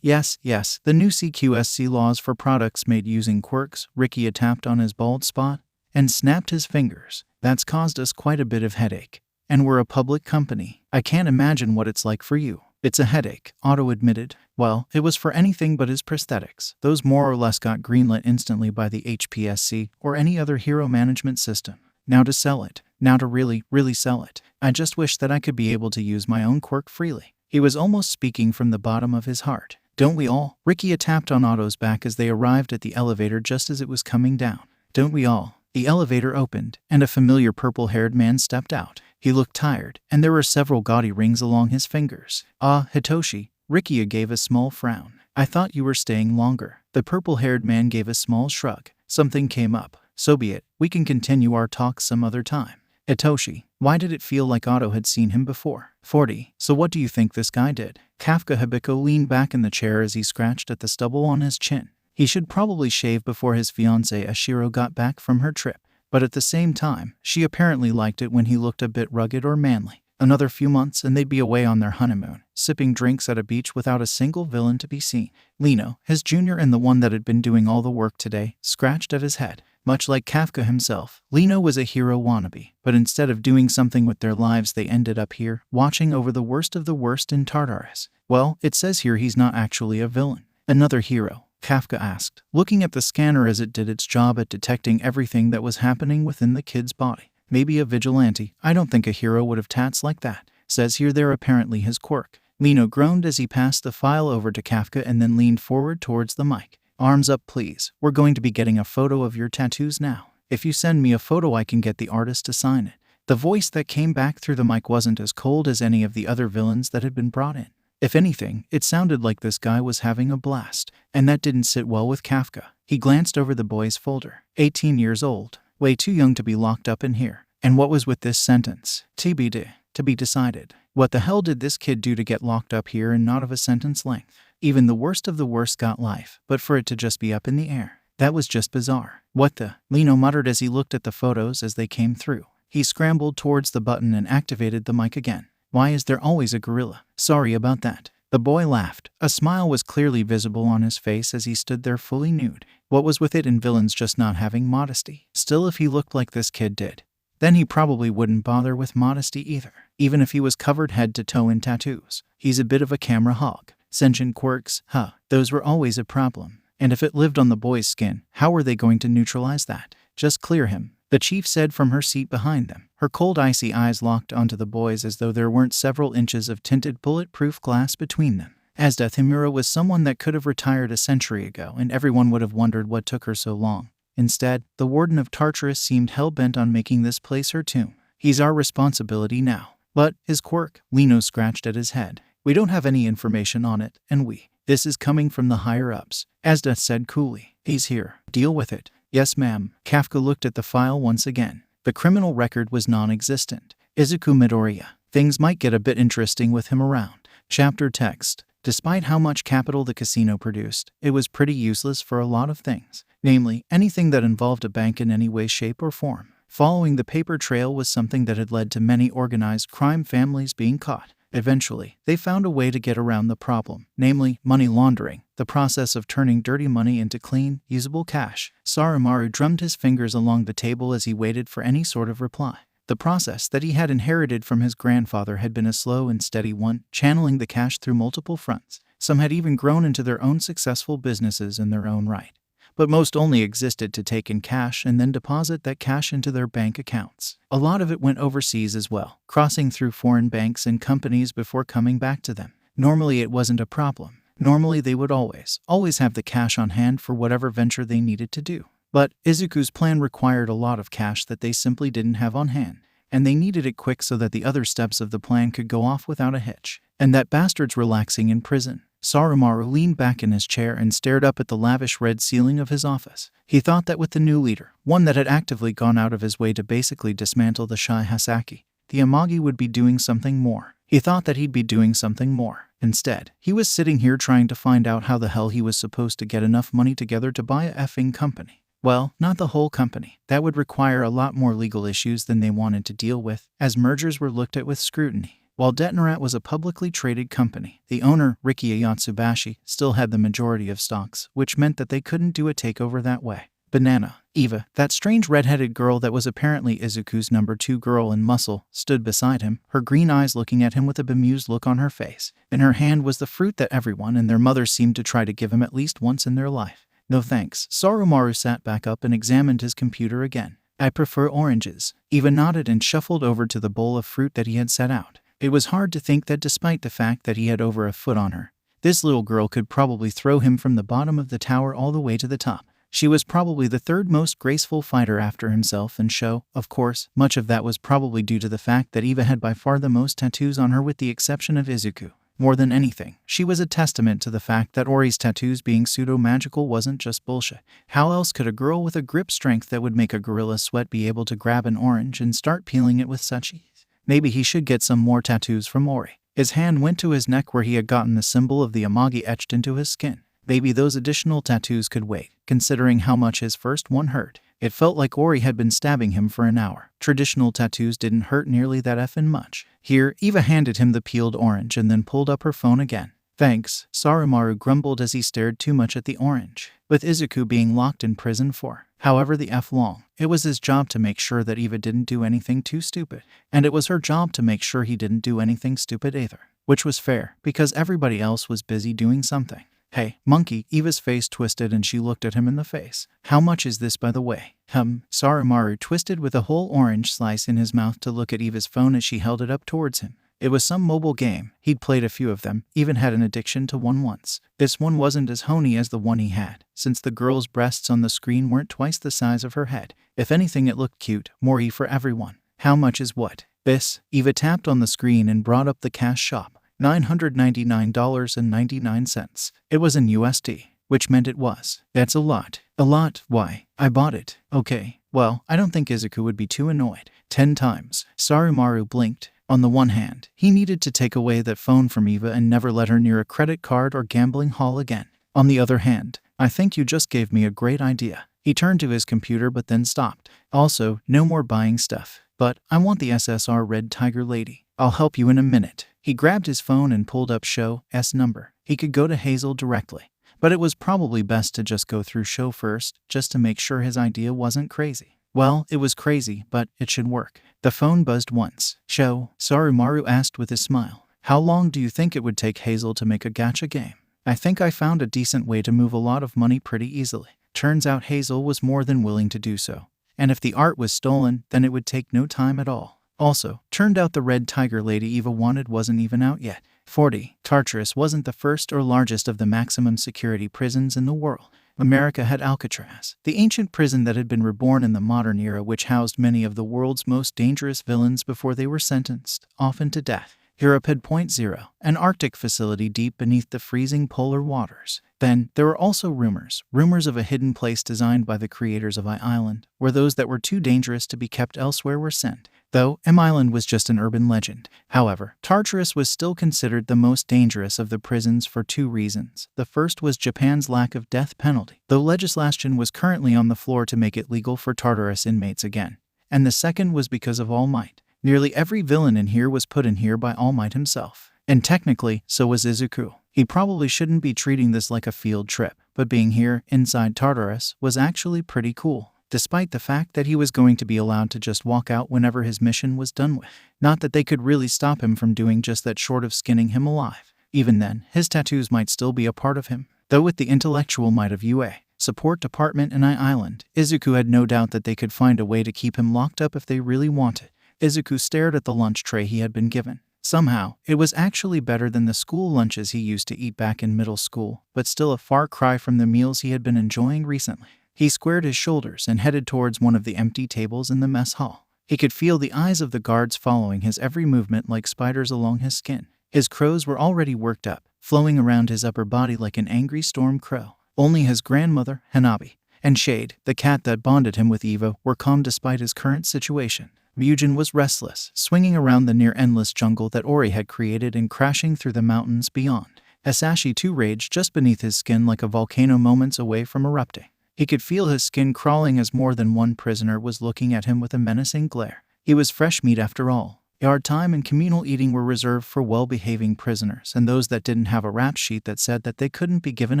yes, the new CQSC laws for products made using quirks. Ricky tapped on his bald spot and snapped his fingers. That's caused us quite a bit of headache. And we're a public company. I can't imagine what it's like for you. It's a headache, Otto admitted. Well, it was for anything but his prosthetics. Those more or less got greenlit instantly by the HPSC or any other hero management system. Now to sell it. Now to really sell it. I just wish that I could be able to use my own quirk freely. He was almost speaking from the bottom of his heart. Don't we all? Ricky tapped on Otto's back as they arrived at the elevator just as it was coming down. Don't we all? The elevator opened, and a familiar purple-haired man stepped out. He looked tired, and there were several gaudy rings along his fingers. Hitoshi. Ricky gave a small frown. I thought you were staying longer. The purple-haired man gave a small shrug. Something came up. So be it. We can continue our talk some other time. Hitoshi. Why did it feel like Otto had seen him before? 40. So what do you think this guy did? Kafka Hibiko leaned back in the chair as he scratched at the stubble on his chin. He should probably shave before his fiancée Ashiro got back from her trip. But at the same time, she apparently liked it when he looked a bit rugged or manly. Another few months and they'd be away on their honeymoon, sipping drinks at a beach without a single villain to be seen. Lino, his junior and the one that had been doing all the work today, scratched at his head. Much like Kafka himself, Lino was a hero wannabe, but instead of doing something with their lives they ended up here, watching over the worst of the worst in Tartarus. Well, it says here he's not actually a villain. Another hero? Kafka asked, looking at the scanner as it did its job at detecting everything that was happening within the kid's body. Maybe a vigilante. I don't think a hero would have tats like that. Says here they're apparently his quirk. Lino groaned as he passed the file over to Kafka and then leaned forward towards the mic. Arms up please. We're going to be getting a photo of your tattoos now. If you send me a photo I can get the artist to sign it. The voice that came back through the mic wasn't as cold as any of the other villains that had been brought in. If anything, it sounded like this guy was having a blast, and that didn't sit well with Kafka. He glanced over the boy's folder. 18 years old. Way too young to be locked up in here. And what was with this sentence? TBD. To be decided. What the hell did this kid do to get locked up here and not of a sentence length? Even the worst of the worst got life, but for it to just be up in the air. That was just bizarre. What the? Lino muttered as he looked at the photos as they came through. He scrambled towards the button and activated the mic again. Why is there always a gorilla? Sorry about that. The boy laughed. A smile was clearly visible on his face as he stood there fully nude. What was with it and villains just not having modesty? Still, if he looked like this kid did, then he probably wouldn't bother with modesty either, even if he was covered head to toe in tattoos. He's a bit of a camera hog. Sentient quirks, those were always a problem. And if it lived on the boy's skin, how were they going to neutralize that? Just clear him, the chief said from her seat behind them. Her cold icy eyes locked onto the boys as though there weren't several inches of tinted bulletproof glass between them. Asda Thimura was someone that could have retired a century ago and everyone would have wondered what took her so long. Instead, the warden of Tartarus seemed hell-bent on making this place her tomb. He's our responsibility now. But his Quirk, Lino scratched at his head. We don't have any information on it, and this is coming from the higher-ups. Asda said coolly. He's here. Deal with it. Yes, ma'am. Kafka looked at the file once again. The criminal record was non-existent. Izuku Midoriya. Things might get a bit interesting with him around. Chapter text. Despite how much capital the casino produced, it was pretty useless for a lot of things. Namely, anything that involved a bank in any way, shape, or form. Following the paper trail was something that had led to many organized crime families being caught. Eventually, they found a way to get around the problem, namely money laundering, the process of turning dirty money into clean, usable cash. Soromaru drummed his fingers along the table as he waited for any sort of reply. The process that he had inherited from his grandfather had been a slow and steady one, channeling the cash through multiple fronts. Some had even grown into their own successful businesses in their own right, but most only existed to take in cash and then deposit that cash into their bank accounts. A lot of it went overseas as well, crossing through foreign banks and companies before coming back to them. Normally it wasn't a problem. Normally they would always have the cash on hand for whatever venture they needed to do. But Izuku's plan required a lot of cash that they simply didn't have on hand, and they needed it quick so that the other steps of the plan could go off without a hitch. And that bastard's relaxing in prison. Soromaru leaned back in his chair and stared up at the lavish red ceiling of his office. He thought that with the new leader, one that had actively gone out of his way to basically dismantle the Shai Hasashi, the Amagi would be doing something more. He thought that he'd be doing something more. Instead, he was sitting here trying to find out how the hell he was supposed to get enough money together to buy a effing company. Well, not the whole company. That would require a lot more legal issues than they wanted to deal with, as mergers were looked at with scrutiny. While Detan was a publicly traded company, the owner, Rikiya Yatsubashi, still had the majority of stocks, which meant that they couldn't do a takeover that way. Banana, Eva, that strange red-headed girl that was apparently Izuku's number 2 girl in muscle, stood beside him, her green eyes looking at him with a bemused look on her face. In her hand was the fruit that everyone and their mother seemed to try to give him at least once in their life. No thanks. Soromaru sat back up and examined his computer again. I prefer oranges. Eva nodded and shuffled over to the bowl of fruit that he had set out. It was hard to think that despite the fact that he had over a foot on her, this little girl could probably throw him from the bottom of the tower all the way to the top. She was probably the third most graceful fighter after himself and Sho. Of course, much of that was probably due to the fact that Eva had by far the most tattoos on her with the exception of Izuku. More than anything, she was a testament to the fact that Ori's tattoos being pseudo-magical wasn't just bullshit. How else could a girl with a grip strength that would make a gorilla sweat be able to grab an orange and start peeling it with such ease? Maybe he should get some more tattoos from Ori. His hand went to his neck where he had gotten the symbol of the Amagi etched into his skin. Maybe those additional tattoos could wait, considering how much his first one hurt. It felt like Ori had been stabbing him for an hour. Traditional tattoos didn't hurt nearly that effing much. Here, Eva handed him the peeled orange and then pulled up her phone again. Thanks, Soromaru grumbled as he stared too much at the orange. With Izuku being locked in prison for however the F long, it was his job to make sure that Eva didn't do anything too stupid. And it was her job to make sure he didn't do anything stupid either. Which was fair, because everybody else was busy doing something. Hey, monkey, Eva's face twisted and she looked at him in the face. How much is this, by the way? Soromaru twisted with a whole orange slice in his mouth to look at Eva's phone as she held it up towards him. It was some mobile game. He'd played a few of them, even had an addiction to one once. This one wasn't as honey as the one he had, since the girl's breasts on the screen weren't twice the size of her head. If anything, it looked cute, more for everyone. How much is what? This? Eva tapped on the screen and brought up the cash shop. $999.99. It was in USD, which meant it was. That's a lot. A lot. Why? I bought it. Okay. Well, I don't think Izuku would be too annoyed. 10 times. Soromaru blinked. On the one hand, he needed to take away that phone from Eva and never let her near a credit card or gambling hall again. On the other hand, I think you just gave me a great idea. He turned to his computer but then stopped. Also, no more buying stuff. But I want the SSR Red Tiger lady. I'll help you in a minute. He grabbed his phone and pulled up Sho's number. He could go to Hazel directly, but it was probably best to just go through Sho first, just to make sure his idea wasn't crazy. Well, it was crazy, but it should work. The phone buzzed once. Sho, Soromaru asked with his smile. How long do you think it would take Hazel to make a gacha game? I think I found a decent way to move a lot of money pretty easily. Turns out Hazel was more than willing to do so. And if the art was stolen, then it would take no time at all. Also, turned out the Red Tiger lady Eva wanted wasn't even out yet. 40. Tartarus wasn't the first or largest of the maximum security prisons in the world. America had Alcatraz, the ancient prison that had been reborn in the modern era, which housed many of the world's most dangerous villains before they were sentenced, often to death. Europe had Point Zero, an Arctic facility deep beneath the freezing polar waters. Then, there were also rumors of a hidden place designed by the creators of Island, where those that were too dangerous to be kept elsewhere were sent. Though Island was just an urban legend. However, Tartarus was still considered the most dangerous of the prisons for two reasons. The first was Japan's lack of death penalty, though legislation was currently on the floor to make it legal for Tartarus inmates again. And the second was because of All Might. Nearly every villain in here was put in here by All Might himself. And technically, so was Izuku. He probably shouldn't be treating this like a field trip, but being here, inside Tartarus, was actually pretty cool, despite the fact that he was going to be allowed to just walk out whenever his mission was done with. Not that they could really stop him from doing just that short of skinning him alive. Even then, his tattoos might still be a part of him. Though with the intellectual might of UA, support department in Island, Izuku had no doubt that they could find a way to keep him locked up if they really wanted. Izuku stared at the lunch tray he had been given. Somehow, it was actually better than the school lunches he used to eat back in middle school, but still a far cry from the meals he had been enjoying recently. He squared his shoulders and headed towards one of the empty tables in the mess hall. He could feel the eyes of the guards following his every movement like spiders along his skin. His crows were already worked up, flowing around his upper body like an angry storm crow. Only his grandmother, Hanabi, and Shade, the cat that bonded him with Eva, were calm despite his current situation. Ryujin was restless, swinging around the near-endless jungle that Ori had created and crashing through the mountains beyond. Hasashi too raged just beneath his skin like a volcano moments away from erupting. He could feel his skin crawling as more than one prisoner was looking at him with a menacing glare. He was fresh meat after all. Yard time and communal eating were reserved for well-behaving prisoners and those that didn't have a rap sheet that said that they couldn't be given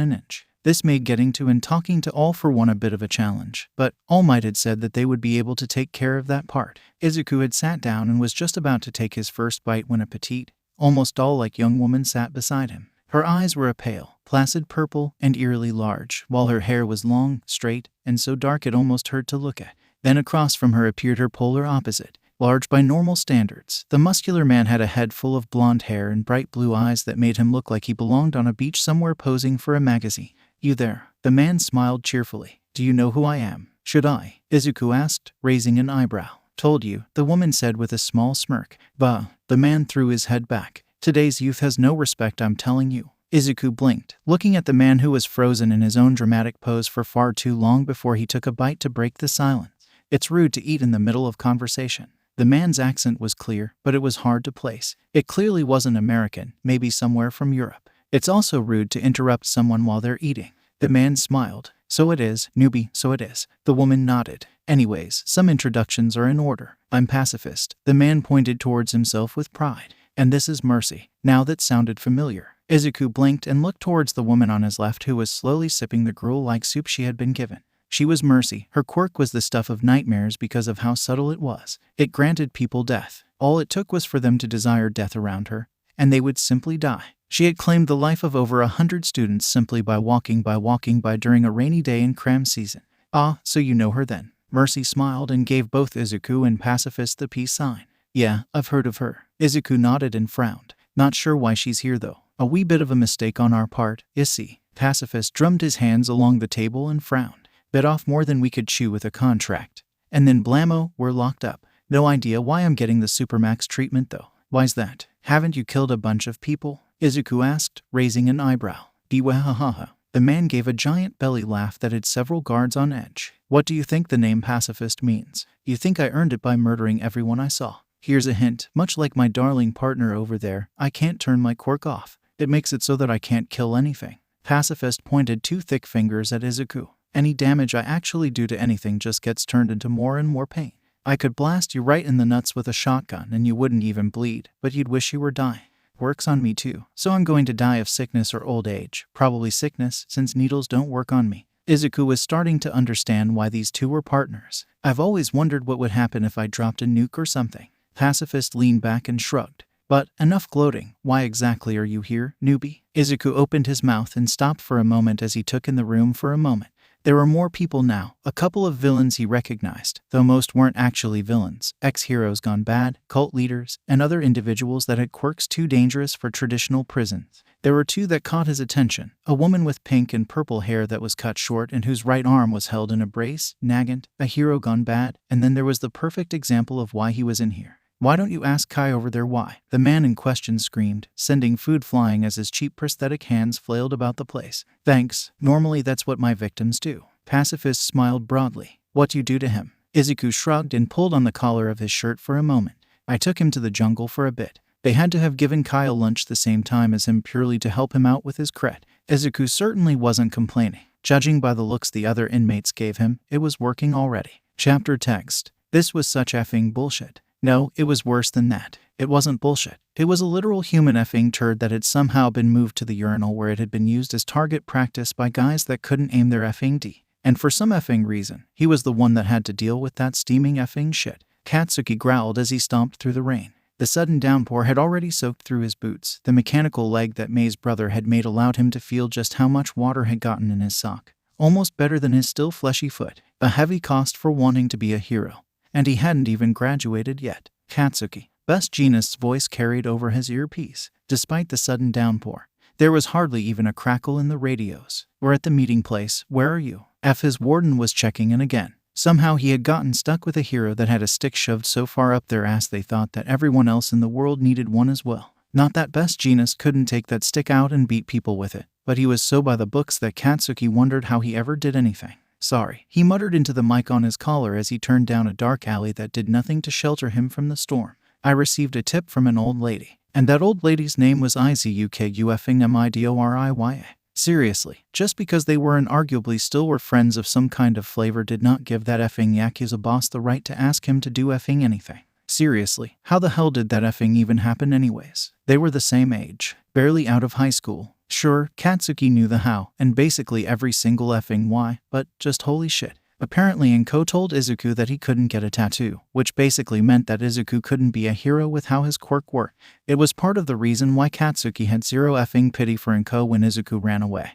an inch. This made getting to and talking to All for One a bit of a challenge, but All Might had said that they would be able to take care of that part. Izuku had sat down and was just about to take his first bite when a petite, almost doll-like young woman sat beside him. Her eyes were a pale, placid purple and eerily large, while her hair was long, straight, and so dark it almost hurt to look at. Then across from her appeared her polar opposite. Large by normal standards, the muscular man had a head full of blonde hair and bright blue eyes that made him look like he belonged on a beach somewhere posing for a magazine. "You there?" The man smiled cheerfully. "Do you know who I am?" "Should I?" Izuku asked, raising an eyebrow. "Told you," the woman said with a small smirk. "Bah." The man threw his head back. "Today's youth has no respect, I'm telling you." Izuku blinked, looking at the man who was frozen in his own dramatic pose for far too long before he took a bite to break the silence. It's rude to eat in the middle of conversation. The man's accent was clear, but it was hard to place. It clearly wasn't American, maybe somewhere from Europe. It's also rude to interrupt someone while they're eating. The man smiled. "So it is, newbie, so it is." The woman nodded. "Anyways, some introductions are in order. I'm pacifist." The man pointed towards himself with pride. "And this is Mercy." Now that sounded familiar. Izuku blinked and looked towards the woman on his left who was slowly sipping the gruel-like soup she had been given. She was Mercy. Her quirk was the stuff of nightmares because of how subtle it was. It granted people death. All it took was for them to desire death around her, and they would simply die. She had claimed the life of over 100 students simply by walking by during a rainy day in cram season. "Ah, so you know her then." Mercy smiled and gave both Izuku and Pacifist the peace sign. "Yeah, I've heard of her." Izuku nodded and frowned. "Not sure why she's here though. A wee bit of a mistake on our part, is he?" Pacifist drummed his hands along the table and frowned. "Bit off more than we could chew with a contract. And then blammo, we're locked up. No idea why I'm getting the Supermax treatment though." "Why's that? Haven't you killed a bunch of people?" Izuku asked, raising an eyebrow. "Diwahahaha." The man gave a giant belly laugh that had several guards on edge. "What do you think the name pacifist means? You think I earned it by murdering everyone I saw? Here's a hint. Much like my darling partner over there, I can't turn my quirk off. It makes it so that I can't kill anything." Pacifist pointed two thick fingers at Izuku. "Any damage I actually do to anything just gets turned into more and more pain. I could blast you right in the nuts with a shotgun and you wouldn't even bleed, but you'd wish you were dying. Works on me too. So I'm going to die of sickness or old age. Probably sickness, since needles don't work on me." Izuku was starting to understand why these two were partners. "I've always wondered what would happen if I dropped a nuke or something." Pacifist leaned back and shrugged. "But enough gloating. Why exactly are you here, newbie?" Izuku opened his mouth and stopped for a moment as he took in the room for a moment. There were more people now, a couple of villains he recognized, though most weren't actually villains, ex-heroes gone bad, cult leaders, and other individuals that had quirks too dangerous for traditional prisons. There were two that caught his attention, a woman with pink and purple hair that was cut short and whose right arm was held in a brace, Nagant, a hero gone bad, and then there was the perfect example of why he was in here. "Why don't you ask Kai over there why?" the man in question screamed, sending food flying as his cheap prosthetic hands flailed about the place. "Thanks. Normally that's what my victims do." Pacifist smiled broadly. "What you do to him?" Izuku shrugged and pulled on the collar of his shirt for a moment. "I took him to the jungle for a bit. They had to have given Kyle lunch the same time as him purely to help him out with his cred." Izuku certainly wasn't complaining. Judging by the looks the other inmates gave him, it was working already. Chapter text. This was such effing bullshit. No, it was worse than that. It wasn't bullshit. It was a literal human effing turd that had somehow been moved to the urinal where it had been used as target practice by guys that couldn't aim their effing D. And for some effing reason, he was the one that had to deal with that steaming effing shit. Katsuki growled as he stomped through the rain. The sudden downpour had already soaked through his boots. The mechanical leg that Mei's brother had made allowed him to feel just how much water had gotten in his sock. Almost better than his still fleshy foot. A heavy cost for wanting to be a hero. And he hadn't even graduated yet. Katsuki. Best Jeanist's voice carried over his earpiece. Despite the sudden downpour, there was hardly even a crackle in the radios. "We're at the meeting place. Where are you?" His warden was checking in again. Somehow he had gotten stuck with a hero that had a stick shoved so far up their ass they thought that everyone else in the world needed one as well. Not that Best Jeanist couldn't take that stick out and beat people with it, but he was so by the books that Katsuki wondered how he ever did anything. "Sorry," he muttered into the mic on his collar as he turned down a dark alley that did nothing to shelter him from the storm. "I received a tip from an old lady. And that old lady's name was Izukufingmidoria. Seriously, just because they were and arguably still were friends of some kind of flavor did not give that effing Yakuza boss the right to ask him to do effing anything. Seriously, how the hell did that effing even happen anyways? They were the same age, barely out of high school. Sure, Katsuki knew the how, and basically every single effing why, but just holy shit. Apparently Inko told Izuku that he couldn't get a tattoo, which basically meant that Izuku couldn't be a hero with how his quirk worked. It was part of the reason why Katsuki had zero effing pity for Inko when Izuku ran away.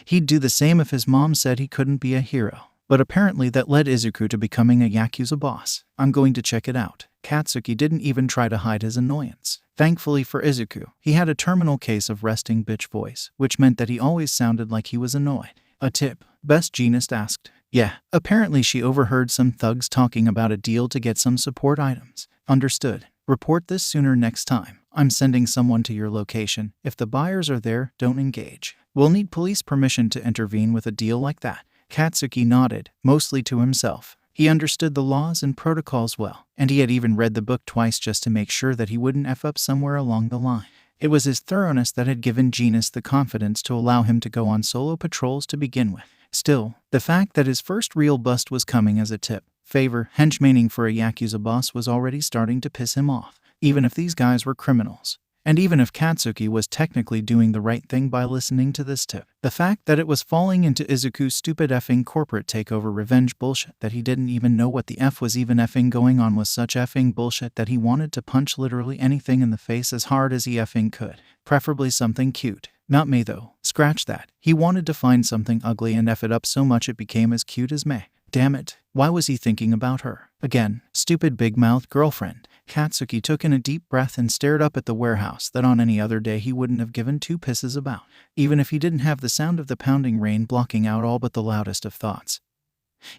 He'd do the same if his mom said he couldn't be a hero. But apparently that led Izuku to becoming a Yakuza boss. "I'm going to check it out." Katsuki didn't even try to hide his annoyance. Thankfully for Izuku, he had a terminal case of resting bitch voice, which meant that he always sounded like he was annoyed. "A tip?" Best Jeanist asked. "Yeah, apparently she overheard some thugs talking about a deal to get some support items." "Understood. Report this sooner next time. I'm sending someone to your location. If the buyers are there, don't engage. We'll need police permission to intervene with a deal like that." Katsuki nodded, mostly to himself. He understood the laws and protocols well, and he had even read the book twice just to make sure that he wouldn't F up somewhere along the line. It was his thoroughness that had given Jeanist the confidence to allow him to go on solo patrols to begin with. Still, the fact that his first real bust was coming as a tip, favor, henchmaning for a Yakuza boss was already starting to piss him off, even if these guys were criminals. And even if Katsuki was technically doing the right thing by listening to this tip, the fact that it was falling into Izuku's stupid effing corporate takeover revenge bullshit that he didn't even know what the F was even effing going on was such effing bullshit that he wanted to punch literally anything in the face as hard as he effing could. Preferably something cute. Not Mei though. Scratch that. He wanted to find something ugly and F it up so much it became as cute as Mei. Damn it. Why was he thinking about her? Again, stupid big-mouthed girlfriend. Katsuki took in a deep breath and stared up at the warehouse that on any other day he wouldn't have given two pisses about, even if he didn't have the sound of the pounding rain blocking out all but the loudest of thoughts.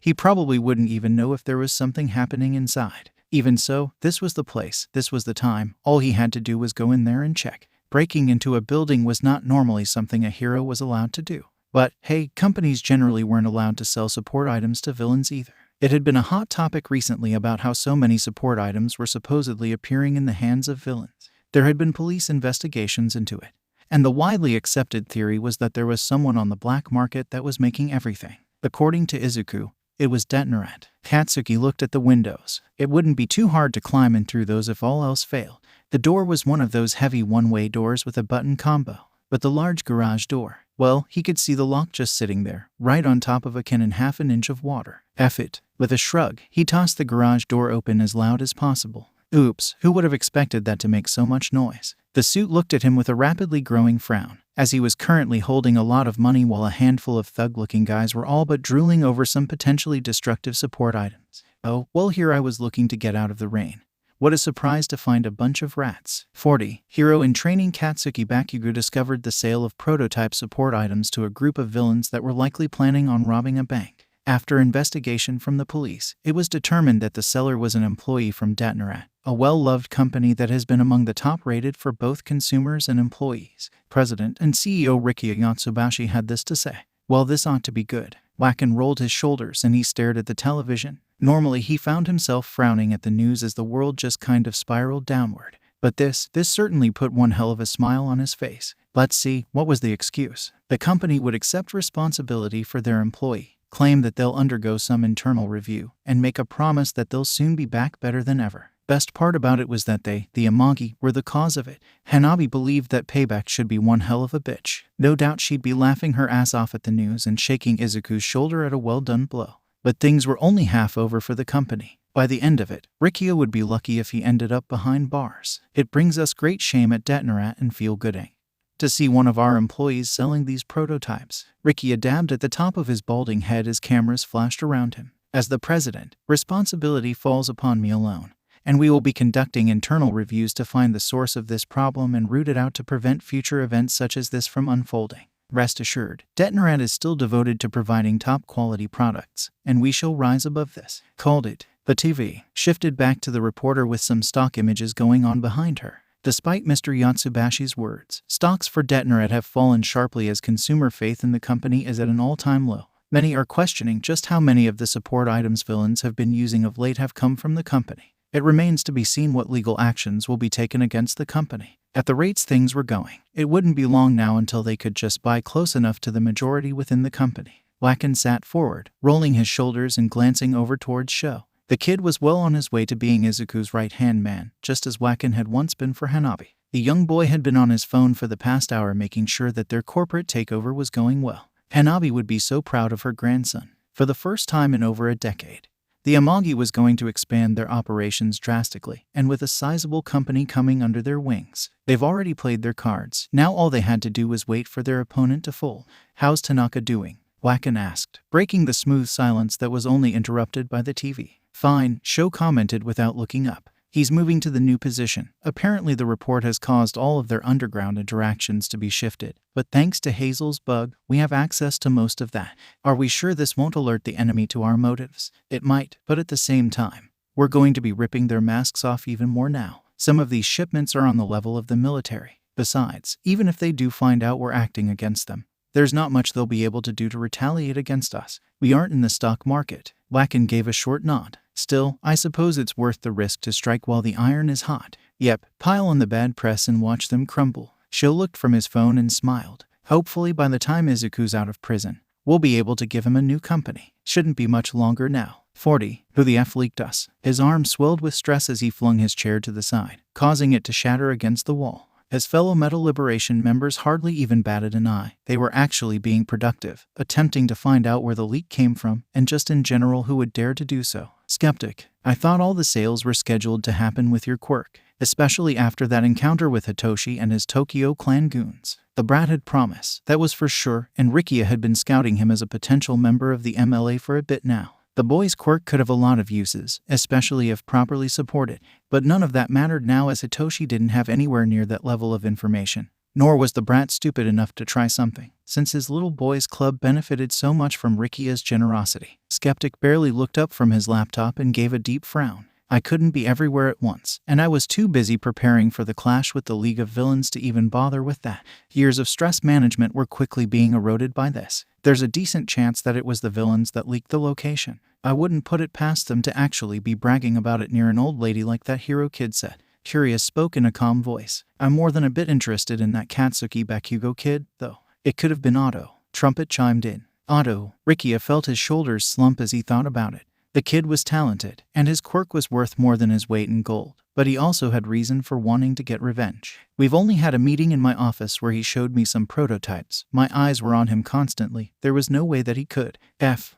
He probably wouldn't even know if there was something happening inside. Even so, this was the place, this was the time. All he had to do was go in there and check. Breaking into a building was not normally something a hero was allowed to do. But, hey, companies generally weren't allowed to sell support items to villains either. It had been a hot topic recently about how so many support items were supposedly appearing in the hands of villains. There had been police investigations into it. And the widely accepted theory was that there was someone on the black market that was making everything. According to Izuku, it was Detan. Katsuki looked at the windows. It wouldn't be too hard to climb in through those if all else failed. The door was one of those heavy one-way doors with a button combo. But the large garage door, well, he could see the lock just sitting there, right on top of a can in half an inch of water. F it. With a shrug, he tossed the garage door open as loud as possible. Oops, who would have expected that to make so much noise? The suit looked at him with a rapidly growing frown. as he was currently holding a lot of money while a handful of thug-looking guys were all but drooling over some potentially destructive support items. Oh, well, here I was looking to get out of the rain. What a surprise to find a bunch of rats. 40. Hero in training Katsuki Bakugo discovered the sale of prototype support items to a group of villains that were likely planning on robbing a bank. After investigation from the police, it was determined that the seller was an employee from Detan, a well-loved company that has been among the top-rated for both consumers and employees. President and CEO Ricky Yatsubashi had this to say. Well, this ought to be good. Wacken rolled his shoulders and he stared at the television. Normally, he found himself frowning at the news as the world just kind of spiraled downward. But this certainly put one hell of a smile on his face. Let's see, what was the excuse? The company would accept responsibility for their employee, claim that they'll undergo some internal review, and make a promise that they'll soon be back better than ever. Best part about it was that they, the Amagi, were the cause of it. Hanabi believed that payback should be one hell of a bitch. No doubt she'd be laughing her ass off at the news and shaking Izuku's shoulder at a well-done blow. But things were only half over for the company. By the end of it, Rikio would be lucky if he ended up behind bars. It brings us great shame at Detan and feel-gooding to see one of our employees selling these prototypes. Ricky dabbed at the top of his balding head as cameras flashed around him. As the president, responsibility falls upon me alone, and we will be conducting internal reviews to find the source of this problem and root it out to prevent future events such as this from unfolding. Rest assured, Detan is still devoted to providing top-quality products, and we shall rise above this. Called it. The TV shifted back to the reporter with some stock images going on behind her. Despite Mr. Yatsubashi's words, stocks for Detan have fallen sharply as consumer faith in the company is at an all-time low. Many are questioning just how many of the support items villains have been using of late have come from the company. It remains to be seen what legal actions will be taken against the company. At the rates things were going, it wouldn't be long now until they could just buy close enough to the majority within the company. Wacken sat forward, rolling his shoulders and glancing over towards Sho. The kid was well on his way to being Izuku's right-hand man, just as Wacken had once been for Hanabi. The young boy had been on his phone for the past hour making sure that their corporate takeover was going well. Hanabi would be so proud of her grandson. For the first time in over a decade, the Amagi was going to expand their operations drastically, and with a sizable company coming under their wings. They've already played their cards. Now all they had to do was wait for their opponent to fold. How's Tanaka doing? Wacken asked, breaking the smooth silence that was only interrupted by the TV. Fine, Sho commented without looking up. He's moving to the new position. Apparently the report has caused all of their underground interactions to be shifted. But thanks to Hazel's bug, we have access to most of that. Are we sure this won't alert the enemy to our motives? It might, but at the same time, we're going to be ripping their masks off even more now. Some of these shipments are on the level of the military. Besides, even if they do find out we're acting against them, there's not much they'll be able to do to retaliate against us. We aren't in the stock market. Wacken gave a short nod. Still, I suppose it's worth the risk to strike while the iron is hot. Yep, pile on the bad press and watch them crumble. Sho looked from his phone and smiled. Hopefully by the time Izuku's out of prison, we'll be able to give him a new company. Shouldn't be much longer now. 40. Who the F leaked us? His arm swelled with stress as he flung his chair to the side, causing it to shatter against the wall. His fellow Metal Liberation members hardly even batted an eye. They were actually being productive, attempting to find out where the leak came from, and just in general who would dare to do so. Skeptic, I thought all the sales were scheduled to happen with your Quirk, especially after that encounter with Hitoshi and his Tokyo clan goons. The brat had promised, that was for sure, and Rikia had been scouting him as a potential member of the MLA for a bit now. The boy's Quirk could have a lot of uses, especially if properly supported, but none of that mattered now as Hitoshi didn't have anywhere near that level of information. Nor was the brat stupid enough to try something, since his little boys' club benefited so much from Rikia's generosity. Skeptic barely looked up from his laptop and gave a deep frown. I couldn't be everywhere at once, and I was too busy preparing for the clash with the League of Villains to even bother with that. Years of stress management were quickly being eroded by this. There's a decent chance that it was the villains that leaked the location. I wouldn't put it past them to actually be bragging about it near an old lady like that hero kid said. Curious spoke in a calm voice. I'm more than a bit interested in that Katsuki Bakugo kid, though. It could have been Otto. Trumpet chimed in. Otto. Rikia felt his shoulders slump as he thought about it. The kid was talented, and his Quirk was worth more than his weight in gold, but he also had reason for wanting to get revenge. We've only had a meeting in my office where he showed me some prototypes. My eyes were on him constantly. There was no way that he could.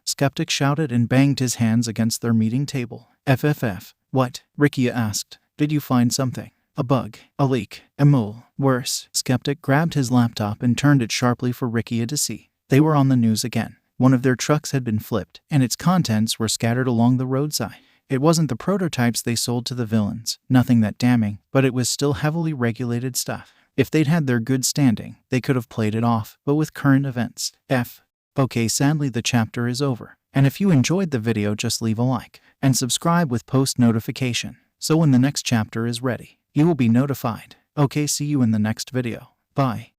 Skeptic shouted and banged his hands against their meeting table. FFF. What? Rikia asked. Did you find something? A bug, a leak, a mole. Worse, Skeptic grabbed his laptop and turned it sharply for Rikia to see. They were on the news again. One of their trucks had been flipped, and its contents were scattered along the roadside. It wasn't the prototypes they sold to the villains, nothing that damning, but it was still heavily regulated stuff. If they'd had their good standing, they could have played it off, but with current events, Okay, sadly the chapter is over. And if you enjoyed the video, just leave a like and subscribe with post notification, so when the next chapter is ready, you will be notified. Okay, see you in the next video. Bye.